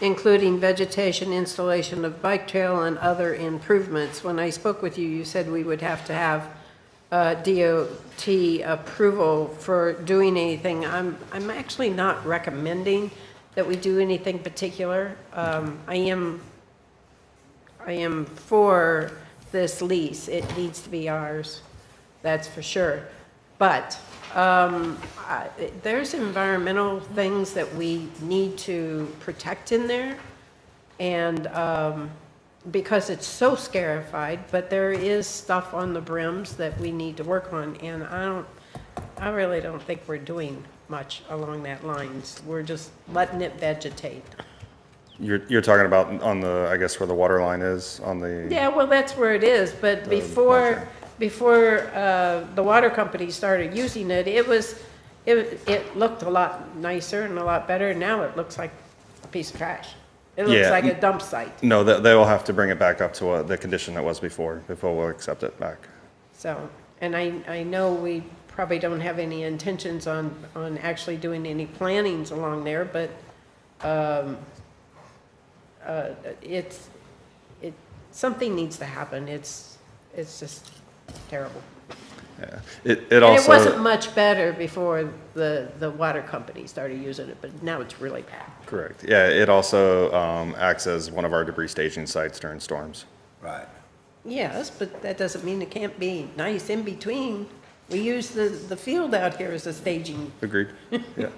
[SPEAKER 7] including vegetation, installation of bike trail, and other improvements. When I spoke with you, you said we would have to have DOT approval for doing anything. I'm actually not recommending that we do anything particular. I am for this lease. It needs to be ours, that's for sure. But there's environmental things that we need to protect in there, and because it's so scarified, but there is stuff on the brims that we need to work on, and I I really don't think we're doing much along that lines. We're just letting it vegetate.
[SPEAKER 20] You're talking about on the, I guess, where the water line is on the.
[SPEAKER 7] Yeah, well, that's where it is, but before the water company started using it, it looked a lot nicer and a lot better. Now it looks like a piece of trash. It looks
[SPEAKER 20] Yeah.
[SPEAKER 7] like a dump site.
[SPEAKER 20] No, they will have to bring it back up to the condition that was before we'll accept it back.
[SPEAKER 7] So, and I know we probably don't have any intentions on actually doing any plantings along there, but something needs to happen. It's just terrible.
[SPEAKER 20] Yeah.
[SPEAKER 7] And it wasn't much better before the water company started using it, but now it's really bad.
[SPEAKER 20] Correct. Yeah, it also acts as one of our debris staging sites during storms.
[SPEAKER 8] Right.
[SPEAKER 7] Yes, but that doesn't mean it can't be nice in between. We use the field out here as a staging.
[SPEAKER 20] Agreed. Yeah.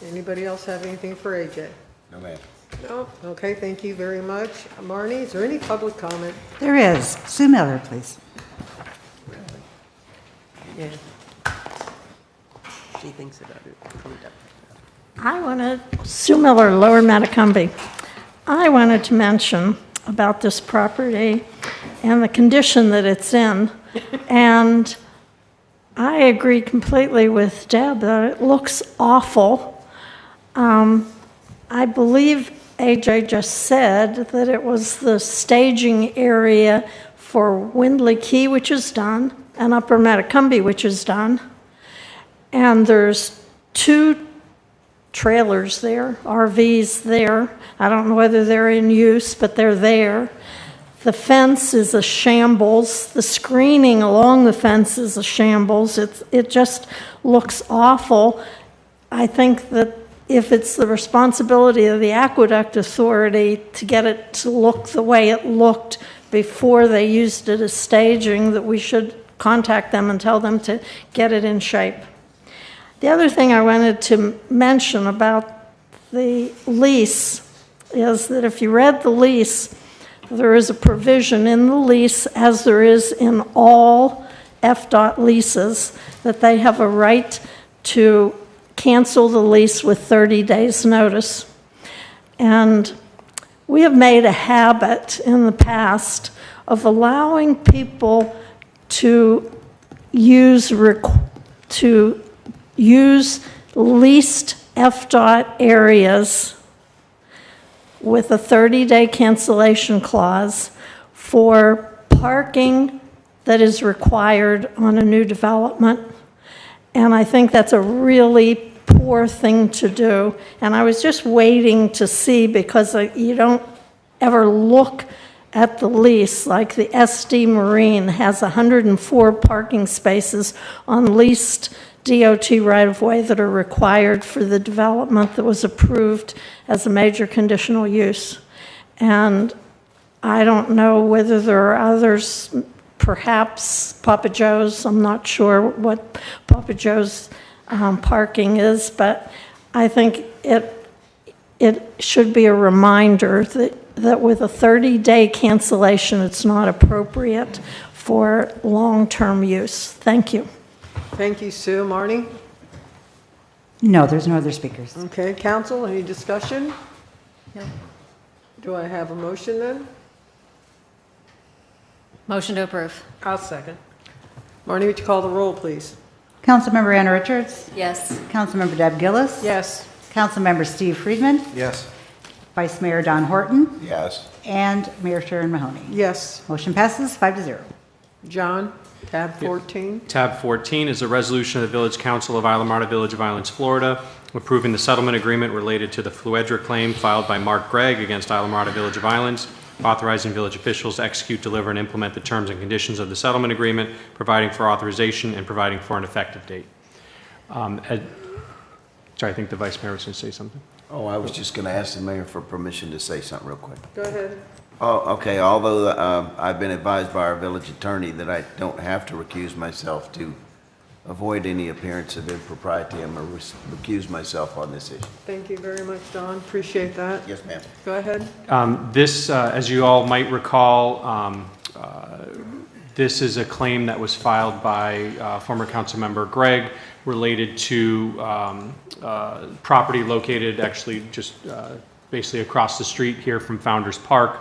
[SPEAKER 1] Anybody else have anything for AJ?
[SPEAKER 8] No, ma'am.
[SPEAKER 1] No? Okay, thank you very much. Marnie, is there any public comment?
[SPEAKER 2] There is. Sue Miller, please.
[SPEAKER 7] Yeah. She thinks about it.
[SPEAKER 3] I wanted, Sue Miller, Lower Matacumbe. I wanted to mention about this property and the condition that it's in. And I agree completely with Deb that it looks awful. I believe AJ just said that it was the staging area for Windley Key, which is done, and Upper Matacumbe, which is done. And there's 2 trailers there, RVs there. I don't know whether they're in use, but they're there. The fence is a shambles. The screening along the fence is a shambles. It just looks awful. I think that if it's the responsibility of the Aqueduct Authority to get it to look the way it looked before they used it as staging, that we should contact them and tell them to get it in shape. The other thing I wanted to mention about the lease is that if you read the lease, there is a provision in the lease, as there is in all FDOT leases, that they have a right to cancel the lease with 30 days' notice. And we have made a habit in the past of allowing people to use leased FDOT areas with a 30-day cancellation clause for parking that is required on a new development. And I think that's a really poor thing to do. And I was just waiting to see, because you don't ever look at the lease, like the SD Marine has 104 parking spaces on leased DOT right-of-way that are required for the development that was approved as a major conditional use. And I don't know whether there are others, perhaps Papa Joe's. I'm not sure what Papa Joe's parking is, but I think it should be a reminder that with a 30-day cancellation, it's not appropriate for long-term use. Thank you.
[SPEAKER 1] Thank you, Sue. Marnie?
[SPEAKER 2] No, there's no other speakers.
[SPEAKER 1] Okay, council, any discussion?
[SPEAKER 16] No.
[SPEAKER 1] Do I have a motion then?
[SPEAKER 16] Motion to approve.
[SPEAKER 1] I'll second. Marnie, would you call the roll, please?
[SPEAKER 2] Councilmember Anna Richards?
[SPEAKER 16] Yes.
[SPEAKER 2] Councilmember Deb Gillis?
[SPEAKER 1] Yes.
[SPEAKER 2] Councilmember Steve Friedman?
[SPEAKER 5] Yes.
[SPEAKER 2] Vice Mayor Don Horton?
[SPEAKER 8] Yes.
[SPEAKER 2] And Mayor Sharon Mahoney.
[SPEAKER 1] Yes.
[SPEAKER 2] Motion passes 5-0.
[SPEAKER 1] John, tab 14.
[SPEAKER 15] Tab 14 is a resolution of the Village Council of Islamorada Village of Islands, Florida, approving the settlement agreement related to the Fluidra claim filed by Mark Gregg against Islamorada Village of Islands, authorizing village officials to execute, deliver, and implement the terms and conditions of the settlement agreement, providing for authorization and providing for an effective date. Sorry, I think the Vice Mayor was going to say something.
[SPEAKER 8] Oh, I was just going to ask the mayor for permission to say something real quick.
[SPEAKER 1] Go ahead.
[SPEAKER 8] Oh, okay. Although I've been advised by our village attorney that I don't have to recuse myself to avoid any appearance of impropriety, I'm going to recuse myself on this issue.
[SPEAKER 1] Thank you very much, Don. Appreciate that.
[SPEAKER 8] Yes, ma'am.
[SPEAKER 1] Go ahead.
[SPEAKER 15] This, as you all might recall, This is a claim that was filed by former council member Gregg related to property located actually just basically across the street here from Founders Park.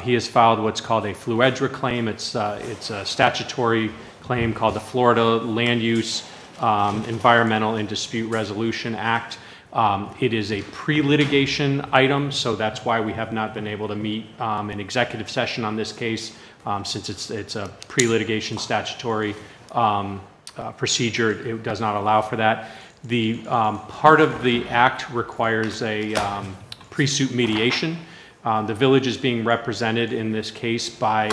[SPEAKER 15] He has filed what's called a Fluidra claim. It's a statutory claim called the Florida Land Use Environmental and Dispute Resolution Act. It is a pre-litigation item, so that's why we have not been able to meet an executive session on this case, since it's a pre-litigation statutory procedure. It does not allow for that. The part of the act requires a pre-suit mediation. The village is being represented in this case by,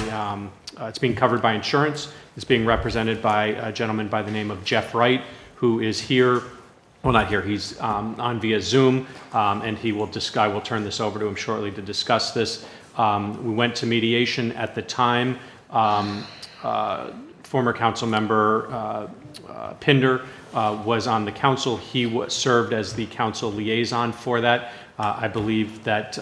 [SPEAKER 15] it's being covered by insurance. It's being represented by a gentleman by the name of Jeff Wright, who is here, well, not here, he's on via Zoom, and I will turn this over to him shortly to discuss this. We went to mediation at the time. Former council member Pinder was on the council. He served as the council liaison for that. I believe that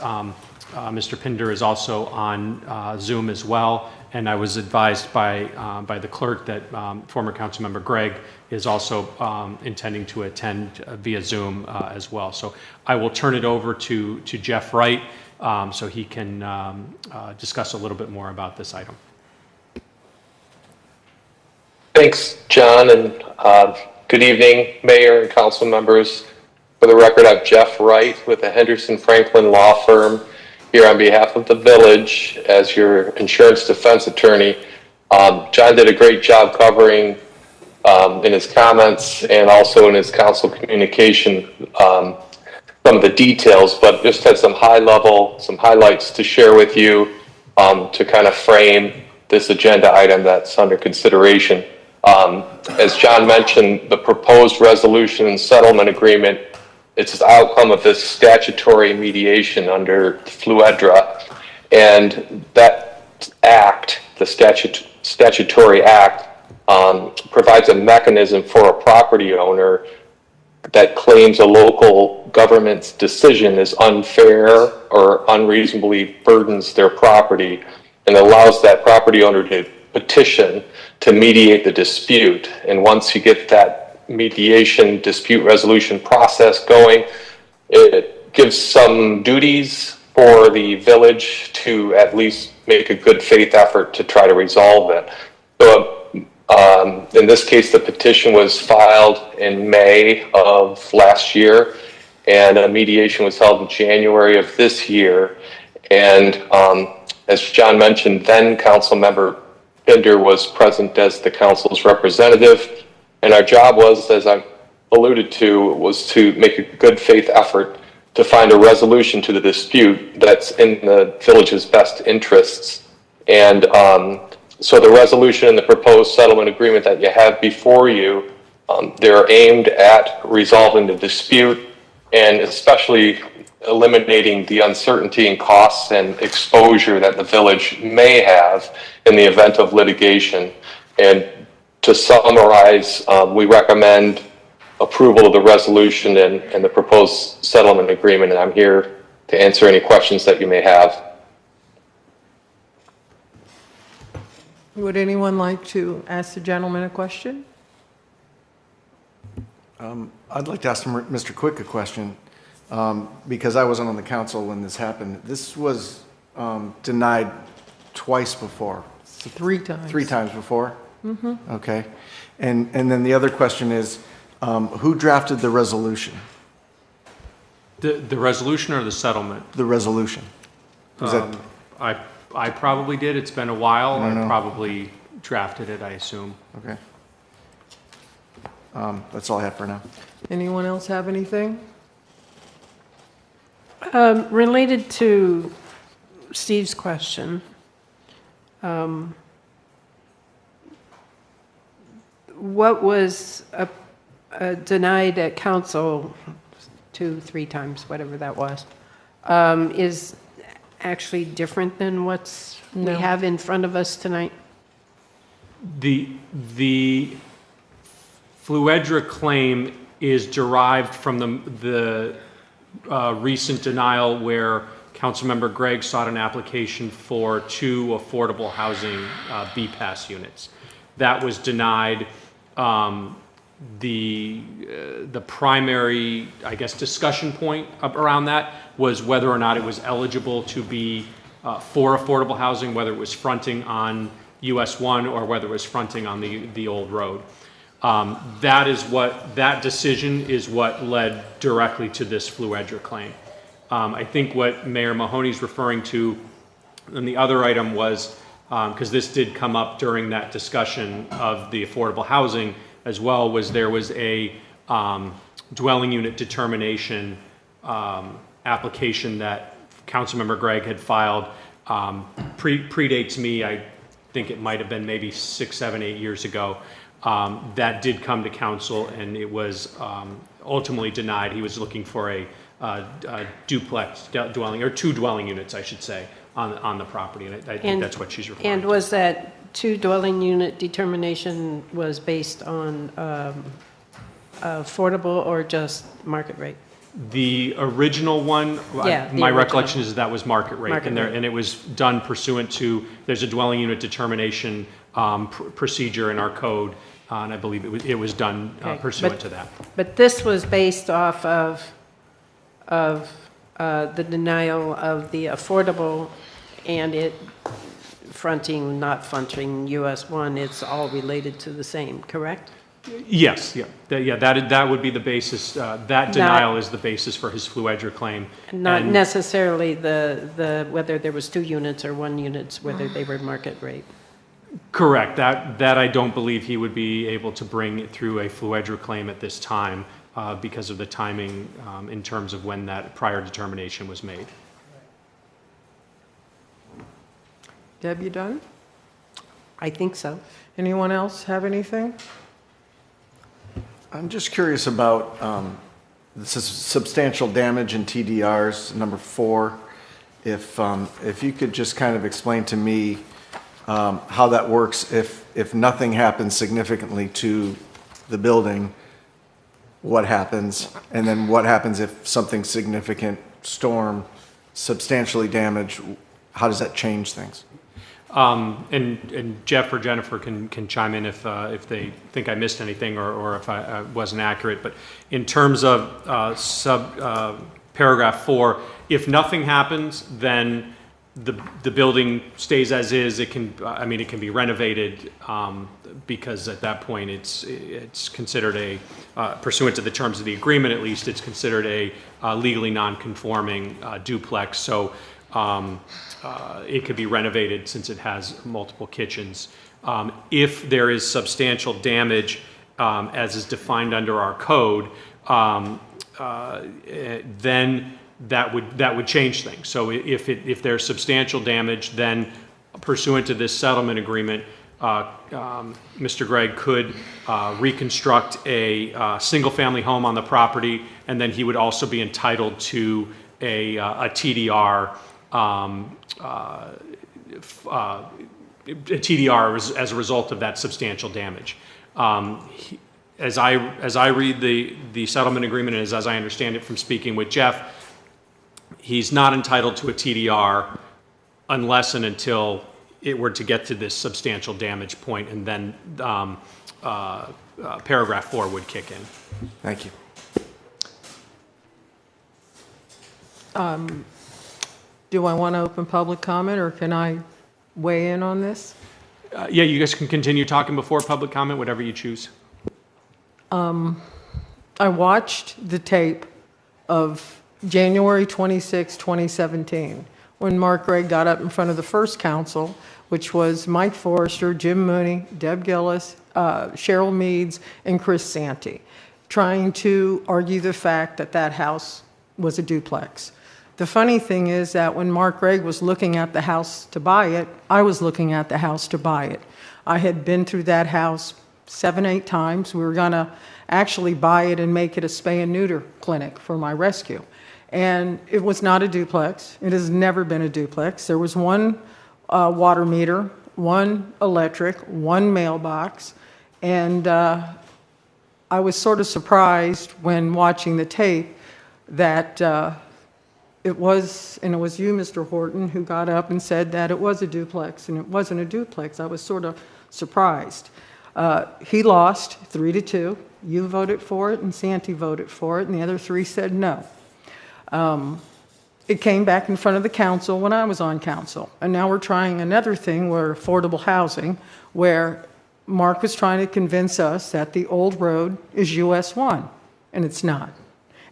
[SPEAKER 15] Mr. Pinder is also on Zoom as well, and I was advised by the clerk that former Councilmember Gregg is also intending to attend via Zoom as well. So I will turn it over to Jeff Wright so he can discuss a little bit more about this item.
[SPEAKER 14] Thanks, John, and good evening, Mayor and council members. For the record, I'm Jeff Wright with the Henderson Franklin Law Firm here on behalf of the village as your insurance defense attorney. John did a great job covering in his comments and also in his council communication some of the details, but just had some highlights to share with you to kind of frame this agenda item that's under consideration. As John mentioned, the proposed resolution and settlement agreement, it's the outcome of this statutory mediation under Fluidra, and that act, the statutory act, provides a mechanism for a property owner that claims a local government's decision is unfair or unreasonably burdens their property, and allows that property owner to petition to mediate the dispute. And once you get that mediation dispute resolution process going, it gives some duties for the village to at least make a good faith effort to try to resolve it. So in this case, the petition was filed in May of last year, and a mediation was held in January of this year. And as John mentioned, then council member Pinder was present as the council's representative. And our job was, as I alluded to, was to make a good faith effort to find a resolution to the dispute that's in the village's best interests. And so the resolution and the proposed settlement agreement that you have before you, they're aimed at resolving the dispute and especially eliminating the uncertainty and costs and exposure that the village may have in the event of litigation. And to summarize, we recommend approval of the resolution and the proposed settlement agreement, and I'm here to answer any questions that you may have.
[SPEAKER 1] Would anyone like to ask the gentleman a question?
[SPEAKER 10] I'd like to ask Mr. Quick a question, because I wasn't on the council when this happened. This was denied twice before.
[SPEAKER 1] 3 times.
[SPEAKER 10] 3 times before?
[SPEAKER 1] Mm-hmm.
[SPEAKER 10] Okay. And then the other question is, who drafted the resolution?
[SPEAKER 15] The resolution or the settlement?
[SPEAKER 10] The resolution. Was that?
[SPEAKER 15] I probably did. It's been a while.
[SPEAKER 10] I don't know.
[SPEAKER 15] Probably drafted it, I assume.
[SPEAKER 10] Okay. That's all I have for now.
[SPEAKER 1] Anyone else have anything?
[SPEAKER 7] Related to Steve's question, what was denied at council 2-3 times, whatever that was, is actually different than what's we have in front of us tonight?
[SPEAKER 15] The Fluidra claim is derived from the recent denial where Councilmember Gregg sought an application for 2 affordable housing BPAS units. That was denied. The primary, I guess, discussion point around that was whether or not it was eligible to be for affordable housing, whether it was fronting on US 1 or whether it was fronting on the old road. That decision is what led directly to this Fluidra claim. I think what Mayor Mahoney's referring to, and the other item was, because this did come up during that discussion of the affordable housing as well, was there was a dwelling unit determination application that Councilmember Gregg had filed. Predates me. I think it might have been maybe 6, 7, 8 years ago. That did come to council, and it was ultimately denied. He was looking for a duplex dwelling, or 2 dwelling units, I should say, on the property, and I think that's what she's referring to.
[SPEAKER 7] And was that 2 dwelling unit determination was based on affordable or just market rate?
[SPEAKER 15] The original one,
[SPEAKER 7] Yeah,
[SPEAKER 15] my recollection is that was market rate,
[SPEAKER 7] Market rate.
[SPEAKER 15] and it was done pursuant to, there's a dwelling unit determination procedure in our code, and I believe it was done
[SPEAKER 7] Okay,
[SPEAKER 15] pursuant to that.
[SPEAKER 7] But this was based off of the denial of the affordable and it fronting, not fronting US 1, it's all related to the same, correct?
[SPEAKER 15] Yes, that would be the basis. That denial is the basis for his Fluidra claim.
[SPEAKER 7] Not
[SPEAKER 15] And-
[SPEAKER 7] necessarily the whether there was 2 units or 1 units, whether they were market rate.
[SPEAKER 15] Correct. That I don't believe he would be able to bring through a Fluidra claim at this time because of the timing in terms of when that prior determination was made.
[SPEAKER 1] Deb, you done?
[SPEAKER 7] I think so.
[SPEAKER 1] Anyone else have anything?
[SPEAKER 10] I'm just curious about this is substantial damage in TDRs, number 4. If you could just kind of explain to me how that works if nothing happens significantly to the building, what happens? And then what happens if something significant, storm, substantially damaged, how does that change things?
[SPEAKER 15] And Jeff or Jennifer can chime in if they think I missed anything or if I wasn't accurate. But in terms of paragraph 4, if nothing happens, then the building stays as is. It can be renovated because at that point it's considered a pursuant to the terms of the agreement. At least it's considered a legally non-conforming duplex. So. It could be renovated since it has multiple kitchens. If there is substantial damage, as is defined under our code, then that would change things. So if there's substantial damage, then pursuant to this settlement agreement, Mr. Gregg could reconstruct a single-family home on the property, and then he would also be entitled to a TDR. TDR as a result of that substantial damage. As I read the settlement agreement, and as I understand it from speaking with Jeff, he's not entitled to a TDR unless and until it were to get to this substantial damage point, and then paragraph 4 would kick in.
[SPEAKER 10] Thank you.
[SPEAKER 1] Do I want to open public comment, or can I weigh in on this?
[SPEAKER 15] Yeah, you guys can continue talking before public comment, whatever you choose.
[SPEAKER 1] I watched the tape of January 26, 2017, when Mark Gregg got up in front of the first council, which was Mike Forrester, Jim Mooney, Deb Gillis, Cheryl Meads, and Chris Santee, trying to argue the fact that that house was a duplex. The funny thing is that when Mark Gregg was looking at the house to buy it, I was looking at the house to buy it. I had been through that house 7, 8 times. We were going to actually buy it and make it a spay and neuter clinic for my rescue. And it was not a duplex. It has never been a duplex. There was 1 water meter, 1 electric, 1 mailbox. And I was sort of surprised when watching the tape that it was you, Mr. Horton, who got up and said that it was a duplex, and it wasn't a duplex. I was sort of surprised. He lost 3-2. You voted for it, and Santee voted for it, and the other 3 said no. It came back in front of the council when I was on council, and now we're trying another thing where affordable housing, where Mark was trying to convince us that the old road is US 1, and it's not.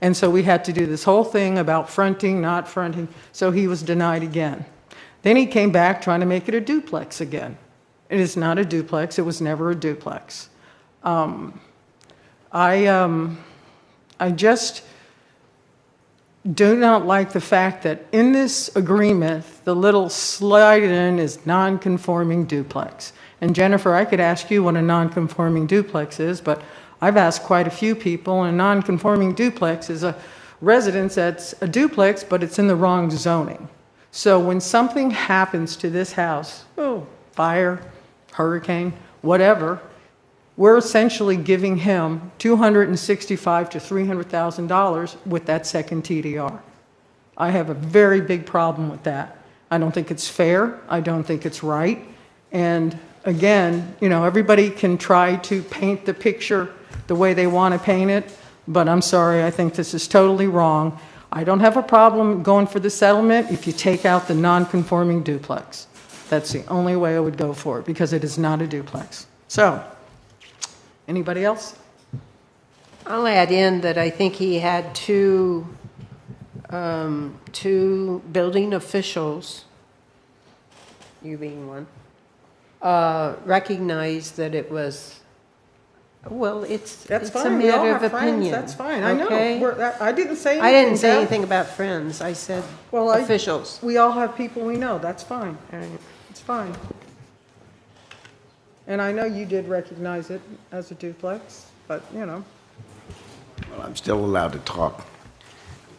[SPEAKER 1] And so we had to do this whole thing about fronting, not fronting, so he was denied again. Then he came back trying to make it a duplex again. It is not a duplex. It was never a duplex. I just do not like the fact that in this agreement, the little slide in is non-conforming duplex. And Jennifer, I could ask you what a non-conforming duplex is, but I've asked quite a few people, and a non-conforming duplex is a residence that's a duplex, but it's in the wrong zoning. So when something happens to this house, fire, hurricane, whatever, we're essentially giving him $265,000 to $300,000 with that second TDR. I have a very big problem with that. I don't think it's fair. I don't think it's right. And again, everybody can try to paint the picture the way they want to paint it, but I'm sorry, I think this is totally wrong. I don't have a problem going for the settlement if you take out the non-conforming duplex. That's the only way I would go for it, because it is not a duplex. So, anybody else?
[SPEAKER 7] I'll add in that I think he had two building officials, you being one, recognize that it was, well, it's a matter of opinion.
[SPEAKER 1] That's fine.
[SPEAKER 7] Okay?
[SPEAKER 1] I know. I didn't say anything.
[SPEAKER 7] I didn't say anything about friends. I said officials.
[SPEAKER 1] We all have people we know. That's fine. It's fine. And I know you did recognize it as a duplex, but,
[SPEAKER 8] Well, I'm still allowed to talk.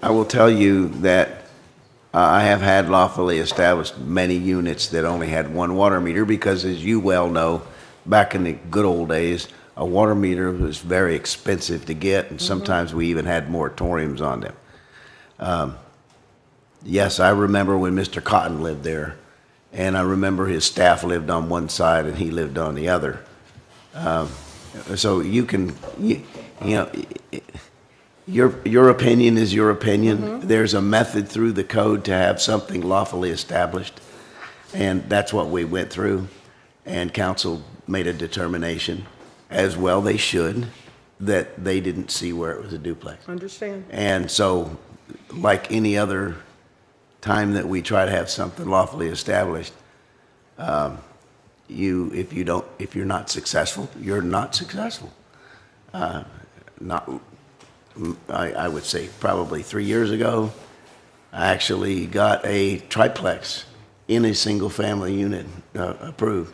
[SPEAKER 8] I will tell you that I have had lawfully established many units that only had one water meter because, as you well know, back in the good old days, a water meter was very expensive to get, and sometimes we even had moratoriums on them. Yes, I remember when Mr. Cotton lived there, and I remember his staff lived on one side and he lived on the other. So you can, your opinion is your opinion. There's a method through the code to have something lawfully established, and that's what we went through, and council made a determination, as well they should, that they didn't see where it was a duplex.
[SPEAKER 1] Understand.
[SPEAKER 8] And so, like any other time that we try to have something lawfully established, if you're not successful, you're not successful. I would say probably 3 years ago, I actually got a triplex in a single family unit approved,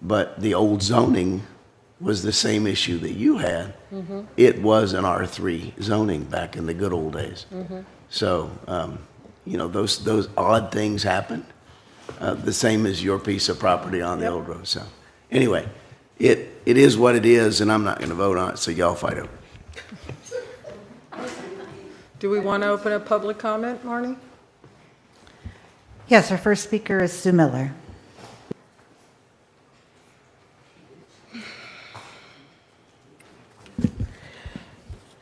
[SPEAKER 8] but the old zoning was the same issue that you had. It was an R3 zoning back in the good old days. So, those odd things happen, the same as your piece of property on the old road. So anyway, it is what it is, and I'm not going to vote on it, so y'all fight over it.
[SPEAKER 1] Do we want to open up public comment, Marnie?
[SPEAKER 2] Yes, our first speaker is Sue Miller.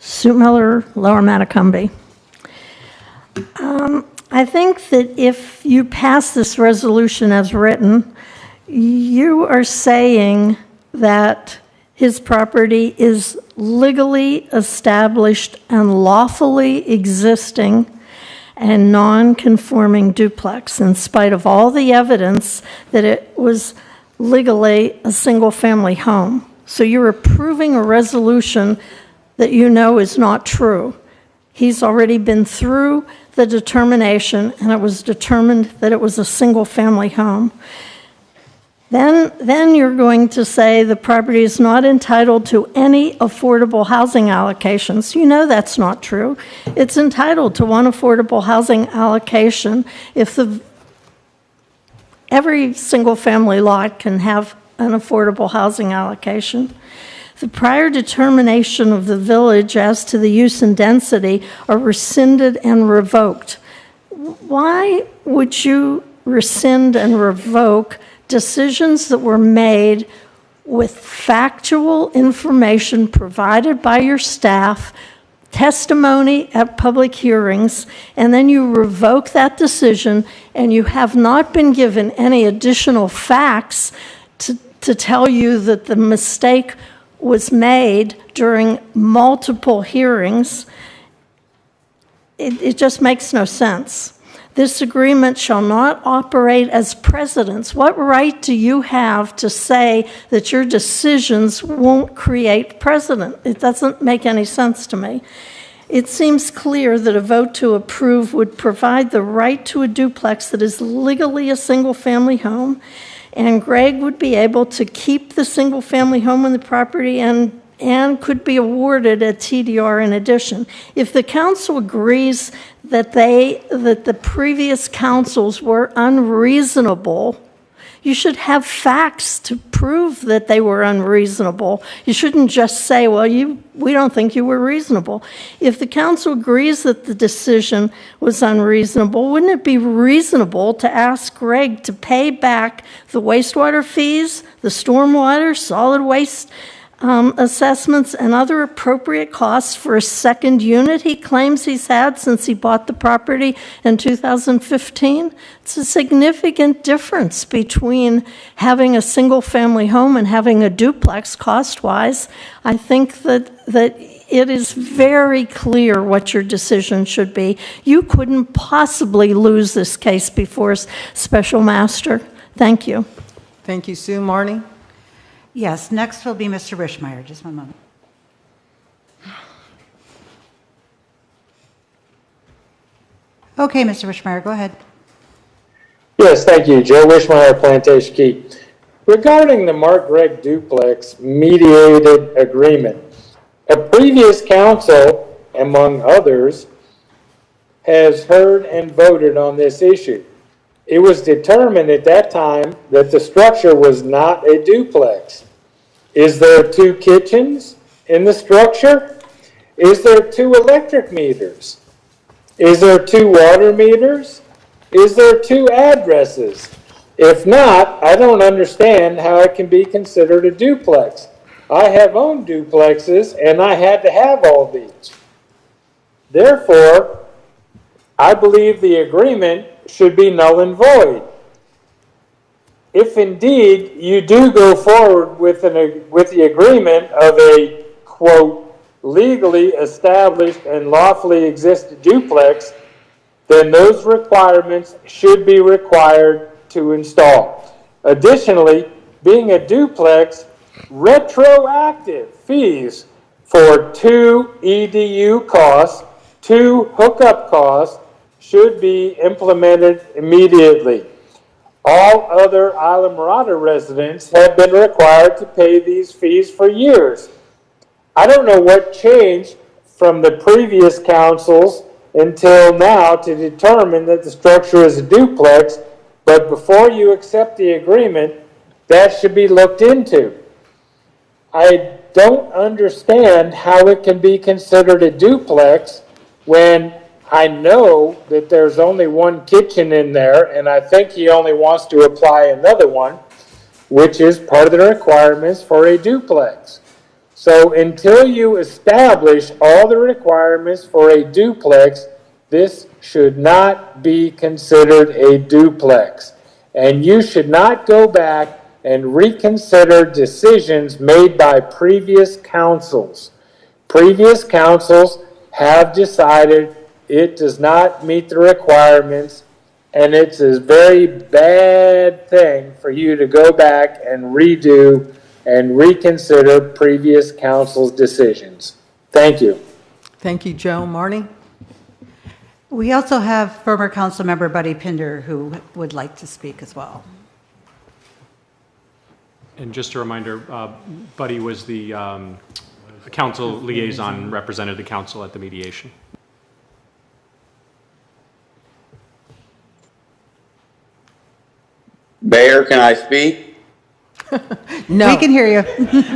[SPEAKER 3] Sue Miller, Lower Matacumbe. I think that if you pass this resolution as written, you are saying that his property is legally established and lawfully existing and non-conforming duplex, in spite of all the evidence that it was legally a single-family home. So you're approving a resolution that you know is not true. He's already been through the determination, and it was determined that it was a single-family home. Then you're going to say the property is not entitled to any affordable housing allocations. You know that's not true. It's entitled to one affordable housing allocation if every single-family lot can have an affordable housing allocation. The prior determination of the village as to the use and density are rescinded and revoked. why would you rescind and revoke decisions that were made with factual information provided by your staff, testimony at public hearings, and then you revoke that decision and you have not been given any additional facts to tell you that the mistake was made during multiple hearings? It just makes no sense. This agreement shall not operate as precedents. What right do you have to say that your decisions won't create precedent? It doesn't make any sense to me. It seems clear that a vote to approve would provide the right to a duplex that is legally a single-family home, and Greg would be able to keep the single-family home on the property and could be awarded a TDR in addition. If the council agrees that the previous councils were unreasonable, you should have facts to prove that they were unreasonable. You shouldn't just say, well, we don't think you were reasonable. If the council agrees that the decision was unreasonable, wouldn't it be reasonable to ask Greg to pay back the wastewater fees, the stormwater, solid waste assessments, and other appropriate costs for a second unit he claims he's had since he bought the property in 2015? It's a significant difference between having a single-family home and having a duplex cost-wise. I think that it is very clear what your decision should be. You couldn't possibly lose this case before Special Master. Thank you.
[SPEAKER 1] Thank you, Sue. Marnie?
[SPEAKER 2] Yes, next will be Mr. Wishmeyer. Just one moment. Okay, Mr. Wishmeyer, go ahead.
[SPEAKER 22] Yes, thank you. Joe Wishmeyer, Plantation Key. Regarding the Mark Gregg duplex mediated agreement, a previous council, among others, has heard and voted on this issue. It was determined at that time that the structure was not a duplex. Is there 2 kitchens in the structure? Is there 2 electric meters? Is there 2 water meters? Is there 2 addresses? If not, I don't understand how it can be considered a duplex. I have owned duplexes and I had to have all these. Therefore, I believe the agreement should be null and void. If indeed you do go forward with the agreement of a, quote, legally established and lawfully existed duplex, then those requirements should be required to install. Additionally, being a duplex, retroactive fees for 2 EDU costs, 2 hookup costs, should be implemented immediately. All other Islamorada residents have been required to pay these fees for years. I don't know what changed from the previous councils until now to determine that the structure is a duplex, but before you accept the agreement, that should be looked into. I don't understand how it can be considered a duplex when I know that there's only 1 kitchen in there, and I think he only wants to apply another one, which is part of the requirements for a duplex. So until you establish all the requirements for a duplex, this should not be considered a duplex. And you should not go back and reconsider decisions made by previous councils. Previous councils have decided it does not meet the requirements, and it's a very bad thing for you to go back and redo and reconsider previous council's decisions. Thank you.
[SPEAKER 1] Thank you, Joe. Marnie?
[SPEAKER 2] We also have former council member Buddy Pinder who would like to speak as well.
[SPEAKER 15] And just a reminder, Buddy was the council liaison, represented the council at the mediation.
[SPEAKER 4] Mayor, can I speak?
[SPEAKER 1] No.
[SPEAKER 2] We can hear you.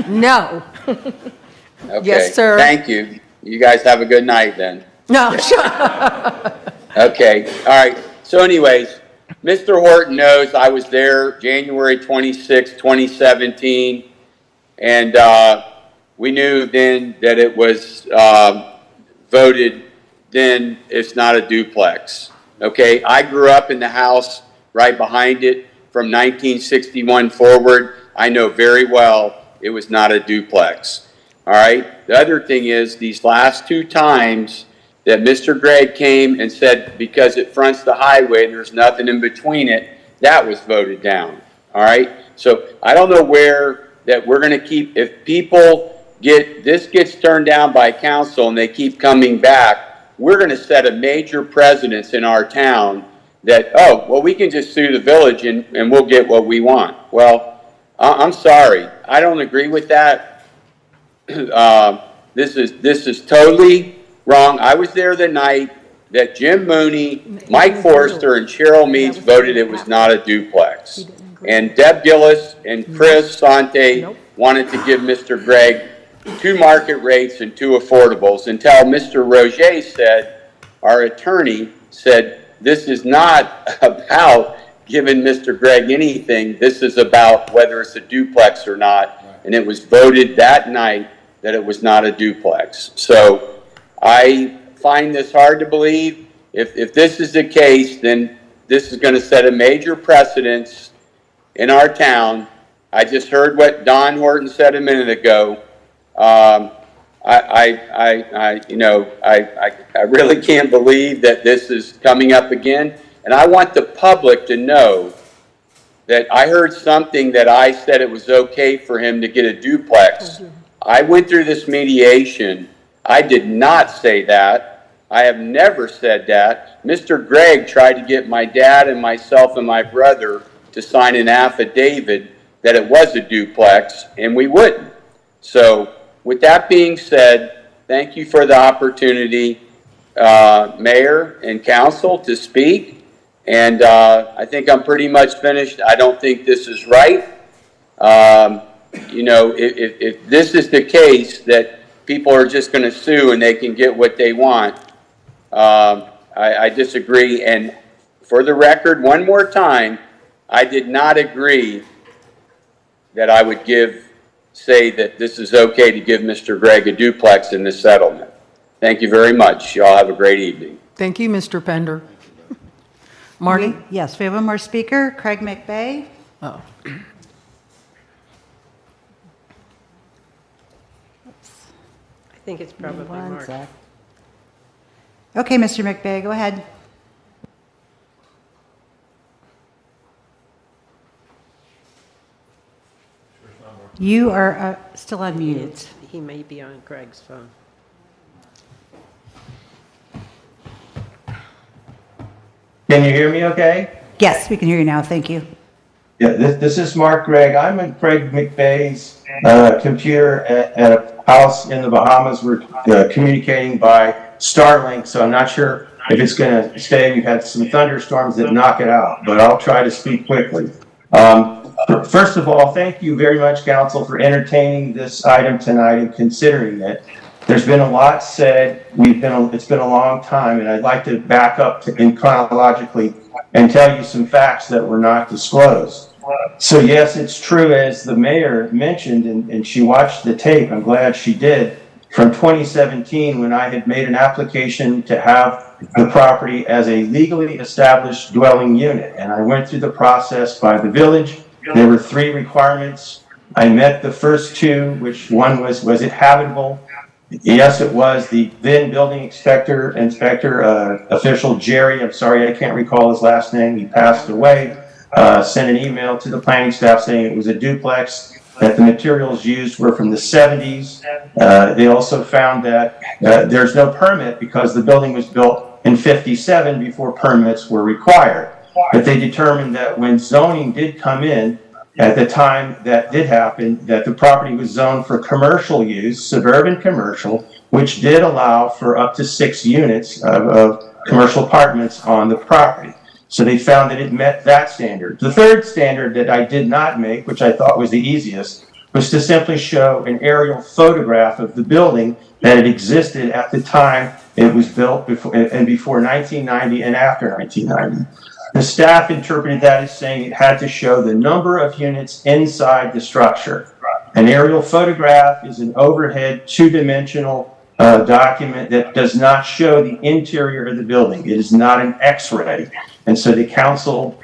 [SPEAKER 1] No.
[SPEAKER 4] Okay.
[SPEAKER 1] Yes, sir.
[SPEAKER 4] Thank you. You guys have a good night then.
[SPEAKER 1] No, shut up.
[SPEAKER 4] Okay, all right. So anyways, Mr. Horton knows I was there January 26, 2017, and we knew then that it was voted then it's not a duplex. Okay, I grew up in the house right behind it from 1961 forward. I know very well it was not a duplex. All right, the other thing is these last two times that Mr. Gregg came and said because it fronts the highway and there's nothing in between it, that was voted down. All right, so I don't know where that we're going to keep, if people this gets turned down by council and they keep coming back, we're going to set a major precedence in our town that, oh, well, we can just sue the village and we'll get what we want. Well, I'm sorry. I don't agree with that. This is totally wrong. I was there the night that Jim Mooney, Mike Forrester, and Cheryl Meads voted it was not a duplex. And Deb Gillis and Chris Sante wanted to give Mr. Gregg 2 market rates and 2 affordables until Mr. Roger said, our attorney said, this is not about giving Mr. Gregg anything. This is about whether it's a duplex or not. And it was voted that night that it was not a duplex. So I find this hard to believe. If this is the case, then this is going to set a major precedence in our town. I just heard what Don Horton said a minute ago. I really can't believe that this is coming up again. And I want the public to know that I heard something that I said it was okay for him to get a duplex. I went through this mediation. I did not say that. I have never said that. Mr. Gregg tried to get my dad and myself and my brother to sign an affidavit that it was a duplex, and we wouldn't. So with that being said, thank you for the opportunity, Mayor and Council, to speak. And I think I'm pretty much finished. I don't think this is right. You know, if this is the case that people are just going to sue and they can get what they want, I disagree. And for the record, one more time, I did not agree that I would say that this is okay to give Mr. Gregg a duplex in this settlement. Thank you very much. Y'all have a great evening.
[SPEAKER 1] Thank you, Mr. Pender. Marty?
[SPEAKER 2] Yes, we have one more speaker, Craig McBay.
[SPEAKER 1] Oh.
[SPEAKER 7] I think it's probably Mark.
[SPEAKER 2] Okay, Mr. McBay, go ahead. You are still unmuted.
[SPEAKER 7] He may be on Craig's phone.
[SPEAKER 18] Can you hear me okay?
[SPEAKER 2] Yes, we can hear you now. Thank you.
[SPEAKER 18] Yeah, this is Mark Gregg. I'm in Craig McBay's computer at a house in the Bahamas. We're communicating by Starlink, so I'm not sure if it's going to stay. We've had some thunderstorms that knock it out, but I'll try to speak quickly. First of all, thank you very much, Council, for entertaining this item tonight and considering it. There's been a lot said. It's been a long time, and I'd like to back up in chronologically and tell you some facts that were not disclosed. So yes, it's true, as the mayor mentioned, and she watched the tape. I'm glad she did. From 2017, when I had made an application to have the property as a legally established dwelling unit, and I went through the process by the village. There were 3 requirements. I met the first 2, which one was it habitable? Yes, it was. The then building inspector official Jerry, I'm sorry, I can't recall his last name, he passed away, sent an email to the planning staff saying it was a duplex, that the materials used were from the 70s. They also found that there's no permit because the building was built in 57 before permits were required. But they determined that when zoning did come in, at the time that did happen, that the property was zoned for commercial use, suburban commercial, which did allow for up to 6 units of commercial apartments on the property. So they found that it met that standard. The third standard that I did not make, which I thought was the easiest, was to simply show an aerial photograph of the building that had existed at the time It was built before 1990 and after 1990. The staff interpreted that as saying it had to show the number of units inside the structure. An aerial photograph is an overhead two-dimensional document that does not show the interior of the building. It is not an X-ray. And so the council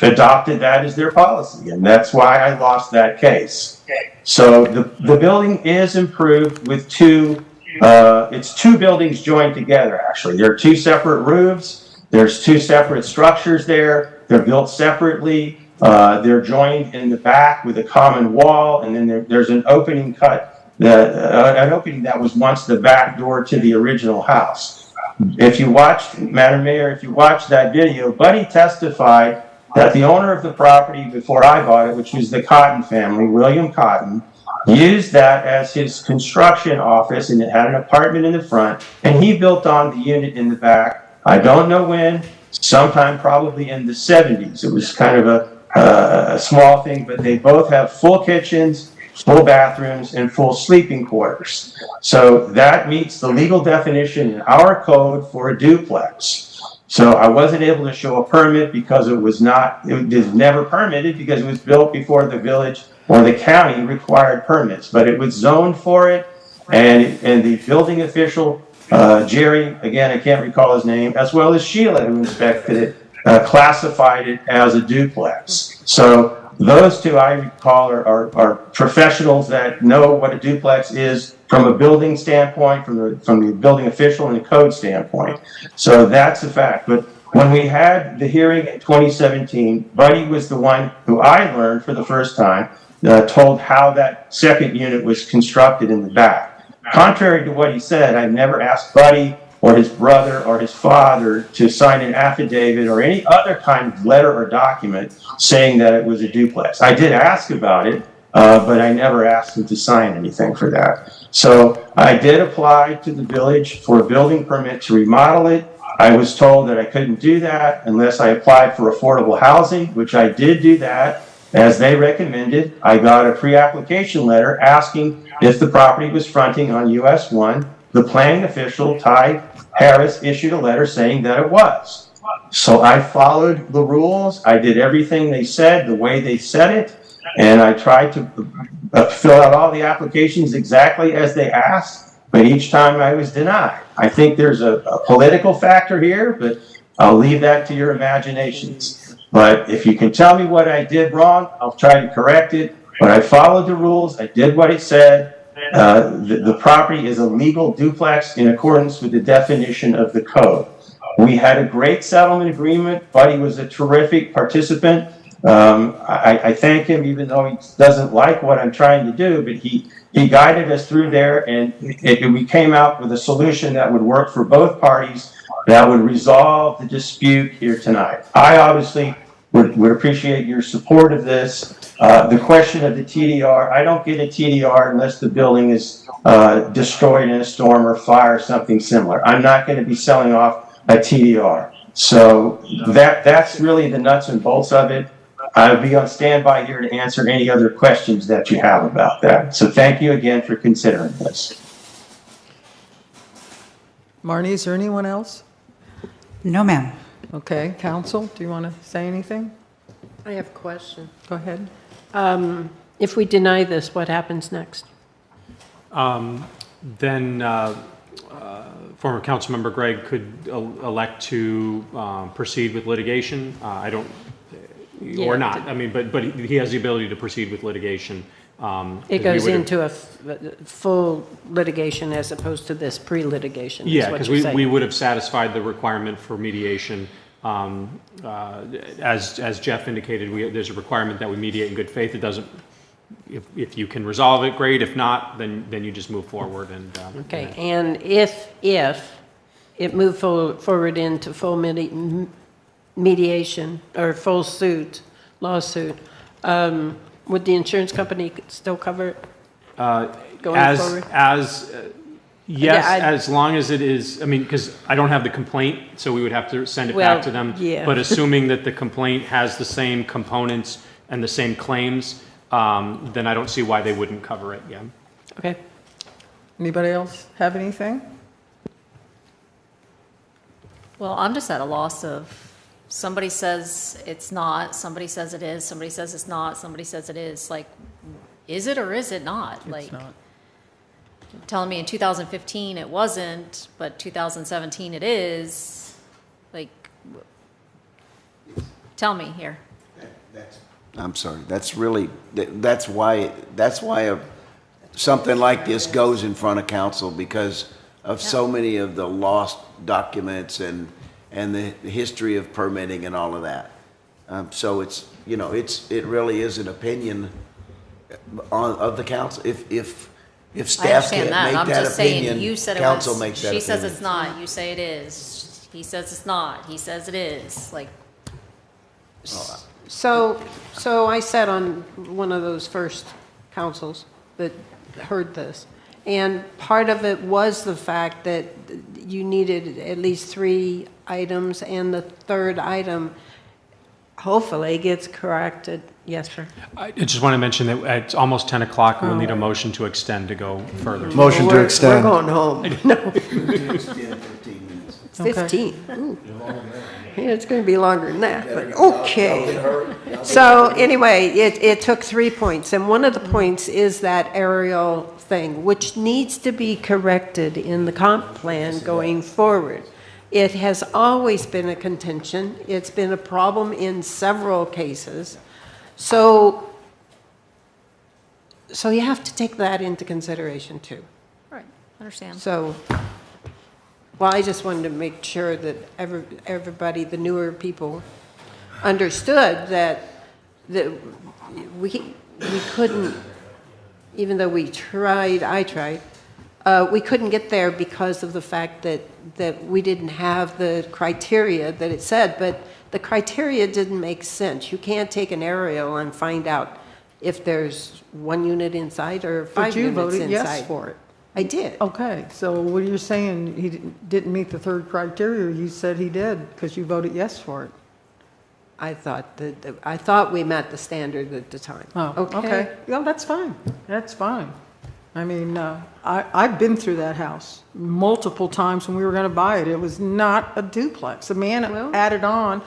[SPEAKER 18] adopted that as their policy, and that's why I lost that case. So the building is improved with it's two buildings joined together, actually. There are two separate roofs. There's two separate structures there. They're built separately. They're joined in the back with a common wall, and then there's an opening an opening that was once the back door to the original house. If you watched, Madam Mayor, if you watched that video, Buddy testified that the owner of the property before I bought it, which was the Cotton family, William Cotton, used that as his construction office, and it had an apartment in the front, and he built on the unit in the back. I don't know when, sometime probably in the 70s. It was kind of a small thing, but they both have full kitchens, full bathrooms, and full sleeping quarters. So that meets the legal definition in our code for a duplex. So I wasn't able to show a permit because it was never permitted because it was built before the village or the county required permits, but it was zoned for it, and the building official, Jerry, again, I can't recall his name, as well as Sheila, who inspected it, classified it as a duplex. So those two, I recall, are professionals that know what a duplex is from a building standpoint, from the building official and the code standpoint. So that's a fact. But when we had the hearing in 2017, Buddy was the one who I learned for the first time, told how that second unit was constructed in the back. Contrary to what he said, I never asked Buddy or his brother or his father to sign an affidavit or any other kind of letter or document saying that it was a duplex. I did ask about it, but I never asked him to sign anything for that. So I did apply to the village for a building permit to remodel it. I was told that I couldn't do that unless I applied for affordable housing, which I did do that. As they recommended, I got a pre-application letter asking if the property was fronting on US 1. The planning official, Ty Harris, issued a letter saying that it was. So I followed the rules. I did everything they said, the way they said it, and I tried to fill out all the applications exactly as they asked, but each time I was denied. I think there's a political factor here, but I'll leave that to your imaginations. But if you can tell me what I did wrong, I'll try to correct it. But I followed the rules. I did what it said. The property is a legal duplex in accordance with the definition of the code. We had a great settlement agreement. Buddy was a terrific participant. I thank him, even though he doesn't like what I'm trying to do, but he guided us through there, and we came out with a solution that would work for both parties, that would resolve the dispute here tonight. I obviously would appreciate your support of this. The question of the TDR, I don't get a TDR unless the building is destroyed in a storm or fire or something similar. I'm not going to be selling off a TDR. So that's really the nuts and bolts of it. I'll be on standby here to answer any other questions that you have about that. So thank you again for considering this.
[SPEAKER 1] Marnie, is there anyone else?
[SPEAKER 2] No, ma'am.
[SPEAKER 1] Okay, counsel, do you want to say anything?
[SPEAKER 7] I have a question.
[SPEAKER 1] Go ahead.
[SPEAKER 7] If we deny this, what happens next?
[SPEAKER 15] Then former Councilmember Gregg could elect to proceed with litigation. I don't, or not. I mean, but he has the ability to proceed with litigation.
[SPEAKER 7] It goes into a full litigation as opposed to this pre-litigation.
[SPEAKER 15] Yeah, because we would have satisfied the requirement for mediation. As Jeff indicated, there's a requirement that we mediate in good faith. It doesn't. If you can resolve it, great. If not, then you just move forward. And
[SPEAKER 7] okay. And if it moved forward into full mediation or full lawsuit. Would the insurance company still cover it going forward?
[SPEAKER 15] Yes, as long as it is, I mean, because I don't have the complaint, so we would have to send it back to them.
[SPEAKER 7] Yeah.
[SPEAKER 15] But assuming that the complaint has the same components and the same claims, then I don't see why they wouldn't cover it, yeah.
[SPEAKER 1] Okay. Anybody else have anything?
[SPEAKER 16] Well, I'm just at a loss of, somebody says it's not, somebody says it is, somebody says it's not, somebody says it is. Like, is it or is it not? Like,
[SPEAKER 1] not.
[SPEAKER 16] telling me in 2015 it wasn't, but 2017 it is. Like, tell me here.
[SPEAKER 8] I'm sorry, that's really, that's why something like this goes in front of council, because of so many of the lost documents and the history of permitting and all of that. So it's, you know, it really is an opinion of the council. If
[SPEAKER 16] I
[SPEAKER 8] staff can't
[SPEAKER 16] understand that.
[SPEAKER 8] make
[SPEAKER 16] I'm
[SPEAKER 8] that
[SPEAKER 16] just saying,
[SPEAKER 8] opinion,
[SPEAKER 16] you said it
[SPEAKER 8] council
[SPEAKER 16] was,
[SPEAKER 8] makes that
[SPEAKER 16] she
[SPEAKER 8] opinion.
[SPEAKER 16] says it's not, you say it is. He says it's not, he says it is. Like,
[SPEAKER 7] So I sat on one of those first councils that heard this. And part of it was the fact that you needed at least 3 items, and the third item hopefully gets corrected. Yes, sir.
[SPEAKER 15] I just want to mention that it's almost 10 o'clock. We'll need a motion to extend to go further.
[SPEAKER 10] Motion to extend.
[SPEAKER 7] We're going home. No.
[SPEAKER 8] It's 15 minutes.
[SPEAKER 7] 15. Ooh. Yeah, it's going to be longer than that, but okay. So anyway, it took 3 points, and one of the points is that aerial thing, which needs to be corrected in the comp plan going forward. It has always been a contention. It's been a problem in several cases. So you have to take that into consideration too.
[SPEAKER 16] right, understand.
[SPEAKER 7] So, well, I just wanted to make sure that everybody, the newer people, understood that we couldn't, even though we tried, I tried, we couldn't get there because of the fact that we didn't have the criteria that it said, but the criteria didn't make sense. You can't take an aerial and find out if there's 1 unit inside or 5
[SPEAKER 1] But you
[SPEAKER 7] units
[SPEAKER 1] voted
[SPEAKER 7] inside.
[SPEAKER 1] yes for it.
[SPEAKER 7] I did.
[SPEAKER 1] Okay, so what you're saying, he didn't meet the third criteria, you said he did, because you voted yes for it.
[SPEAKER 7] I thought we met the standard at the time.
[SPEAKER 1] Oh, okay. Yeah, that's fine. That's fine. I mean, I've been through that house multiple times when we were going to buy it. It was not a duplex. The man added on.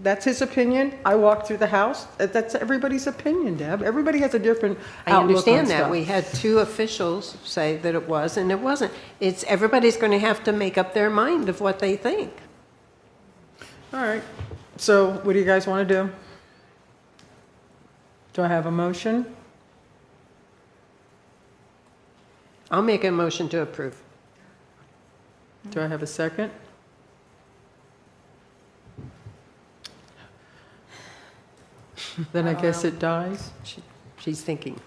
[SPEAKER 1] That's his opinion. I walked through the house. That's everybody's opinion, Deb. Everybody has a different
[SPEAKER 7] I
[SPEAKER 1] outlook on
[SPEAKER 7] understand that.
[SPEAKER 1] stuff.
[SPEAKER 7] We had 2 officials say that it was, and it wasn't. It's, everybody's going to have to make up their mind of what they think.
[SPEAKER 1] All right. So what do you guys want to do? Do I have a motion?
[SPEAKER 7] I'll make a motion to approve.
[SPEAKER 1] Do I have a second? Then I guess it dies.
[SPEAKER 7] She's thinking.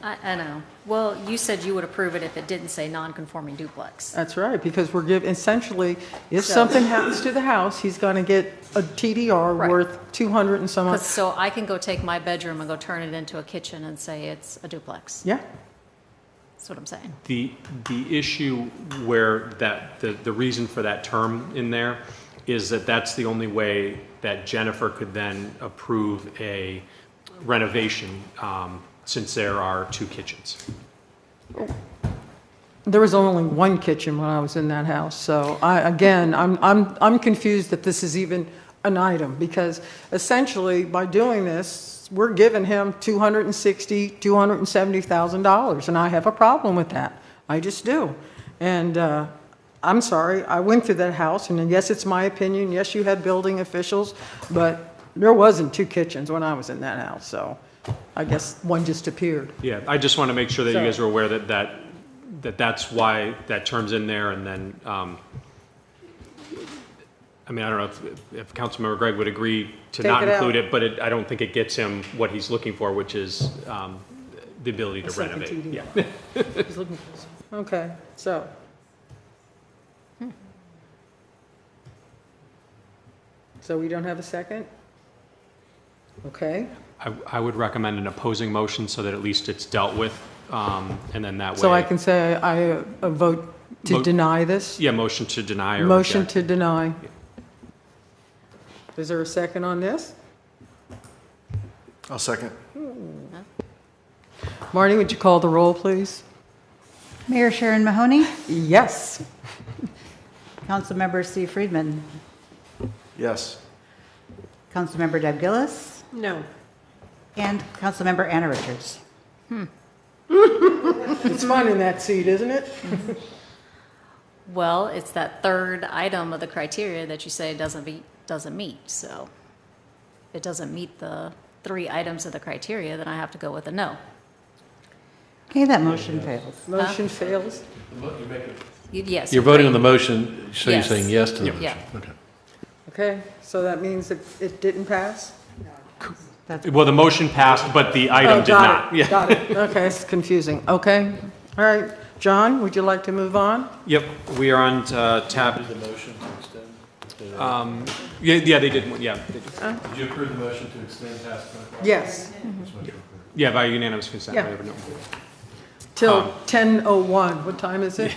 [SPEAKER 16] I know. Well, you said you would approve it if it didn't say non-conforming duplex.
[SPEAKER 1] That's right, because we're giving, essentially, if
[SPEAKER 16] So-
[SPEAKER 1] something happens to the house, he's going to get a TDR
[SPEAKER 16] Right.
[SPEAKER 1] worth 200 and some odd.
[SPEAKER 16] So I can go take my bedroom and go turn it into a kitchen and say it's a duplex.
[SPEAKER 1] Yeah.
[SPEAKER 16] That's what I'm saying.
[SPEAKER 15] The issue where the reason for that term in there is that that's the only way that Jennifer could then approve a renovation, since there are 2 kitchens.
[SPEAKER 1] There was only 1 kitchen when I was in that house, so I'm confused that this is even an item, because essentially, by doing this, we're giving him $270,000, and I have a problem with that. I just do. And I'm sorry, I went through that house, and yes, it's my opinion, yes, you had building officials, but there wasn't 2 kitchens when I was in that house, so I guess one just appeared.
[SPEAKER 15] Yeah, I just want to make sure that you
[SPEAKER 1] So-
[SPEAKER 15] guys are aware that's why that term's in there, and then, I mean, I don't know if Councilmember Gregg would agree to
[SPEAKER 1] Take
[SPEAKER 15] not
[SPEAKER 1] it out.
[SPEAKER 15] include it, but I don't think it gets him what he's looking for, which is the ability to
[SPEAKER 1] A second
[SPEAKER 15] renovate.
[SPEAKER 1] TDR.
[SPEAKER 15] Yeah.
[SPEAKER 1] He's looking for some. Okay, so. So we don't have a second? Okay,
[SPEAKER 15] I would recommend an opposing motion so that at least it's dealt with, and then that way.
[SPEAKER 1] so I can say I vote to
[SPEAKER 15] Vote-
[SPEAKER 1] deny this?
[SPEAKER 15] Yeah, motion to deny or
[SPEAKER 1] Motion
[SPEAKER 15] reject.
[SPEAKER 1] to deny. Is there a second on this?
[SPEAKER 10] I'll second.
[SPEAKER 1] Marty, would you call the roll, please?
[SPEAKER 2] Mayor Sharon Mahoney,
[SPEAKER 1] Yes.
[SPEAKER 2] Councilmember Steve Friedman.
[SPEAKER 10] Yes.
[SPEAKER 2] Councilmember Deb Gillis.
[SPEAKER 7] No.
[SPEAKER 2] And Councilmember Anna Richards.
[SPEAKER 1] It's fun in that seat, isn't it?
[SPEAKER 16] Well, it's that third item of the criteria that you say doesn't meet. So if it doesn't meet the 3 items of the criteria, then I have to go with a no.
[SPEAKER 2] Okay, that motion fails.
[SPEAKER 1] Motion fails.
[SPEAKER 16] Yes.
[SPEAKER 6] You're voting on the motion, so you're
[SPEAKER 16] Yes.
[SPEAKER 6] saying yes to the
[SPEAKER 16] Yeah.
[SPEAKER 6] motion? Okay.
[SPEAKER 1] Okay, so that means it didn't pass?
[SPEAKER 15] Well, the motion passed, but the item did not.
[SPEAKER 1] Yeah. Got it. Okay, it's confusing. Okay. All right. John, would you like to move on?
[SPEAKER 15] Yep, we are on tab.
[SPEAKER 6] The motion to extend?
[SPEAKER 15] Yeah, they did, yeah. They did.
[SPEAKER 6] Did you approve the motion to extend past?
[SPEAKER 1] Yes.
[SPEAKER 15] Yeah, by unanimous consent,
[SPEAKER 1] Yeah.
[SPEAKER 15] whatever, no.
[SPEAKER 1] Till 10:01. What time is it?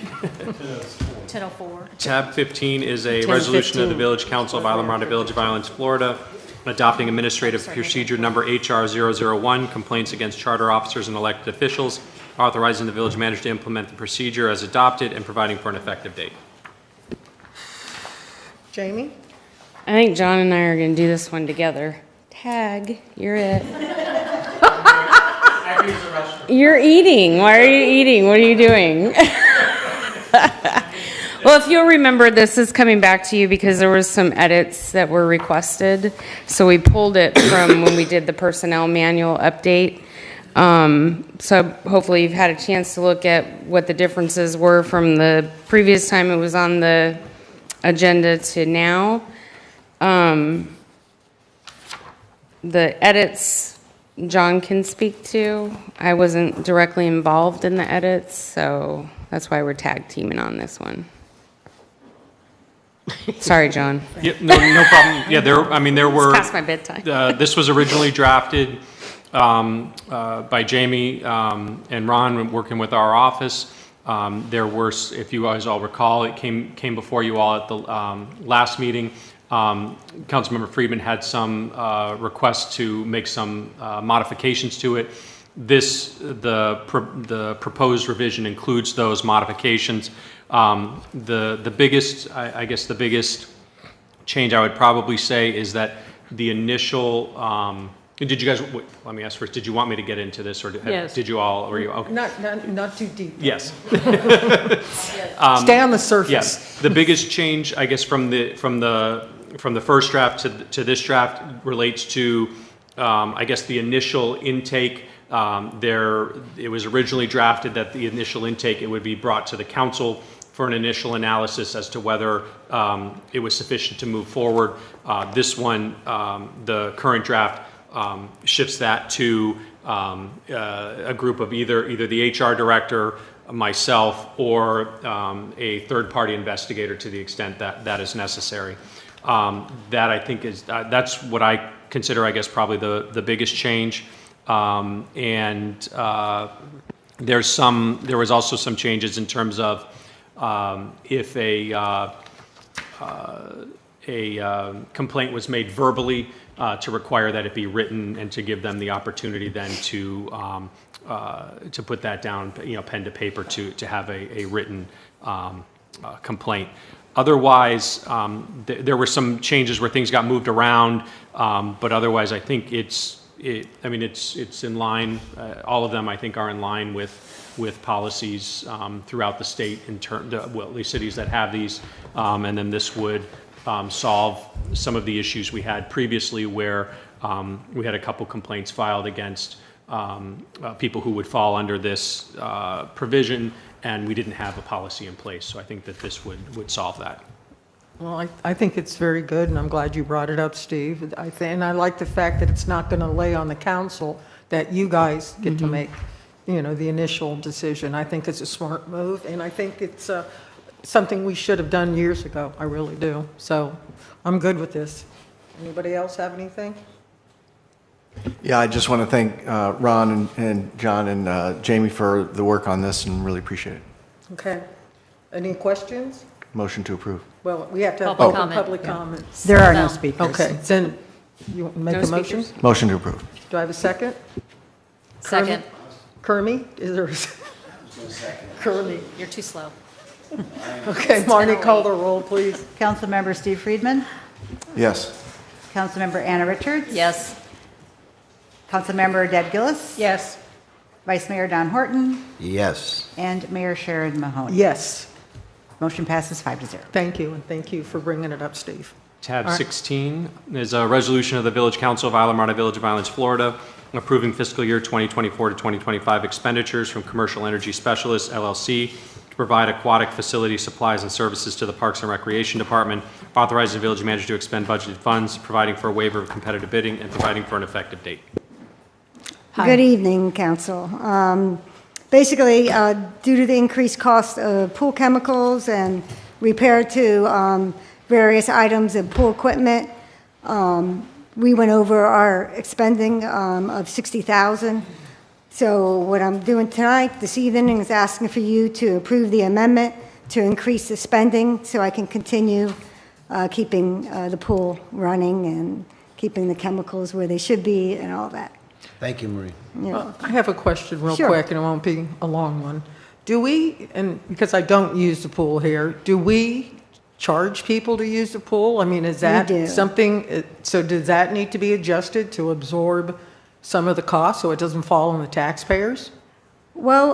[SPEAKER 16] 10:04.
[SPEAKER 15] Tab 15 is a resolution of the Village Council of Islamorada Village of Islands, Florida, adopting administrative procedure number HR 001, complaints against charter officers and elected officials, authorizing the village manager to implement the procedure as adopted and providing for an effective date.
[SPEAKER 1] Jamie?
[SPEAKER 19] I think John and I are going to do this one together. Tag, you're it. You're eating. Why are you eating? What are you doing? Well, if you'll remember, this is coming back to you because there was some edits that were requested. So we pulled it from when we did the personnel manual update. So hopefully you've had a chance to look at what the differences were from the previous time it was on the agenda to now. The edits John can speak to. I wasn't directly involved in the edits, so that's why we're tag teaming on this one. Sorry, John.
[SPEAKER 15] Yeah, no problem. Yeah, there were.
[SPEAKER 19] It's past my bedtime.
[SPEAKER 15] This was originally drafted by Jamie and Ron, working with our office. There were, if you guys all recall, it came before you all at the last meeting. Councilmember Friedman had some requests to make some modifications to it. The proposed revision includes those modifications. The biggest, I guess the biggest change I would probably say is that the initial, did you guys, wait, let me ask first, did you want me to get into this, or
[SPEAKER 1] Yes.
[SPEAKER 15] did you all, were you, okay.
[SPEAKER 1] Not too deep.
[SPEAKER 15] Yes.
[SPEAKER 1] Stay on the surface.
[SPEAKER 15] Yes. The biggest change, I guess, from the first draft to this draft relates to, I guess, the initial intake. It was originally drafted that the initial intake, it would be brought to the council for an initial analysis as to whether it was sufficient to move forward. This one, the current draft, shifts that to a group of either the HR director, myself, or a third-party investigator to the extent that that is necessary. That I think is, that's what I consider, I guess, probably the biggest change. There was also some changes in terms of if a complaint was made verbally, to require that it be written and to give them the opportunity then to put that down, pen to paper to have a written complaint. Otherwise, there were some changes where things got moved around, but otherwise I think it's in line. All of them, I think, are in line with policies throughout the state in terms, well, at least cities that have these, and then this would solve some of the issues we had previously, where we had a couple complaints filed against people who would fall under this provision, and we didn't have a policy in place. So I think that this would solve that.
[SPEAKER 1] Well, I think it's very good, and I'm glad you brought it up, Steve. And I like the fact that it's not going to lay on the council, that you guys get to make, the initial decision. I think it's a smart move, and I think it's something we should have done years ago. I really do. So I'm good with this. Anybody else have anything?
[SPEAKER 10] Yeah, I just want to thank Ron and John and Jamie for the work on this, and really appreciate it.
[SPEAKER 1] Okay. Any questions?
[SPEAKER 10] Motion to approve.
[SPEAKER 1] Well, we have to have public comment.
[SPEAKER 2] There are no speakers.
[SPEAKER 1] Okay, then you want to make
[SPEAKER 2] No
[SPEAKER 1] a motion?
[SPEAKER 2] speakers.
[SPEAKER 10] Motion to approve.
[SPEAKER 1] Do I have a second?
[SPEAKER 16] Second.
[SPEAKER 1] Kermie, is there a second? Kermie.
[SPEAKER 16] You're too slow.
[SPEAKER 1] Okay, Marnie, call the roll, please.
[SPEAKER 2] Councilmember Steve Friedman?
[SPEAKER 10] Yes.
[SPEAKER 2] Councilmember Anna Richards?
[SPEAKER 7] Yes.
[SPEAKER 2] Councilmember Deb Gillis?
[SPEAKER 7] Yes.
[SPEAKER 2] Vice Mayor Don Horton?
[SPEAKER 8] Yes.
[SPEAKER 2] And Mayor Sharon Mahoney?
[SPEAKER 1] Yes.
[SPEAKER 2] Motion passes 5-0.
[SPEAKER 1] Thank you, and thank you for bringing it up, Steve.
[SPEAKER 15] Tab
[SPEAKER 1] All right.
[SPEAKER 15] 16 is a resolution of the Village Council of Islamorada Village of Islands, Florida, approving fiscal year 2024 to 2025 expenditures from Commercial Energy Specialists, LLC, to provide aquatic facility supplies and services to the Parks and Recreation Department, authorizing the village manager to expend budgeted funds, providing for a waiver of competitive bidding, and providing for an effective date.
[SPEAKER 9] Good evening, council. Basically, due to the increased cost of pool chemicals and repair to various items of pool equipment, we went over our expending of $60,000. So what I'm doing tonight, this evening, is asking for you to approve the amendment to increase the spending so I can continue keeping the pool running and keeping the chemicals where they should be and all that.
[SPEAKER 8] Thank you, Marie.
[SPEAKER 9] Yeah.
[SPEAKER 1] I have a question real
[SPEAKER 9] Sure.
[SPEAKER 1] quick, and it won't be a long one. Do we, and because I don't use the pool here, do we charge people to use the pool? I mean, is that
[SPEAKER 9] do.
[SPEAKER 1] something, so does that need to be adjusted to absorb some of the costs so it doesn't fall on the taxpayers?
[SPEAKER 9] Well,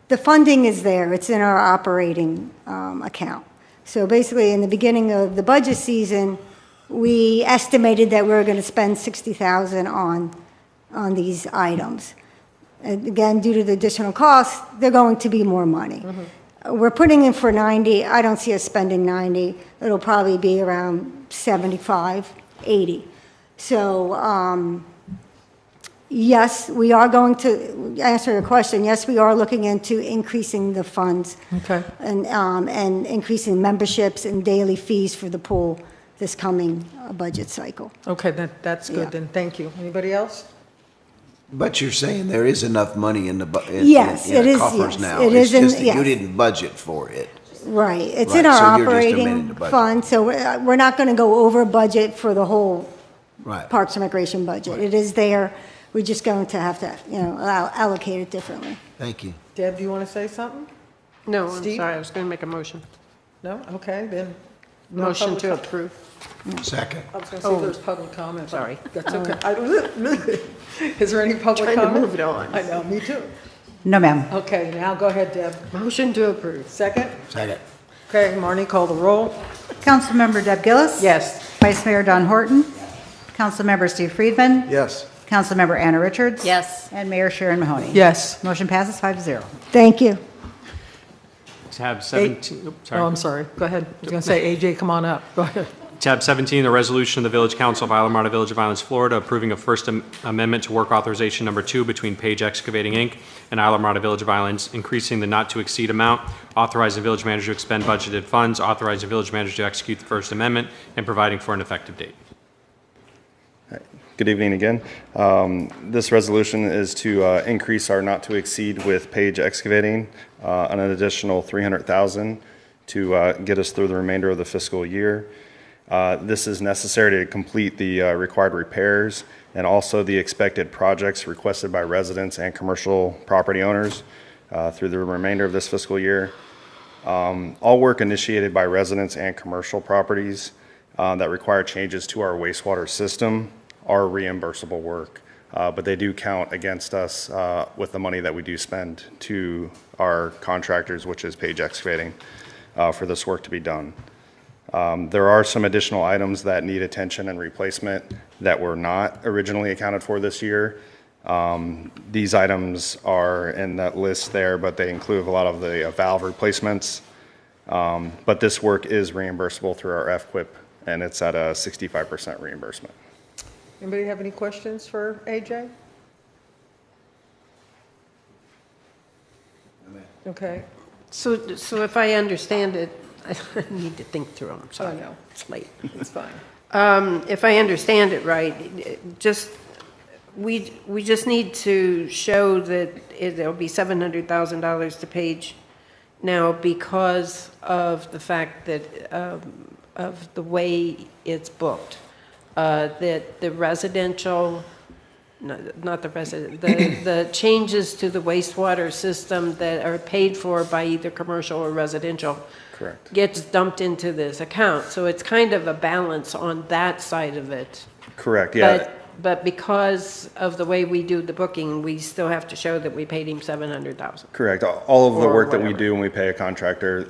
[SPEAKER 9] the funding is there. It's in our operating account. So basically, in the beginning of the budget season, we estimated that we were going to spend $60,000 on these items. And again, due to the additional costs, they're going to be more money. We're putting in for 90. I don't see us spending 90. It'll probably be around 75, 80. So, yes, we are going to answer your question. Yes, we are looking into increasing the funds
[SPEAKER 1] Okay.
[SPEAKER 9] and increasing memberships and daily fees for the pool this coming budget cycle.
[SPEAKER 1] Okay, that's good then, thank you. Anybody else?
[SPEAKER 8] But you're saying there is enough money in the
[SPEAKER 9] Yes, it
[SPEAKER 8] the
[SPEAKER 9] is,
[SPEAKER 8] coffers
[SPEAKER 9] yes,
[SPEAKER 8] now.
[SPEAKER 9] it
[SPEAKER 8] It's
[SPEAKER 9] is in-
[SPEAKER 8] just that you
[SPEAKER 9] yes.
[SPEAKER 8] didn't budget for it.
[SPEAKER 9] Right, it's
[SPEAKER 8] Right,
[SPEAKER 9] in our
[SPEAKER 8] so you're just amending
[SPEAKER 9] operating
[SPEAKER 8] the budget.
[SPEAKER 9] fund, so we're not going to go over budget for the whole
[SPEAKER 8] Right.
[SPEAKER 9] Parks and Recreation budget. It is there, we're just going to have to, allocate it differently.
[SPEAKER 8] Thank you.
[SPEAKER 1] Deb, do you want to say something?
[SPEAKER 7] No, I'm
[SPEAKER 1] Steve?
[SPEAKER 7] sorry, I was going to make a motion.
[SPEAKER 1] No? Okay, then. no
[SPEAKER 7] Motion
[SPEAKER 1] public
[SPEAKER 7] to
[SPEAKER 1] com-
[SPEAKER 7] approve.
[SPEAKER 8] Second.
[SPEAKER 1] I was going to say there's public comment. but
[SPEAKER 7] Sorry.
[SPEAKER 1] That's okay. Is there any public
[SPEAKER 7] Trying to
[SPEAKER 1] comment?
[SPEAKER 7] move it on.
[SPEAKER 1] I know, me too.
[SPEAKER 2] No, ma'am.
[SPEAKER 1] Okay, now go ahead, Deb.
[SPEAKER 7] Motion to approve.
[SPEAKER 1] Second?
[SPEAKER 8] Second.
[SPEAKER 1] Okay, Marnie, call the roll.
[SPEAKER 2] Councilmember Deb Gillis?
[SPEAKER 1] Yes.
[SPEAKER 2] Vice Mayor Don Horton? Councilmember Steve Friedman?
[SPEAKER 10] Yes.
[SPEAKER 2] Councilmember Anna Richards?
[SPEAKER 7] Yes.
[SPEAKER 2] And Mayor Sharon Mahoney?
[SPEAKER 1] Yes.
[SPEAKER 2] Motion passes 5-0.
[SPEAKER 9] Thank you.
[SPEAKER 15] Tab 17, oops, sorry.
[SPEAKER 1] Oh, I'm sorry. Go ahead. I was going to say, AJ, come on up. Go ahead.
[SPEAKER 15] Tab 17, the resolution of the Village Council of Islamorada Village of Islands, Florida, approving a First Amendment to Work Authorization Number 2 between Page Excavating, Inc. and Islamorada Village of Islands, increasing the not-to-exceed amount, authorizing the village manager to expend budgeted funds, authorizing the village manager to execute the First Amendment, and providing for an effective date.
[SPEAKER 20] Good evening again. This resolution is to increase our not-to-exceed with Page Excavating on an additional $300,000 to get us through the remainder of the fiscal year. This is necessary to complete the required repairs and also the expected projects requested by residents and commercial property owners through the remainder of this fiscal year. All work initiated by residents and commercial properties that require changes to our wastewater system are reimbursable work, but they do count against us with the money that we do spend to our contractors, which is Page Excavating, for this work to be done. There are some additional items that need attention and replacement that were not originally accounted for this year. These items are in that list there, but they include a lot of the valve replacements. But this work is reimbursable through our FQIP, and it's at a 65% reimbursement.
[SPEAKER 1] Anybody have any questions for AJ? Okay.
[SPEAKER 7] So if I understand it, I need to think through them, sorry.
[SPEAKER 1] I know.
[SPEAKER 7] It's late.
[SPEAKER 1] It's fine.
[SPEAKER 7] If I understand it right, we just need to show that there'll be $700,000 to Page now because of the fact that, of the way it's booked. That the residential not the resident, the changes to the wastewater system that are paid for by either commercial or residential.
[SPEAKER 20] Correct.
[SPEAKER 7] Gets dumped into this account. So it's kind of a balance on that side of it.
[SPEAKER 20] Correct, yeah.
[SPEAKER 7] But because of the way we do the booking, we still have to show that we paid him $700,000.
[SPEAKER 20] Correct. All of the
[SPEAKER 7] Or
[SPEAKER 20] work that we
[SPEAKER 7] whatever.
[SPEAKER 20] do when we pay a contractor,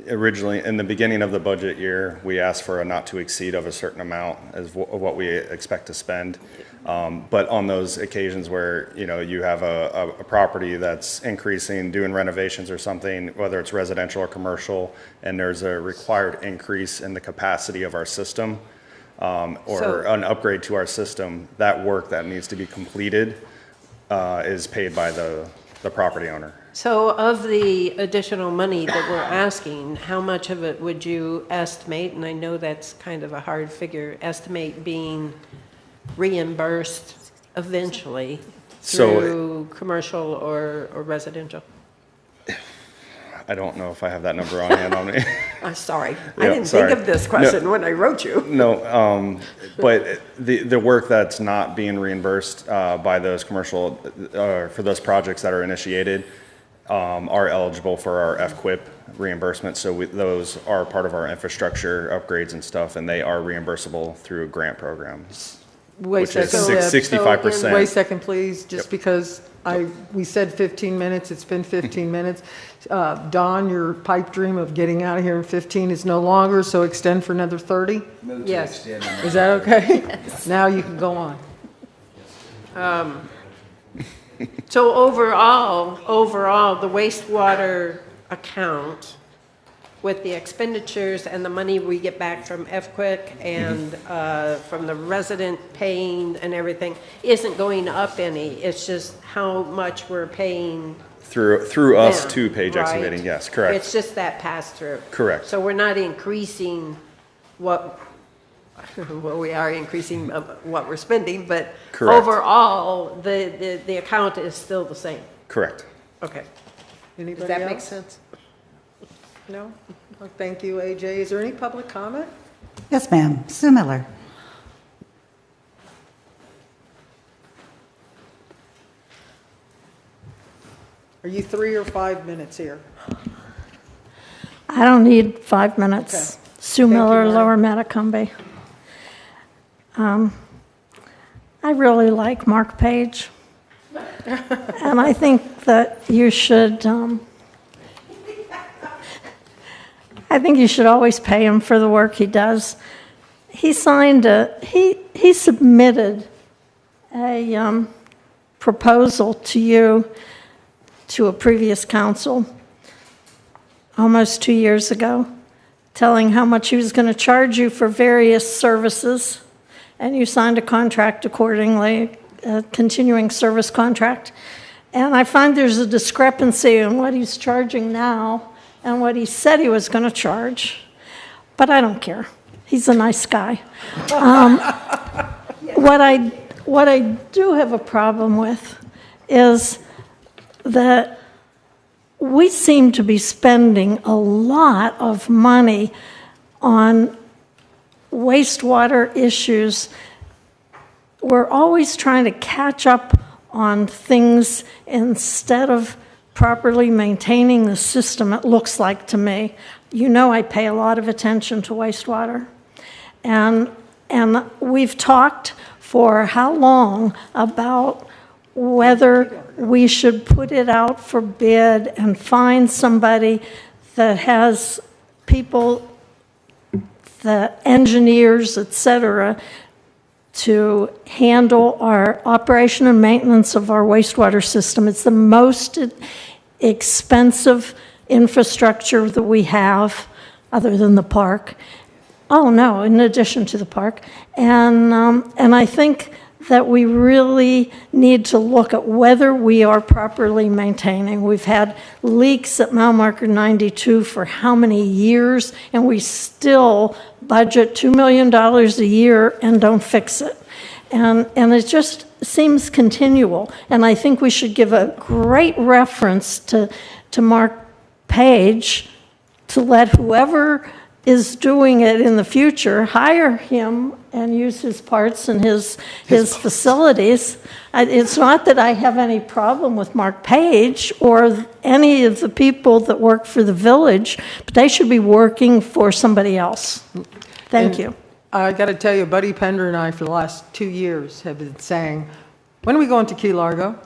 [SPEAKER 20] originally, in the beginning of the budget year, we asked for a not to exceed of a certain amount of what we expect to spend. But on those occasions where, you have a property that's increasing, doing renovations or something, whether it's residential or commercial, and there's a required increase in the capacity of our system, or an upgrade to our system, that work that needs to be completed is paid by the property owner.
[SPEAKER 7] So of the additional money that we're asking, how much of it would you estimate, and I know that's kind of a hard figure, estimate being reimbursed eventually through commercial or residential?
[SPEAKER 20] I don't know if I have that number on hand on me.
[SPEAKER 7] I'm sorry.
[SPEAKER 20] Yeah,
[SPEAKER 7] I didn't
[SPEAKER 20] sorry.
[SPEAKER 7] think of this question when I wrote you.
[SPEAKER 20] No, but the work that's not being reimbursed by those commercial, for those projects that are initiated, are eligible for our FQIP reimbursement. So those are part of our infrastructure upgrades and stuff, and they are reimbursable through grant programs.
[SPEAKER 1] Wait a
[SPEAKER 20] which is
[SPEAKER 1] second.
[SPEAKER 20] 65%.
[SPEAKER 1] Wait a second, please, just
[SPEAKER 20] Yep.
[SPEAKER 1] because we said 15 minutes, it's been 15 minutes. Don, your pipe dream of getting out of here in 15 is no longer, so extend for another 30?
[SPEAKER 7] Yes.
[SPEAKER 1] Is that okay? Now you can go on.
[SPEAKER 7] So overall, the wastewater account with the expenditures and the money we get back from FQIC and from the resident paying and everything isn't going up any. It's just how much we're paying
[SPEAKER 20] Through us
[SPEAKER 7] them,
[SPEAKER 20] to Page
[SPEAKER 7] right?
[SPEAKER 20] Excavating, yes, correct.
[SPEAKER 7] It's just that pass-through.
[SPEAKER 20] Correct.
[SPEAKER 7] So we're not increasing what, well, we are increasing what we're spending, but
[SPEAKER 20] Correct.
[SPEAKER 7] overall, the account is still the same.
[SPEAKER 20] Correct.
[SPEAKER 7] Okay.
[SPEAKER 1] Anybody
[SPEAKER 7] Does that make
[SPEAKER 1] else?
[SPEAKER 7] sense?
[SPEAKER 1] No? Oh, thank you, AJ. Is there any public comment?
[SPEAKER 2] Yes, ma'am. Sue Miller.
[SPEAKER 1] Are you 3 or 5 minutes here?
[SPEAKER 3] I don't need 5 minutes.
[SPEAKER 1] Okay.
[SPEAKER 3] Sue
[SPEAKER 1] Thank you,
[SPEAKER 3] Miller,
[SPEAKER 1] Marty.
[SPEAKER 3] Lower Matacumbe. I really like Mark Page. And I think that you should, I think you should always pay him for the work he does. He he submitted a proposal to you, to a previous council, almost 2 years ago, telling how much he was going to charge you for various services, and you signed a contract accordingly, a continuing service contract. And I find there's a discrepancy in what he's charging now and what he said he was going to charge, but I don't care. He's a nice guy. What I do have a problem with is that we seem to be spending a lot of money on wastewater issues. We're always trying to catch up on things instead of properly maintaining the system, it looks like to me. You know I pay a lot of attention to wastewater. And we've talked for how long about whether we should put it out for bid and find somebody that has people, the engineers, et cetera, to handle our operation and maintenance of our wastewater system. It's the most expensive infrastructure that we have, other than the park. Oh, no, in addition to the park. And I think that we really need to look at whether we are properly maintaining. We've had leaks at mile marker 92 for how many years, and we still budget $2 million a year and don't fix it. And it just seems continual. And I think we should give a great reference to Mark Page to let whoever is doing it in the future, hire him and use his parts and his facilities. It's not that I have any problem with Mark Page or any of the people that work for the village, but they should be working for somebody else. Thank you.
[SPEAKER 1] I got to tell you, Buddy Pender and I, for the last 2 years, have been saying, when are we going to Key Largo?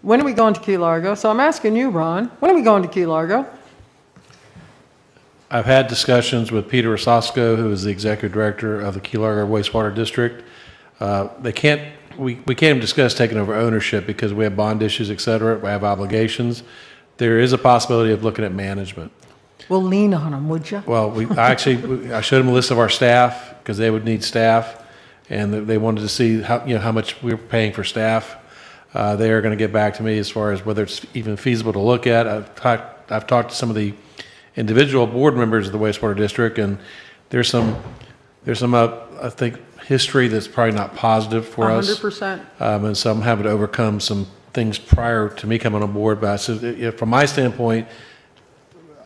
[SPEAKER 1] When are we going to Key Largo? So I'm asking you, Ron, when are we going to Key Largo?
[SPEAKER 6] I've had discussions with Peter Osasco, who is the executive director of the Key Largo Wastewater District. We can't even discuss taking over ownership because we have bond issues, et cetera. We have obligations. There is a possibility of looking at management.
[SPEAKER 1] We'll lean on them, would you?
[SPEAKER 6] Well, I showed them a list of our staff because they would need staff, and they wanted to see how much we were paying for staff. They are going to get back to me as far as whether it's even feasible to look at. I've talked to some of the individual board members of the wastewater district, and there's some I think history that's probably not positive for us.
[SPEAKER 1] 100%.
[SPEAKER 6] And so I'm having to overcome some things prior to me coming on board. But I said, from my standpoint,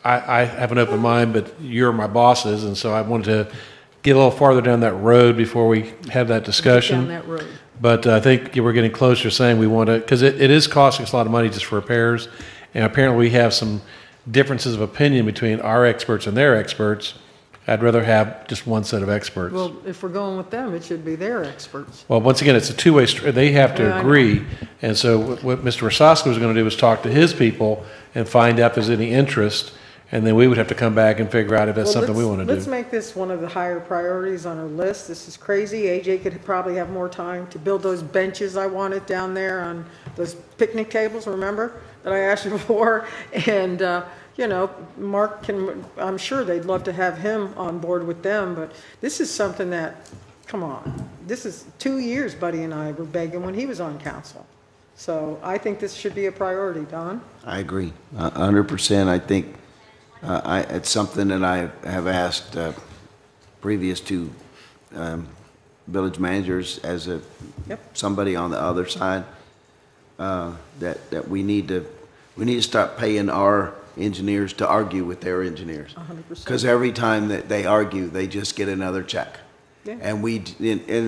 [SPEAKER 6] I have an open mind, but you're my bosses, and so I wanted to get a little farther down that road before we have that discussion.
[SPEAKER 1] Down that road.
[SPEAKER 6] But I think we're getting closer, saying we want to, because it is costing us a lot of money just for repairs, and apparently we have some differences of opinion between our experts and their experts. I'd rather have just one set of experts.
[SPEAKER 1] Well, if we're going with them, it should be their experts.
[SPEAKER 6] Well, once again, it's a two-way street. They have to
[SPEAKER 1] Yeah, I know.
[SPEAKER 6] agree. And so what Mr. Rosasco was going to do was talk to his people and find out if there's any interest, and then we would have to come back and figure out if that's something we want to
[SPEAKER 1] Let's
[SPEAKER 6] do.
[SPEAKER 1] make this one of the higher priorities on our list. This is crazy. AJ could probably have more time to build those benches I wanted down there on those picnic tables, remember, that I asked you for? And, Mark I'm sure they'd love to have him on board with them, but this is something that, come on, this is 2 years Buddy and I were begging when he was on council. So I think this should be a priority, Don.
[SPEAKER 8] I agree, 100%. I think it's something that I have asked previous to village managers as somebody on the other side, that we need to start paying our engineers to argue with their engineers.
[SPEAKER 1] 100%.
[SPEAKER 8] Because every time that they argue, they just get another check.
[SPEAKER 1] Yeah.
[SPEAKER 8] And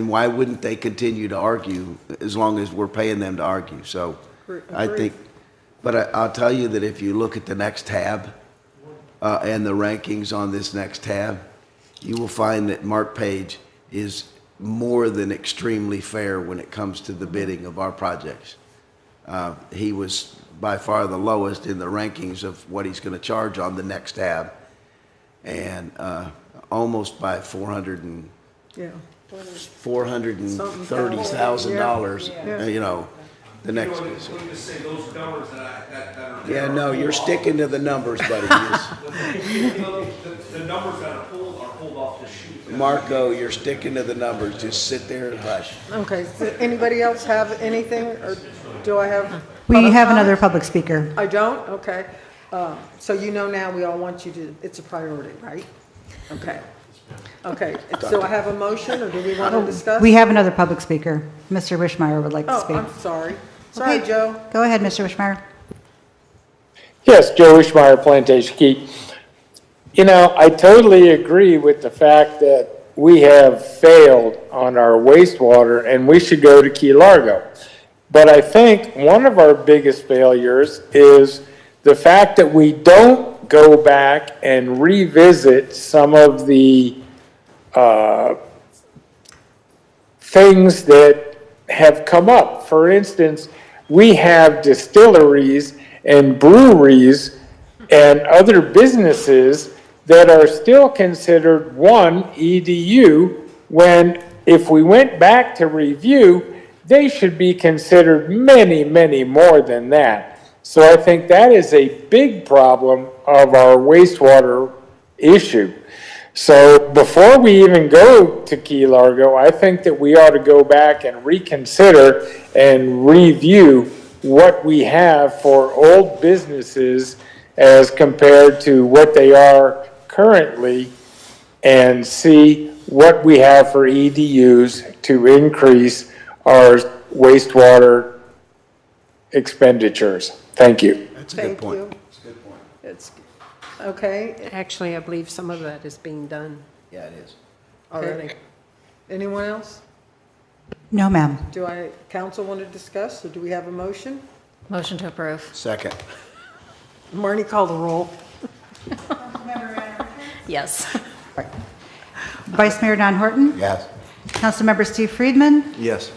[SPEAKER 8] why wouldn't they continue to argue as long as we're paying them to argue? So I think, but I'll tell you that if you look at the next tab and the rankings on this next tab, you will find that Mark Page is more than extremely fair when it comes to the bidding of our projects. He was by far the lowest in the rankings of what he's going to charge on the next tab, and almost by $430,000.
[SPEAKER 1] Yeah.
[SPEAKER 8] The next. Yeah, no, you're sticking to the numbers, buddy.
[SPEAKER 6] The numbers that are pulled off the sheet.
[SPEAKER 8] Marco, you're sticking to the numbers. Just sit there and hush.
[SPEAKER 1] Okay, does anybody else have anything, or do I have?
[SPEAKER 2] We have another public speaker.
[SPEAKER 1] I don't? Okay. So now we all want you to, it's a priority, right? Okay. Okay, so I have a motion, or do we want to discuss?
[SPEAKER 2] We have another public speaker. Mr. Wishmeyer would like to speak.
[SPEAKER 1] Oh, I'm sorry. Sorry,
[SPEAKER 2] Okay.
[SPEAKER 1] Joe.
[SPEAKER 2] Go ahead, Mr. Wishmeyer.
[SPEAKER 22] Yes, Joe Wishmeyer, Plantation Key. I totally agree with the fact that we have failed on our wastewater and we should go to Key Largo. But I think one of our biggest failures is the fact that we don't go back and revisit some of the things that have come up. For instance, we have distilleries and breweries and other businesses that are still considered one EDU, when if we went back to review, they should be considered many, many more than that. So I think that is a big problem of our wastewater issue. So before we even go to Key Largo, I think that we ought to go back and reconsider and review what we have for old businesses as compared to what they are currently, and see what we have for EDUs to increase our wastewater expenditures. Thank you.
[SPEAKER 8] That's a good point.
[SPEAKER 1] It's, Okay.
[SPEAKER 7] Actually, I believe some of that is being done
[SPEAKER 8] Yeah, it is.
[SPEAKER 7] already.
[SPEAKER 1] Anyone else?
[SPEAKER 2] No, ma'am.
[SPEAKER 1] Council want to discuss, or do we have a motion?
[SPEAKER 16] Motion to approve.
[SPEAKER 8] Second.
[SPEAKER 1] Marnie, call the roll.
[SPEAKER 16] Yes.
[SPEAKER 2] Vice Mayor Don Horton?
[SPEAKER 8] Yes.
[SPEAKER 2] Councilmember Steve Friedman?
[SPEAKER 10] Yes.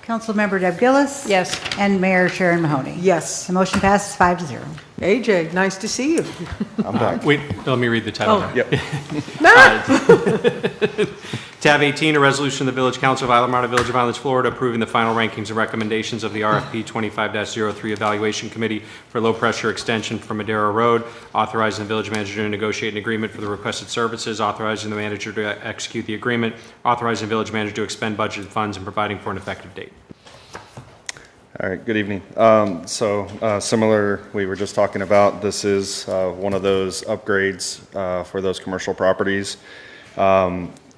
[SPEAKER 2] Councilmember Deb Gillis?
[SPEAKER 7] Yes.
[SPEAKER 2] And Mayor Sharon Mahoney?
[SPEAKER 1] Yes.
[SPEAKER 2] The motion passes 5-0.
[SPEAKER 1] AJ, nice to see you.
[SPEAKER 10] I'm back.
[SPEAKER 15] Wait, let me read the title.
[SPEAKER 1] Oh.
[SPEAKER 15] Yep.
[SPEAKER 1] No.
[SPEAKER 15] Tab 18, a resolution of the Village Council of Islamorada Village of Islands, Florida, approving the final rankings and recommendations of the RFP 25-03 Evaluation Committee for Low Pressure Extension for Madera Road, authorizing the village manager to negotiate an agreement for the requested services, authorizing the manager to execute the agreement, authorizing the village manager to expend budgeted funds, and providing for an effective date.
[SPEAKER 20] All right, good evening. Similar, we were just talking about, this is one of those upgrades for those commercial properties.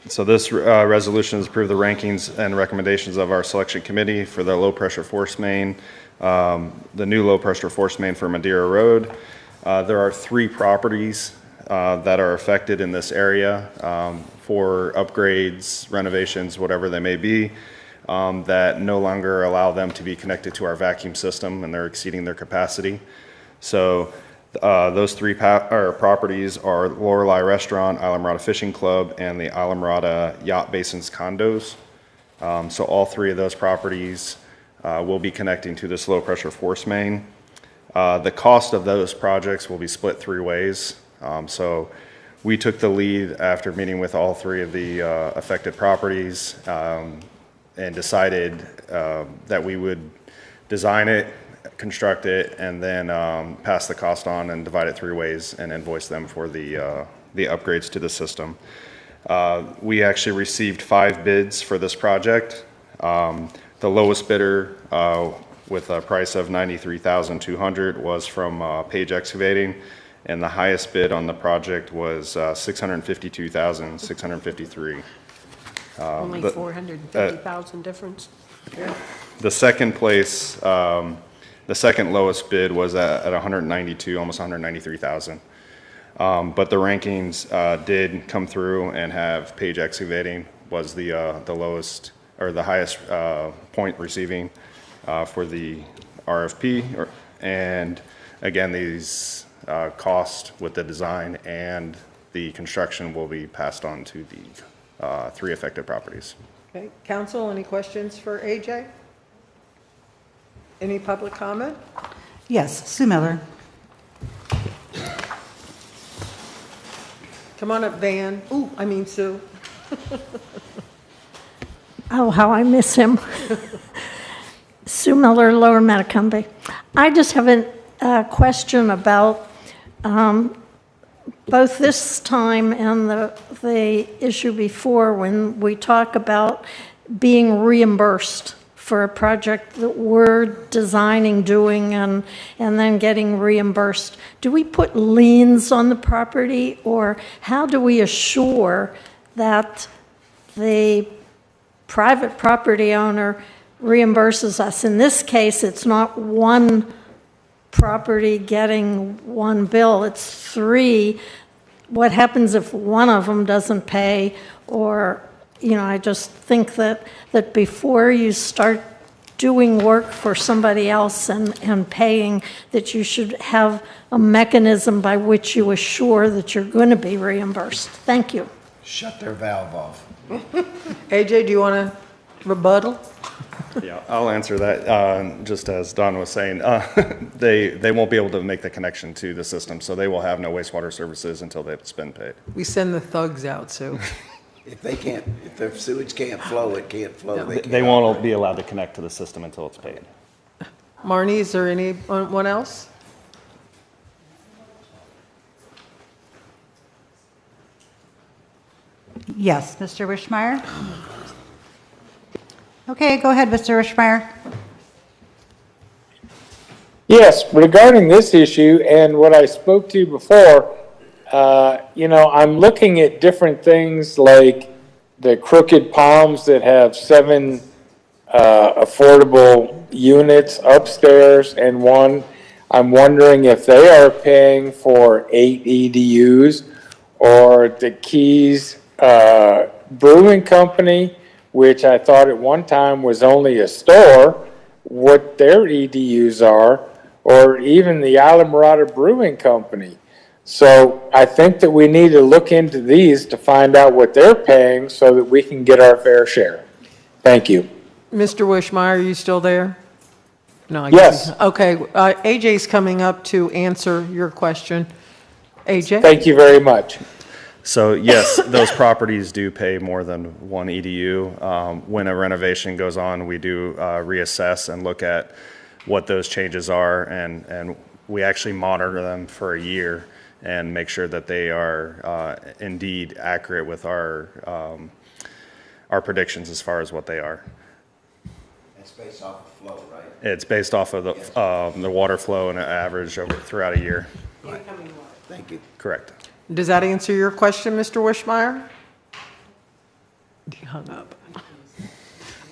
[SPEAKER 20] So this resolution is approve the rankings and recommendations of our selection committee for the low-pressure force main, the new low-pressure force main for Madera Road. There are 3 properties that are affected in this area for upgrades, renovations, whatever they may be. That no longer allow them to be connected to our vacuum system, and they're exceeding their capacity. So those 3 properties are Lorelei Restaurant, Islamorada Fishing Club, and the Islamorada Yacht Basins condos. So all 3 of those properties will be connecting to this low-pressure force main. The cost of those projects will be split 3 ways. So we took the lead after meeting with all 3 of the affected properties, and decided that we would design it, construct it, and then pass the cost on and divide it 3 ways and invoice them for the upgrades to the system. We actually received 5 bids for this project. The lowest bidder with a price of $93,200 was from Page Excavating, and the highest bid on the project was $652,653.
[SPEAKER 7] Only 450,000 difference.
[SPEAKER 20] The second place, the second lowest bid was at 192, almost 193,000. But the rankings did come through and have Page Excavating was the lowest or the highest point receiving for the RFP. And again, these cost with the design and the construction will be passed on to the 3 affected properties.
[SPEAKER 1] Okay, council, any questions for AJ? Any public comment?
[SPEAKER 2] Yes, Sue Miller.
[SPEAKER 1] Come on up, Van. Sue.
[SPEAKER 3] Oh, how I miss him. Sue Miller, Lower Matacumbe. I just have a question about both this time and the issue before, when we talk about being reimbursed for a project that we're designing, doing, and then getting reimbursed. Do we put liens on the property, or how do we assure that the private property owner reimburses us? In this case, it's not one property getting one bill, it's 3. What happens if one of them doesn't pay? Or, I just think that before you start doing work for somebody else and paying, that you should have a mechanism by which you assure that you're going to be reimbursed. Thank you.
[SPEAKER 8] Shut their valve off.
[SPEAKER 1] AJ, do you want to rebuttal?
[SPEAKER 20] Yeah, I'll answer that. Just as Don was saying, they won't be able to make the connection to the system, so they will have no wastewater services until it's been paid.
[SPEAKER 1] We send the thugs out, Sue.
[SPEAKER 8] If the sewage can't flow, it can't flow.
[SPEAKER 20] Yeah, they won't be allowed to connect to the system until it's paid.
[SPEAKER 1] Marnie, is there anyone else?
[SPEAKER 2] Yes, Mr. Wishmeyer? Okay, go ahead, Mr. Wishmeyer.
[SPEAKER 22] Yes, regarding this issue and what I spoke to before, I'm looking at different things like the Crooked Palms that have 7 affordable units upstairs and 1. I'm wondering if they are paying for 8 EDUs or the Keys Brewing Company, which I thought at one time was only a store, what their EDUs are, or even the Islamorada Brewing Company. So I think that we need to look into these to find out what they're paying so that we can get our fair share. Thank you.
[SPEAKER 1] Mr. Wishmeyer, are you still there? No, I
[SPEAKER 22] Yes.
[SPEAKER 1] guess. Okay, AJ's coming up to answer your question. AJ?
[SPEAKER 22] Thank you very much.
[SPEAKER 20] So yes, those properties do pay more than one EDU. When a renovation goes on, we do reassess and look at what those changes are, and we actually monitor them for a year and make sure that they are indeed accurate with our predictions as far as what they are.
[SPEAKER 8] It's based off of flow, right?
[SPEAKER 20] It's based off of the water flow and an average over throughout a year.
[SPEAKER 8] Right. Thank you.
[SPEAKER 20] Correct.
[SPEAKER 1] Does that answer your question, Mr. Wishmeyer? He hung up.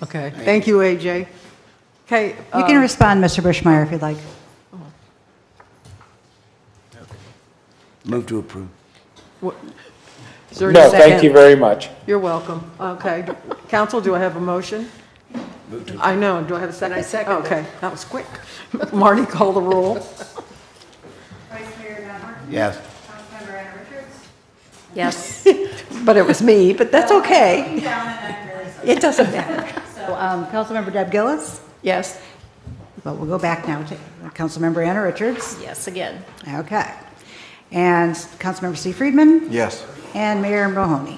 [SPEAKER 1] Okay, thank you, AJ. Okay.
[SPEAKER 2] You can respond, Mr. Bushmeyer, if you'd like.
[SPEAKER 8] Move to approve.
[SPEAKER 1] Is there a
[SPEAKER 22] No,
[SPEAKER 1] second?
[SPEAKER 22] thank you very much.
[SPEAKER 1] You're welcome. Okay. Council, do I have a motion? I know. Do I have a second?
[SPEAKER 7] I second it.
[SPEAKER 1] Okay, that was quick. Marty, call the roll.
[SPEAKER 8] Yes.
[SPEAKER 7] Yes. But it was me, but that's okay. It doesn't matter.
[SPEAKER 2] So, Councilmember Deb Gillis?
[SPEAKER 7] Yes.
[SPEAKER 2] But we'll go back now to Councilmember Anna Richards.
[SPEAKER 7] Yes, again.
[SPEAKER 2] Okay. And Councilmember Steve Friedman?
[SPEAKER 10] Yes.
[SPEAKER 2] And Mayor Mahoney.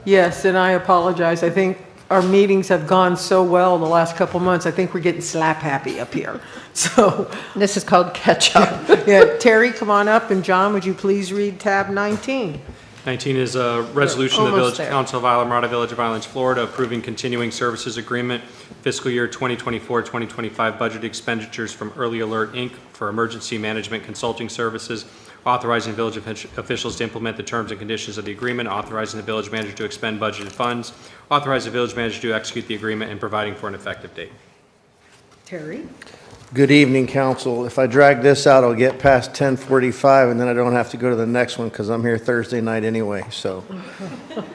[SPEAKER 1] Yes, and I apologize. I think our meetings have gone so well in the last couple months. I think we're getting slap happy up here. So
[SPEAKER 7] this is called catch up.
[SPEAKER 1] Yeah, Terry, come on up, and John, would you please read tab 19?
[SPEAKER 15] 19 is a resolution of the
[SPEAKER 1] Almost
[SPEAKER 15] Village
[SPEAKER 1] there.
[SPEAKER 15] Council of Islamorada Village of Islands, Florida, approving continuing services agreement fiscal year 2024-2025 budget expenditures from Early Alert, Inc. for emergency management consulting services, authorizing village officials to implement the terms and conditions of the agreement, authorizing the village manager to expend budgeted funds, authorizing the village manager to execute the agreement, and providing for an effective date.
[SPEAKER 1] Terry?
[SPEAKER 5] Good evening, council. If I drag this out, I'll get past 10:45, and then I don't have to go to the next one because I'm here Thursday night anyway, so.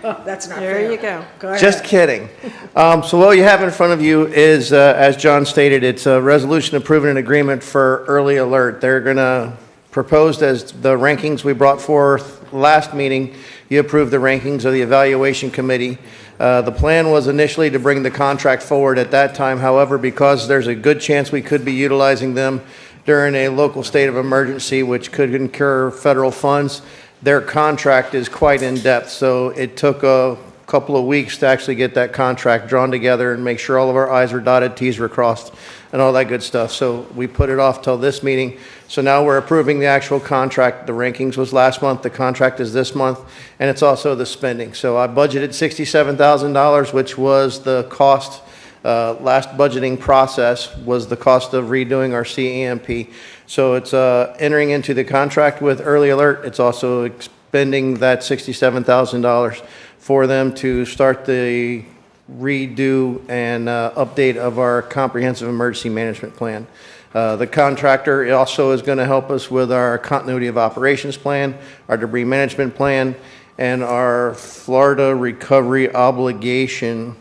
[SPEAKER 7] That's not fair. There you go. Go ahead.
[SPEAKER 5] Just kidding. So what you have in front of you is, as John stated, it's a resolution approving an agreement for Early Alert. They're going to propose as the rankings we brought forth last meeting. You approved the rankings of the evaluation committee. The plan was initially to bring the contract forward at that time. However, because there's a good chance we could be utilizing them during a local state of emergency, which could incur federal funds, their contract is quite in-depth. So it took a couple of weeks to actually get that contract drawn together and make sure all of our I's were dotted, T's were crossed, and all that good stuff. So we put it off till this meeting. So now we're approving the actual contract. The rankings was last month, the contract is this month, and it's also the spending. So I budgeted $67,000, which was the cost, last budgeting process was the cost of redoing our CEMP. So it's entering into the contract with Early Alert. It's also expending that $67,000 for them to start the redo and update of our comprehensive emergency management plan. The contractor also is going to help us with our continuity of operations plan, our debris management plan, and our Florida recovery obligation,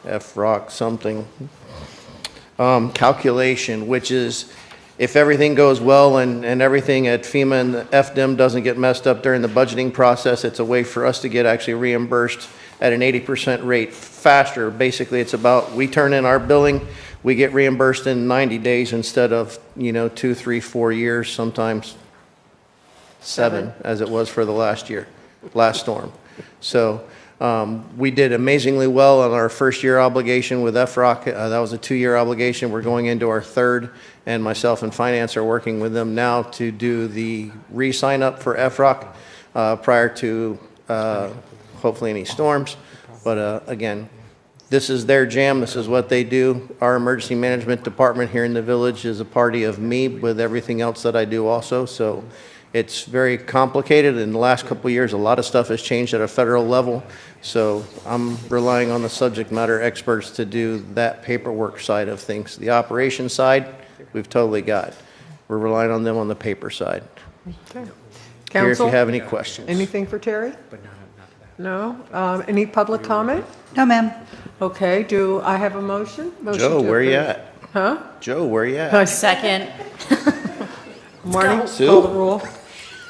[SPEAKER 5] FROC something, calculation, which is if everything goes well and everything at FEMA and the FDIM doesn't get messed up during the budgeting process, it's a way for us to get actually reimbursed at an 80% rate faster. Basically, it's about, we turn in our billing, we get reimbursed in 90 days instead of, 2, 3, 4 years, sometimes 7, as it was for the last storm. So we did amazingly well on our first year obligation with FROC. That was a 2-year obligation. We're going into our third, and myself and finance are working with them now to do the re-sign up for FROC prior to hopefully any storms. But again, this is their jam. This is what they do. Our emergency management department here in the village is a party of me with everything else that I do also. So it's very complicated. In the last couple of years, a lot of stuff has changed at a federal level. So I'm relying on the subject matter experts to do that paperwork side of things. The operations side, we've totally got.
[SPEAKER 10] We're relying on them on the paper side.
[SPEAKER 1] Okay.
[SPEAKER 10] Here, if
[SPEAKER 1] Council?
[SPEAKER 10] you have any questions.
[SPEAKER 1] Anything for Terry? No? Any public comment?
[SPEAKER 2] No, ma'am.
[SPEAKER 1] Okay, do I have a motion? Motion
[SPEAKER 10] Joe,
[SPEAKER 1] to
[SPEAKER 10] where you
[SPEAKER 1] approve.
[SPEAKER 10] at?
[SPEAKER 1] Huh?
[SPEAKER 10] Joe, where you at?
[SPEAKER 16] Second.
[SPEAKER 1] Marty,
[SPEAKER 10] Sue?
[SPEAKER 1] call the roll.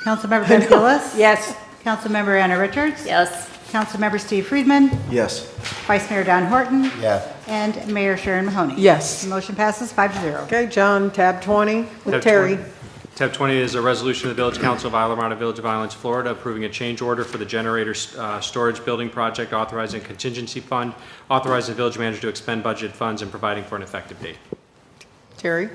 [SPEAKER 2] Councilmember Ben Gillis?
[SPEAKER 7] Yes.
[SPEAKER 2] Councilmember Anna Richards?
[SPEAKER 16] Yes.
[SPEAKER 2] Councilmember Steve Friedman?
[SPEAKER 10] Yes.
[SPEAKER 2] Vice Mayor Don Horton?
[SPEAKER 8] Yes.
[SPEAKER 2] And Mayor Sharon Mahoney?
[SPEAKER 1] Yes.
[SPEAKER 2] Motion passes 5-0.
[SPEAKER 1] Okay, John, tab 20 with
[SPEAKER 15] Tab
[SPEAKER 1] Terry.
[SPEAKER 15] 20. Tab 20 is a resolution of the Village Council of Isla Mirada, Village of Islands, Florida, approving a change order for the generator storage building project, authorizing a contingency fund, authorizing the village manager to expend budgeted funds, and providing for an effective date.
[SPEAKER 1] Terry?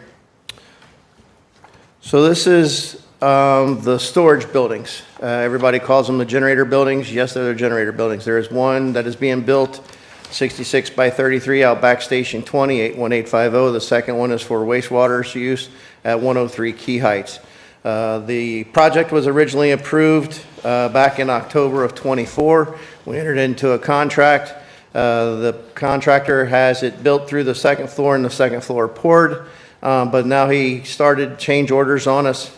[SPEAKER 10] So this is the storage buildings. Everybody calls them the generator buildings. Yes, they're the generator buildings. There is one that is being built, 66 by 33, Outback Station 20, 81850. The second one is for wastewater use at 103 Key Heights. The project was originally approved back in October of '24. We entered into a contract. The contractor has it built through the second floor and the second floor poured, but now he started change orders on us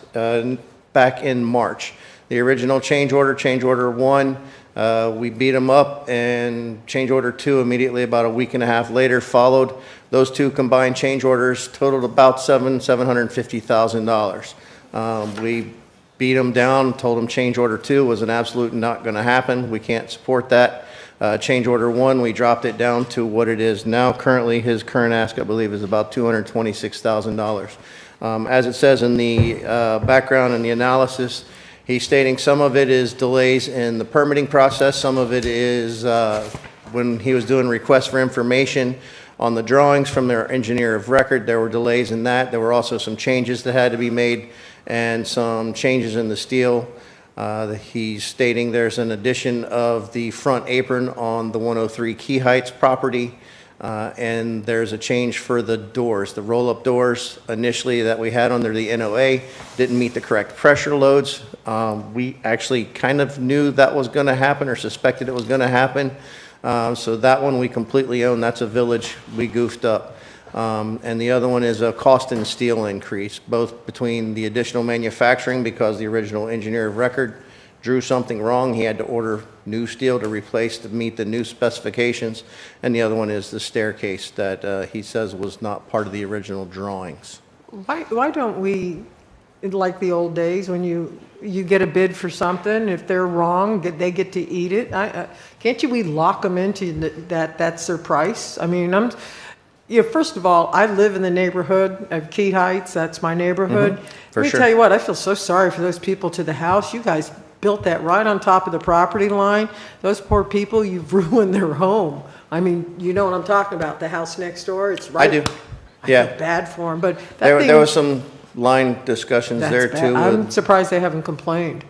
[SPEAKER 10] back in March. The original change order 1, we beat them up, and change order 2 immediately about a week and a half later followed. Those two combined change orders totaled about $750,000. We beat them down, told them change order 2 was an absolute not going to happen. We can't support that. Change order 1, we dropped it down to what it is now. Currently, his current ask, I believe, is about $226,000. As it says in the background and the analysis, he's stating some of it is delays in the permitting process. Some of it is when he was doing requests for information on the drawings from their engineer of record, there were delays in that. There were also some changes that had to be made and some changes in the steel. He's stating there's an addition of the front apron on the 103 Key Heights property, and there's a change for the doors. The roll-up doors initially that we had under the NOA didn't meet the correct pressure loads. We actually kind of knew that was going to happen or suspected it was going to happen. So that one we completely own. That's a village we goofed up. And the other one is a cost in steel increase, both between the additional manufacturing because the original engineer of record drew something wrong. He had to order new steel to replace to meet the new specifications. And the other one is the staircase that he says was not part of the original drawings.
[SPEAKER 1] Why don't we, like the old days, when you get a bid for something, if they're wrong, they get to eat it? Can't we lock them into that's their price? I mean, first of all, I live in the neighborhood of Key Heights. That's my neighborhood.
[SPEAKER 10] For
[SPEAKER 1] Let me
[SPEAKER 10] sure.
[SPEAKER 1] tell you what, I feel so sorry for those people to the house. You guys built that right on top of the property line. Those poor people, you've ruined their home. I mean, you know what I'm talking about, the house next door. It's right.
[SPEAKER 10] I do.
[SPEAKER 1] I
[SPEAKER 10] Yeah.
[SPEAKER 1] feel bad for them, but that
[SPEAKER 10] There
[SPEAKER 1] thing,
[SPEAKER 10] was some line discussions
[SPEAKER 1] that's
[SPEAKER 10] there
[SPEAKER 1] bad.
[SPEAKER 10] too.
[SPEAKER 1] I'm surprised they haven't complained.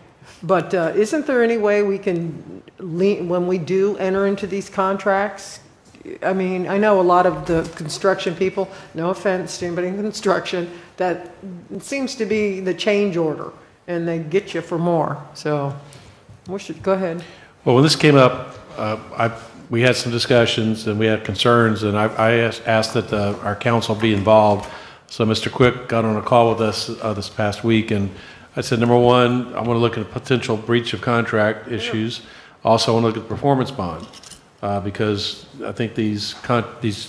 [SPEAKER 1] But isn't there any way we can, when we do enter into these contracts, I mean, I know a lot of the construction people, no offense to anybody in construction, that it seems to be the change order, and they get you for more. So, go ahead.
[SPEAKER 6] Well, when this came up, we had some discussions and we had concerns, and I asked that our council be involved. So Mr. Quick got on a call with us this past week, and I said, number one, I want to look at a potential breach of contract issues. Also, I want to look at the performance bond because I think these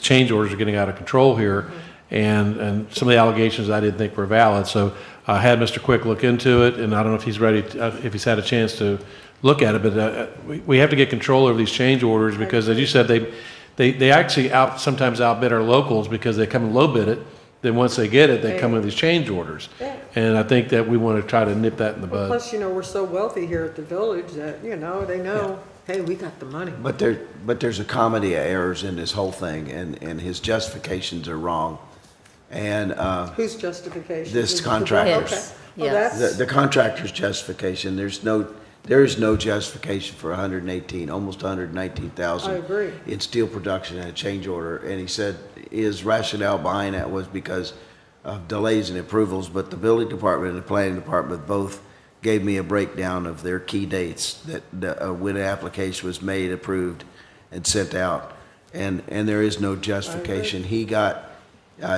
[SPEAKER 6] change orders are getting out of control here, and some of the allegations I didn't think were valid. So I had Mr. Quick look into it, and I don't know if he's ready, if he's had a chance to look at it, but we have to get control over these change orders because, as you said, they actually sometimes outbid our locals because they come and low bid it. Then once they get it, they come with these change orders.
[SPEAKER 1] Yeah.
[SPEAKER 6] And I think that we want to try to nip that in the bud.
[SPEAKER 1] Plus, we're so wealthy here at the village that, they know, hey, we got the money.
[SPEAKER 8] But there's a comedy of errors in this whole thing, and his justifications are wrong. And
[SPEAKER 1] Whose justification?
[SPEAKER 8] this contractor's.
[SPEAKER 1] Okay. Well, that's,
[SPEAKER 8] The contractor's justification, there is no justification for almost 119,000.
[SPEAKER 1] I agree.
[SPEAKER 8] In steel production and a change order. And he said his rationale behind that was because of delays in approvals, but the building department and the planning department both gave me a breakdown of their key dates that when an application was made, approved, and sent out. And there is no justification. He got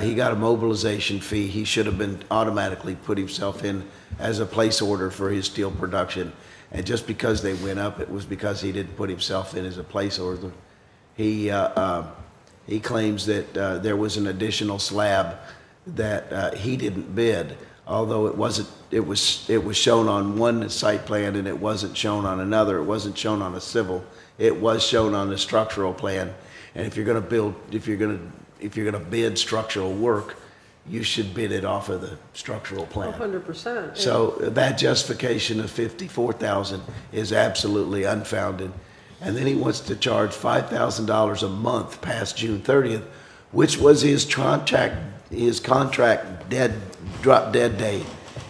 [SPEAKER 8] He got a mobilization fee. He should have been automatically put himself in as a place order for his steel production. And just because they went up, it was because he didn't put himself in as a place order. He claims that there was an additional slab that he didn't bid, although it wasn't. It was shown on one site plan and it wasn't shown on another. It wasn't shown on a civil. It was shown on the structural plan. And if you're going to build, if you're going to bid structural work, you should bid it off of the structural plan.
[SPEAKER 1] 100%.
[SPEAKER 8] So that justification of $54,000 is absolutely unfounded. And then he wants to charge $5,000 a month past June 30th, which was his contract drop dead date.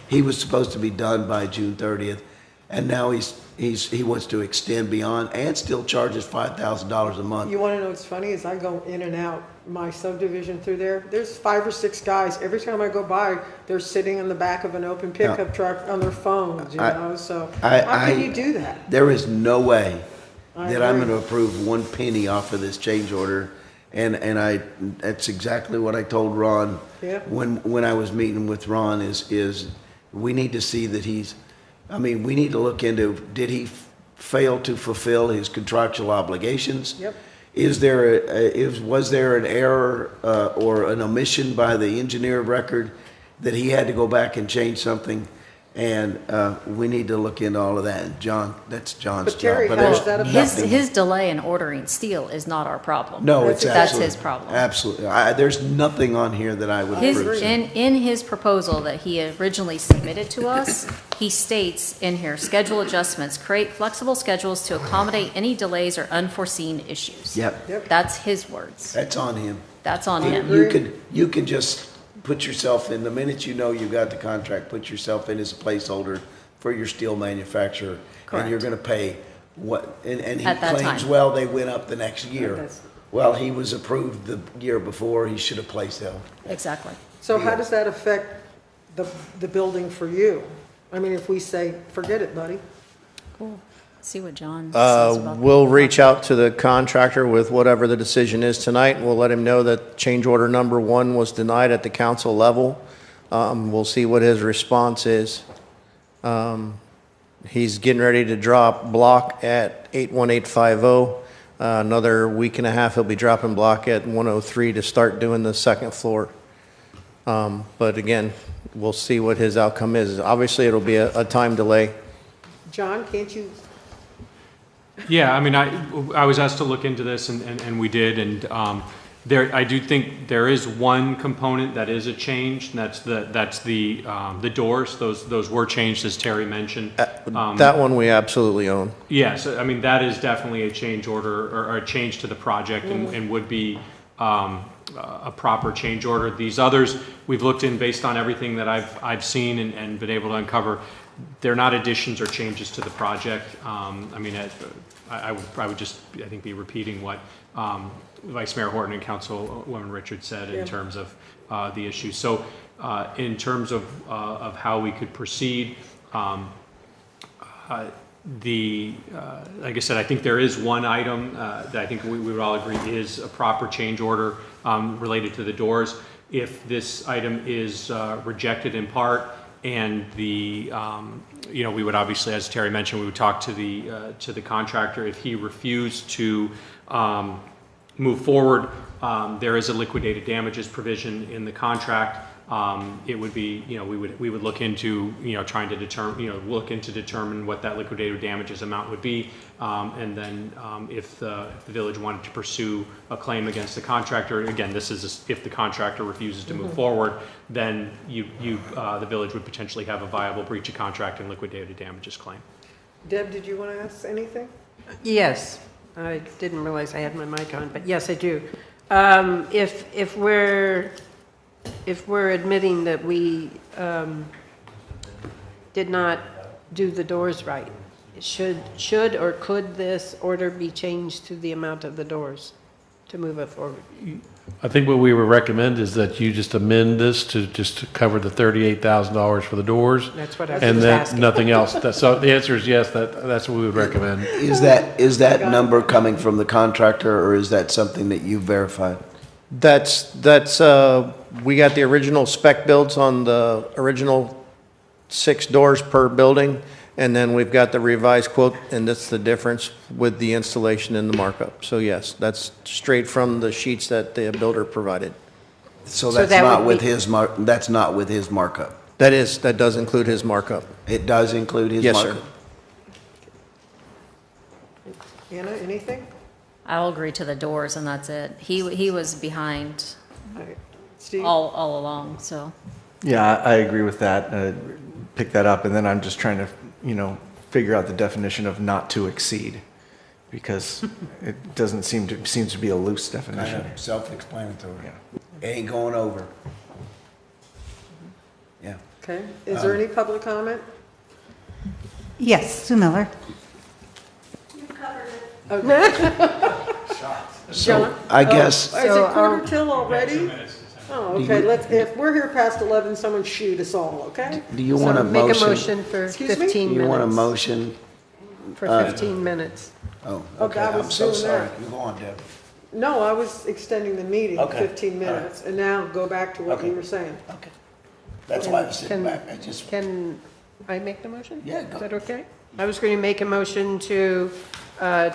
[SPEAKER 8] He was supposed to be done by June 30th, and now he wants to extend beyond and still charges $5,000 a month.
[SPEAKER 1] You want to know what's funny is I go in and out my subdivision through there. There's 5 or 6 guys. Every time I go by, they're sitting in the back of an open pickup truck on their phones, you know, so how can you do that?
[SPEAKER 8] There is no way that I'm
[SPEAKER 1] agree.
[SPEAKER 8] going to approve 1 penny off of this change order. And that's exactly what I told Ron when I was meeting with Ron is we need to see that we need to look into, did he fail to fulfill his contractual obligations?
[SPEAKER 1] Yep.
[SPEAKER 8] Was there an error or an omission by the engineer of record that he had to go back and change something? And we need to look into all of that. And John, that's John's
[SPEAKER 1] But Terry,
[SPEAKER 8] job.
[SPEAKER 1] how does that affect
[SPEAKER 16] His delay in ordering steel is not our problem.
[SPEAKER 8] No,
[SPEAKER 16] that's his problem.
[SPEAKER 8] Absolutely. There's nothing on here that I would approve.
[SPEAKER 16] In his proposal that he originally submitted to us, he states in here, schedule adjustments, create flexible schedules to accommodate any delays or unforeseen issues.
[SPEAKER 8] Yep.
[SPEAKER 16] That's his words.
[SPEAKER 8] That's on him.
[SPEAKER 16] That's on him.
[SPEAKER 8] You could just put yourself in, the minute you know you've got the contract, put yourself in as a placeholder for your steel manufacturer.
[SPEAKER 16] Correct.
[SPEAKER 8] And you're going to pay what, and he
[SPEAKER 16] At that
[SPEAKER 8] claims,
[SPEAKER 16] time.
[SPEAKER 8] well, they went up the next year. Well, he was approved the year before, he should have placed them.
[SPEAKER 16] Exactly.
[SPEAKER 1] So how does that affect the building for you? I mean, if we say, forget it, buddy.
[SPEAKER 16] Cool. See what John says about
[SPEAKER 11] We'll reach out to the contractor with whatever the decision is tonight. We'll let him know that change order number 1 was denied at the council level. We'll see what his response is. He's getting ready to drop block at 81850. Another week and a half, he'll be dropping block at 103 to start doing the second floor. But again, we'll see what his outcome is. Obviously, it'll be a time delay.
[SPEAKER 1] John, can't you?
[SPEAKER 15] Yeah, I mean, I was asked to look into this, and we did, and I do think there is one component that is a change, and that's the doors. Those were changed, as Terry mentioned.
[SPEAKER 11] That one we absolutely own.
[SPEAKER 15] Yes, I mean, that is definitely a change order or a change to the project and would be a proper change order. These others, we've looked in based on everything that I've seen and been able to uncover. They're not additions or changes to the project. I mean, I would just, I think, be repeating what Vice Mayor Horton and Councilwoman Richards said in terms of the issue. So in terms of how we could proceed, like I said, I think there is one item that I think we would all agree is a proper change order related to the doors. If this item is rejected in part, and we would obviously, as Terry mentioned, we would talk to the contractor. If he refused to move forward, there is a liquidated damages provision in the contract. It would be, we would look into, trying to determine what that liquidated damages amount would be. And then if the village wanted to pursue a claim against the contractor, again, this is if the contractor refuses to move forward, then the village would potentially have a viable breach of contract and liquidated damages claim.
[SPEAKER 1] Deb, did you want to ask anything?
[SPEAKER 7] Yes, I didn't realize I had my mic on, but yes, I do. If we're admitting that we did not do the doors right, should or could this order be changed to the amount of the doors to move it forward?
[SPEAKER 6] I think what we would recommend is that you just amend this to cover the $38,000 for the doors.
[SPEAKER 7] That's what I was
[SPEAKER 6] and then
[SPEAKER 7] asking.
[SPEAKER 6] nothing else. So the answer is yes. That's what we would recommend.
[SPEAKER 8] Is that number coming from the contractor, or is that something that you verified?
[SPEAKER 11] We got the original spec builds on the original 6 doors per building, and then we've got the revised quote, and that's the difference with the installation and the markup. So yes, that's straight from the sheets that the builder provided.
[SPEAKER 8] So
[SPEAKER 7] So
[SPEAKER 8] that's
[SPEAKER 7] that
[SPEAKER 8] not
[SPEAKER 7] would
[SPEAKER 8] with
[SPEAKER 7] be-
[SPEAKER 8] that's not with his markup?
[SPEAKER 11] That does include his markup.
[SPEAKER 8] It does include his
[SPEAKER 11] Yes,
[SPEAKER 8] markup?
[SPEAKER 11] sir.
[SPEAKER 1] Anna, anything?
[SPEAKER 16] I'll agree to the doors and that's it. He was behind
[SPEAKER 1] All right. Steve?
[SPEAKER 16] all along, so.
[SPEAKER 10] Yeah, I agree with that. Pick that up, and then I'm just trying to, figure out the definition of not to exceed, because it doesn't seems to be a loose definition.
[SPEAKER 8] Kind of self-explanatory. It ain't going over. Yeah.
[SPEAKER 1] Okay, is there any public comment?
[SPEAKER 2] Yes, Sue Miller.
[SPEAKER 1] John?
[SPEAKER 8] I guess-
[SPEAKER 1] Oh, is it quarter till already? Oh, okay, if we're here past 11, someone shoot us all, okay?
[SPEAKER 8] Do you want a
[SPEAKER 7] Make a
[SPEAKER 8] motion?
[SPEAKER 7] motion for
[SPEAKER 1] Excuse me?
[SPEAKER 7] 15
[SPEAKER 8] Do
[SPEAKER 7] minutes.
[SPEAKER 8] you want a motion?
[SPEAKER 7] For 15 minutes.
[SPEAKER 8] Oh,
[SPEAKER 1] Oh,
[SPEAKER 8] okay,
[SPEAKER 1] I
[SPEAKER 8] I'm
[SPEAKER 1] was
[SPEAKER 8] so
[SPEAKER 1] doing
[SPEAKER 8] sorry.
[SPEAKER 1] that.
[SPEAKER 8] You go on, Deb.
[SPEAKER 1] No, I was extending the meeting
[SPEAKER 8] Okay,
[SPEAKER 1] 15
[SPEAKER 8] all right.
[SPEAKER 1] minutes, and now go back to what
[SPEAKER 8] Okay.
[SPEAKER 1] you were saying.
[SPEAKER 8] Okay. That's why I was sitting back. I just,
[SPEAKER 7] Can I make the motion?
[SPEAKER 8] Yeah, go.
[SPEAKER 7] Is that okay? I was going to make a motion to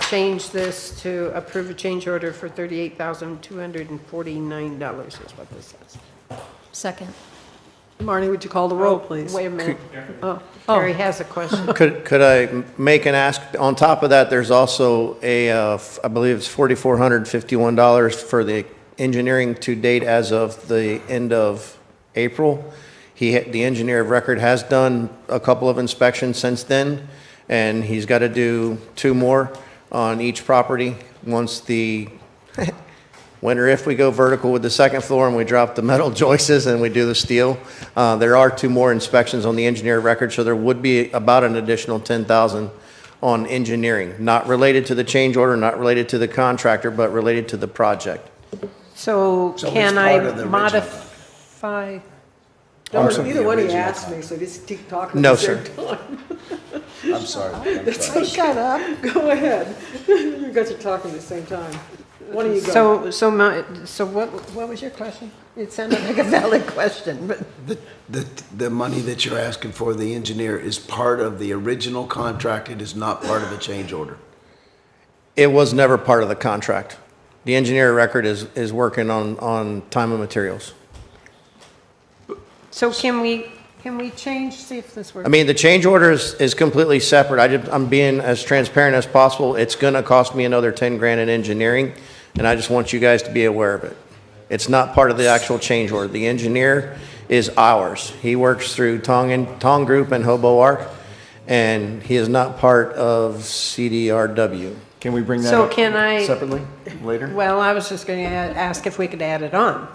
[SPEAKER 7] change this to approve a change order for $38,249 is what this says.
[SPEAKER 16] Second.
[SPEAKER 1] Marnie, would you call the roll, please?
[SPEAKER 7] Wait a minute. Oh, Terry has a question.
[SPEAKER 11] Could I make an ask, on top of that, there's also I believe it's $4,451 for the engineering to date as of the end of April. The engineer of record has done a couple of inspections since then, and he's got to do 2 more on each property once when or if we go vertical with the second floor and we drop the metal joists and we do the steel. There are 2 more inspections on the engineer record, so there would be about an additional $10,000 on engineering, not related to the change order, not related to the contractor, but related to the project.
[SPEAKER 7] So
[SPEAKER 8] So
[SPEAKER 7] can
[SPEAKER 8] it's
[SPEAKER 7] I
[SPEAKER 8] part of the original.
[SPEAKER 7] modify?
[SPEAKER 1] Don't,
[SPEAKER 8] Part of
[SPEAKER 1] either
[SPEAKER 8] the
[SPEAKER 1] one of you
[SPEAKER 8] original
[SPEAKER 1] asked me, so just keep talking
[SPEAKER 11] No,
[SPEAKER 1] at the same
[SPEAKER 11] sir.
[SPEAKER 1] time.
[SPEAKER 8] I'm sorry. I'm sorry.
[SPEAKER 7] Shut up.
[SPEAKER 1] Go ahead. You guys are talking at the same time. One of you go.
[SPEAKER 7] So what was your question? It sounded like a valid question, but.
[SPEAKER 8] The money that you're asking for the engineer is part of the original contract. It is not part of the change order.
[SPEAKER 11] It was never part of the contract. The engineer of record is working on time and materials.
[SPEAKER 7] So can we change, see if this works?
[SPEAKER 11] I mean, the change order is completely separate. I'm being as transparent as possible. It's gonna cost me another 10 grand in engineering, and I just want you guys to be aware of it. It's not part of the actual change order. The engineer is ours. He works through Tong Group and Hobo Arc, and he is not part of CDRW.
[SPEAKER 10] Can we bring that
[SPEAKER 7] So
[SPEAKER 10] up
[SPEAKER 7] can I-
[SPEAKER 10] separately later?
[SPEAKER 7] Well, I was just going to ask if we could add it on,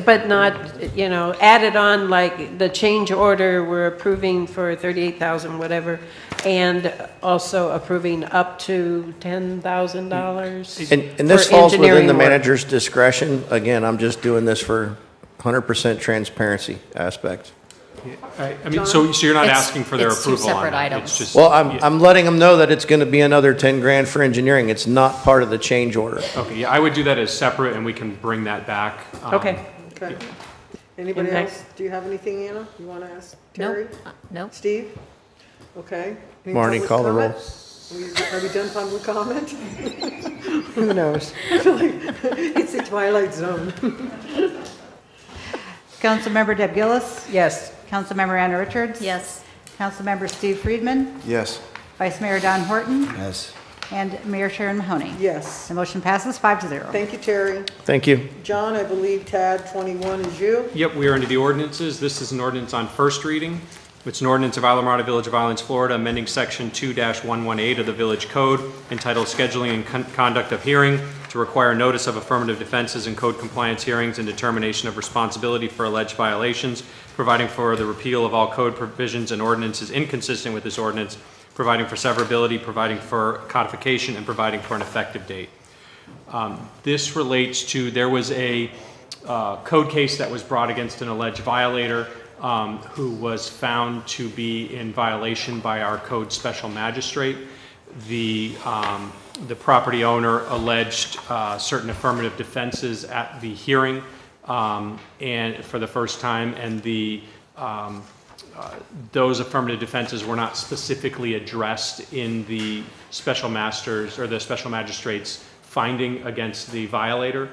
[SPEAKER 7] but not, add it on like the change order we're approving for 38,000, whatever, and also approving up to $10,000.
[SPEAKER 11] And this
[SPEAKER 7] for
[SPEAKER 11] falls within
[SPEAKER 7] engineering
[SPEAKER 11] the
[SPEAKER 7] work.
[SPEAKER 11] manager's discretion. Again, I'm just doing this for 100% transparency aspect.
[SPEAKER 15] I mean, so you're not
[SPEAKER 16] It's-
[SPEAKER 15] asking for their
[SPEAKER 16] it's two
[SPEAKER 15] approval on
[SPEAKER 16] separate
[SPEAKER 15] that?
[SPEAKER 16] items.
[SPEAKER 15] It's just-
[SPEAKER 11] Well, I'm letting them know that it's going to be another 10 grand for engineering. It's not part of the change order.
[SPEAKER 15] Okay, yeah, I would do that as separate, and we can bring that back.
[SPEAKER 7] Okay.
[SPEAKER 1] Okay. Anybody
[SPEAKER 7] And
[SPEAKER 1] else? Do you have anything, Anna? You want to ask
[SPEAKER 16] No,
[SPEAKER 1] Terry?
[SPEAKER 16] no.
[SPEAKER 1] Steve? Okay. Any
[SPEAKER 11] Marnie,
[SPEAKER 1] public
[SPEAKER 11] call the roll.
[SPEAKER 1] comment? Are we done public comment?
[SPEAKER 7] Who knows?
[SPEAKER 1] It's the twilight zone.
[SPEAKER 2] Councilmember Deb Gillis.
[SPEAKER 7] Yes.
[SPEAKER 2] Councilmember Anna Richards.
[SPEAKER 16] Yes.
[SPEAKER 2] Councilmember Steve Friedman.
[SPEAKER 10] Yes.
[SPEAKER 2] Vice Mayor Don Horton.
[SPEAKER 8] Yes.
[SPEAKER 2] And Mayor Sharon Mahoney.
[SPEAKER 1] Yes.
[SPEAKER 2] The motion passes 5-0.
[SPEAKER 1] Thank you, Terry.
[SPEAKER 11] Thank you.
[SPEAKER 1] John, I believe tab 21 is you.
[SPEAKER 15] Yep, we are into the ordinances. This is an ordinance on first reading. It's an ordinance of Islamorada Village of Islands, Florida, amending section 2-118 of the Village Code entitled Scheduling and Conduct of Hearing to require notice of affirmative defenses and code compliance hearings and determination of responsibility for alleged violations, providing for the repeal of all code provisions and ordinances inconsistent with this ordinance, providing for severability, providing for codification, and providing for an effective date. This relates to, there was a code case that was brought against an alleged violator who was found to be in violation by our code special magistrate. The the property owner alleged certain affirmative defenses at the hearing and for the first time, and those affirmative defenses were not specifically addressed in the special master's or the special magistrate's finding against the violator.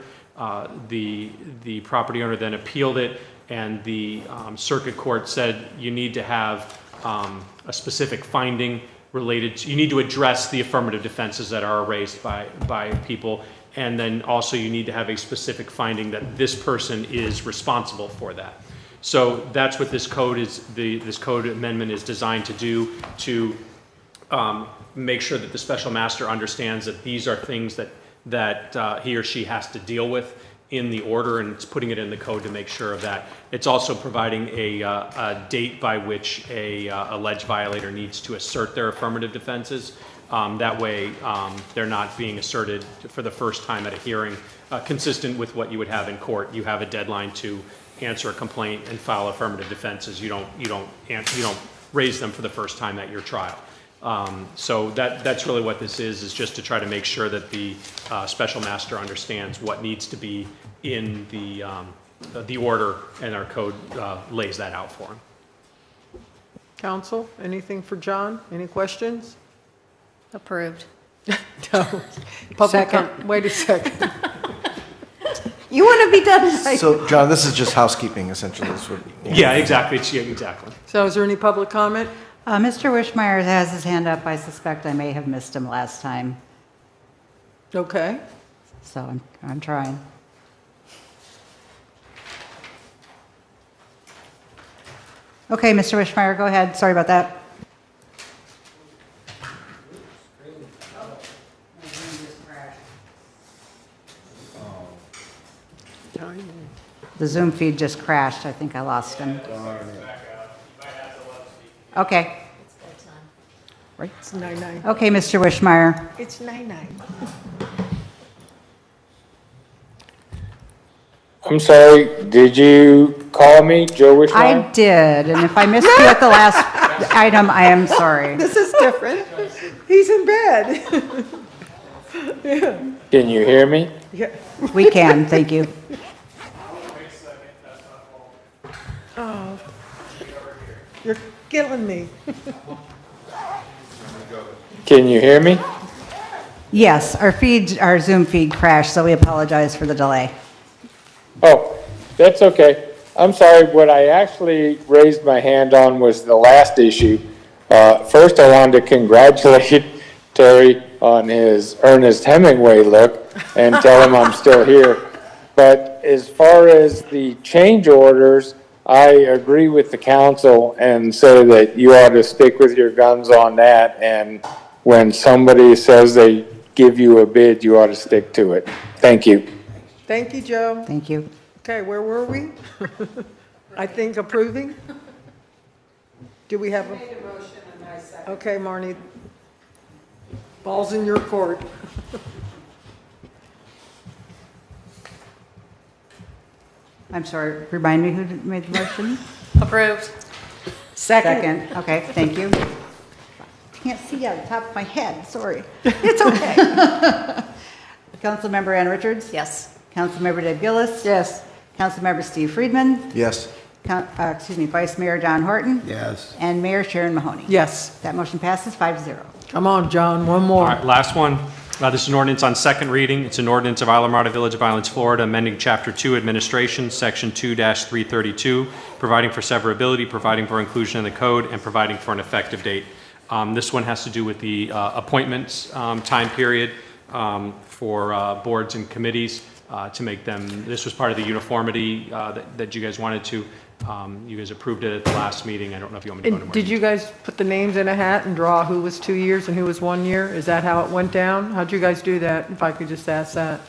[SPEAKER 15] The property owner then appealed it, and the circuit court said you need to have a specific finding related to, you need to address the affirmative defenses that are raised by people, and then also you need to have a specific finding that this person is responsible for that. So that's what this code is, this code amendment is designed to do, to make sure that the special master understands that these are things that he or she has to deal with in the order, and it's putting it in the code to make sure of that. It's also providing a date by which a alleged violator needs to assert their affirmative defenses. That way, they're not being asserted for the first time at a hearing, consistent with what you would have in court. You have a deadline to answer a complaint and file affirmative defenses. You don't raise them for the first time at your trial. So that's really what this is just to try to make sure that the special master understands what needs to be in the order, and our code lays that out for him.
[SPEAKER 1] Council, anything for John? Any questions?
[SPEAKER 16] Approved.
[SPEAKER 1] No. Second. Wait a second.
[SPEAKER 2] You want to be done right.
[SPEAKER 10] So, John, this is just housekeeping, essentially. Is what,
[SPEAKER 15] Yeah, exactly. Exactly.
[SPEAKER 1] So is there any public comment?
[SPEAKER 2] Mr. Wishmeyer has his hand up. I suspect I may have missed him last time,
[SPEAKER 1] Okay.
[SPEAKER 2] so I'm trying. Okay, Mr. Wishmeyer, go ahead. Sorry about that. The Zoom feed just crashed. I think I lost him. Okay. Right.
[SPEAKER 1] It's 9-9.
[SPEAKER 2] Okay, Mr. Wishmeyer.
[SPEAKER 1] It's 9-9.
[SPEAKER 22] I'm sorry, did you call me, Joe Wishmeyer?
[SPEAKER 2] I did, and if I missed you at the last item, I am sorry.
[SPEAKER 1] This is different. He's in bed. Yeah.
[SPEAKER 22] Can you hear me?
[SPEAKER 1] Yeah.
[SPEAKER 2] We can, thank you.
[SPEAKER 1] Oh, you're killing me.
[SPEAKER 22] Can you hear me?
[SPEAKER 2] Yes, our Zoom feed crashed, so we apologize for the delay.
[SPEAKER 22] Oh, that's okay. I'm sorry, what I actually raised my hand on was the last issue. First, I wanted to congratulate Terry on his Ernest Hemingway look and tell him I'm still here. But as far as the change orders, I agree with the council and say that you ought to stick with your guns on that. And when somebody says they give you a bid, you ought to stick to it. Thank you.
[SPEAKER 1] Thank you, Joe.
[SPEAKER 2] Thank you.
[SPEAKER 1] Okay, where were we? I think approving? Do we have a? Okay, Marnie. Ball's in your court.
[SPEAKER 2] I'm sorry, remind me who made the motion?
[SPEAKER 16] Approved.
[SPEAKER 1] Second.
[SPEAKER 2] Okay, thank you. Can't see out of the top of my head, sorry. It's okay. Councilmember Ann Richards?
[SPEAKER 16] Yes.
[SPEAKER 2] Councilmember Deb Gillis?
[SPEAKER 1] Yes.
[SPEAKER 2] Councilmember Steve Friedman?
[SPEAKER 10] Yes.
[SPEAKER 2] Vice Mayor John Horton?
[SPEAKER 8] Yes.
[SPEAKER 2] And Mayor Sharon Mahoney?
[SPEAKER 1] Yes.
[SPEAKER 2] That motion passes 5-0.
[SPEAKER 1] Come on, John, one
[SPEAKER 15] All
[SPEAKER 1] more.
[SPEAKER 15] right, last one. This is an ordinance on second reading. It's an ordinance of Islamorada Village of Islands, Florida, amending Chapter 2 Administration, Section 2-332, providing for severability, providing for inclusion in the code, and providing for an effective date. This one has to do with the appointments time period for boards and committees to make them, this was part of the uniformity that you guys wanted to. You guys approved it at the last meeting. I don't know if you want me to go into more.
[SPEAKER 1] Did you guys put the names in a hat and draw who was 2 years and who was 1 year? Is that how it went down? How'd you guys do that, if I could just ask that?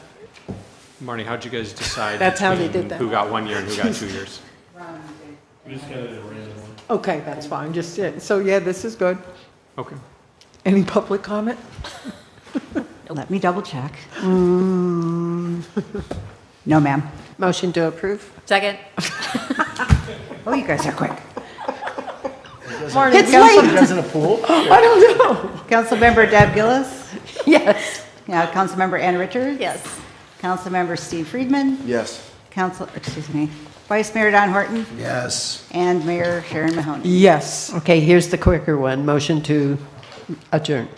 [SPEAKER 15] Marnie, how'd you guys decide
[SPEAKER 1] That's how they
[SPEAKER 15] between
[SPEAKER 1] did that.
[SPEAKER 15] who got 1 year and who got 2 years?
[SPEAKER 1] Okay, that's fine, just, so yeah, this is good.
[SPEAKER 15] Okay.
[SPEAKER 1] Any public comment?
[SPEAKER 2] Let me double check. No, ma'am.
[SPEAKER 7] Motion to approve?
[SPEAKER 16] Second.
[SPEAKER 2] Oh, you guys are quick.
[SPEAKER 1] Marnie,
[SPEAKER 2] It's
[SPEAKER 1] Council-
[SPEAKER 2] late.
[SPEAKER 10] You guys in a pool?
[SPEAKER 1] I don't know.
[SPEAKER 2] Councilmember Deb Gillis?
[SPEAKER 7] Yes.
[SPEAKER 2] Councilmember Ann Richards?
[SPEAKER 7] Yes.
[SPEAKER 2] Councilmember Steve Friedman?
[SPEAKER 10] Yes.
[SPEAKER 2] Vice Mayor Don Horton?
[SPEAKER 8] Yes.
[SPEAKER 2] And Mayor Sharon Mahoney.
[SPEAKER 1] Yes.
[SPEAKER 7] Okay, here's the quicker one. Motion to adjourn.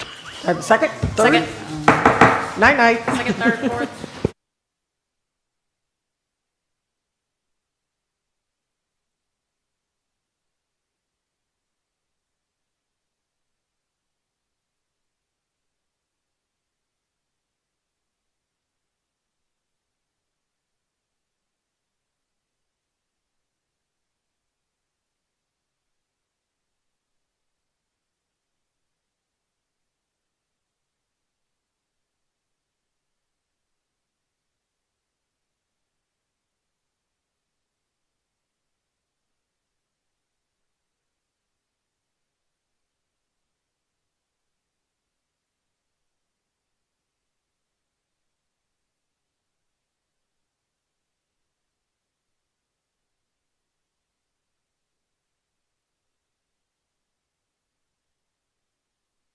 [SPEAKER 1] Have a second? Third?
[SPEAKER 16] Second.
[SPEAKER 1] Night-night.
[SPEAKER 16] Second, third, fourth.